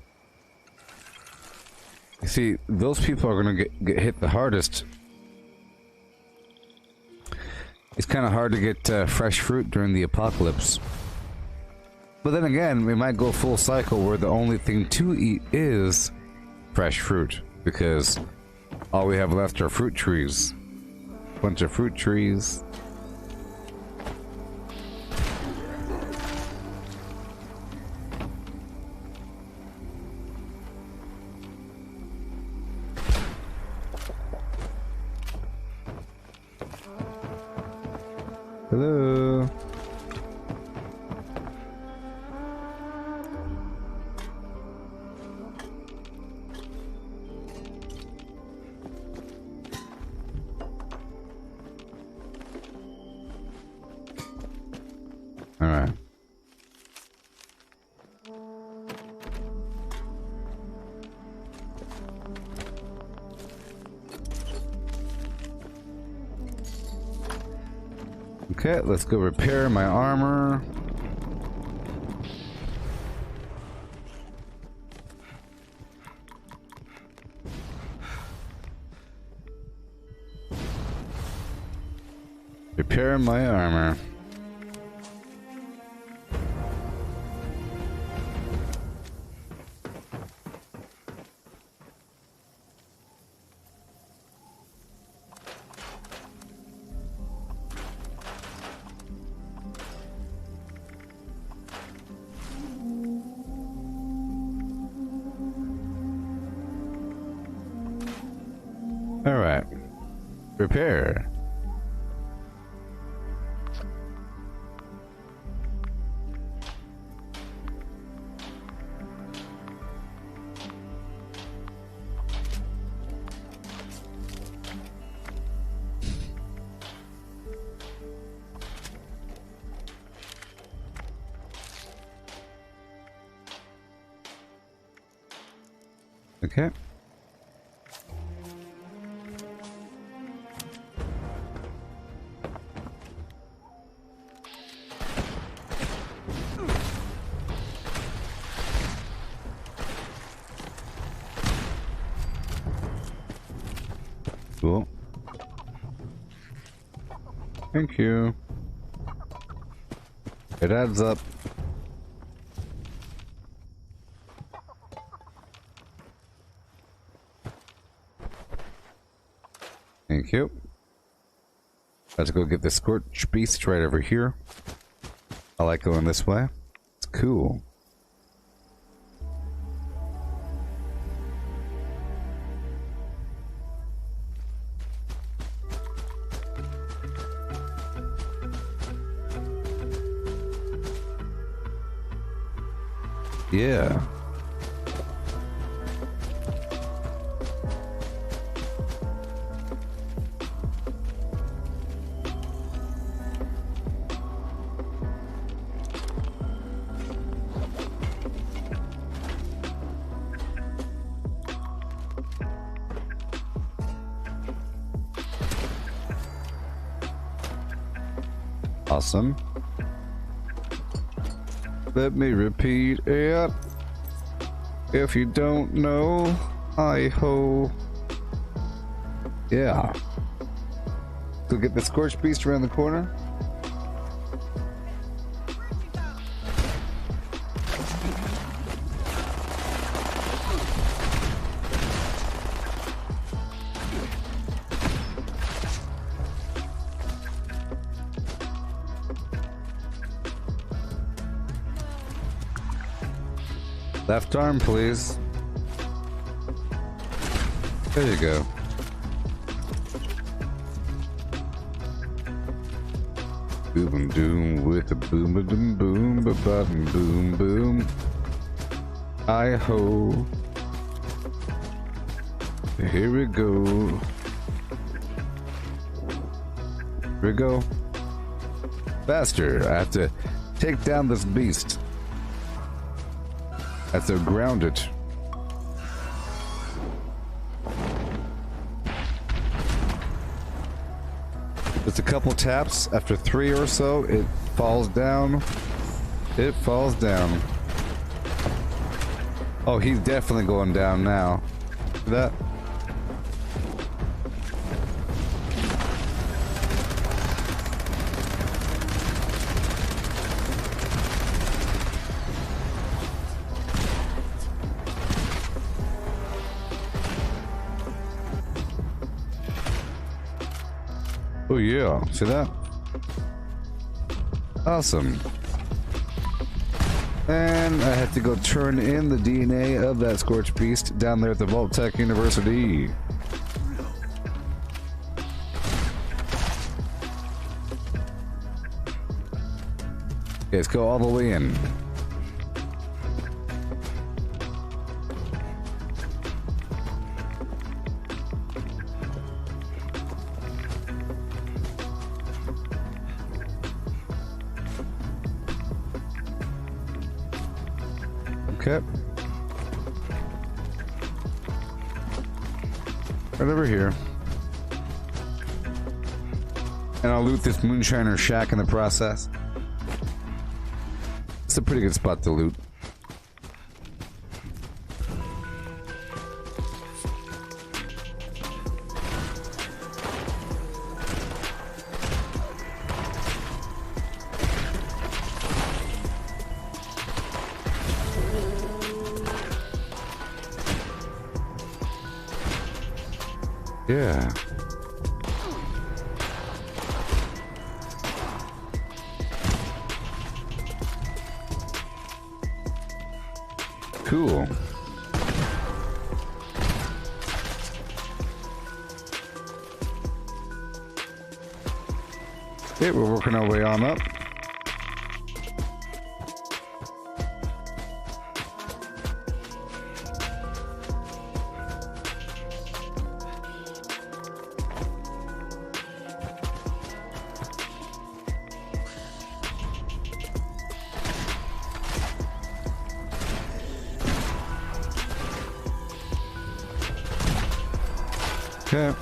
You see, those people are gonna get hit the hardest. It's kind of hard to get fresh fruit during the apocalypse. But then again, we might go full cycle where the only thing to eat is fresh fruit. Because all we have left are fruit trees. Bunch of fruit trees. Hello. All right. Okay, let's go repair my armor. Repair my armor. All right. Repair. Okay. Cool. Thank you. It adds up. Thank you. Let's go get the Scorch Beast right over here. I like going this way. It's cool. Yeah. Awesome. Let me repeat it. If you don't know, hi-ho. Yeah. Go get the Scorched Beast around the corner. Left arm, please. There you go. Boom and doom with a boom a doom boom ba bum boom boom. Hi ho. Here we go. Here we go. Faster. I have to take down this beast. I have to ground it. Just a couple taps. After 3 or so, it falls down. It falls down. Oh, he's definitely going down now. See that? Oh yeah, see that? Awesome. And I had to go turn in the DNA of that Scorched Beast down there at the Vault Tech University. Okay, let's go all the way in. Okay. Right over here. And I'll loot this Moonshiner Shack in the process. It's a pretty good spot to loot. Yeah. Cool. Okay, we're working our way on up. Okay.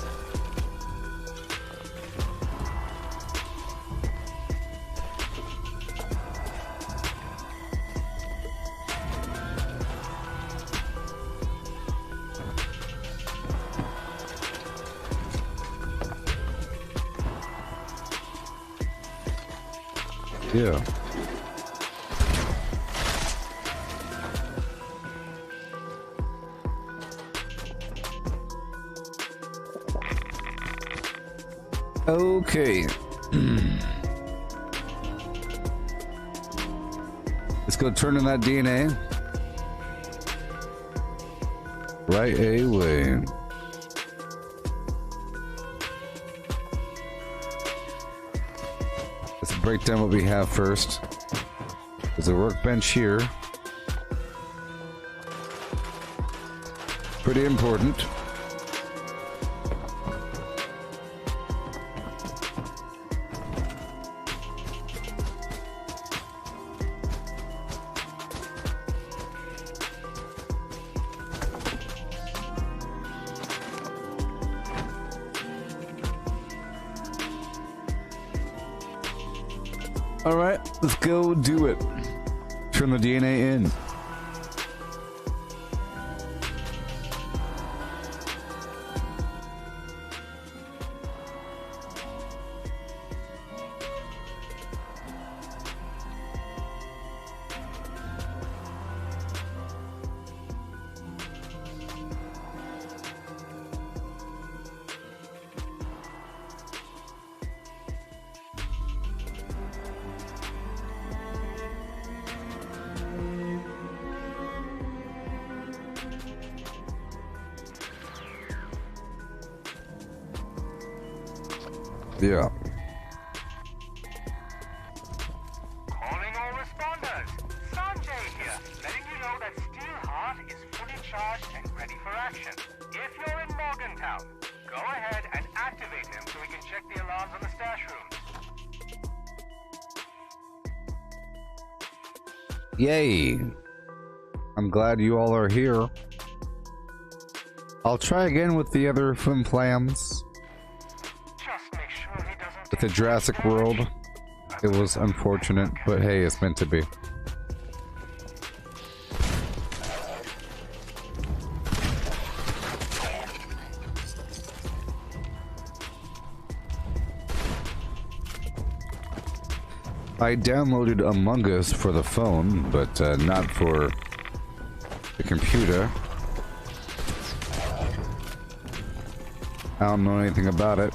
Yeah. Okay. Let's go turn in that DNA. Right away. Let's break down what we have first. There's a workbench here. Pretty important. Alright, let's go do it. Turn the DNA in. Yeah. Calling all responders. Sanjay here, letting you know that Steelheart is fully charged and ready for action. If you're in Morgantown, go ahead and activate him so we can check the alarms on the stash rooms. Yay. I'm glad you all are here. I'll try again with the other flim flams. With the Jurassic World, it was unfortunate, but hey, it's meant to be. I downloaded Among Us for the phone, but not for the computer. I don't know anything about it.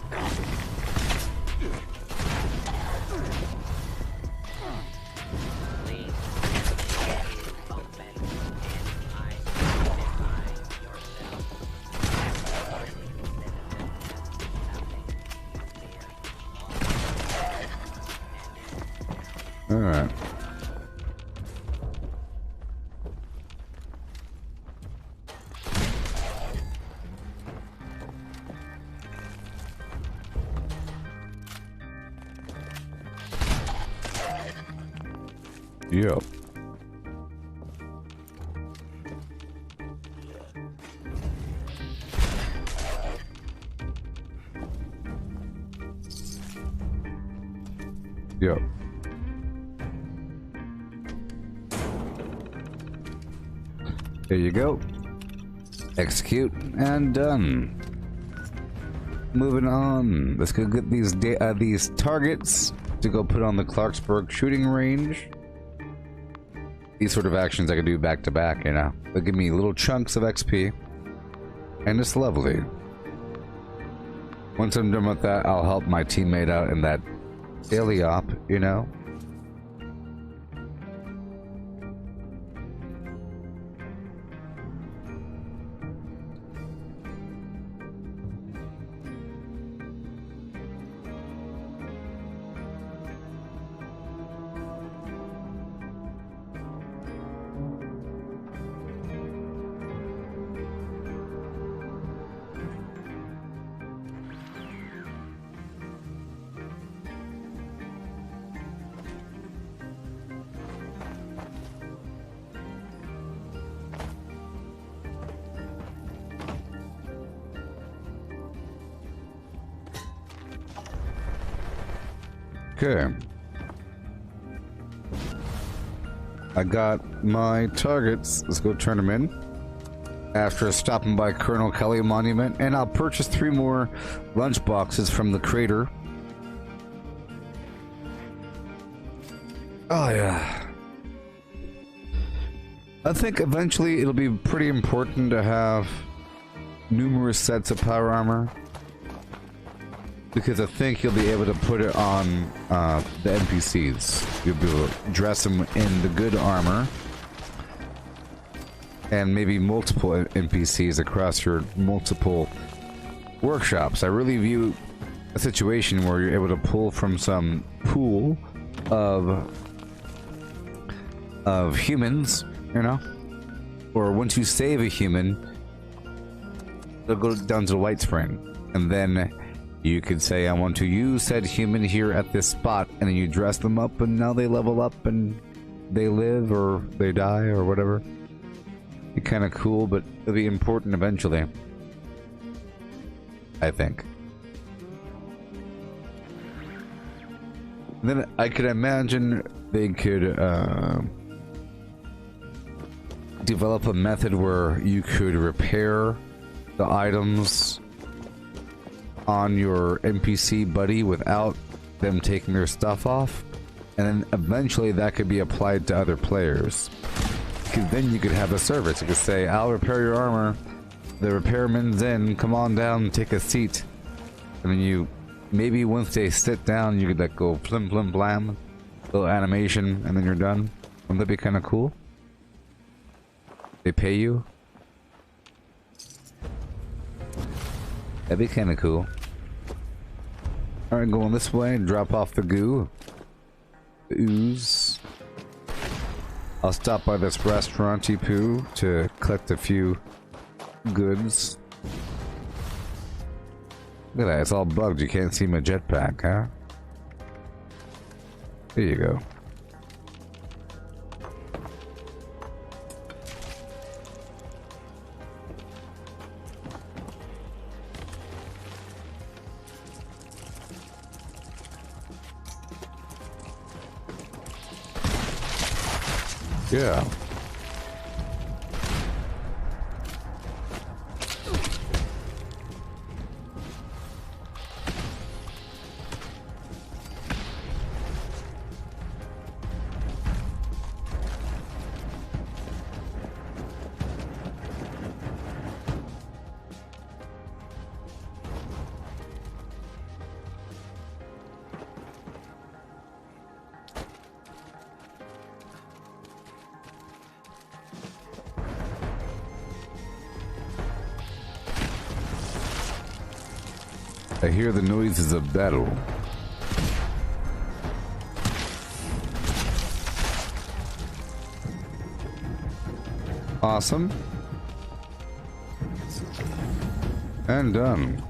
Alright. Yep. Yep. There you go. Execute and done. Moving on. Let's go get these targets to go put on the Clarksburg shooting range. These sort of actions I can do back to back, you know. They'll give me little chunks of XP. And it's lovely. Once I'm done with that, I'll help my teammate out in that daily op, you know. Okay. I got my targets. Let's go turn them in. After stopping by Colonel Kelly Monument, and I'll purchase 3 more lunch boxes from the crater. Oh yeah. I think eventually it'll be pretty important to have numerous sets of power armor, because I think you'll be able to put it on the NPCs. You'll be able to dress them in the good armor, and maybe multiple NPCs across your multiple workshops. I really view a situation where you're able to pull from some pool of humans, you know, or once you save a human, they'll go down to the light spring, and then you could say, I want to use said human here at this spot, and then you dress them up, and now they level up, and they live, or they die, or whatever. Be kind of cool, but it'll be important eventually, I think. Then I could imagine they could develop a method where you could repair the items on your NPC buddy without them taking their stuff off, and then eventually that could be applied to other players. Because then you could have a service. You could say, I'll repair your armor. The repairman's in. Come on down and take a seat. And then you, maybe once they sit down, you could like go flim flim blam, little animation, and then you're done. Wouldn't that be kind of cool? They pay you? That'd be kind of cool. Alright, going this way, drop off the goo. The ooze. I'll stop by this restaurant-y poo to collect a few goods. Look at that, it's all bugged. You can't see my jetpack, huh? There you go. Yeah. I hear the noises of battle. Awesome. And done.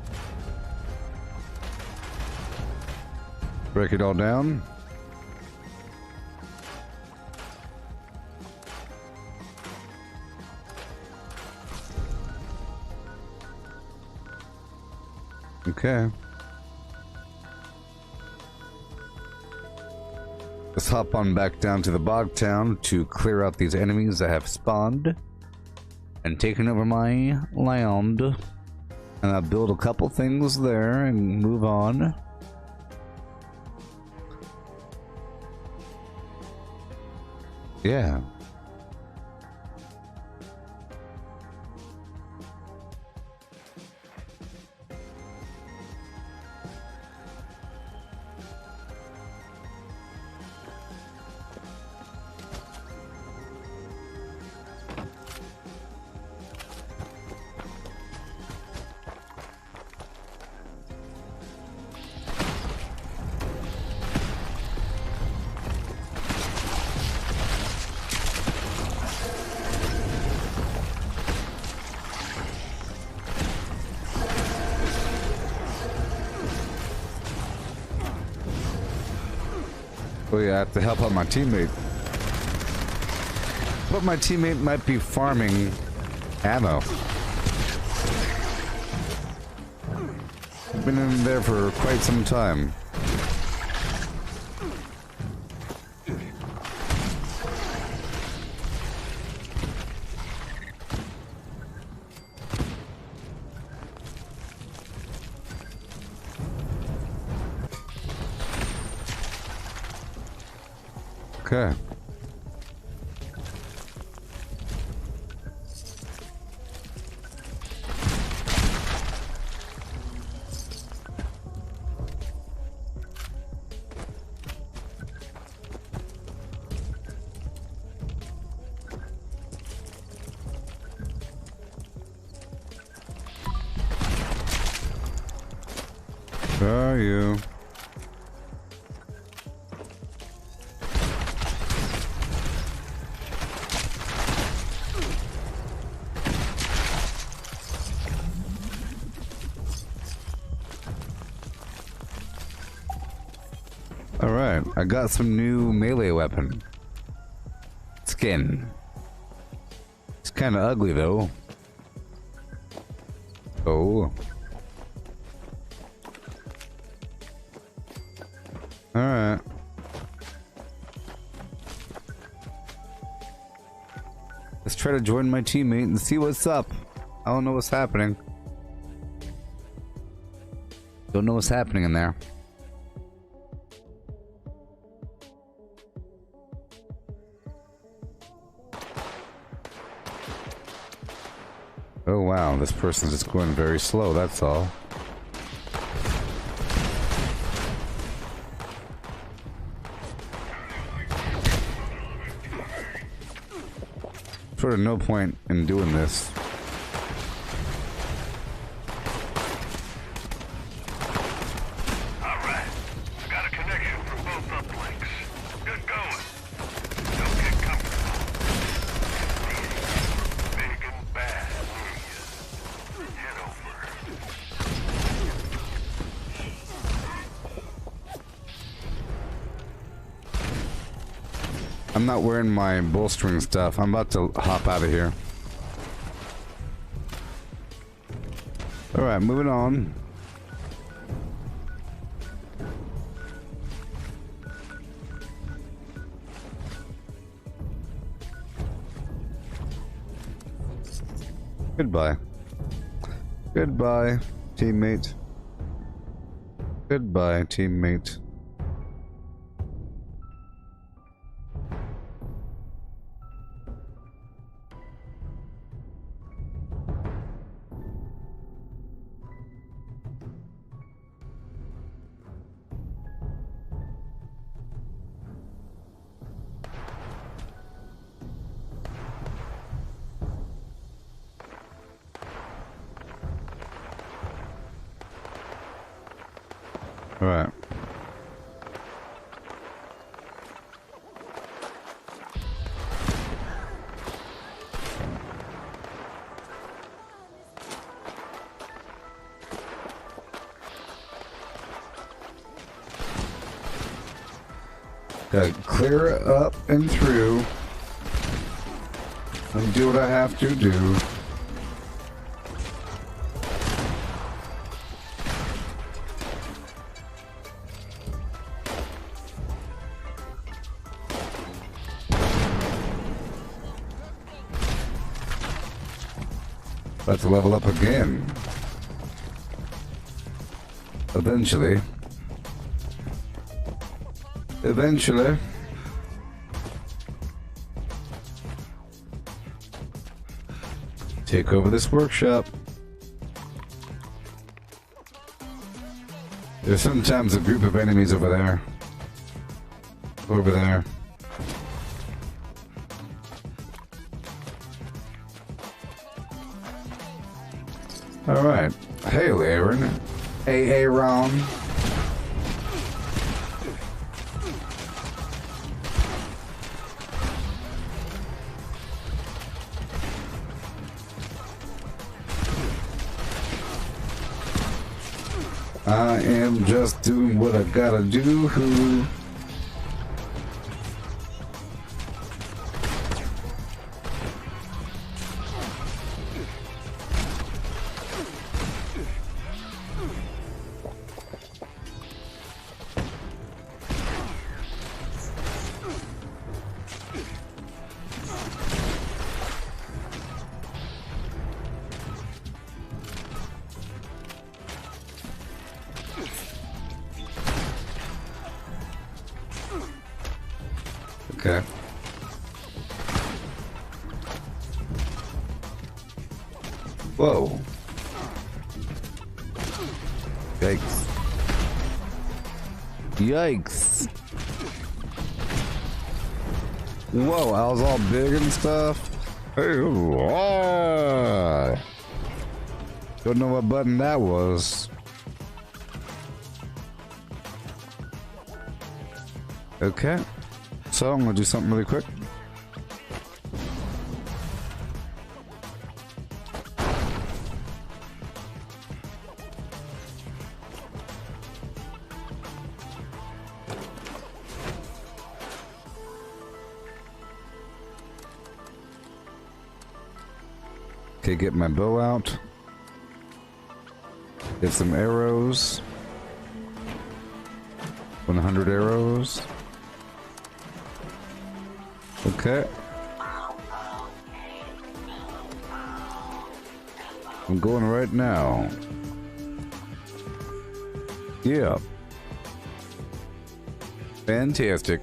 Break it all down. Okay. Let's hop on back down to the bog town to clear out these enemies that have spawned and taken over my land. And I'll build a couple things there and move on. Yeah. Oh yeah, I have to help out my teammate. But my teammate might be farming ammo. Been in there for quite some time. Okay. Where are you? Alright, I got some new melee weapon. Skin. It's kinda ugly though. Oh. Alright. try to join my teammate and see what's up. I don't know what's happening. Don't know what's happening in there. Oh wow, this person's just going very slow, that's all. Sort of no point in doing this. Alright, I got a connection from both uplinks. Good going. Don't get comfortable. Big and bad near you. Head over. I'm not wearing my bolstering stuff. I'm about to hop out of here. Alright, moving on. Goodbye. Goodbye, teammate. Goodbye, teammate. All right. Gotta clear it up and through and do what I have to do. About to level up again. Eventually. Eventually. Take over this workshop. There's sometimes a group of enemies over there. Over there. Alright. Hail, Aaron. Hey, Aaron. I am just doing what I gotta do. Okay. Whoa. Yikes. Yikes. Whoa, I was all big and stuff. Hey, don't know what button that was. Okay. So I'm gonna do something really quick. Okay, get my bow out. Get some arrows. 100 arrows. Okay. I'm going right now. Yeah. Fantastic.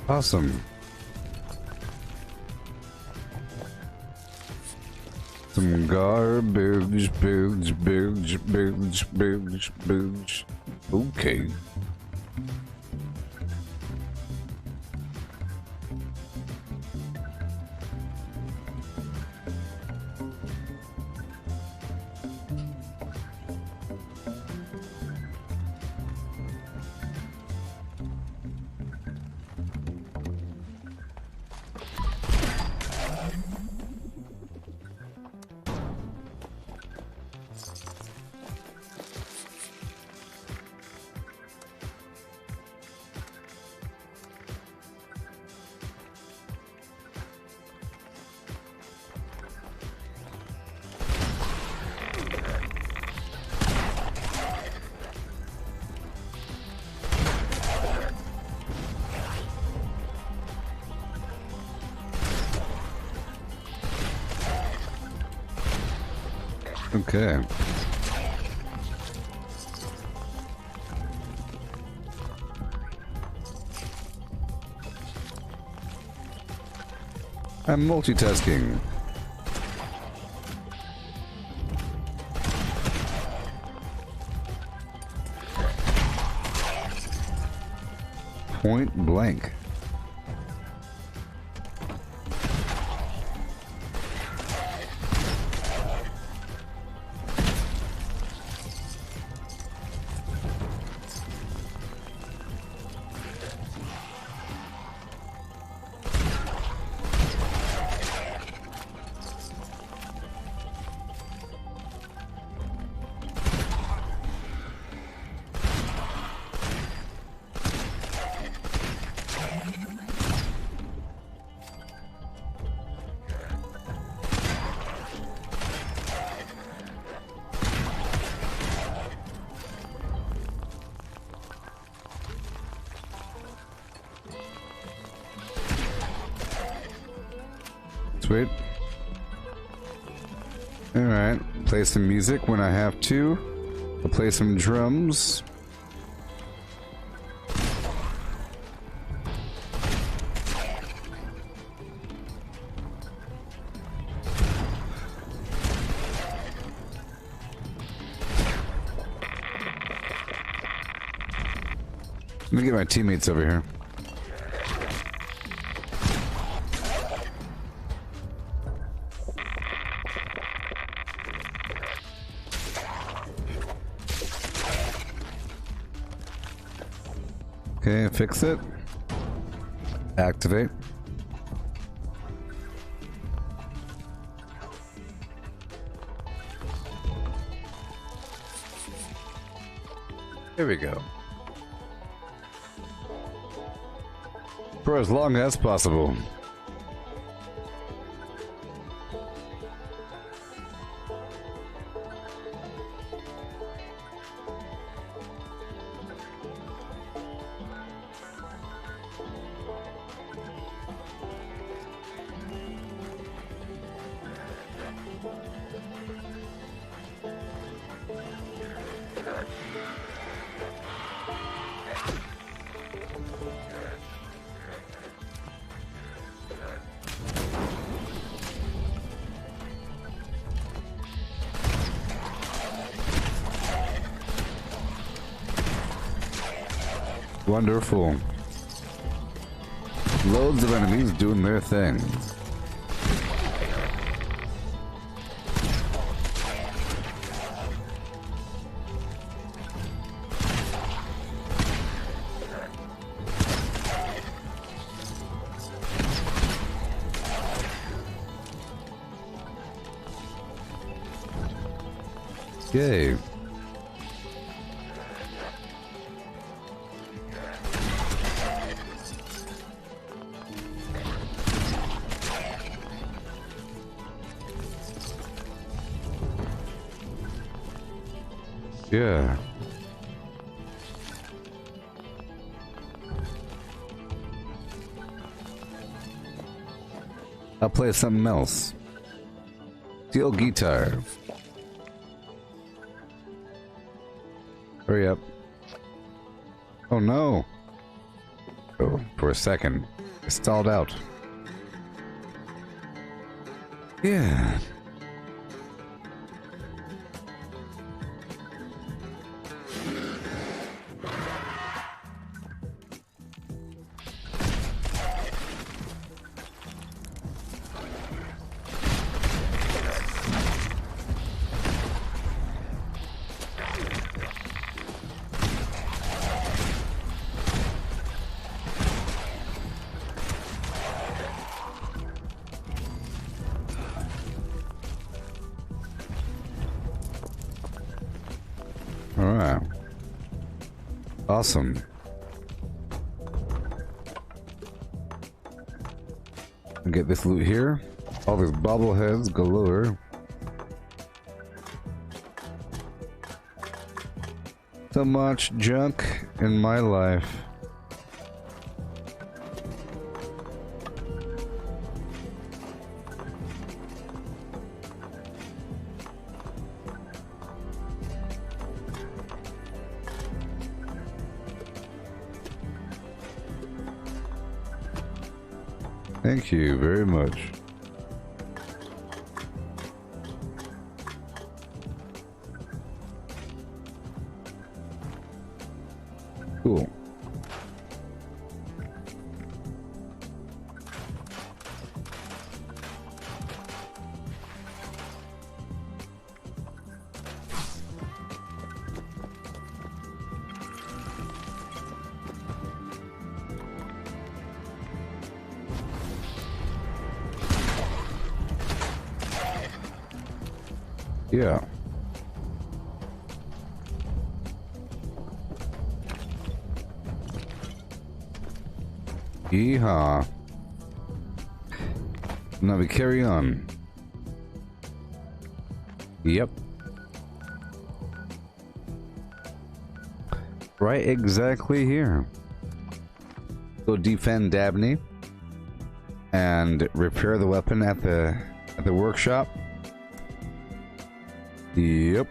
Awesome. Some garbage, booge. Okay. Okay. I'm multitasking. Point blank. Sweet. Alright, play some music when I have to. I'll play some drums. Let me get my teammates over here. Okay, fix it. Activate. Here we go. For as long as possible. Wonderful. Loads of enemies doing their thing. Yay. Yeah. I'll play something else. Steel guitar. Hurry up. Oh no. Oh, for a second. It stalled out. Yeah. Alright. Awesome. Get this loot here. All these bobbleheads galore. So much junk in my life. Thank you very much. Cool. Yeah. Yeehaw. Now we carry on. Yep. Right exactly here. Go defend Dabney and repair the weapon at the workshop. Yep.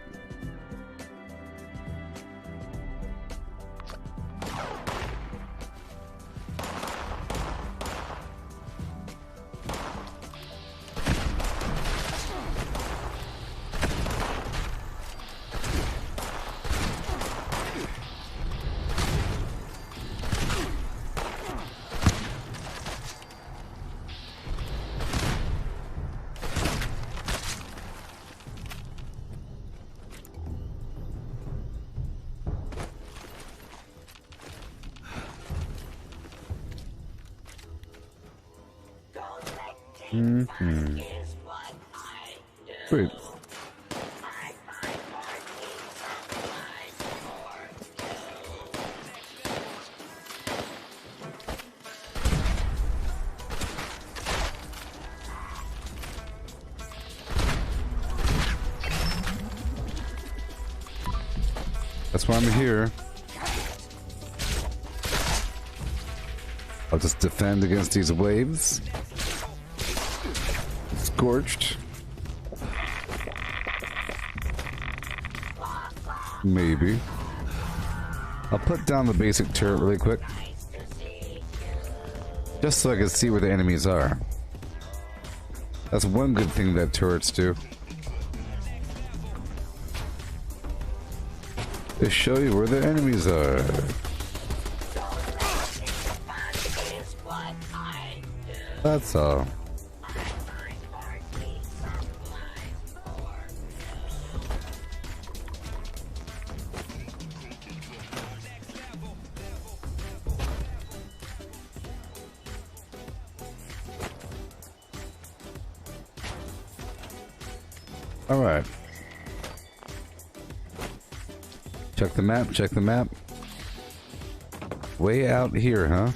Sweet. why I'm here. I'll just defend against these waves. Scorched. Maybe. I'll put down the basic turret really quick. Just so I can see where the enemies are. That's one good thing that turrets do. They show you where the enemies are. That's all. All right. Check the map, check the map. Way out here, huh?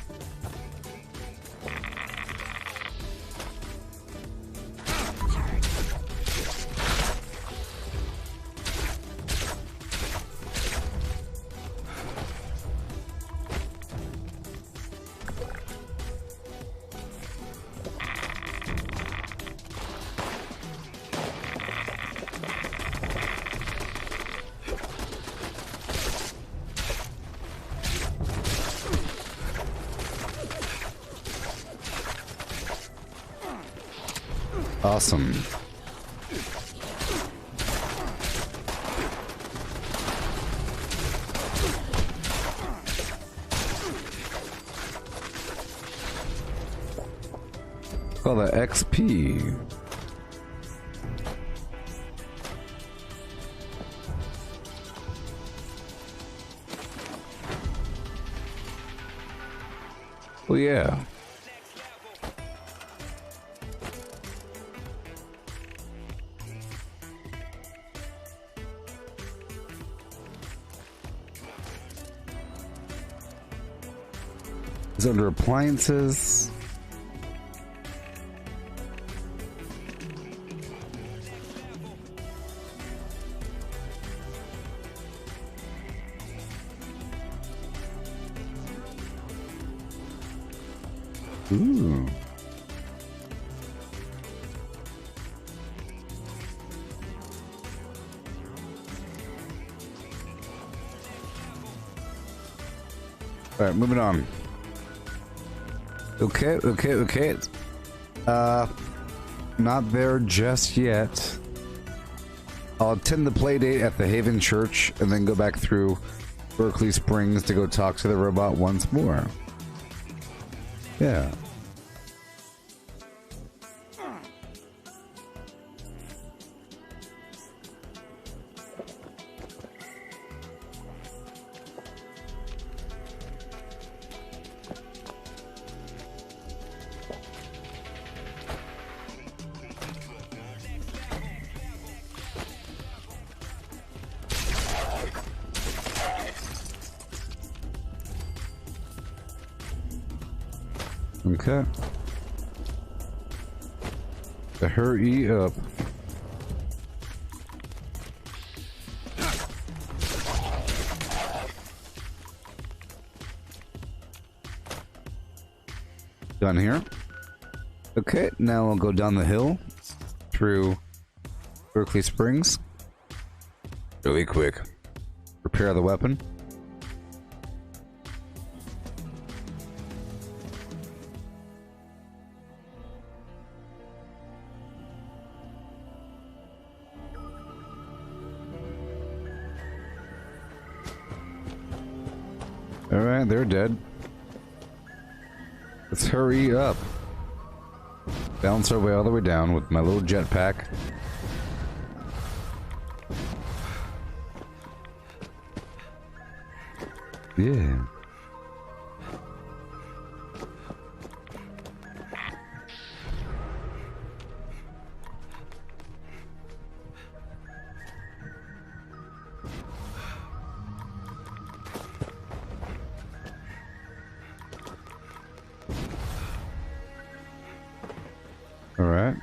Awesome. Oh, the XP. Well, yeah. It's under appliances. Ooh. All right, moving on. Okay. Not there just yet. I'll attend the play date at the Haven Church and then go back through Berkeley Springs to go talk to the robot once more. Yeah. Okay. To hurry up. Done here. Okay, now I'll go down the hill through Berkeley Springs. Really quick. Repair the weapon. Alright, they're dead. Let's hurry up. Bounce our way all the way down with my little jetpack. Yeah. All right.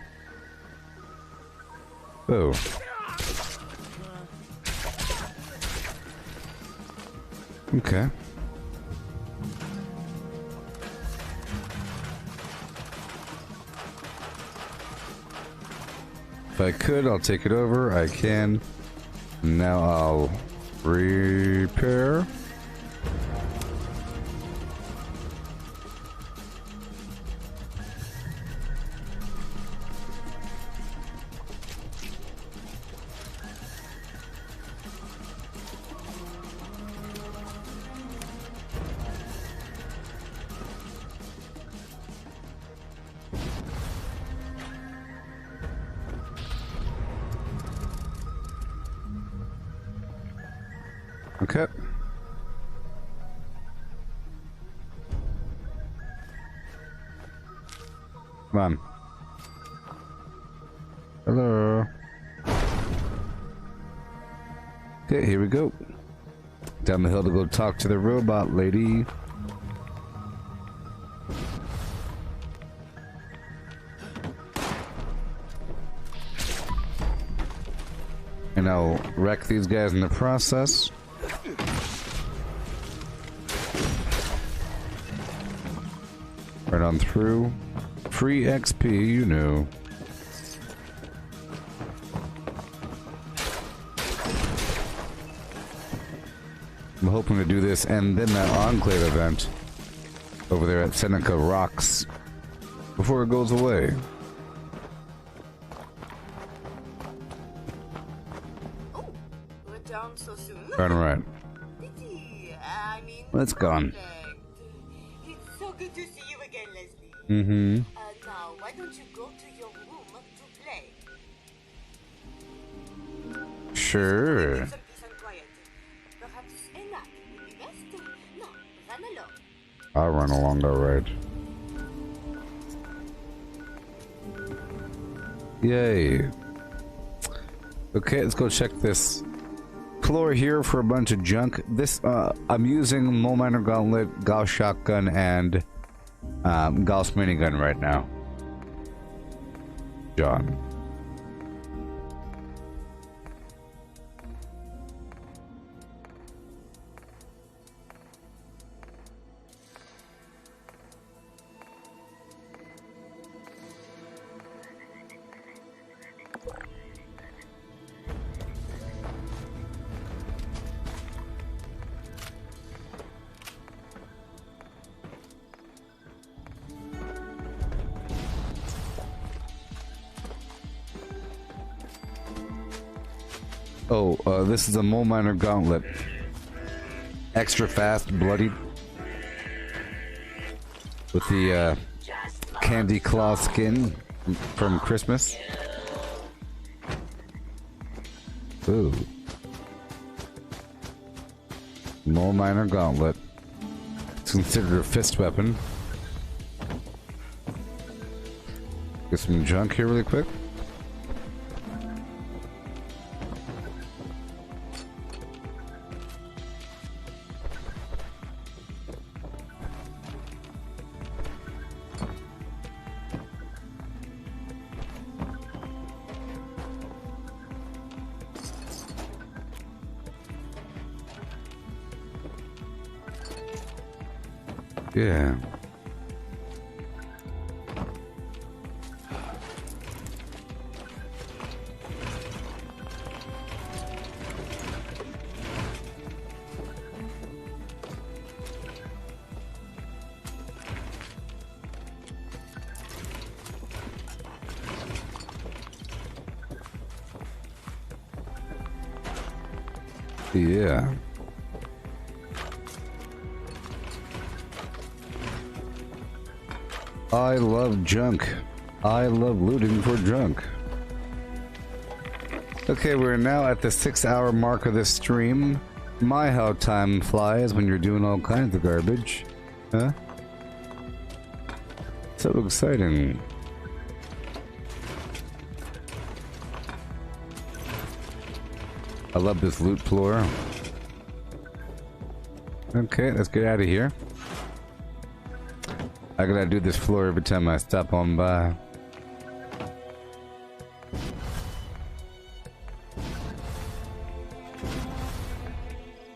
Oh. Okay. If I could, I'll take it over. I can. Now I'll repair. Okay. Come on. Hello. Okay, here we go. Down the hill to go talk to the robot lady. And I'll wreck these guys in the process. Right on through. Free XP, you know. I'm hoping to do this and then that Enclave event over there at Seneca Rocks before it goes away. Oh, we're down so soon. Right. I mean, It's gone. it's so good to see you again, Leslie. Mm-hmm. Now, why don't you go to your room to play? Sure. Some peace and quiet. Perhaps a nap would be best. No, run along. I'll run along, alright. Yay. Okay, let's go check this floor here for a bunch of junk. This, I'm using Mole Miner Gauntlet, Gauss Shotgun, and Gauss Minigun right now. John. Oh, this is a Mole Miner Gauntlet. Extra fast, bloodied. With the candy claw skin from Christmas. Ooh. Mole Miner Gauntlet. It's considered a fist weapon. Get some junk here really quick. Yeah. Yeah. I love junk. I love looting for junk. Okay, we're now at the 6-hour mark of this stream. My, how time flies when you're doing all kinds of garbage. Huh? So exciting. I love this loot floor. Okay, let's get out of here. I gotta do this floor every time I stop on by.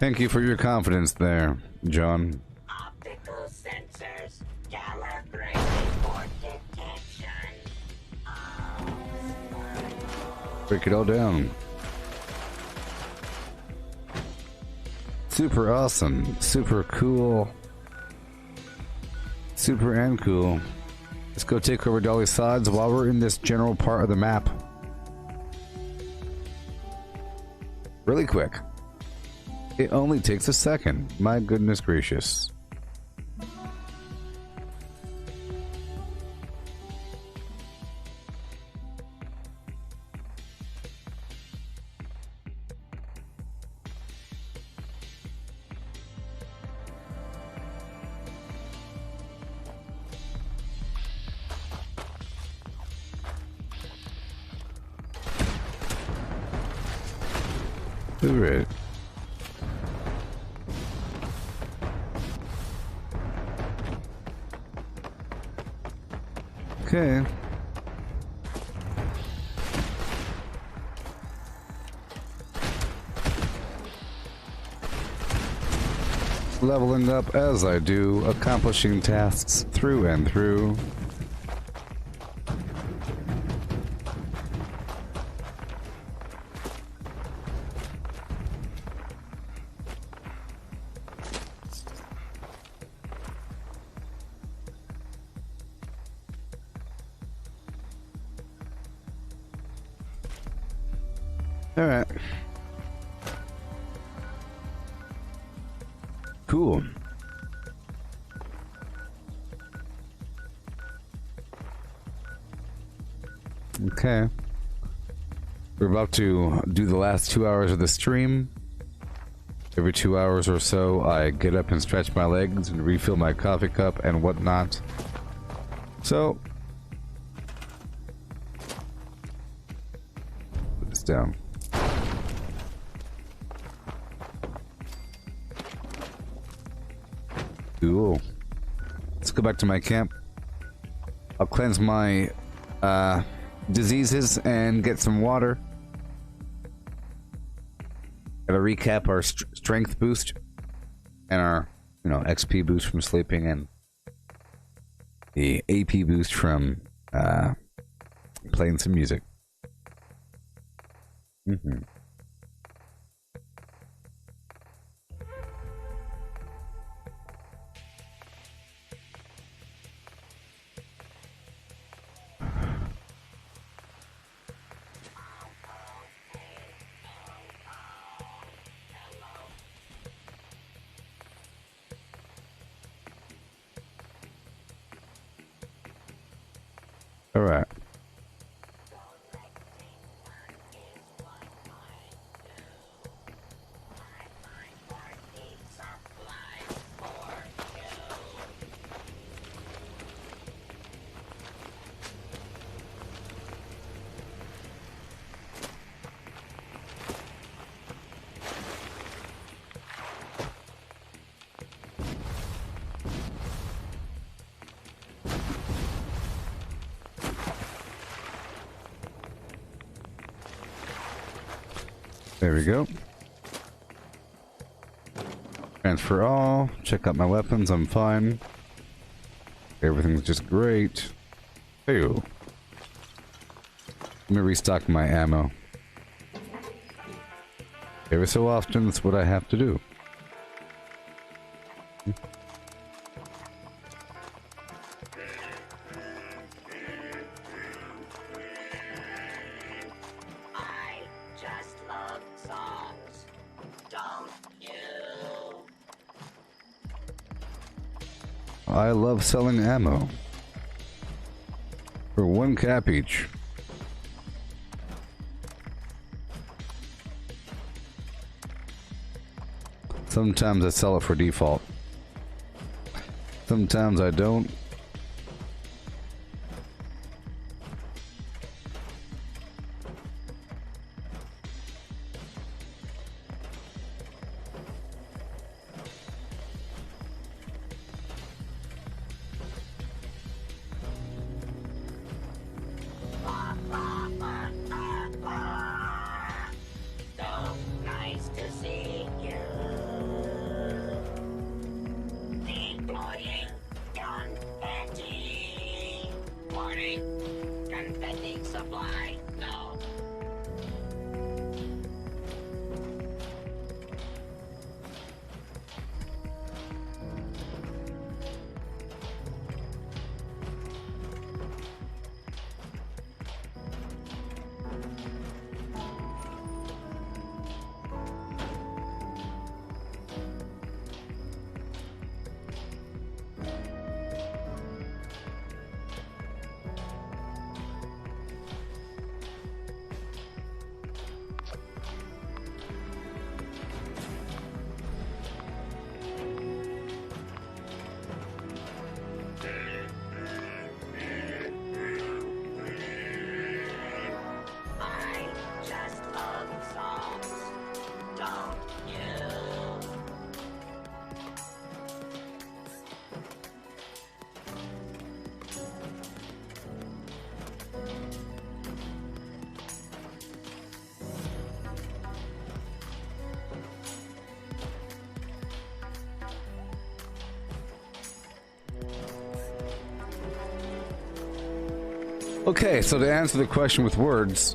Thank you for your confidence there, John. Optical sensors calibrated for detection. Break it all down. Super awesome. Super cool. Super and cool. Let's go take over Dolly Sods while we're in this general part of the map. Really quick. It only takes a second. My goodness gracious. Alright. Okay. Leveling up as I do, accomplishing tasks through and through. All right. Cool. Okay. We're about to do the last 2 hours of the stream. Every 2 hours or so, I get up and stretch my legs and refill my coffee cup and whatnot. So, put this down. Cool. Let's go back to my camp. I'll cleanse my diseases and get some water. Gotta recap our strength boost and our, XP boost from sleeping and the AP boost from playing some music. All right. There we go. Transfer all. Check out my weapons. I'm fine. Everything's just great. Ew. Let me restock my ammo. Every so often, that's what I have to do. I love selling ammo. For 1 cap each. Sometimes I sell it for default. Sometimes I don't. So nice to see you. Warning. Confetti supply. No. Okay, so to answer the question with words,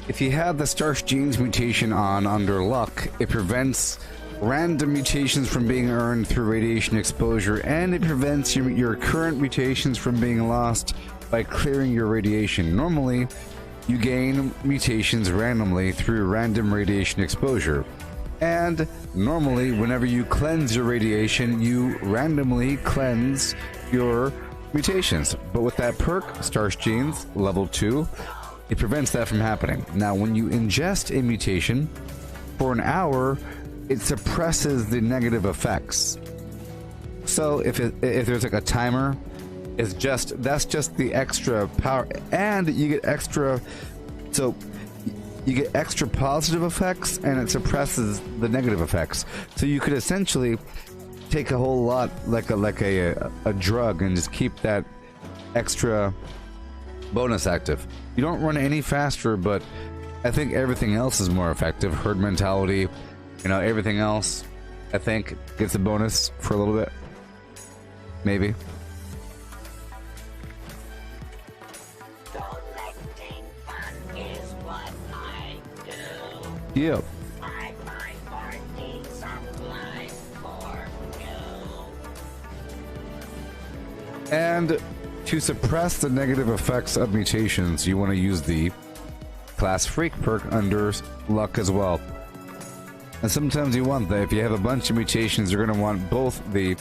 if you have the Starch Genes mutation on under luck, it prevents random mutations from being earned through radiation exposure, and it prevents your current mutations from being lost by clearing your radiation. Normally, you gain mutations randomly through random radiation exposure. And normally, whenever you cleanse your radiation, you randomly cleanse your mutations. But with that perk, Starch Genes, level 2, it prevents that from happening. Now, when you ingest a mutation, for an hour, it suppresses the negative effects. So if there's like a timer, that's just the extra power, and you get extra. So you get extra positive effects, and it suppresses the negative effects. So you could essentially take a whole lot like a drug and just keep that extra bonus active. You don't run any faster, but I think everything else is more effective. Herd mentality, everything else, I think, gets a bonus for a little bit. Maybe. Collecting fun is what I do. Yeah. I find party supply for you. And to suppress the negative effects of mutations, you want to use the Class Freak perk under luck as well. And sometimes you want that. If you have a bunch of mutations, you're going to want both the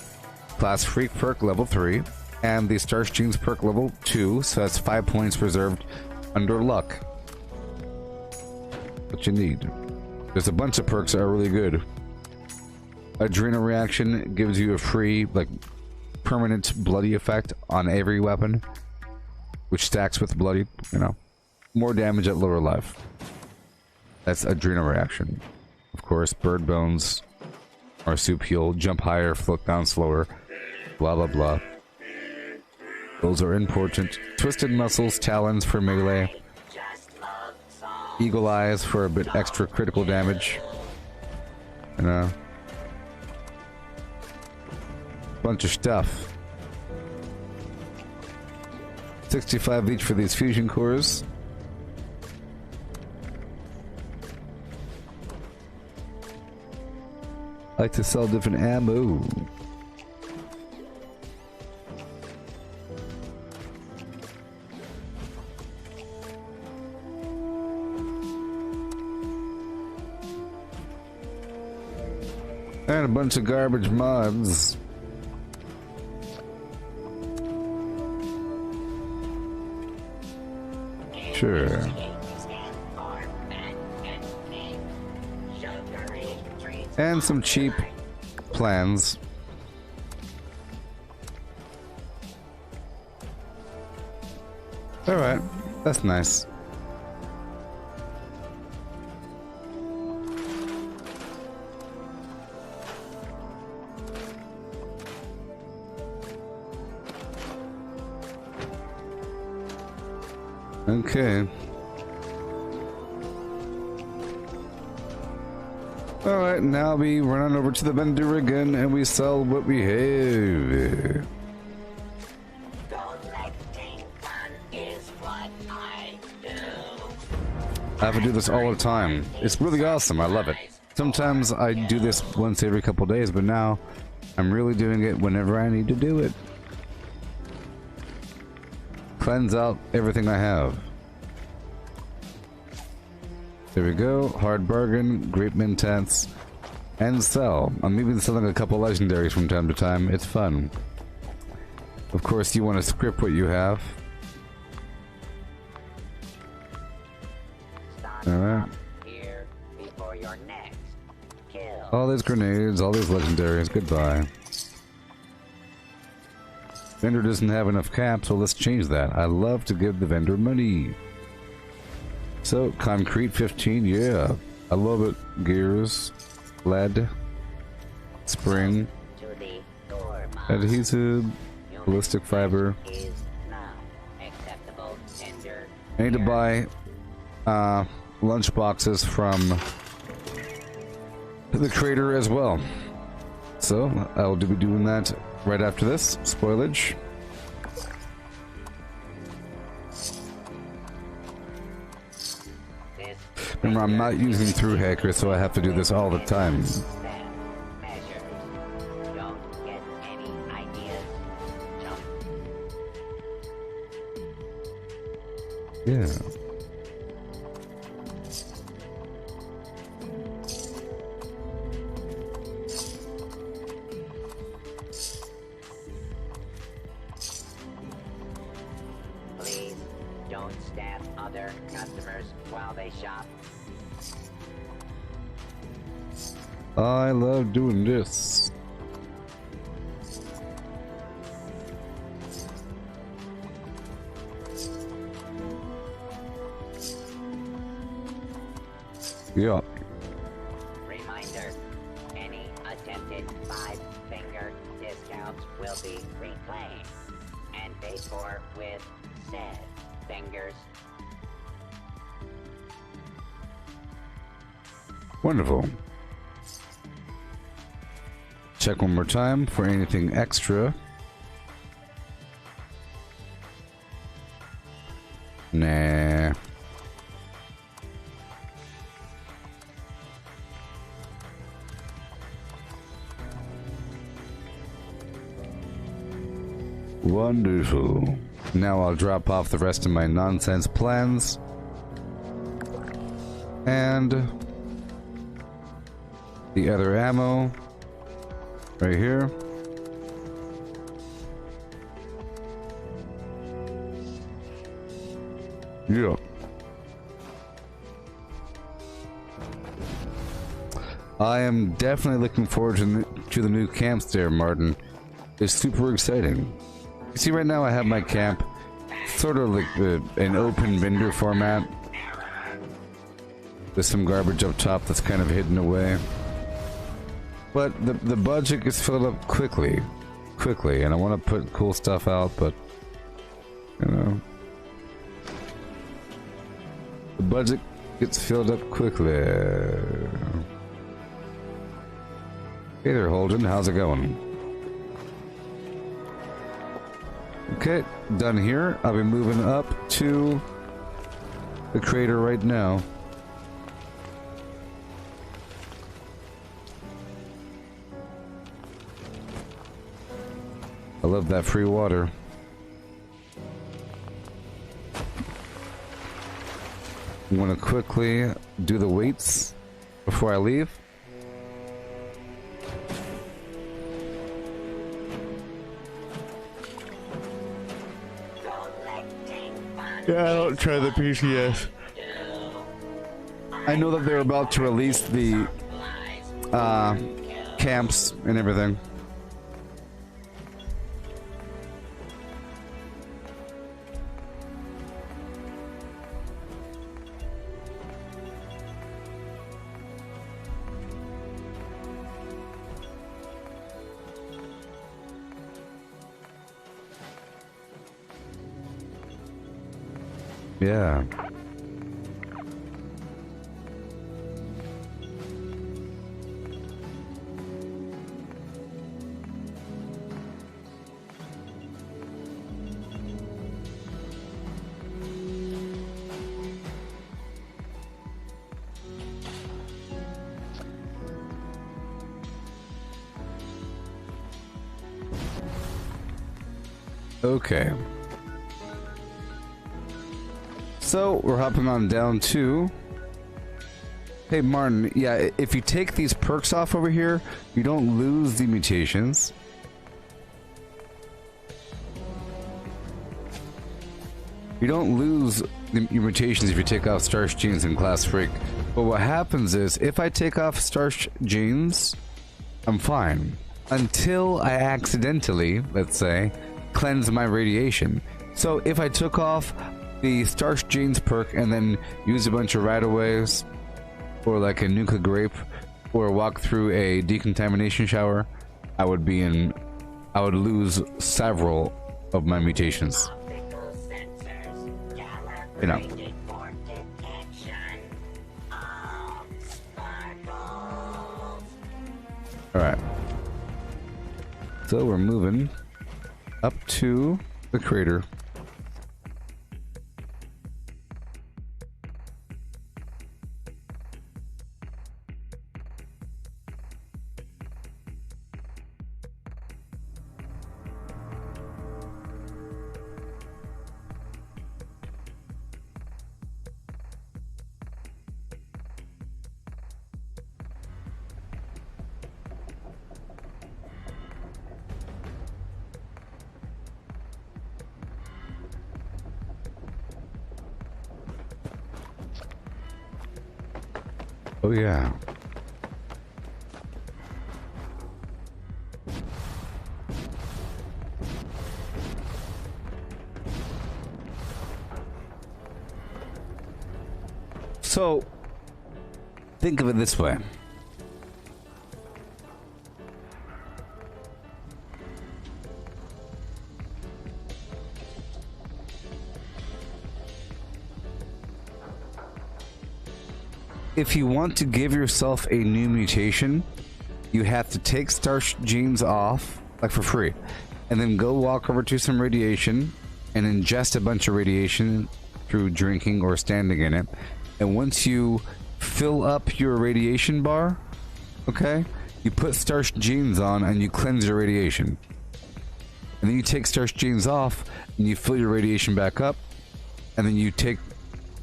Class Freak perk level 3 and the Starch Genes perk level 2, so that's 5 points reserved under luck. What you need. There's a bunch of perks that are really good. Adrenal Reaction gives you a free, permanent bloody effect on every weapon, which stacks with bloody, more damage at lower life. That's Adrenal Reaction. Of course, Bird Bones, Marsupial, jump higher, float down slower, blah blah blah. Those are important. Twisted Muscles, Talons for melee, Eagle Eyes for a bit extra critical damage, bunch of stuff. 65 each for these fusion cores. I like to sell different ammo. And a bunch of garbage mods. Sure. And some cheap plans. Alright, that's nice. Okay. Alright, now we run on over to the vendor again and we sell what we have. Collecting fun I have to do this all the time. It's really awesome. I love it. Sometimes I do this once every couple days, but now I'm really doing it whenever I need to do it. Cleanse out everything I have. There we go. Hard bargain, great intense, and sell. I'm even selling a couple legendaries from time to time. It's fun. Of course, you want to script what you have. Alright. All these grenades, all these legendaries, goodbye. Vendor doesn't have enough caps, so let's change that. I love to give the vendor money. So, concrete 15, yeah. I love it. Gears, lead, spring, adhesive, ballistic fiber. I need to buy lunch boxes from the crater as well. So, I'll be doing that right after this. Spoilage. Remember, I'm not using through hacker, so I have to do this all the time. Yeah. Please don't stab other customers while they shop. I love doing this. Yeah. Reminder, any attempted 5-finger discounts will be reclaimed and paid for with said fingers. Wonderful. Check one more time for anything extra. Nah. Wonderful. Now I'll drop off the rest of my nonsense plans. And the other ammo right here. Yeah. I am definitely looking forward to the new camps there, Martin. It's super exciting. You see, right now I have my camp sort of like an open vendor format. There's some garbage up top that's kind of hidden away. But the budget gets filled up quickly, and I want to put cool stuff out, but you know, the budget gets filled up quickly. Hey there, Holden. How's it going? Okay, done here. I'll be moving up to the crater right now. I love that free water. I'm gonna quickly do the weights before I leave. Yeah, I don't try the PCS. I know that they're about to release the camps and everything. Yeah. Okay. So we're hopping on down to. Hey Martin, yeah, if you take these perks off over here, you don't lose the mutations. You don't lose your mutations if you take off Starch Genes and Class Freak. But what happens is, if I take off Starch Genes, I'm fine. Until I accidentally, let's say, cleanse my radiation. So if I took off the Starch Genes perk and then used a bunch of Radaways, or like a Nuka Grape, or walk through a decontamination shower, I would lose several of my mutations. You know. Alright. So we're moving up to the crater. Oh yeah. So, think of it this way. If you want to give yourself a new mutation, you have to take Starch Genes off, like for free, and then go walk over to some radiation and ingest a bunch of radiation through drinking or standing in it. And once you fill up your radiation bar, okay, you put Starch Genes on and you cleanse your radiation. And then you take Starch Genes off and you fill your radiation back up, and then you take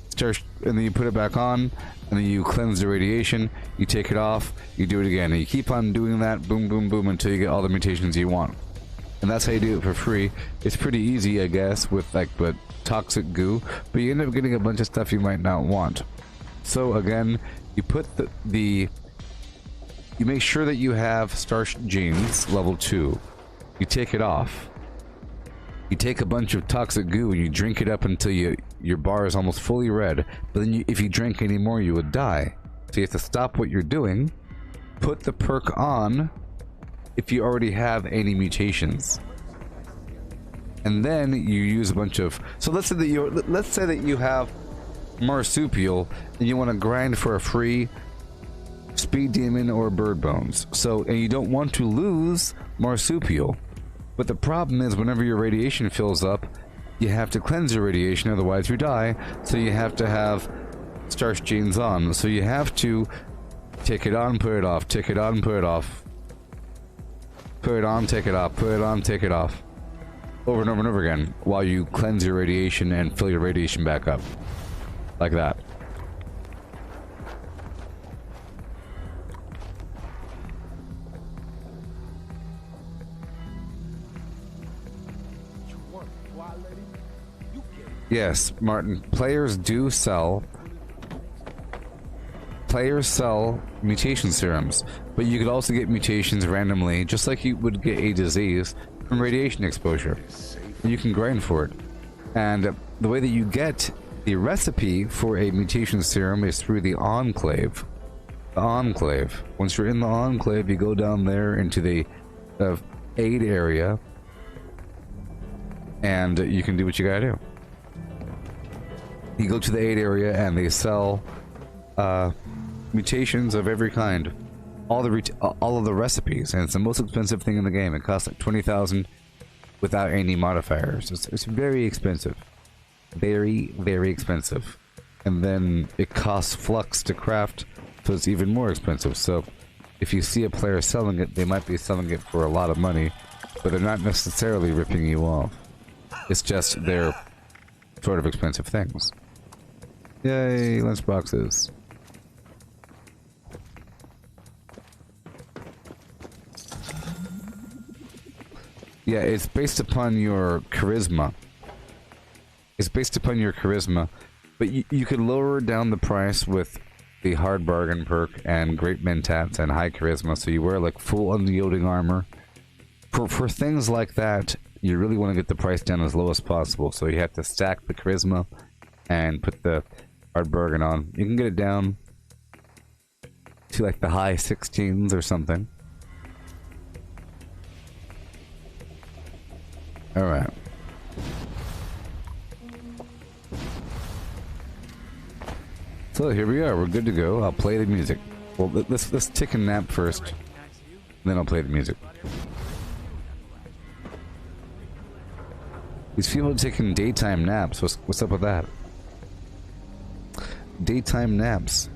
Starch, and then you put it back on, and then you cleanse the radiation, you take it off, you do it again, and you keep on doing that, boom, boom, boom, until you get all the mutations you want. And that's how you do it for free. It's pretty easy, I guess, with like, but toxic goo, but you end up getting a bunch of stuff you might not want. So again, you put you make sure that you have Starch Genes level 2. You take it off. You take a bunch of toxic goo and you drink it up until your bar is almost fully red. But then if you drank any more, you would die. So you have to stop what you're doing, put the perk on if you already have any mutations, and then you use a bunch of. So let's say that you have marsupial and you want to grind for a free speed demon or bird bones. So, and you don't want to lose marsupial. But the problem is, whenever your radiation fills up, you have to cleanse your radiation, otherwise you die. So you have to have Starch Genes on. So you have to take it on, put it off, take it on, put it off, put it on, take it off, put it on, take it off, over and over and over again, while you cleanse your radiation and fill your radiation back up, like that. Yes, Martin, players sell mutation serums, but you could also get mutations randomly, just like you would get a disease from radiation exposure. And you can grind for it. And the way that you get the recipe for a mutation serum is through the Enclave. The Enclave. Once you're in the Enclave, you go down there into the aid area, and you can do what you gotta do. You go to the aid area and they sell mutations of every kind, all of the recipes, and it's the most expensive thing in the game. It costs like 20,000 without any modifiers. It's very expensive, very, very expensive. And then it costs flux to craft, so it's even more expensive. So if you see a player selling it, they might be selling it for a lot of money, but they're not necessarily ripping you off. It's just they're sort of expensive things. Yay, lunchboxes. Yeah, it's based upon your charisma. It's based upon your charisma, but you could lower down the price with the hard bargain perk and great mentats and high charisma, so you wear like full unyielding armor. For things like that, you really want to get the price down as low as possible, so you have to stack the charisma and put the hard bargain on. You can get it down to like the high 16s or something. Alright. So here we are, we're good to go. I'll play the music. Well, let's take a nap first, then I'll play the music. These people are taking daytime naps. What's up with that? Daytime naps.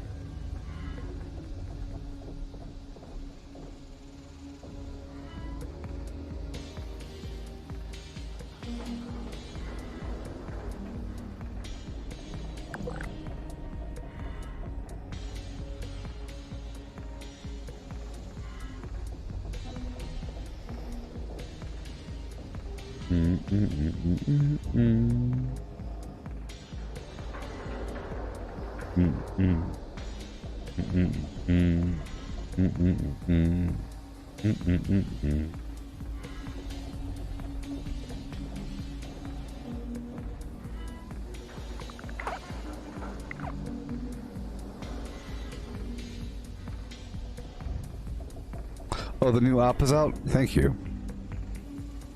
Oh, the new app is out? Thank you.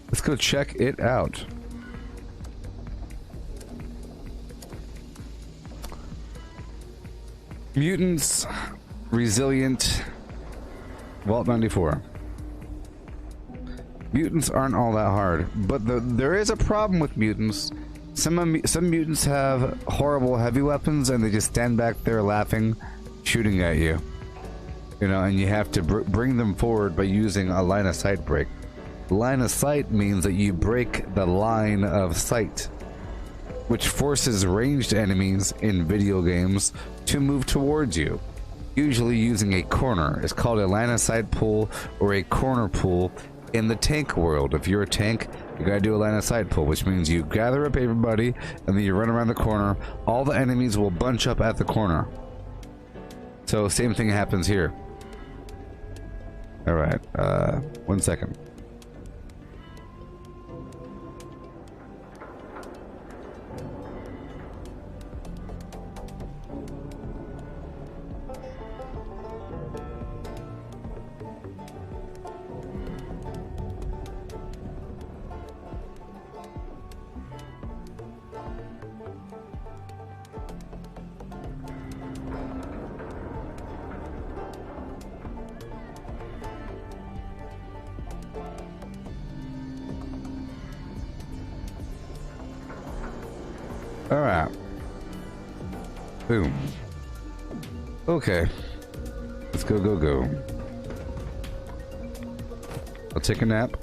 Let's go check it out. Mutants, Resilient, Vault 94. Mutants aren't all that hard, but there is a problem with mutants. Some mutants have horrible heavy weapons and they just stand back there laughing, shooting at you. You know, and you have to bring them forward by using a line of sight break. Line of sight means that you break the line of sight, which forces ranged enemies in video games to move towards you, usually using a corner. It's called a line of sight pull or a corner pull in the tank world. If you're a tank, you gotta do a line of sight pull, which means you gather up everybody and then you run around the corner. All the enemies will bunch up at the corner. So same thing happens here. Alright, 1 second. Alright. Boom. Okay. Let's go. I'll take a nap.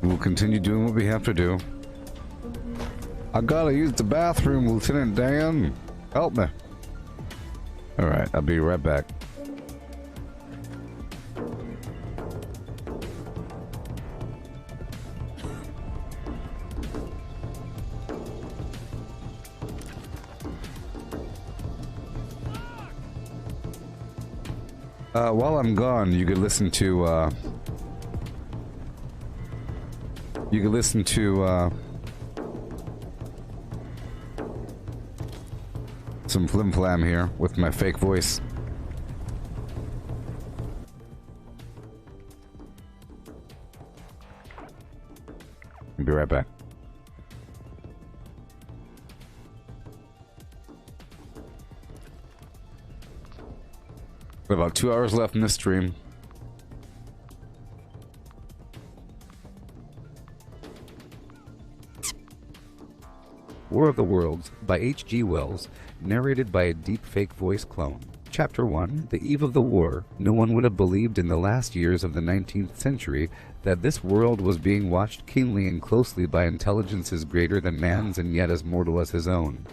We'll continue doing what we have to do. I gotta use the bathroom, Lieutenant Dan. Help me. Alright, I'll be right back. While I'm gone, you could listen to, some flim-flam here with my fake voice. I'll be right back. About 2 hours left in this stream. War of the Worlds by H.G. Wells, narrated by a deepfake voice clone. Chapter 1, The Eve of the War. No one would have believed in the last years of the 19th century that this world was being watched keenly and closely by intelligences greater than man's and yet as mortal as his own.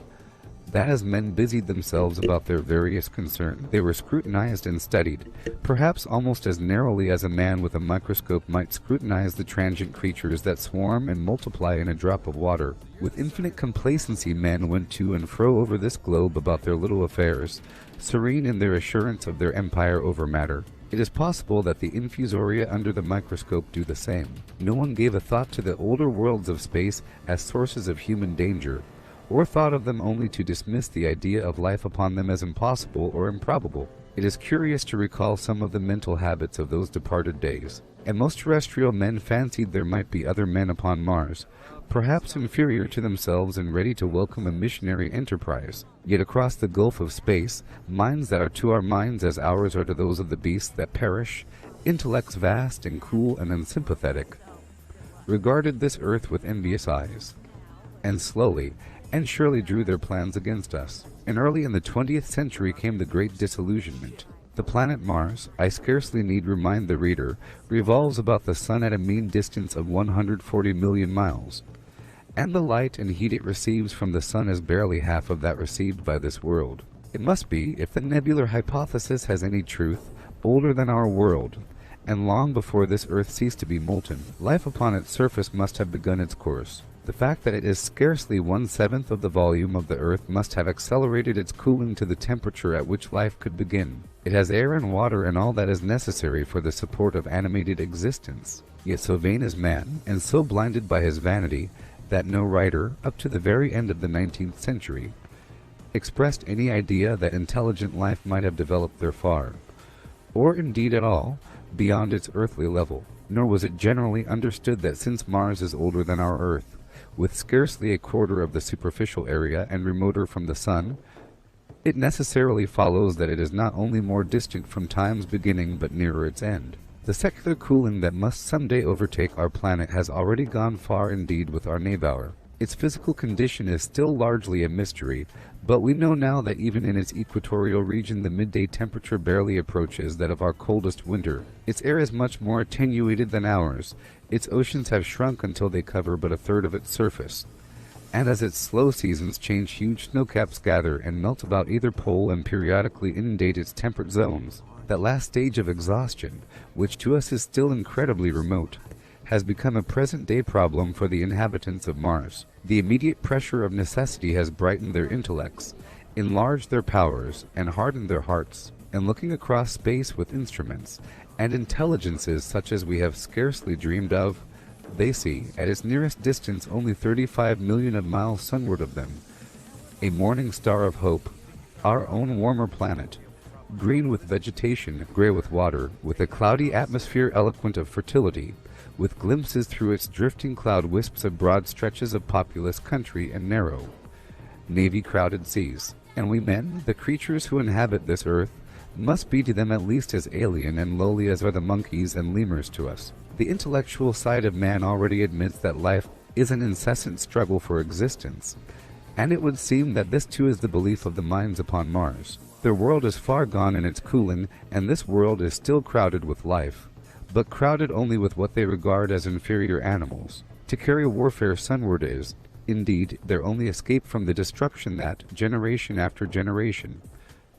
That as men busied themselves about their various concerns, they were scrutinized and studied, perhaps almost as narrowly as a man with a microscope might scrutinize the transient creatures that swarm and multiply in a drop of water. With infinite complacency men went to and fro over this globe about their little affairs, serene in their assurance of their empire over matter. It is possible that the infusoria under the microscope do the same. No one gave a thought to the older worlds of space as sources of human danger, or thought of them only to dismiss the idea of life upon them as impossible or improbable. It is curious to recall some of the mental habits of those departed days, and most terrestrial men fancied there might be other men upon Mars, perhaps inferior to themselves and ready to welcome a missionary enterprise. Yet across the gulf of space, minds that are to our minds as ours are to those of the beasts that perish, intellects vast and cool and unsympathetic, regarded this earth with envious eyes, and slowly and surely drew their plans against us. And early in the 20th century came the great disillusionment. The planet Mars, I scarcely need remind the reader, revolves about the sun at a mean distance of 140 million miles, and the light and heat it receives from the sun is barely half of that received by this world. It must be, if the nebular hypothesis has any truth, older than our world, and long before this earth ceased to be molten. Life upon its surface must have begun its course. The fact that it is scarcely 1/7 of the volume of the earth must have accelerated its cooling to the temperature at which life could begin. It has air and water and all that is necessary for the support of animated existence. Yet so vain is man, and so blinded by his vanity, that no writer, up to the very end of the 19th century, expressed any idea that intelligent life might have developed there far, or indeed at all, beyond its earthly level. Nor was it generally understood that since Mars is older than our earth, with scarcely a quarter of the superficial area and remoter from the sun, it necessarily follows that it is not only more distant from time's beginning but nearer its end. The secular cooling that must someday overtake our planet has already gone far indeed with our neighbor. Its physical condition is still largely a mystery, but we know now that even in its equatorial region the midday temperature barely approaches that of our coldest winter. Its air is much more attenuated than ours. Its oceans have shrunk until they cover but a third of its surface, and as its slow seasons change, huge snowcaps gather and melt about either pole and periodically inundate its temperate zones. That last stage of exhaustion, which to us is still incredibly remote, has become a present-day problem for the inhabitants of Mars. The immediate pressure of necessity has brightened their intellects, enlarged their powers, and hardened their hearts, and looking across space with instruments and intelligences such as we have scarcely dreamed of, they see, at its nearest distance only 35 million of miles sunward of them, a morning star of hope, our own warmer planet, green with vegetation, gray with water, with a cloudy atmosphere eloquent of fertility, with glimpses through its drifting cloud wisps of broad stretches of populous country and narrow, navy-crowded seas. And we men, the creatures who inhabit this earth, must be to them at least as alien and lowly as are the monkeys and lemurs to us. The intellectual side of man already admits that life is an incessant struggle for existence, and it would seem that this too is the belief of the minds upon Mars. Their world is far gone in its cooling, and this world is still crowded with life, but crowded only with what they regard as inferior animals. To carry warfare sunward is, indeed, their only escape from the destruction that, generation after generation,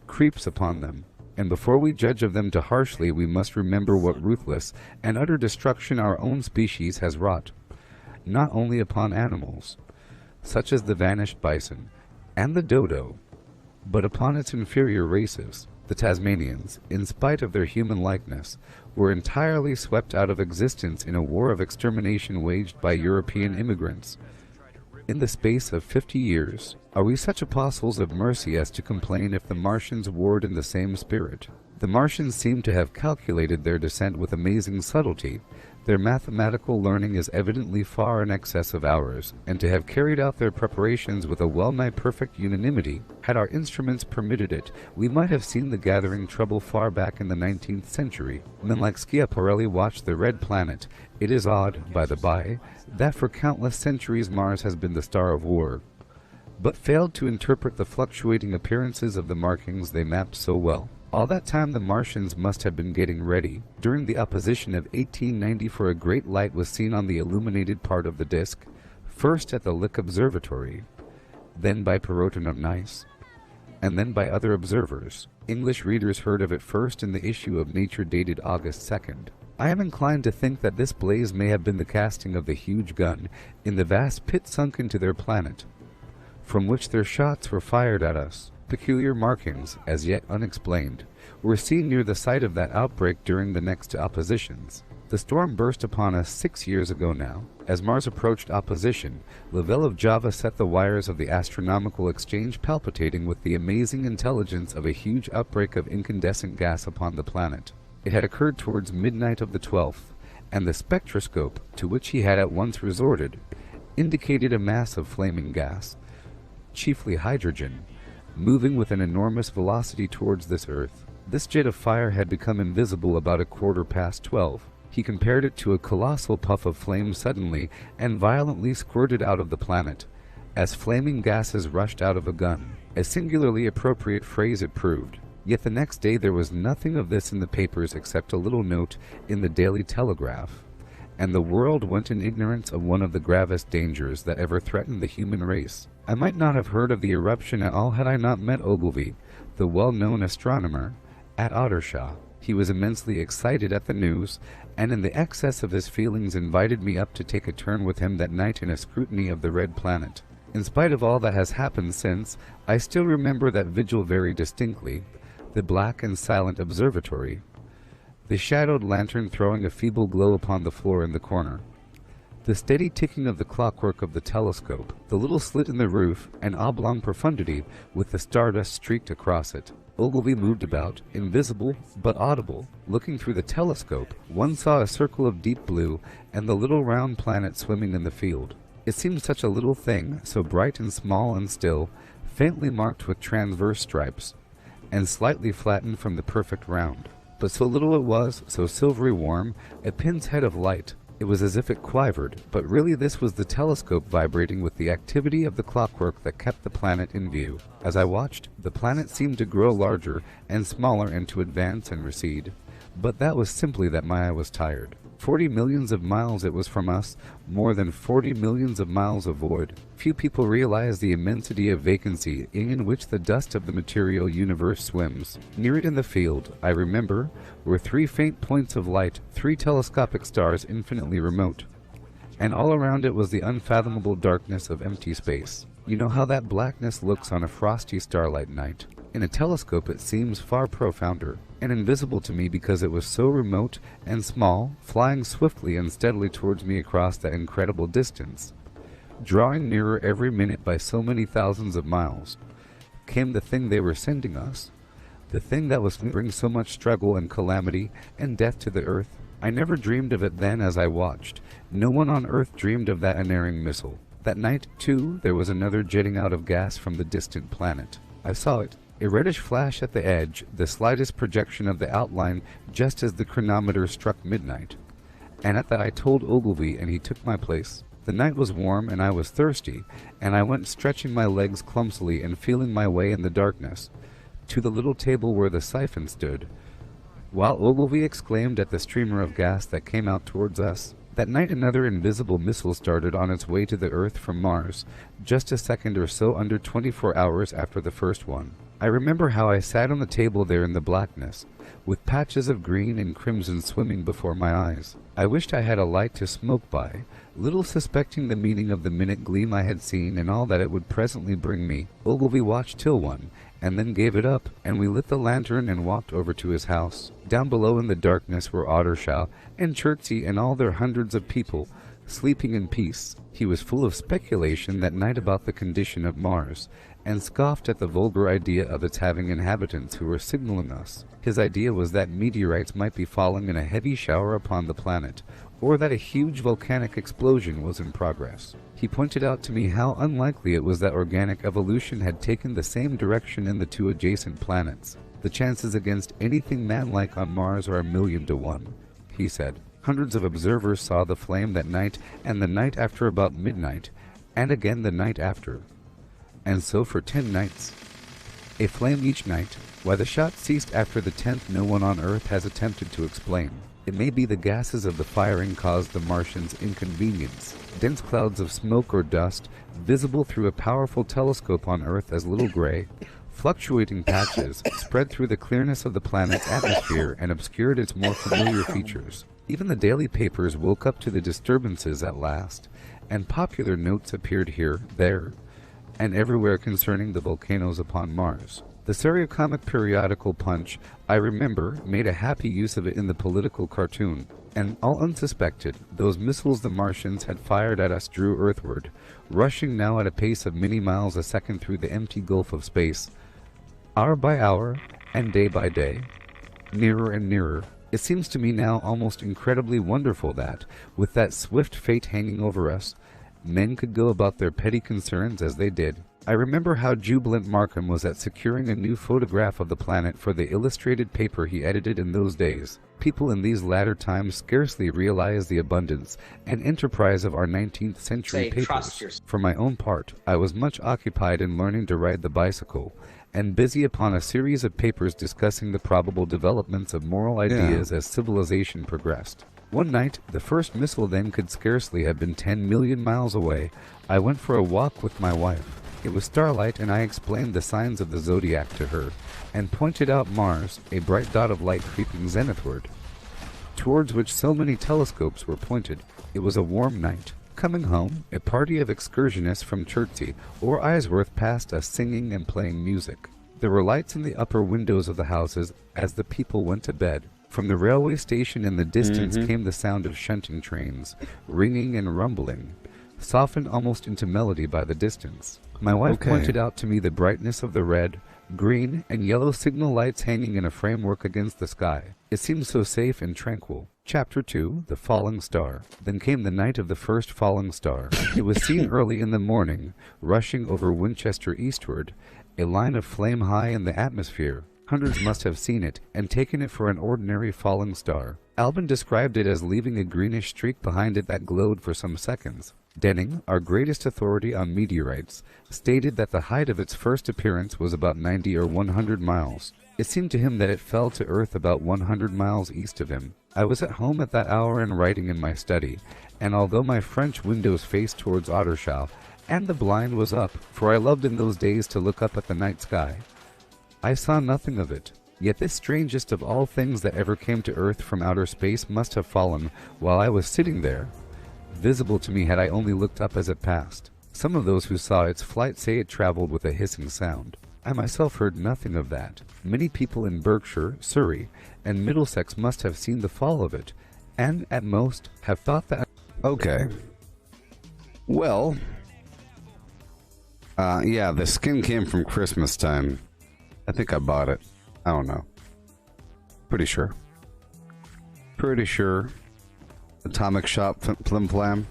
creeps upon them. And before we judge of them too harshly, we must remember what ruthless and utter destruction our own species has wrought, not only upon animals, such as the vanished bison and the dodo, but upon its inferior races. The Tasmanians, in spite of their human likeness, were entirely swept out of existence in a war of extermination waged by European immigrants. In the space of 50 years, are we such apostles of mercy as to complain if the Martians warred in the same spirit? The Martians seem to have calculated their descent with amazing subtlety. Their mathematical learning is evidently far in excess of ours, and to have carried out their preparations with a well-nigh perfect unanimity. Had our instruments permitted it, we might have seen the gathering trouble far back in the 19th century. Men like Schiaparelli watched the red planet. It is odd, by the by, that for countless centuries Mars has been the star of war. but failed to interpret the fluctuating appearances of the markings they mapped so well. All that time the Martians must have been getting ready. During the opposition of 1894, a great light was seen on the illuminated part of the disk, first at the Lick Observatory, then by Perrotin of Nice, and then by other observers. English readers heard of it first in the issue of Nature dated August 2nd. I am inclined to think that this blaze may have been the casting of the huge gun in the vast pit sunk into their planet, from which their shots were fired at us. Peculiar markings, as yet unexplained, were seen near the site of that outbreak during the next oppositions. The storm burst upon us 6 years ago now. As Mars approached opposition, Lavelle of Java set the wires of the astronomical exchange palpitating with the amazing intelligence of a huge outbreak of incandescent gas upon the planet. It had occurred towards midnight of the 12th, and the spectroscope, to which he had at once resorted, indicated a mass of flaming gas, chiefly hydrogen, moving with an enormous velocity towards this Earth. This jet of fire had become invisible about 12:15. He compared it to a colossal puff of flame suddenly and violently squirted out of the planet, as flaming gases rushed out of a gun. A singularly appropriate phrase it proved. Yet the next day there was nothing of this in the papers except a little note in the Daily Telegraph, and the world went in ignorance of one of the gravest dangers that ever threatened the human race. I might not have heard of the eruption at all had I not met Ogilvy, the well-known astronomer, at Ottershaw. He was immensely excited at the news, and in the excess of his feelings invited me up to take a turn with him that night in a scrutiny of the red planet. In spite of all that has happened since, I still remember that vigil very distinctly, the black and silent observatory, the shadowed lantern throwing a feeble glow upon the floor in the corner, the steady ticking of the clockwork of the telescope, the little slit in the roof, and oblong profundity with the stardust streaked across it. Ogilvy moved about, invisible but audible. Looking through the telescope, one saw a circle of deep blue and the little round planet swimming in the field. It seemed such a little thing, so bright and small and still, faintly marked with transverse stripes, and slightly flattened from the perfect round. But so little it was, so silvery warm, a pin's head of light. It was as if it quivered, but really this was the telescope vibrating with the activity of the clockwork that kept the planet in view. As I watched, the planet seemed to grow larger and smaller and to advance and recede. But that was simply that my eye was tired. 40 millions of miles it was from us, more than 40 millions of miles of void. Few people realize the immensity of vacancy in which the dust of the material universe swims. Near it in the field, I remember, were 3 faint points of light, 3 telescopic stars infinitely remote. And all around it was the unfathomable darkness of empty space. You know how that blackness looks on a frosty starlight night. In a telescope it seems far profounder, and invisible to me because it was so remote and small, flying swiftly and steadily towards me across that incredible distance. Drawing nearer every minute by so many thousands of miles, came the thing they were sending us, the thing that was to bring so much struggle and calamity and death to the Earth. I never dreamed of it then as I watched. No one on Earth dreamed of that unerring missile. That night, too, there was another jetting out of gas from the distant planet. I saw it. A reddish flash at the edge, the slightest projection of the outline just as the chronometer struck midnight. And at that I told Ogilvy, and he took my place. The night was warm, and I was thirsty, and I went stretching my legs clumsily and feeling my way in the darkness, to the little table where the siphon stood, while Ogilvy exclaimed at the streamer of gas that came out towards us. That night another invisible missile started on its way to the Earth from Mars, just a second or so under 24 hours after the first one. I remember how I sat on the table there in the blackness, with patches of green and crimson swimming before my eyes. I wished I had a light to smoke by, little suspecting the meaning of the minute gleam I had seen and all that it would presently bring me. Ogilvy watched till one, and then gave it up, and we lit the lantern and walked over to his house. Down below in the darkness were Ottershaw and Chertsey and all their hundreds of people, sleeping in peace. He was full of speculation that night about the condition of Mars, and scoffed at the vulgar idea of its having inhabitants who were signaling us. His idea was that meteorites might be falling in a heavy shower upon the planet, or that a huge volcanic explosion was in progress. He pointed out to me how unlikely it was that organic evolution had taken the same direction in the 2 adjacent planets. The chances against anything man-like on Mars are 1,000,000 to 1, he said. Hundreds of observers saw the flame that night, and the night after about midnight, and again the night after. and so for 10 nights. A flame each night. Why the shot ceased after the 10th no one on Earth has attempted to explain. It may be the gases of the firing caused the Martians inconvenience. Dense clouds of smoke or dust, visible through a powerful telescope on Earth as little gray, fluctuating patches, spread through the clearness of the planet's atmosphere and obscured its more familiar features. Even the daily papers woke up to the disturbances at last, and popular notes appeared here, there, and everywhere concerning the volcanoes upon Mars. The Seriocomic periodical Punch, I remember, made a happy use of it in the political cartoon, and all unsuspected, those missiles the Martians had fired at us drew earthward, rushing now at a pace of many miles a second through the empty gulf of space, hour by hour, and day by day, nearer and nearer. It seems to me now almost incredibly wonderful that, with that swift fate hanging over us, men could go about their petty concerns as they did. I remember how jubilant Markham was at securing a new photograph of the planet for the illustrated paper he edited in those days. People in these latter times scarcely realize the abundance and enterprise of our 19th century papers. For my own part, I was much occupied in learning to ride the bicycle, and busy upon a series of papers discussing the probable developments of moral ideas as civilization progressed. One night, the first missile then could scarcely have been 10 million miles away. I went for a walk with my wife. It was starlight, and I explained the signs of the zodiac to her, and pointed out Mars, a bright dot of light creeping zenithward, towards which so many telescopes were pointed. It was a warm night. Coming home, a party of excursionists from Chertsey or Isworth passed us singing and playing music. There were lights in the upper windows of the houses as the people went to bed. From the railway station in the distance came the sound of shunting trains, ringing and rumbling, softened almost into melody by the distance. My wife pointed out to me the brightness of the red, green, and yellow signal lights hanging in a framework against the sky. It seemed so safe and tranquil. Chapter 2, The Falling Star. Then came the night of the first falling star. It was seen early in the morning, rushing over Winchester eastward, a line of flame high in the atmosphere. Hundreds must have seen it, and taken it for an ordinary falling star. Albin described it as leaving a greenish streak behind it that glowed for some seconds. Denning, our greatest authority on meteorites, stated that the height of its first appearance was about 90 or 100 miles. It seemed to him that it fell to Earth about 100 miles east of him. I was at home at that hour and writing in my study, and although my French windows faced towards Ottershaw, and the blind was up, for I loved in those days to look up at the night sky, I saw nothing of it. Yet this strangest of all things that ever came to Earth from outer space must have fallen while I was sitting there, visible to me had I only looked up as it passed. Some of those who saw its flight say it traveled with a hissing sound. I myself heard nothing of that. Many people in Berkshire, Surrey, and Middlesex must have seen the fall of it, and at most have thought that... Okay. Well, yeah, the skin came from Christmas time. I think I bought it. I don't know. Pretty sure. Pretty sure. Atomic Shop Flim Flam.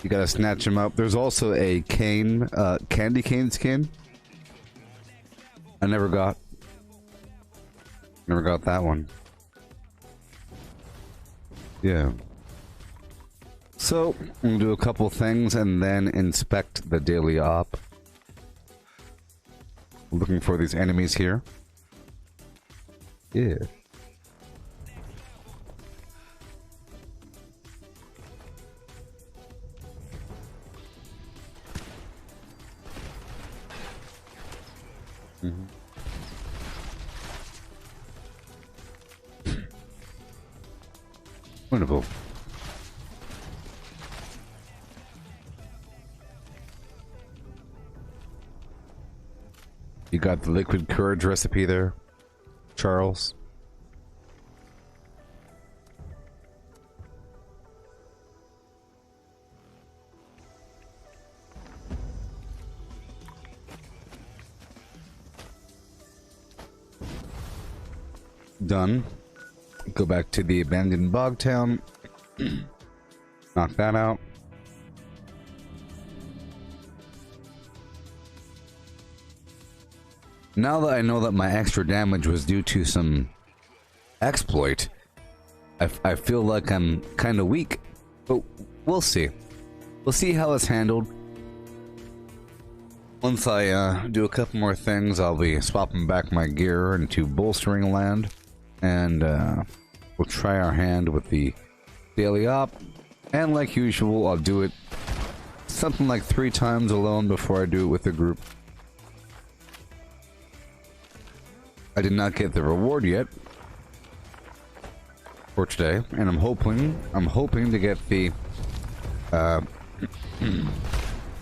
You gotta snatch him up. There's also a cane, candy cane skin. I never got. Never got that one. Yeah. So, I'm gonna do a couple things and then inspect the daily op. Looking for these enemies here. Yeah. Wonderful. You got the liquid courage recipe there, Charles? Done. Go back to the abandoned bog town. Knock that out. Now that I know that my extra damage was due to some exploit, I feel like I'm kind of weak. But we'll see. We'll see how it's handled. Once I do a couple more things, I'll be swapping back my gear into bolstering land, and we'll try our hand with the daily op. And like usual, I'll do it something like 3 times alone before I do it with the group. I did not get the reward yet for today, and I'm hoping to get the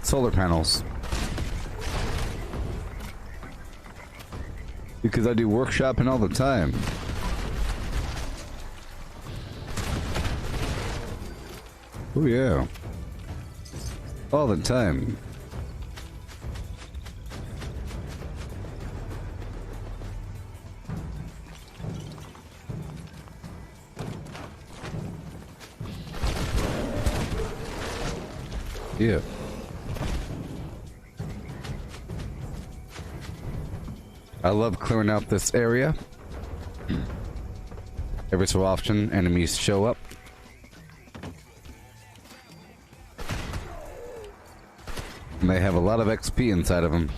solar panels, because I do workshopping all the time. Oh yeah, all the time. Yeah. I love clearing out this area. Every so often, enemies show up. And they have a lot of XP inside of them.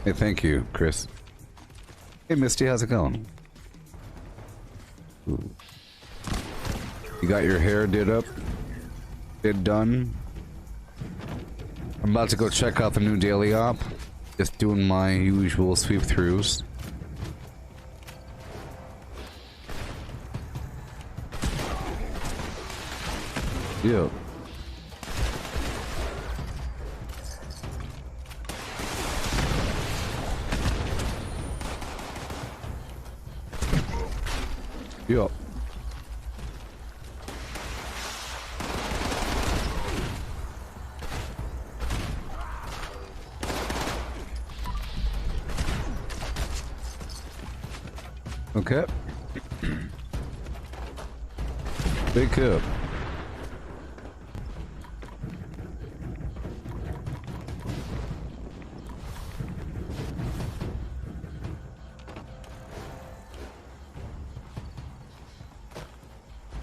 Hey, thank you, Chris. Hey, Misty, how's it going? Ooh. You got your hair did done? I'm about to go check out the new daily op. Just doing my usual sweep throughs. Yep. Yep. Okay. Big up.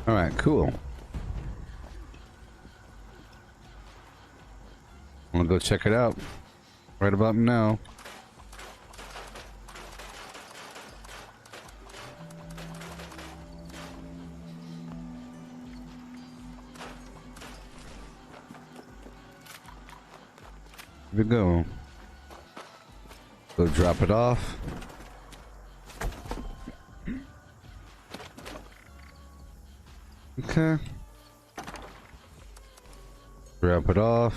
All right, cool. I'm gonna go check it out right about now. Here we go. Go drop it off. Okay. Drop it off.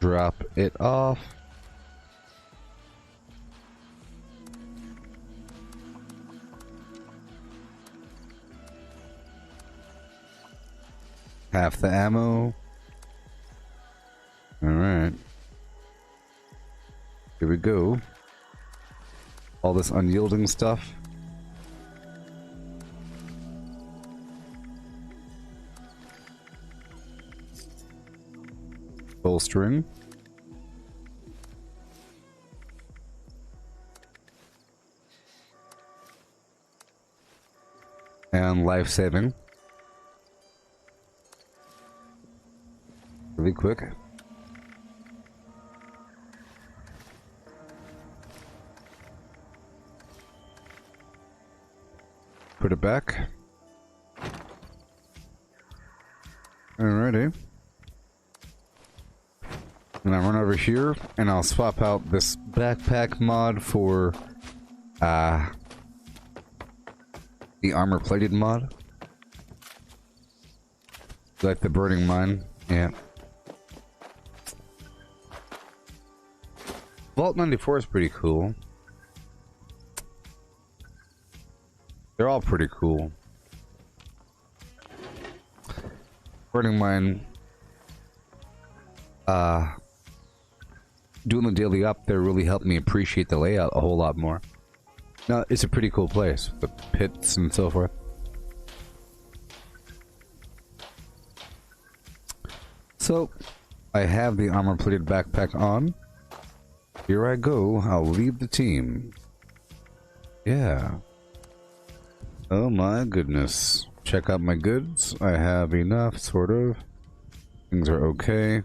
Drop it off. Half the ammo. Alright. Here we go. All this unyielding stuff. Bolstering. And life saving. Really quick. Put it back. Alrighty. And I run over here and I'll swap out this backpack mod for the armor plated mod. Like the burning mine. Yeah. Vault 94 is pretty cool. They're all pretty cool. Burning mine. Doing the daily up there really helped me appreciate the layout a whole lot more. Now, it's a pretty cool place, with pits and so forth. So, I have the armor-plated backpack on. Here I go. I'll leave the team. Yeah. Oh my goodness. Check out my goods. I have enough, sort of. Things are okay.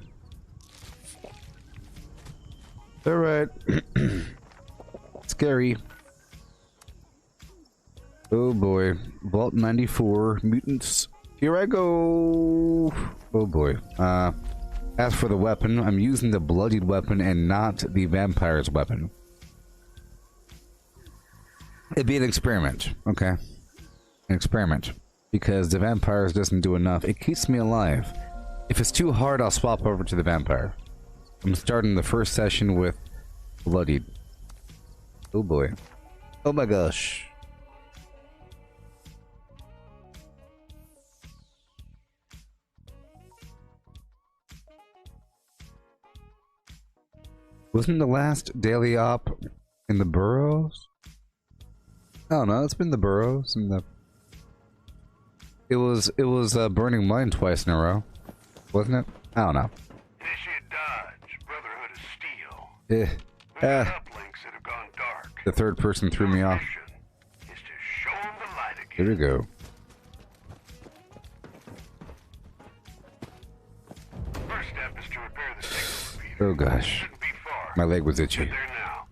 Alright. Scary. Oh boy. Vault 94. Mutants. Here I go. Oh boy. As for the weapon, I'm using the bloodied weapon and not the vampire's weapon. It'd be an experiment, okay? An experiment. Because the vampires doesn't do enough. It keeps me alive. If it's too hard, I'll swap over to the vampire. I'm starting the first session with bloodied. Oh boy. Oh my gosh. Wasn't the last daily op in the burrows? I don't know, it's been the burrows and the... It was Burning Mine twice in a row, wasn't it? I don't know. Initiate dodge, Brotherhood of Steel. Uplinks that have gone dark. The third person threw me off. Is to show 'em the light again. Here we go. First step is to repair the signal repeater. Oh gosh. Shouldn't be far. My leg was itchy. Get there now.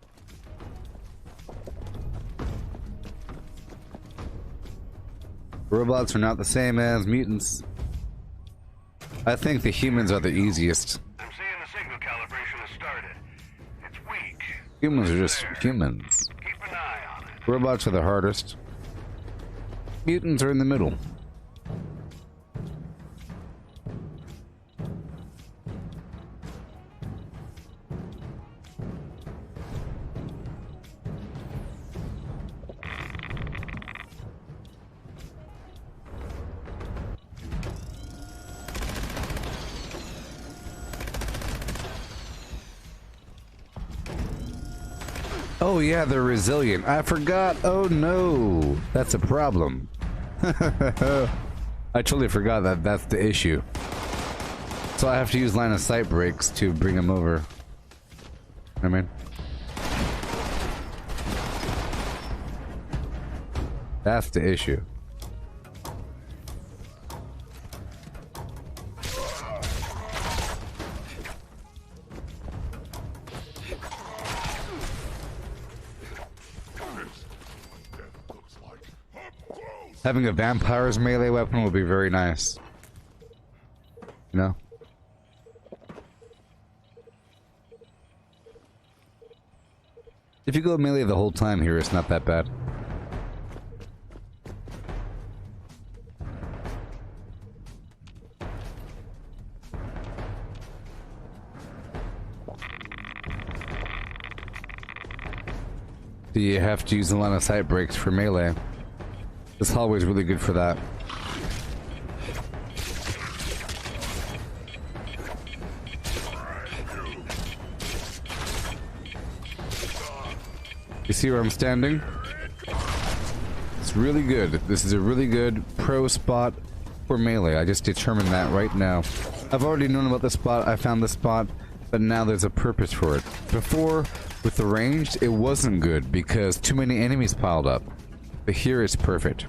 Robots are not the same as mutants. I think the humans are the easiest. I'm seeing the signal calibration has started. It's weak. Humans are just humans. Keep an eye on it. Robots are the hardest. Mutants are in the middle. Oh yeah, they're resilient. I forgot. Oh no, that's a problem. I totally forgot that that's the issue. So I have to use line of sight breaks to bring them over. I mean, that's the issue. Having a vampire's melee weapon would be very nice. You know? If you go melee the whole time here, it's not that bad. So you have to use a line of sight breaks for melee. This hallway is really good for that. You see where I'm standing? It's really good. This is a really good pro spot for melee. I just determined that right now. I've already known about this spot. I found this spot, but now there's a purpose for it. Before, with the ranged, it wasn't good because too many enemies piled up. But here it's perfect.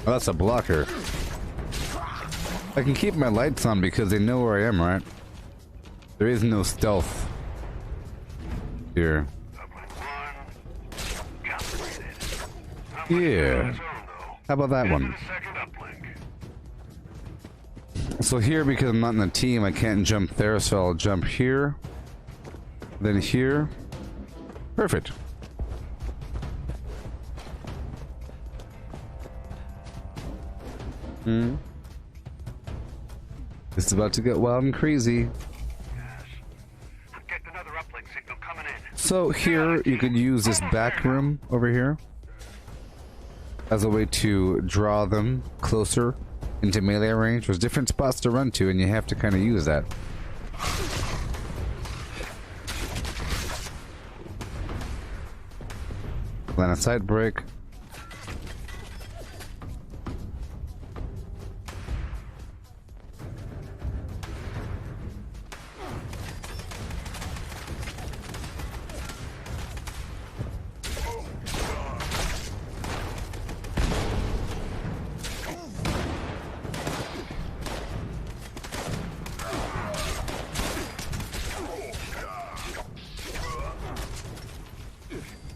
Oh, that's a blocker. I can keep my lights on because they know where I am, right? There is no stealth here. Yeah. How about that one? So here, because I'm not in the team, I can't jump there, so I'll jump here. Then here. Perfect. This is about to get wild and crazy. So here, you could use this back room over here as a way to draw them closer into melee range. There's different spots to run to, and you have to kind of use that. Line of sight break.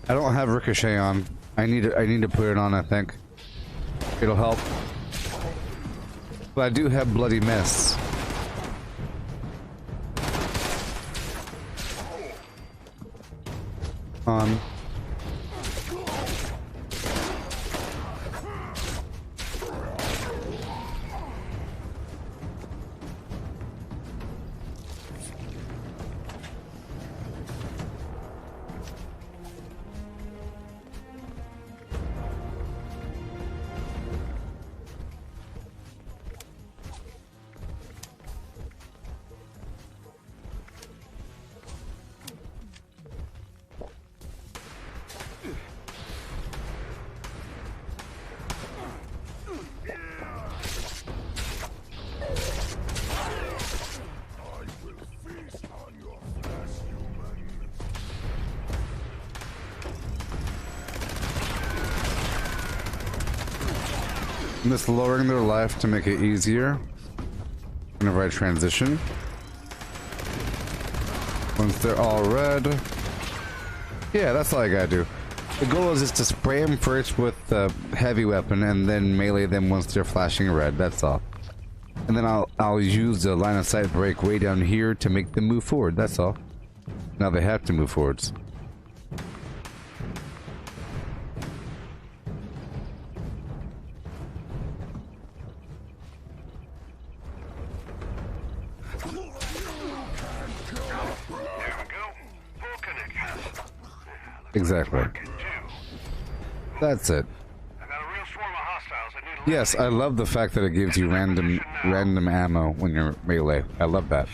I don't have Ricochet on. I need to put it on, I think. It'll help. But I do have Bloody Mist. On. I'm just lowering their life to make it easier whenever I transition. Once they're all red. Yeah, that's all I gotta do. The goal is just to spray them first with the heavy weapon and then melee them once they're flashing red, that's all. And then I'll use the line of sight break way down here to make them move forward, that's all. Now they have to move forwards. Exactly. That's it. Yes, I love the fact that it gives you random ammo when you're melee. I love that.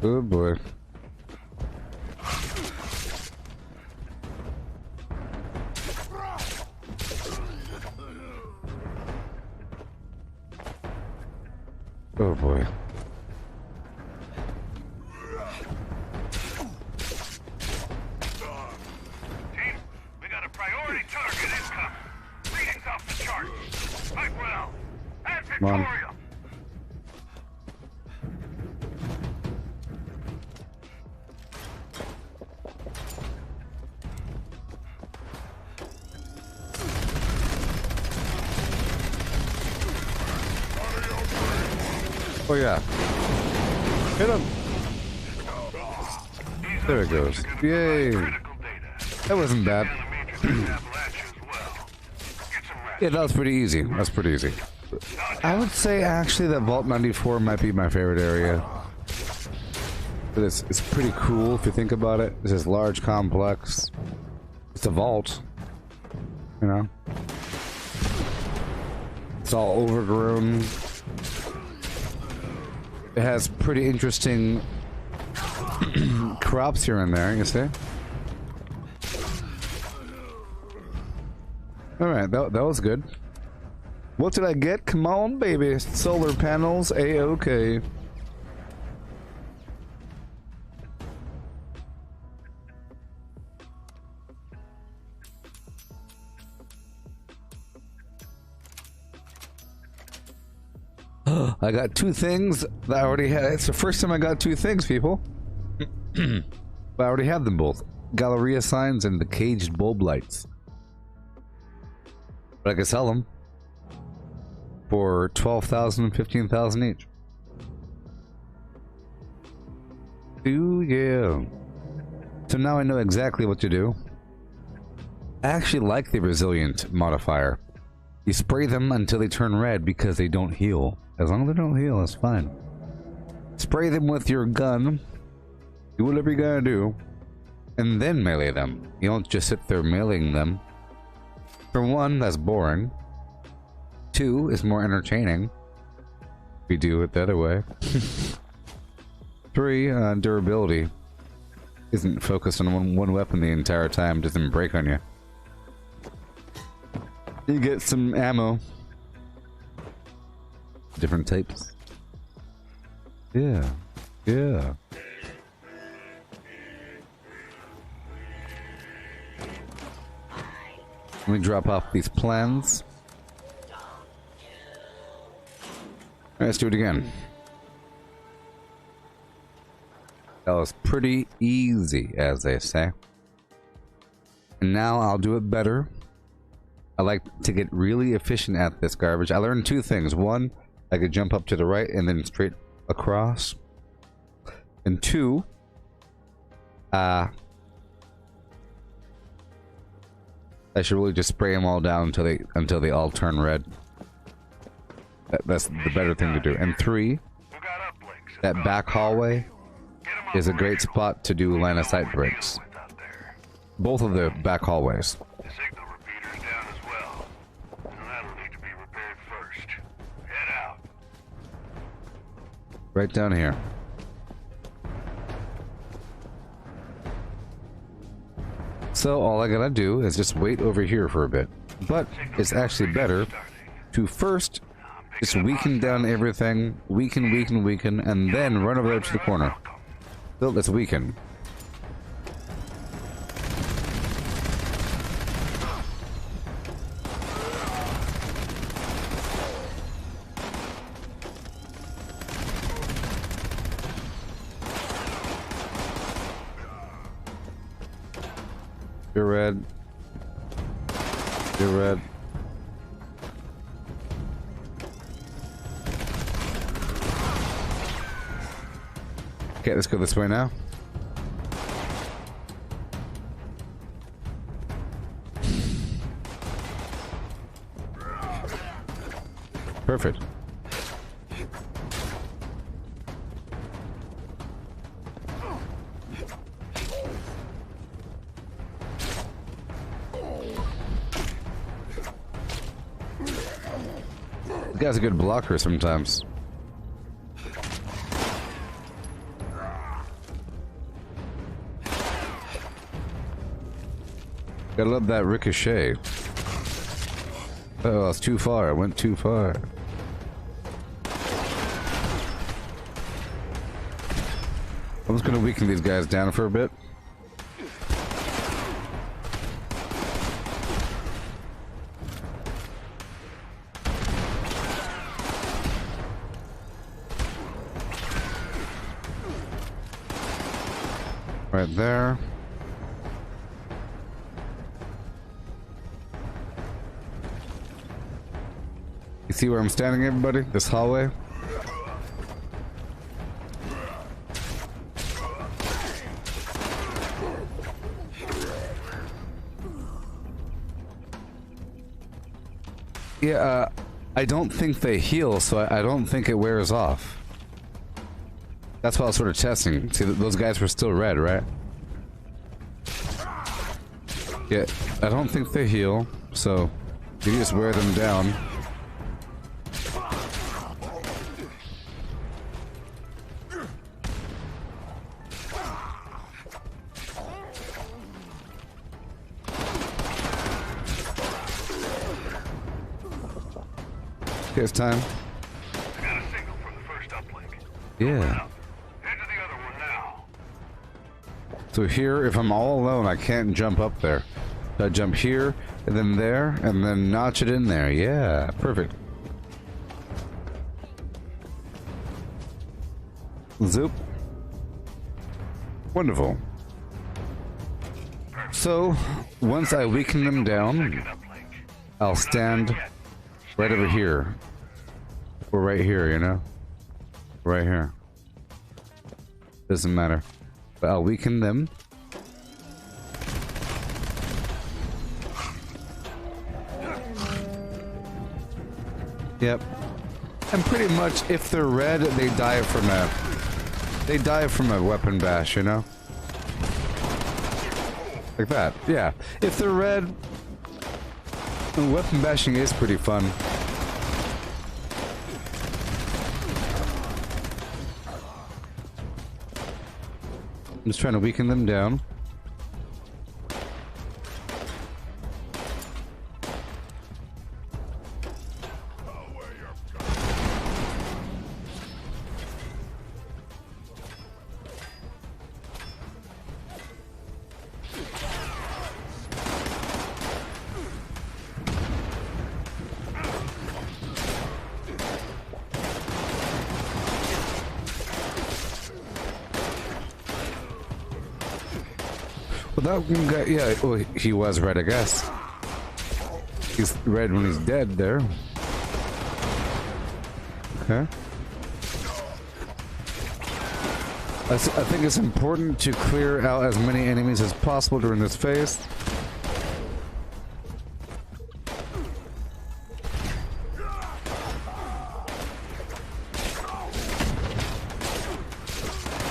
Oh boy. Oh boy. Team, we got a priority target incoming. Readings off the chart. Fight well. And Victoria. Oh yeah. Hit him. There it goes. Yay. That wasn't bad. Yeah, that was pretty easy. That's pretty easy. I would say actually that Vault 94 might be my favorite area. But it's pretty cool if you think about it. It's this large complex. It's a vault. You know? It's all overgrown. It has pretty interesting crops here and there, you see? Alright, that was good. What did I get? Come on, baby. Solar panels, A-OK. I got two things that I already had. It's the first time I got two things, people. But I already have them both. Galleria signs and the caged bulb lights. But I can sell them for 12,000 and 15,000 each. Ooh, yeah. So now I know exactly what to do. I actually like the resilient modifier. You spray them until they turn red because they don't heal. As long as they don't heal, that's fine. Spray them with your gun. Do whatever you gotta do. And then melee them. You don't just sit there meleeing them. For one, that's boring. Two, is more entertaining. We do it the other way. Three, durability. Isn't focused on one weapon the entire time. Doesn't break on you. You get some ammo. Different types. Yeah. Yeah. Let me drop off these plans. Let's do it again. That was pretty easy, as they say. And now I'll do it better. I like to get really efficient at this garbage. I learned two things. One, I could jump up to the right and then straight across. And two, I should really just spray them all down until they all turn red. That's the better thing to do. And three, that back hallway is a great spot to do line of sight breaks. Both of the back hallways. The signal repeater's down as well. And that'll need to be repaired first. Head out. Right down here. So all I gotta do is just wait over here for a bit. But it's actually better to first just weaken down everything, weaken, and then run over there to the corner. So let's weaken. You're red. You're red. Okay, let's go this way now. Perfect. The guy's a good blocker sometimes. Gotta love that ricochet. Oh, it's too far. I went too far. I'm just gonna weaken these guys down for a bit. Right there. You see where I'm standing, everybody? This hallway? Yeah, I don't think they heal, so I don't think it wears off. That's what I was sort of testing. See, those guys were still red, right? Yeah, I don't think they heal, so you just wear them down. Okay, it's time. I got a signal from the first uplink. Yeah. Head to the other one now. So here, if I'm all alone, I can't jump up there. So I jump here, and then there, and then notch it in there. Yeah, perfect. Zoop. Wonderful. So, once I weaken them down, I'll stand right over here. Or right here, you know? Right here. Doesn't matter. But I'll weaken them. Yep. And pretty much, if they're red, they die from a weapon bash, you know? Like that. Yeah. If they're red, weapon bashing is pretty fun. I'm just trying to weaken them down. Well, that guy, yeah, well, he was red, I guess. He's red when he's dead there. Okay. I think it's important to clear out as many enemies as possible during this phase.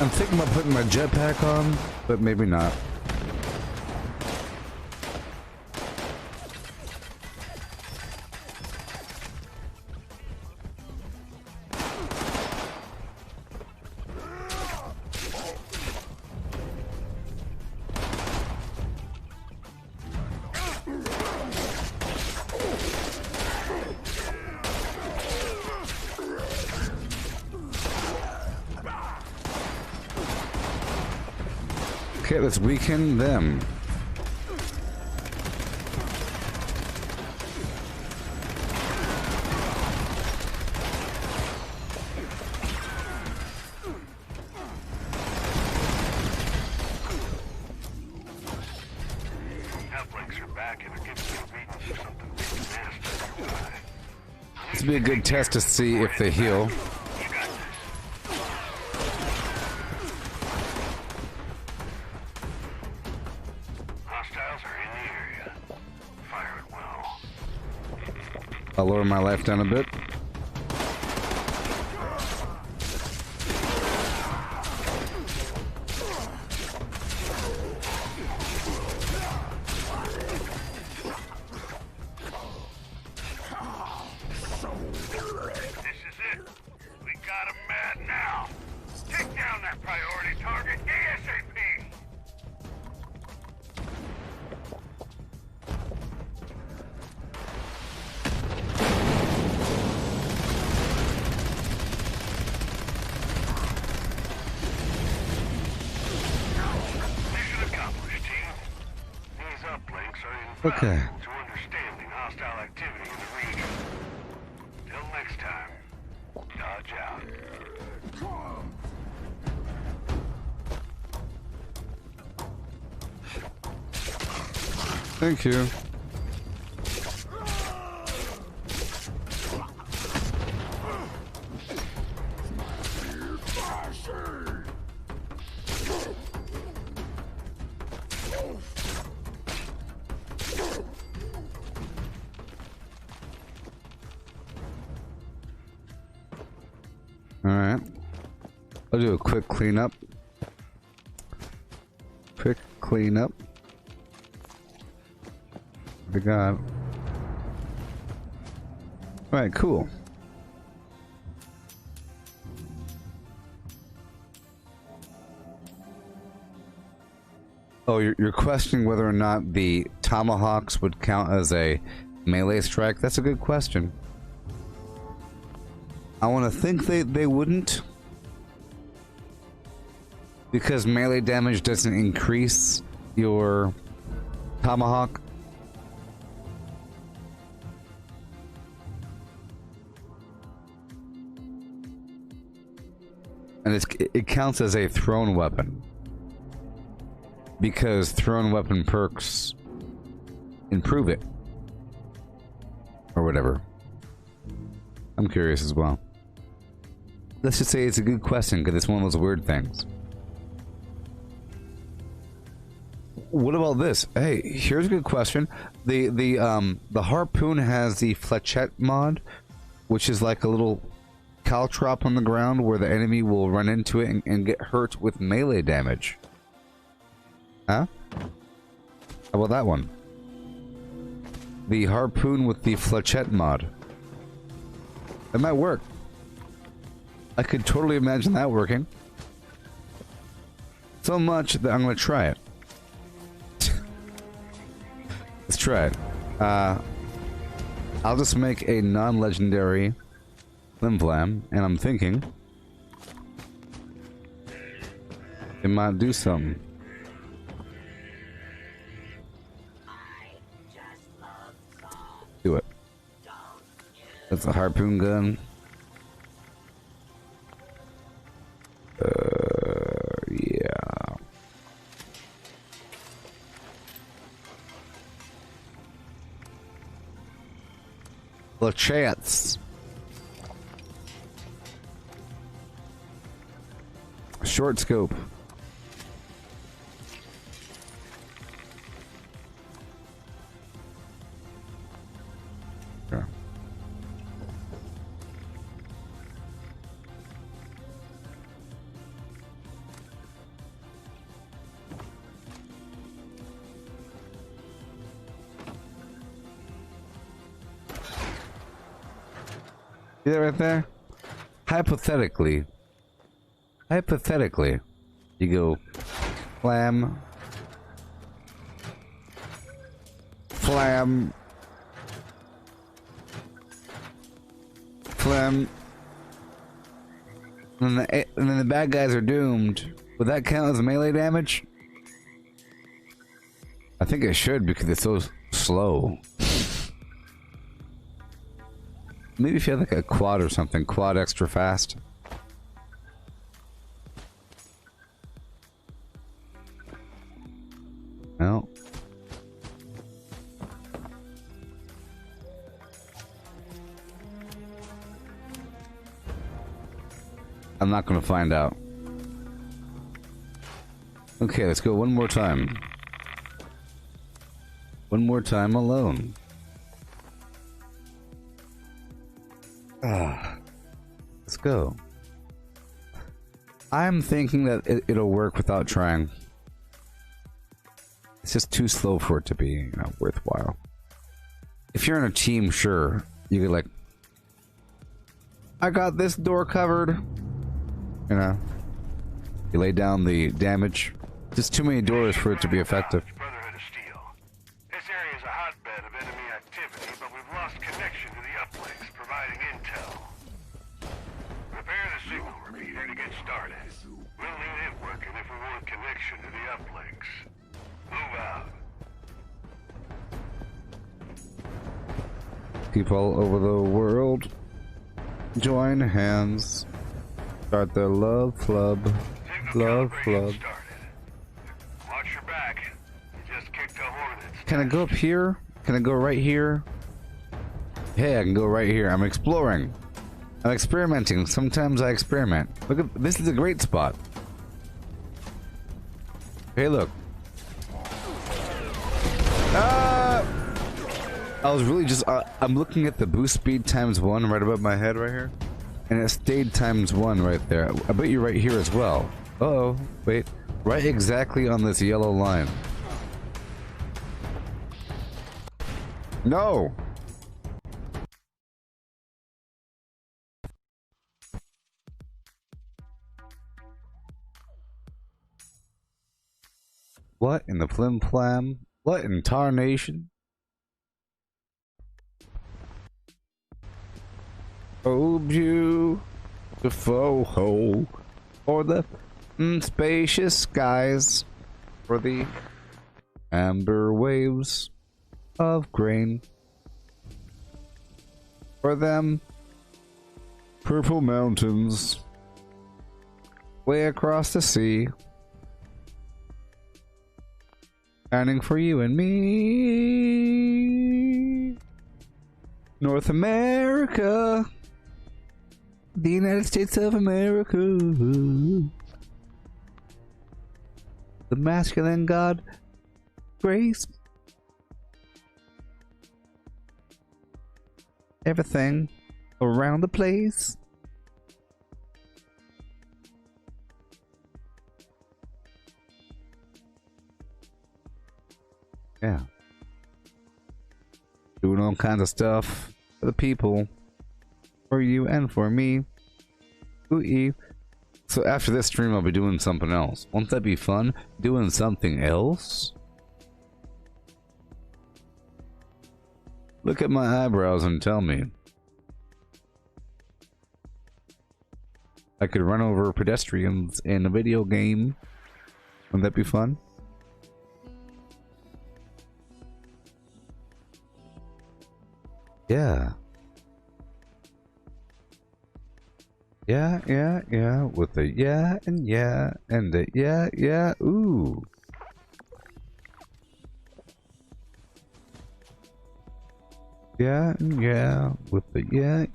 I'm thinking about putting my jetpack on, but maybe not. Okay, let's weaken them. This would be a good test to see if they heal. I'll lower my life down a bit. Okay. To understanding hostile activity in the region. Till next time, dodge out. Thank you. Alright. I'll do a quick cleanup. Quick cleanup. The god. Alright, cool. Oh, you're questioning whether or not the tomahawks would count as a melee strike? That's a good question. I want to think they wouldn't, because melee damage doesn't increase your tomahawk. And it counts as a thrown weapon, because thrown weapon perks improve it or whatever. I'm curious as well. Let's just say it's a good question, because it's one of those weird things. What about this? Hey, here's a good question. The harpoon has the flechette mod, which is like a little caltrop on the ground where the enemy will run into it and get hurt with melee damage. Huh? How about that one? The harpoon with the flechette mod. That might work. I could totally imagine that working. So much that I'm going to try it. Let's try it. I'll just make a non-legendary Flim Flam, and I'm thinking it might do something. Do it. That's a harpoon gun. Yeah. The chance. Short scope. Okay. See that right there? Hypothetically, you go flam, flam, flam, and then the bad guys are doomed. Would that count as melee damage? I think it should because it's so slow. Maybe if you had like a quad or something, quad extra fast. No. I'm not gonna find out. Okay, let's go one more time. One more time alone. Let's go. I'm thinking that it'll work without trying. It's just too slow for it to be, you know, worthwhile. If you're in a team, sure, you could like, I got this door covered. You know, you lay down the damage. Just too many doors for it to be effective. Brotherhood of Steel. This area is a hotbed of enemy activity, but we've lost connection to the uplinks, providing intel. Prepare the signal repeater to get started. We'll need it working if we want connection to the uplinks. Move out. People all over the world, join hands. Start the love club. Love club. Watch your back. You just kicked a hornet's. Can I go up here? Can I go right here? Hey, I can go right here. I'm exploring. I'm experimenting. Sometimes I experiment. Look at this is a great spot. Hey, look. I was really just I'm looking at the boost speed ×1 right above my head right here. And it stayed ×1 right there. I bet you're right here as well. Uh-oh, wait. Right exactly on this yellow line. No! What in the flim flam? What in tarnation? Oh, beautiful hole, or the spacious skies, for the amber waves of grain, for them purple mountains way across the sea, shining for you and me. North America, the United States of America, the masculine god, grace, everything around the place. Yeah. Doing all kinds of stuff for the people. For you and for me. Ooh-ee. So after this stream I'll be doing something else. Won't that be fun? Doing something else? Look at my eyebrows and tell me. I could run over pedestrians in a video game. Wouldn't that be fun? Yeah. Yeah, with the yeah and the yeah, ooh. Yeah, yeah, with the yeah,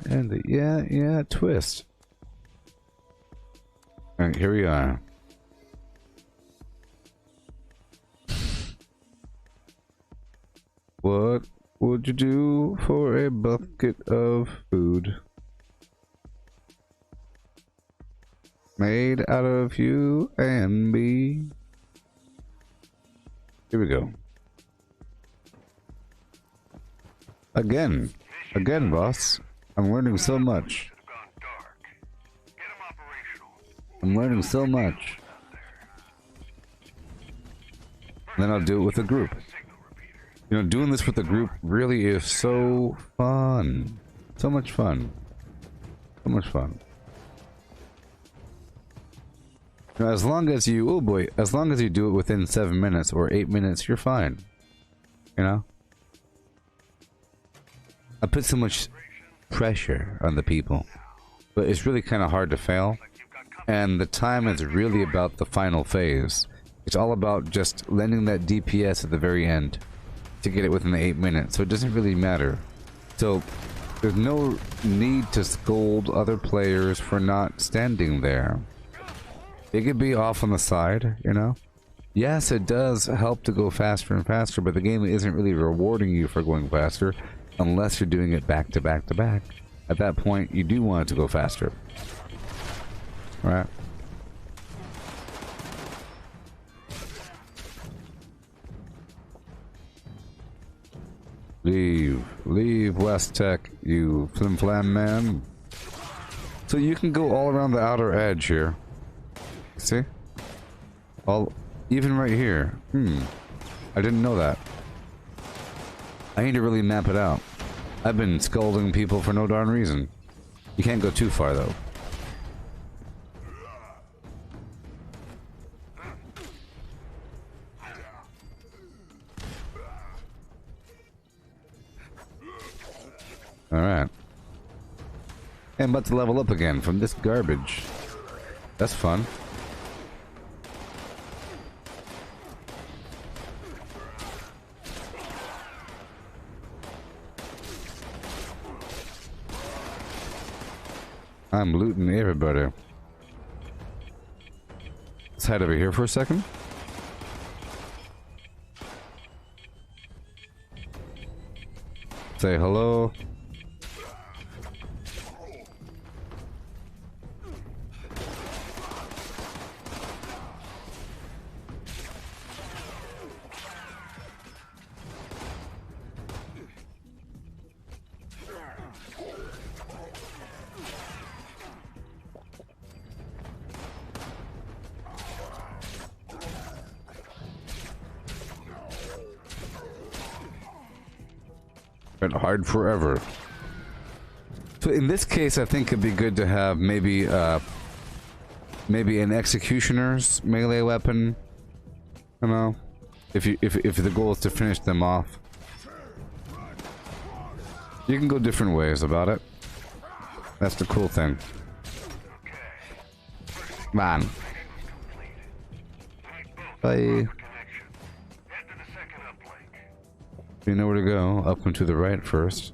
and the yeah twist. Alright, here we are. What would you do for a bucket of food? Made out of you and me. Here we go. Again, boss. I'm learning so much. I'm learning so much. Then I'll do it with a group. You know, doing this with a group really is so fun. So much fun. So much fun. You know, as long as you, oh boy, as long as you do it within 7 minutes or 8 minutes, you're fine. You know? I put so much pressure on the people, but it's really kind of hard to fail. And the time is really about the final phase. It's all about just landing that DPS at the very end to get it within the 8 minutes, so it doesn't really matter. So there's no need to scold other players for not standing there. It could be off on the side, you know? Yes, it does help to go faster and faster, but the game isn't really rewarding you for going faster unless you're doing it back to back to back. At that point, you do want it to go faster. Right? Leave West Tech, you flim-flam man. So you can go all around the outer edge here. See? Even right here. I didn't know that. I need to really map it out. I've been scolding people for no darn reason. You can't go too far though. Alright. I'm about to level up again from this garbage. That's fun. I'm looting everybody. Let's head over here for a second. Say hello. Been hard forever. So in this case, I think it'd be good to have maybe maybe an executioner's melee weapon. You know, if the goal is to finish them off, you can go different ways about it. That's the cool thing. Man. Bye. You know where to go. Up and to the right first.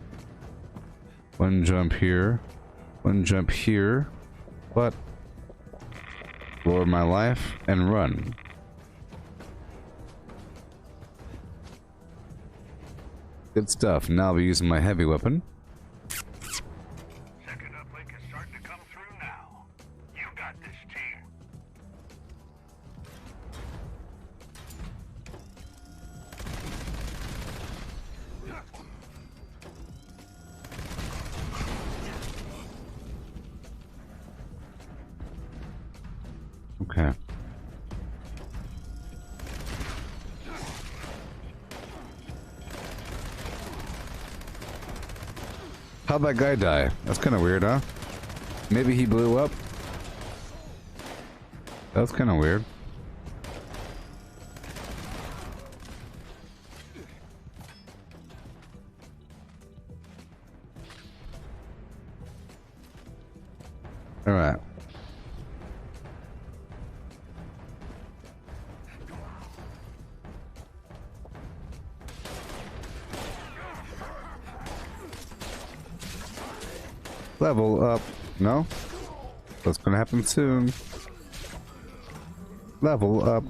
One jump here. One jump here. What? Lower my life and run. Good stuff. Now I'll be using my heavy weapon. Second uplink is starting to come through now. You got this, team. Okay. How'd that guy die? That's kind of weird, huh? Maybe he blew up? That's kind of weird. Alright. Level up. No? That's gonna happen soon. Level up.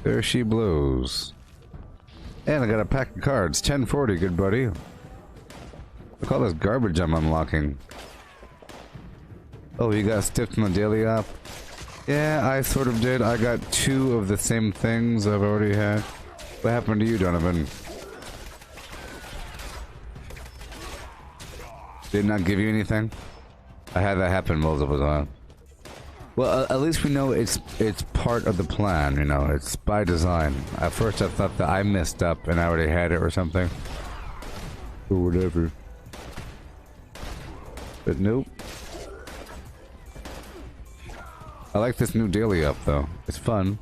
There she blows. And I got a pack of cards. 1040, good buddy. Look at all this garbage I'm unlocking. Oh, you got stiffed on the daily op? Yeah, I sort of did. I got 2 of the same things I've already had. What happened to you, Donovan? Did not give you anything? I had that happen multiple times. Well, at least we know it's part of the plan, you know, it's by design. At first I thought that I messed up and I already had it or something. Or whatever. But nope. I like this new daily up though. It's fun.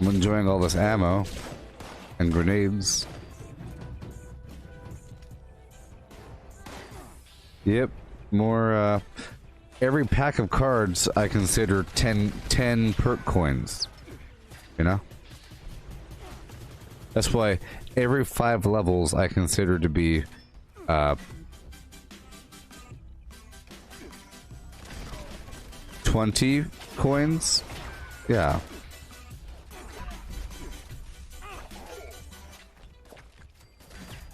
I'm enjoying all this ammo and grenades. Yep, more, every pack of cards I consider 10 perk coins, you know? That's why every 5 levels I consider to be, 20 coins? Yeah.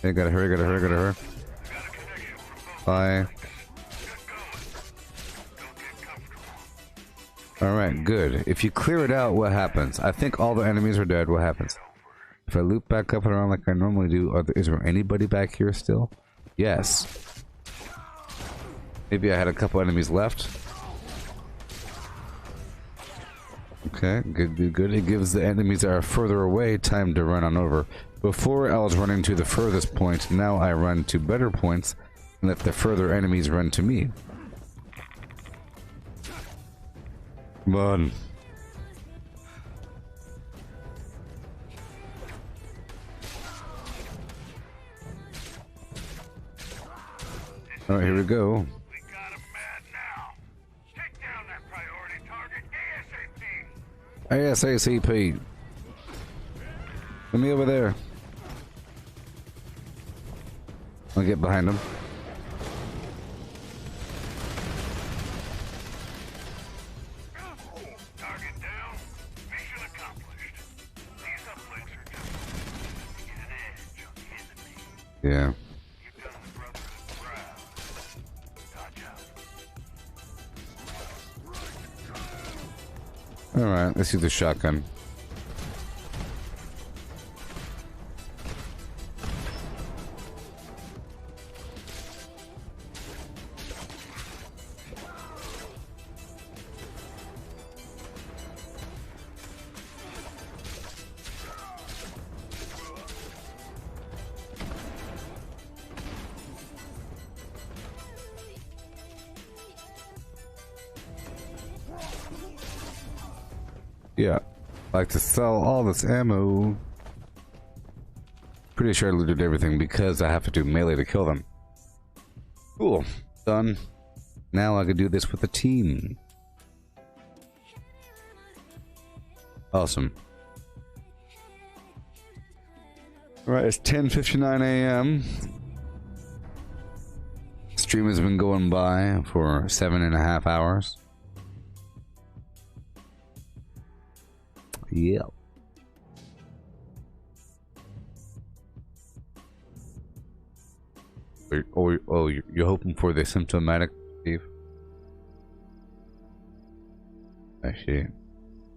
Hey, gotta hurry, gotta hurry, gotta hurry. Bye. Alright, good. If you clear it out, what happens? I think all the enemies are dead. What happens? If I loop back up and around like I normally do, is there anybody back here still? Yes. Maybe I had a couple enemies left. Okay, good, good, good. It gives the enemies that are further away time to run on over. Before I was running to the furthest point, now I run to better points and let the further enemies run to me. Come on. Alright, here we go. We got him mad now. Take down that priority target ASAP. ASAP. Let me over there. I'll get behind him. Target down. Mission accomplished. These uplinks are just to get an edge on the enemy. Yeah. You've done the Brotherhood proud. Dodge out. Alright, let's use the shotgun. Yeah, like to sell all this ammo. Pretty sure I looted everything because I have to do melee to kill them. Cool, done. Now I can do this with a team. Awesome. Alright, it's 10:59 a.m. Stream has been going by for 7.5 hours. Yep. Oh, you're hoping for the symptomatic, Steve? I see.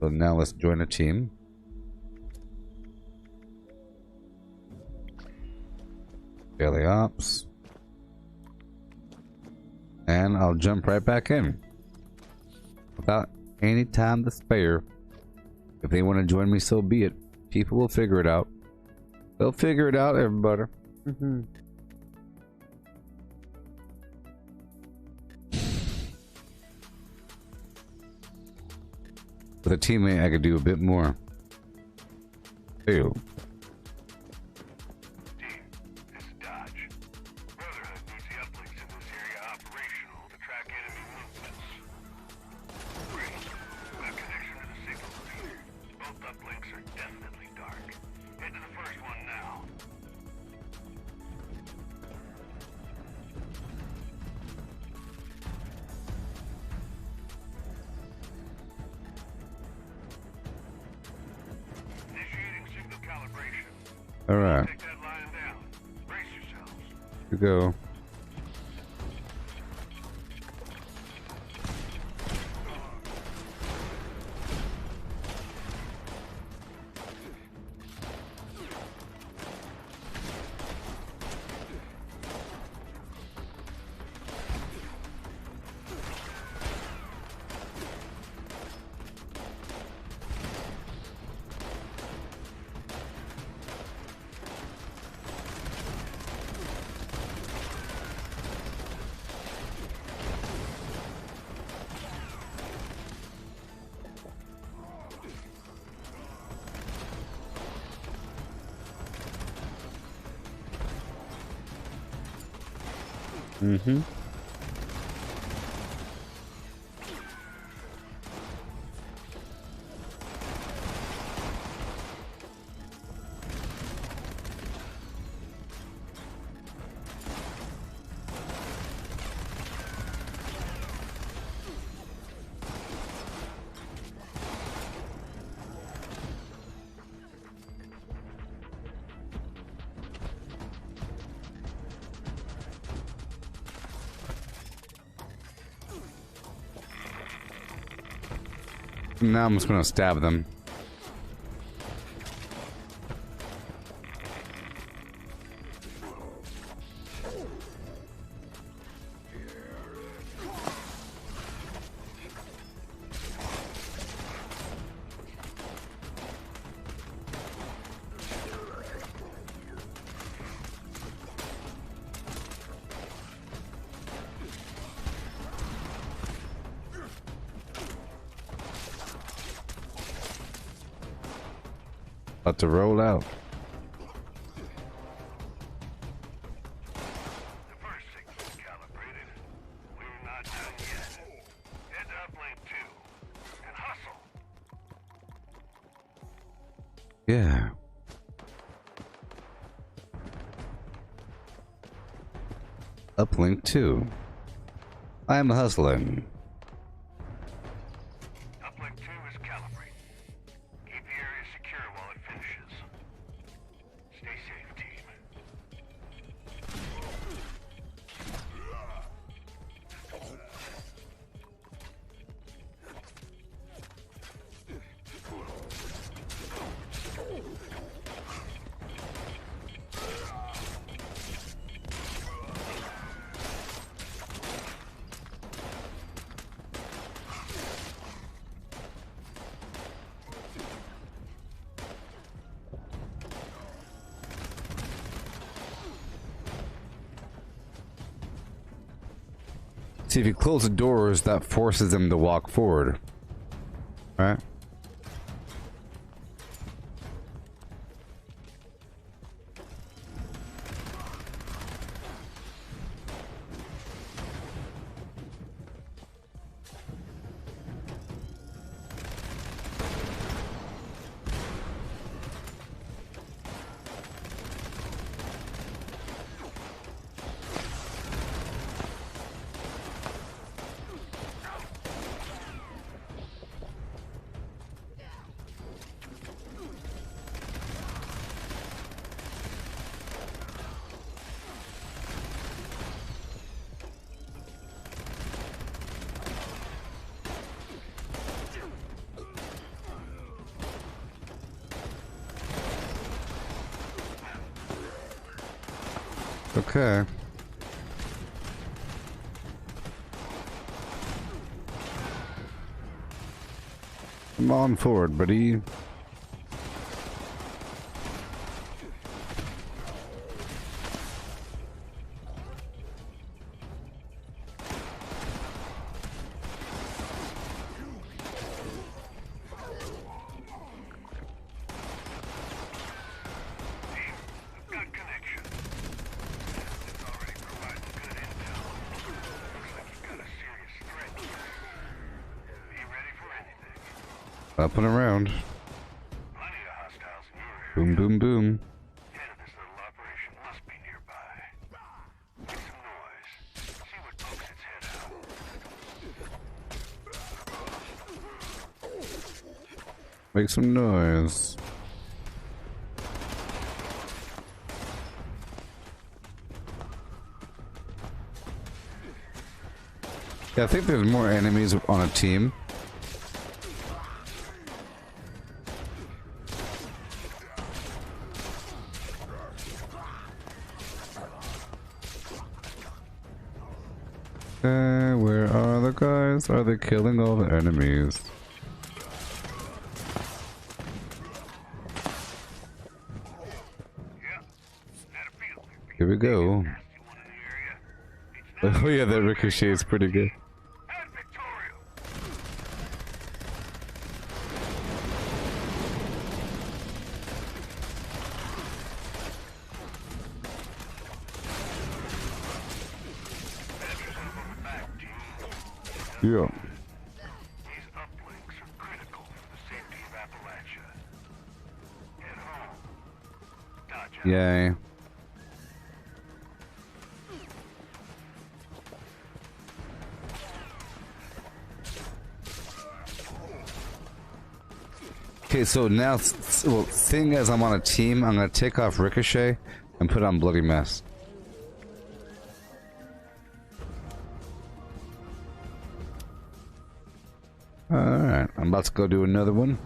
So now let's join a team. Daily ops. And I'll jump right back in. Without any time to spare. If they want to join me, so be it. People will figure it out. They'll figure it out, everybody. With a teammate, I could do a bit more. Ew. Team, this is Dodge. Brotherhood needs the uplinks in this area operational to track enemy movements. Great. Got connection to the signal repeater. Both uplinks are definitely dark. All right. Take that line down. Brace yourselves. You go. Mm-hmm. Now I'm just gonna stab them. About to roll out. The first signal's calibrated. We're not done yet. Head to uplink 2 and hustle. Yeah. Uplink 2. I am hustling. Uplink 2 is calibrated. Keep the area secure while it finishes. Stay safe, team. See, if you close the doors, that forces them to walk forward. Right? Okay. Come on forward, buddy. Up and around. Boom, boom, boom. Make some noise. Yeah, I think there's more enemies on a team. Where are the guys? Are they killing all the enemies? Here we go. Oh yeah, that ricochet is pretty good. Yeah. These uplinks are critical for the safety of Appalachia. Head home. Dodge out. Yay. Okay, so now, well, seeing as I'm on a team, I'm gonna take off Ricochet and put on Bloody Mess. Alright, I'm about to go do another one.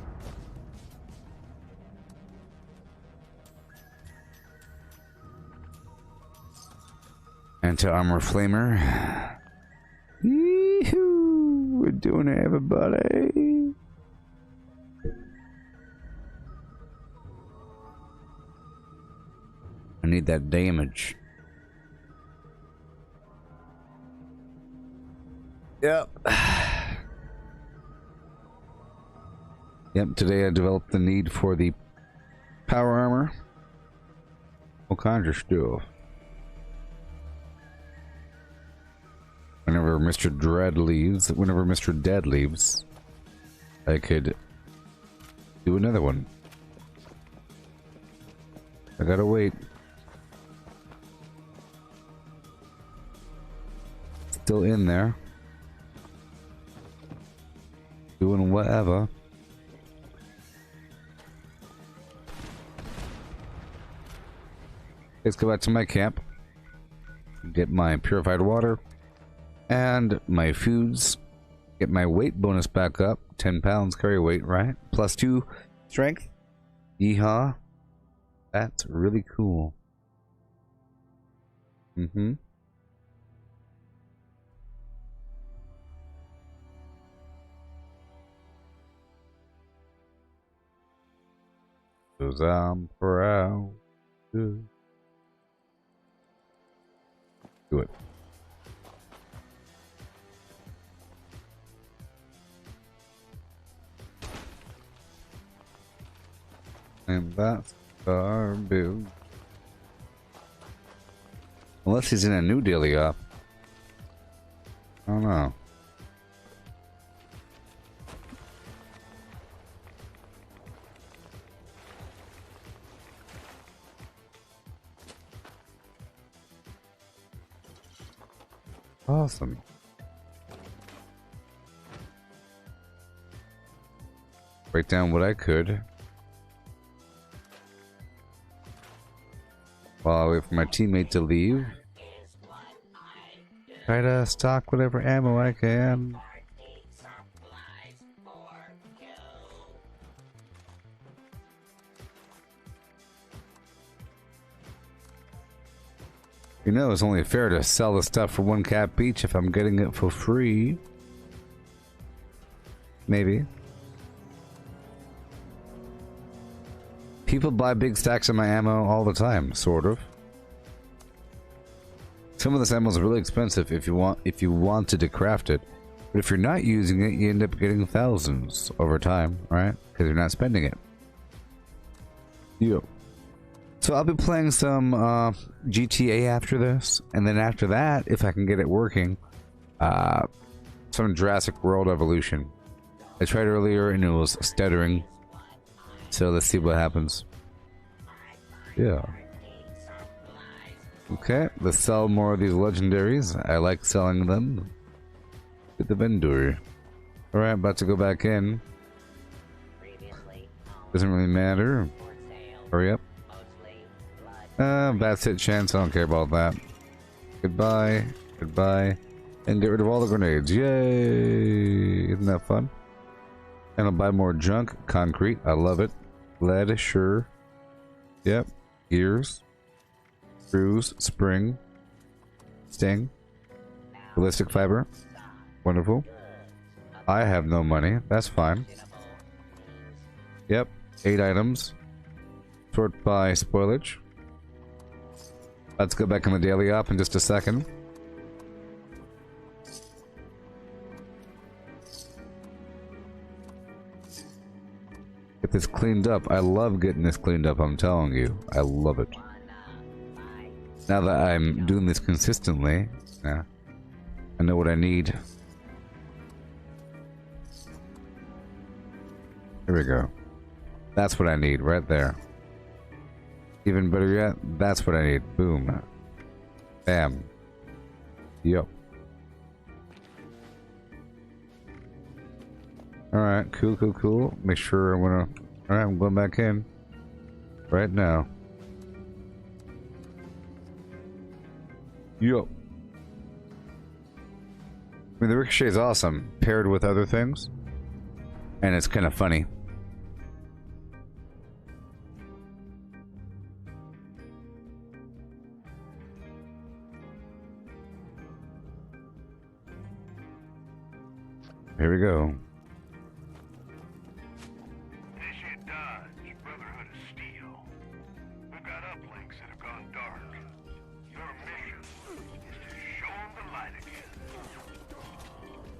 Anti-armor flamer. Yee-hoo! We're doing it, everybody! I need that damage. Yep. Yep, today I developed the need for the power armor. All kinds of stuff. Whenever Mr. Dread leaves, I could do another one. I gotta wait. Still in there. Doing whatever. Let's go back to my camp. Get my purified water. And my foods. Get my weight bonus back up. 10 pounds carry weight, right? Plus 2 strength. Yeehaw. That's really cool. Mm-hmm. Cause I'm proud to do it. And that's our build. Unless he's in a new daily up. I don't know. Awesome. Break down what I could. While I wait for my teammate to leave. Try to stock whatever ammo I can. You know, it's only fair to sell the stuff for 1 cap each if I'm getting it for free. Maybe. People buy big stacks of my ammo all the time, sort of. Some of this ammo is really expensive if you wanted to craft it. But if you're not using it, you end up getting thousands over time, right? Because you're not spending it. Yo. So I'll be playing some GTA after this, and then after that, if I can get it working, some Jurassic World Evolution. I tried earlier and it was stuttering, so let's see what happens. Yeah. Okay, let's sell more of these legendaries. I like selling them. Get the vendor. Alright, about to go back in. Doesn't really matter. Hurry up. Bad hit chance, I don't care about that. Goodbye. Goodbye. And get rid of all the grenades. Yay! Isn't that fun? And I'll buy more junk. Concrete. I love it. Lead. Sure. Yep. Gears. Screws. Spring. Sting. Ballistic fiber. Wonderful. I have no money. That's fine. Yep. 8 items. Sort by spoilage. Let's go back in the daily op in just a second. Get this cleaned up. I love getting this cleaned up, I'm telling you. I love it. Now that I'm doing this consistently, I know what I need. Here we go. That's what I need right there. Even better yet, that's what I need. Boom. Bam. Yup. Alright, cool, cool, cool. Make sure I'm gonna... Alright, I'm going back in. Right now. Yup. I mean, the ricochet is awesome, paired with other things. And it's kind of funny. Here we go. Initiate Dodge, Brotherhood of Steel. We've got uplinks that have gone dark. Your mission is to show them the light again.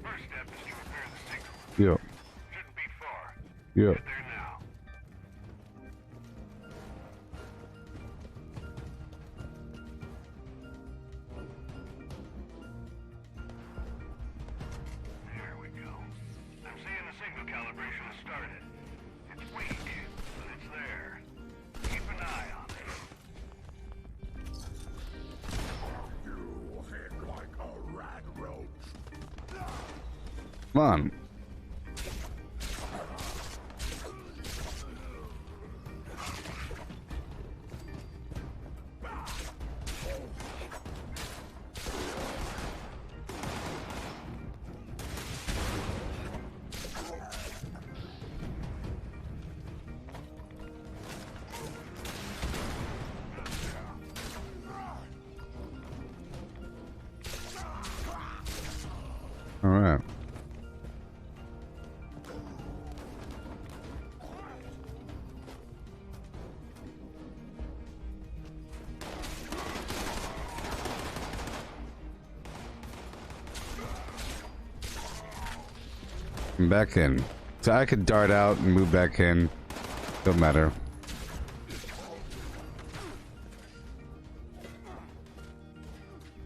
First step is to repair the signal. Yep. Shouldn't be far. Yep. Get there now. There we go. I'm seeing the signal calibration has started. It's weak, but it's there. Keep an eye on it. You hit like a rat roach. Come on. All right. I'm back in. So I could dart out and move back in. Don't matter.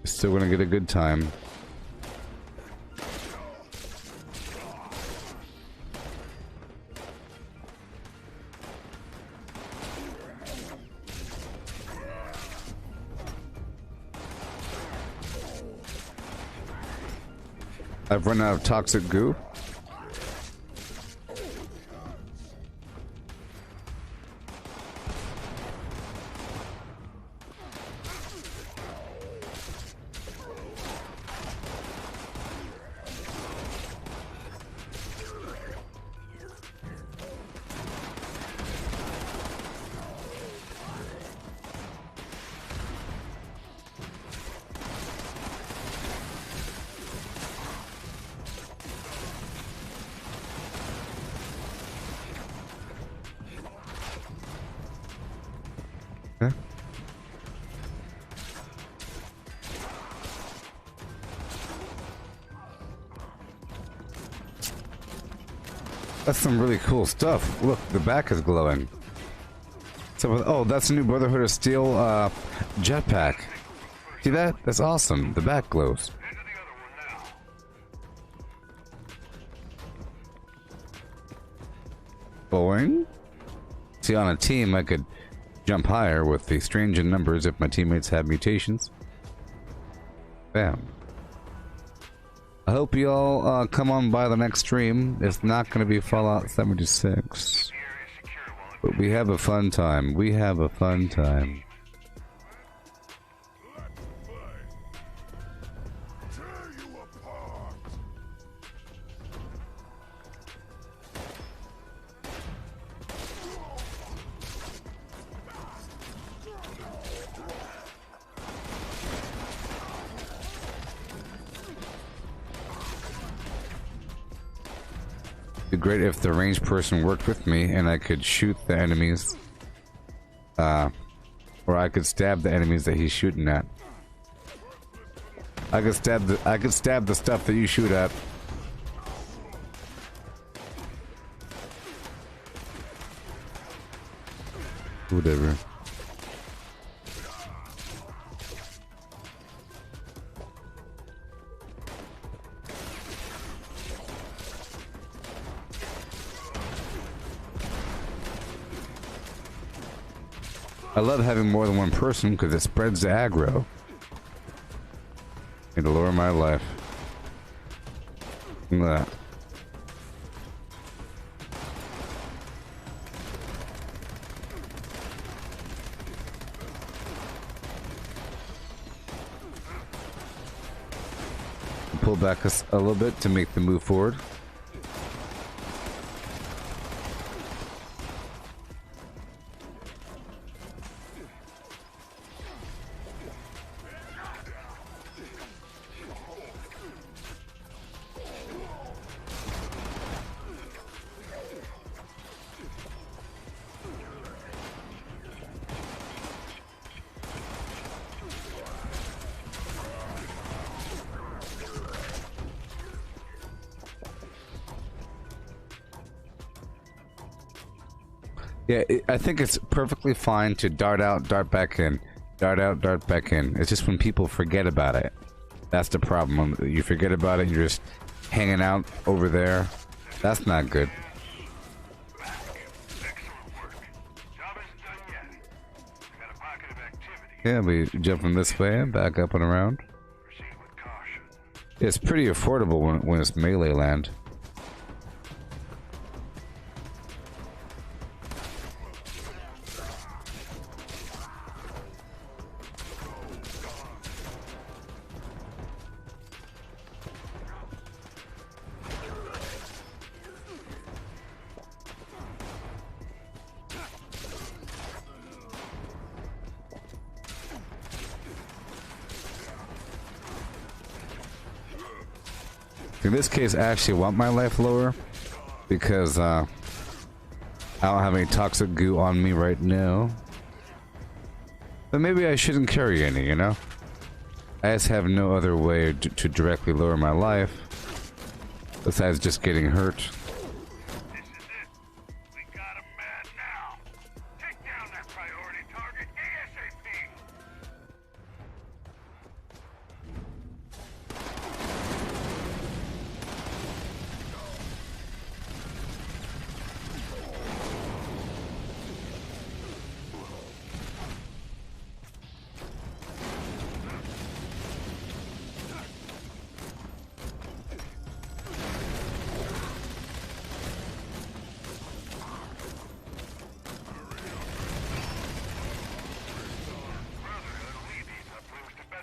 Still gonna get a good time. I've run out of toxic goo. That's some really cool stuff. Look, the back is glowing. So, oh, that's a new Brotherhood of Steel jetpack. See that? That's awesome. The back glows. Boing. See, on a team, I could jump higher with the strange in numbers if my teammates have mutations. Bam. I hope you all come on by the next stream. It's not going to be Fallout 76. But we have a fun time. We have a fun time. Tear you It'd be great if the ranged person worked with me and I could shoot the enemies. Or I could stab the enemies that he's shooting at. I could stab the stuff that you shoot at. Whatever. I love having more than one person because it spreads the aggro. It'll lower my life. Look at that. Pull back a little bit to make the move forward. Yeah, I think it's perfectly fine to dart out, dart back in. Dart out, dart back in. It's just when people forget about it. That's the problem. You forget about it, you're just hanging out over there. That's not good. Yeah, we jump from this way, back up and around. It's pretty affordable when it's melee land. In this case, I actually want my life lower because I don't have any toxic goo on me right now. But maybe I shouldn't carry any, you know? I just have no other way to directly lower my life besides just getting hurt.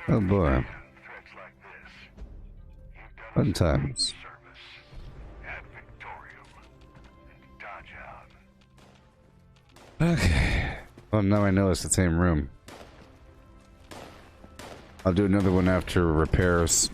Oh boy. Fun times. Okay. Well, now I know it's the same room. I'll do another one after repairs.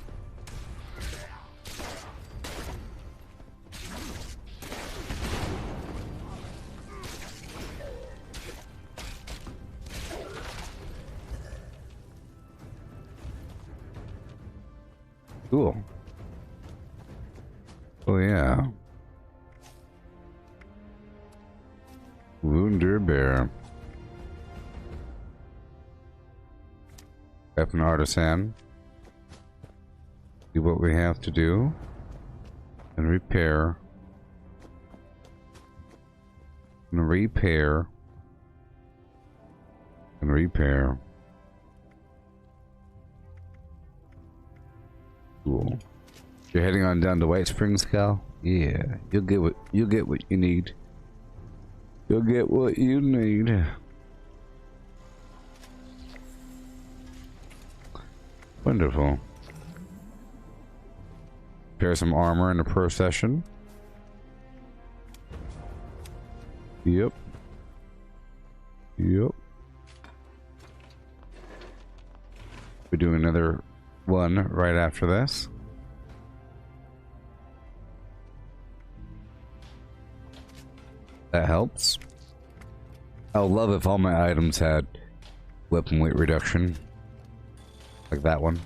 Cool. Oh yeah. Wunderbar. Weapon artisan. Do what we have to do. And repair. And repair. And repair. Cool. You're heading on down to White Springs, Cal? Yeah, you'll get what you need. You'll get what you need. Wonderful. repair some armor in a pro session. Yep. Yep. We're doing another one right after this. That helps. I would love if all my items had weapon weight reduction. Like that one.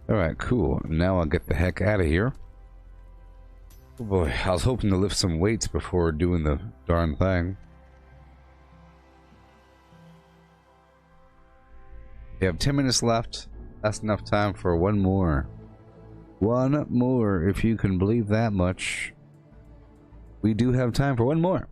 Alright, cool. Now I'll get the heck out of here. Oh boy, I was hoping to lift some weights before doing the darn thing. We have 10 minutes left. That's enough time for one more. One more, if you can believe that much. We do have time for one more.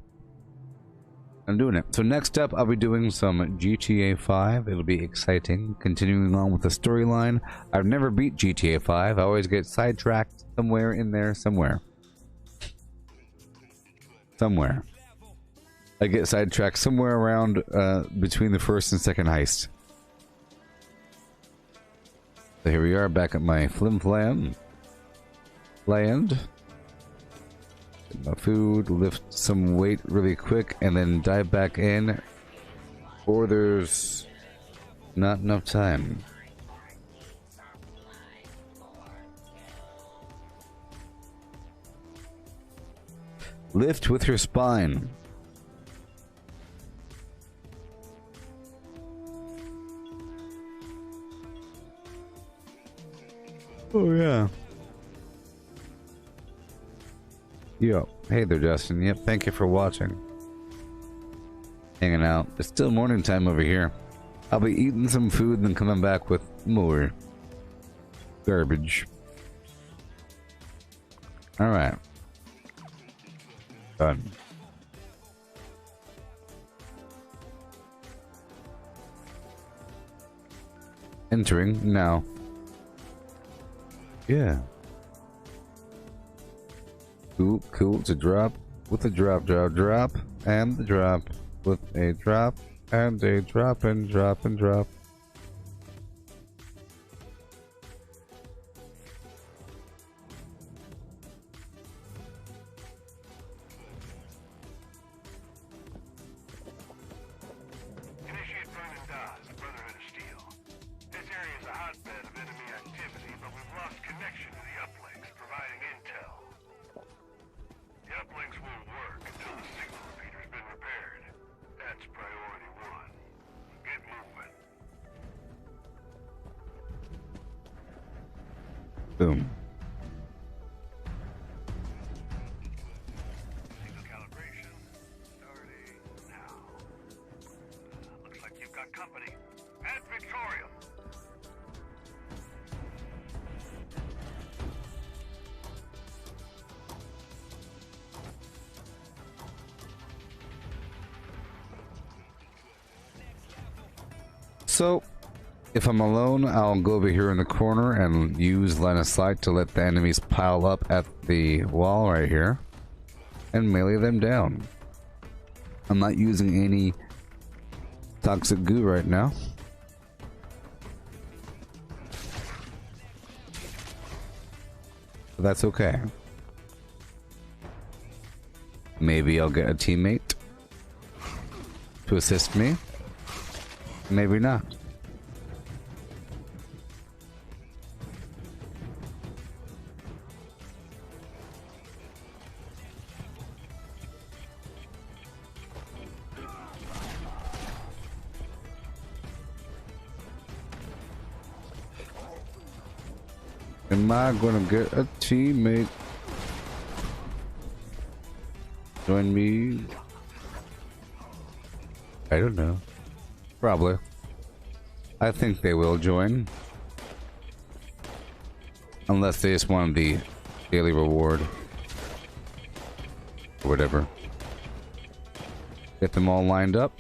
I'm doing it. So next up, I'll be doing some GTA 5. It'll be exciting. Continuing on with the storyline. I've never beat GTA 5. I always get sidetracked somewhere in there, somewhere. Somewhere. I get sidetracked somewhere around between the first and second heist. So here we are back at my flim flam land. Get my food, lift some weight really quick, and then dive back in. Or there's not enough time. Lift with your spine. Oh yeah. Yo, hey there, Justin. Yep, thank you for watching. Hanging out. It's still morning time over here. I'll be eating some food and then coming back with more garbage. Alright. Done. Entering now. Yeah. Cool, cool. To drop with a drop, and the drop with a drop, and a drop, and drop, and drop. Initiate burn and dodge, Brotherhood of Steel. This area is a hotbed of enemy activity, but we've lost connection to the uplinks, providing intel. The uplinks won't work until the signal repeater's been repaired. That's priority one. Get moving. Boom. Signal calibration starting now. Looks like you've got company. At Victorium. So, if I'm alone, I'll go over here in the corner and use line of sight to let the enemies pile up at the wall right here and melee them down. I'm not using any toxic goo right now. But that's okay. Maybe I'll get a teammate to assist me. Maybe not. Am I gonna get a teammate? Join me? I don't know. Probably. I think they will join. Unless they just want the daily reward. Or whatever. Get them all lined up.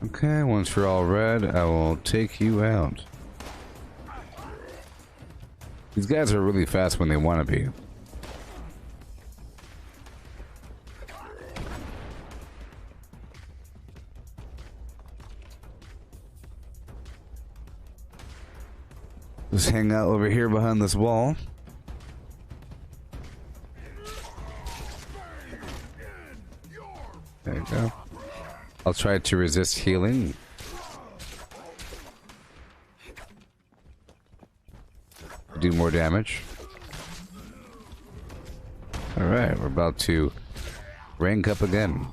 Okay, once you're all red, I will take you out. These guys are really fast when they want to be. Just hang out over here behind this wall. There you go. I'll try to resist healing. Do more damage. Alright, we're about to rank up again.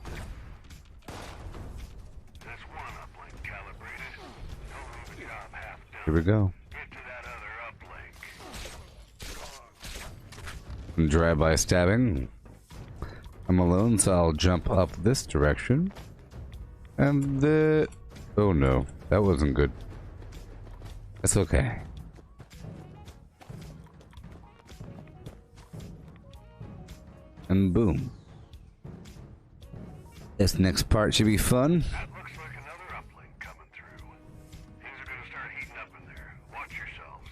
Here we go. Drive-by stabbing. I'm alone, so I'll jump up this direction. And the... Oh no, that wasn't good. It's okay. And boom. This next part should be fun. That looks like another uplink coming through. Things are gonna start heating up in there. Watch yourselves.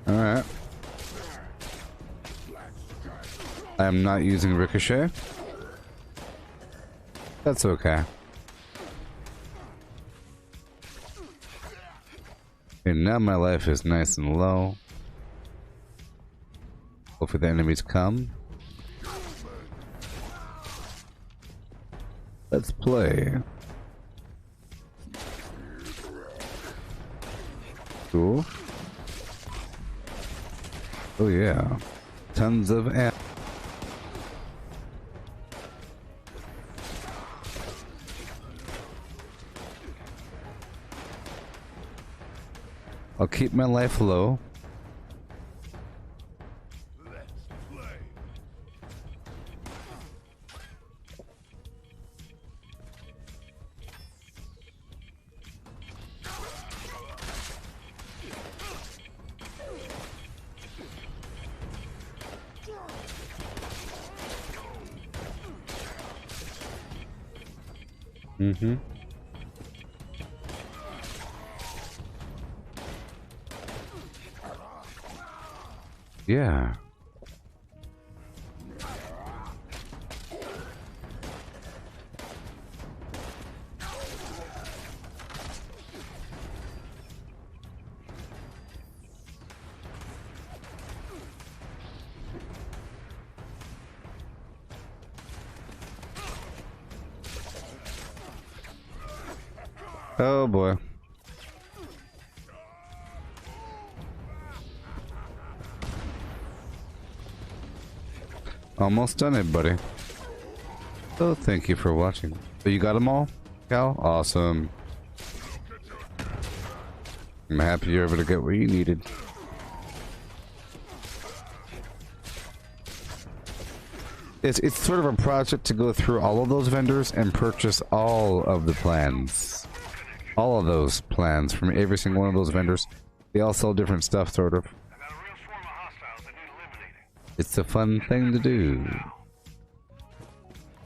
Alright. I am not using Ricochet. That's okay. And now my life is nice and low. Hopefully the enemies come. Let's play. Cool. Oh yeah. Tons of ammo. I'll keep my life low. Mm-hmm. Yeah. Oh boy. Almost done it, buddy. Oh, thank you for watching. So you got them all, Cal? Awesome. I'm happy you're able to get what you needed. It's sort of a project to go through all of those vendors and purchase all of the plans. All of those plans from every single one of those vendors. They all sell different stuff, sort of. It's a fun thing to do.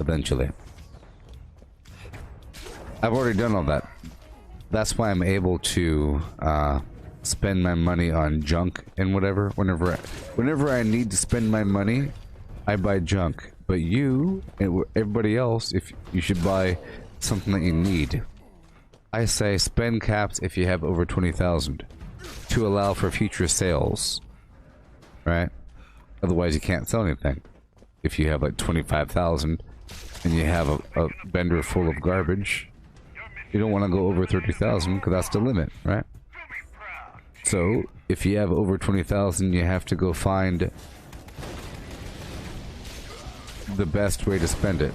Eventually. I've already done all that. That's why I'm able to spend my money on junk and whatever. Whenever I need to spend my money, I buy junk. But you and everybody else, if you should buy something that you need. I say spend caps if you have over 20,000 to allow for future sales, right? Otherwise you can't sell anything. If you have like 25,000 and you have a vendor full of garbage, you don't want to go over 30,000 because that's the limit, right? So if you have over 20,000, you have to go find the best way to spend it.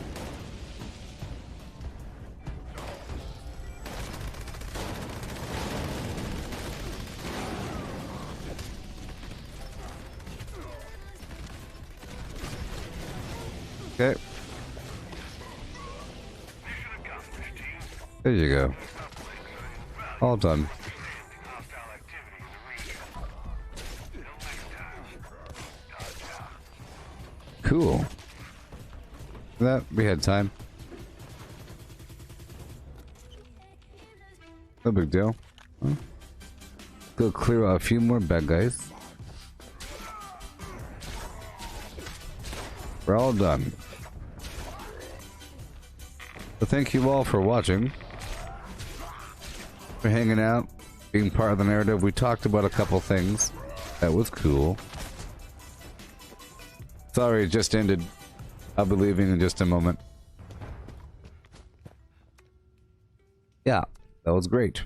Okay. There you go. All done. Cool. That we had time. No big deal. Huh? Go clear out a few more bad guys. We're all done. So thank you all for watching. For hanging out, being part of the narrative. We talked about a couple things. That was cool. Sorry, it just ended. I'll be leaving in just a moment. Yeah, that was great.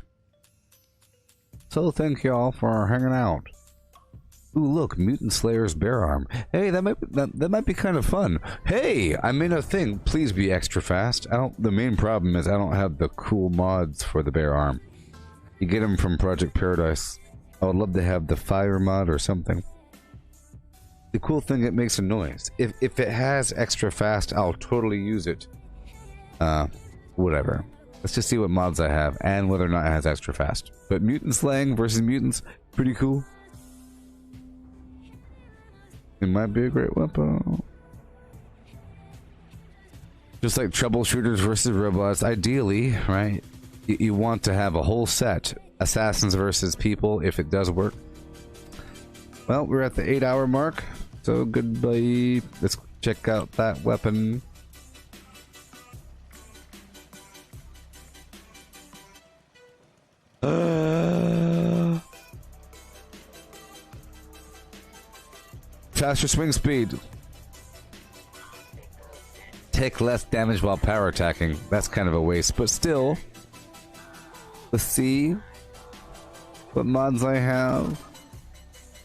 So thank you all for hanging out. Ooh, look, Mutant Slayer's bear arm. Hey, that might be kind of fun. Hey, I made a thing. Please be extra fast. The main problem is I don't have the cool mods for the bear arm. You get them from Project Paradise. I would love to have the fire mod or something. The cool thing, it makes a noise. If it has extra fast, I'll totally use it. Whatever. Let's just see what mods I have and whether or not it has extra fast. But mutant slaying versus mutants, pretty cool. It might be a great weapon. Just like troubleshooters versus robots, ideally, right? You want to have a whole set. Assassins versus people, if it does work. Well, we're at the 8-hour mark. So goodbye. Let's check out that weapon. Faster swing speed. Take less damage while power attacking. That's kind of a waste, but still. Let's see what mods I have.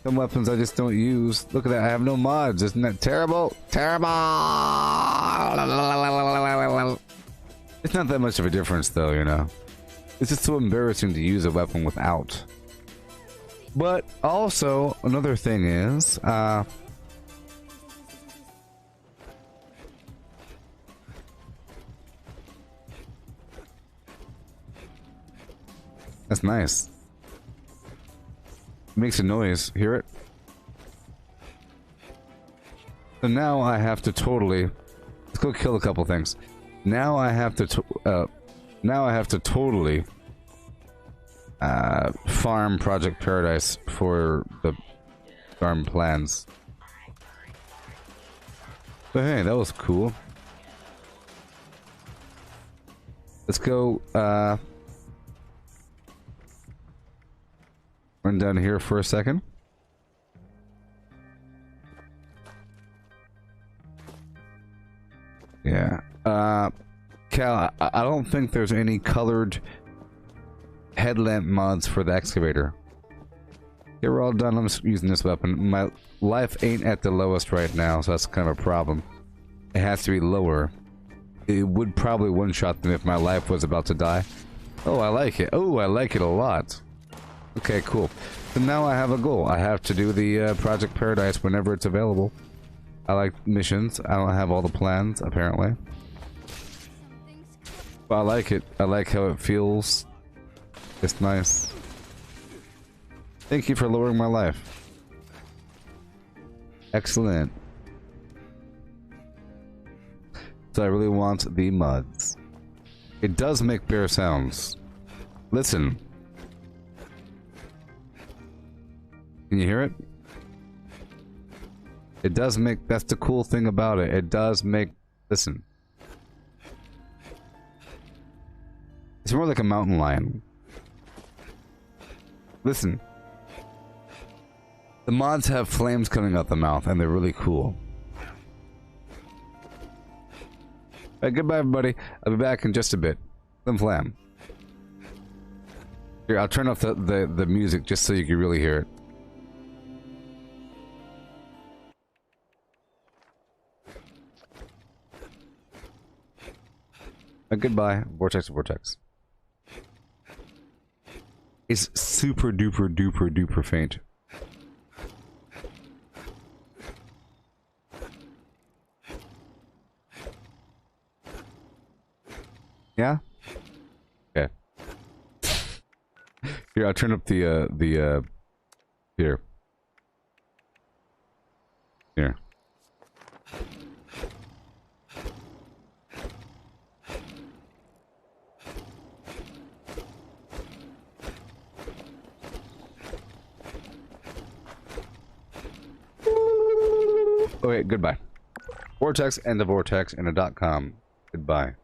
Some weapons I just don't use. Look at that, I have no mods. Isn't that terrible? Terrible! It's not that much of a difference though, you know. It's just so embarrassing to use a weapon without. But also, another thing is, that's nice. It makes a noise. Hear it? So now I have to totally... Let's go kill a couple things. Now I have to... totally... farm Project Paradise for the farm plans. But hey, that was cool. Let's go, run down here for a second. Yeah. Cal, I don't think there's any colored headlamp mods for the excavator. Okay, we're all done. I'm just using this weapon. My life ain't at the lowest right now, so that's kind of a problem. It has to be lower. It would probably one-shot them if my life was about to die. Oh, I like it. Oh, I like it a lot. Okay, cool. So now I have a goal. I have to do the Project Paradise whenever it's available. I like missions. I don't have all the plans, apparently. But I like it. I like how it feels. It's nice. Thank you for lowering my life. Excellent. So I really want the mods. It does make bear sounds. Listen. Can you hear it? It does make... That's the cool thing about it. It does make... Listen. It's more like a mountain lion. Listen. The mods have flames coming out the mouth, and they're really cool. Alright, goodbye everybody. I'll be back in just a bit. Slim Flam. Here, I'll turn off the music just so you can really hear it. Goodbye. Vortex to Vortex. It's super duper duper duper faint. Yeah? Okay. Here, I'll turn up the here. Here. Okay, goodbye. Vortex and the Vortex and a .com. Goodbye.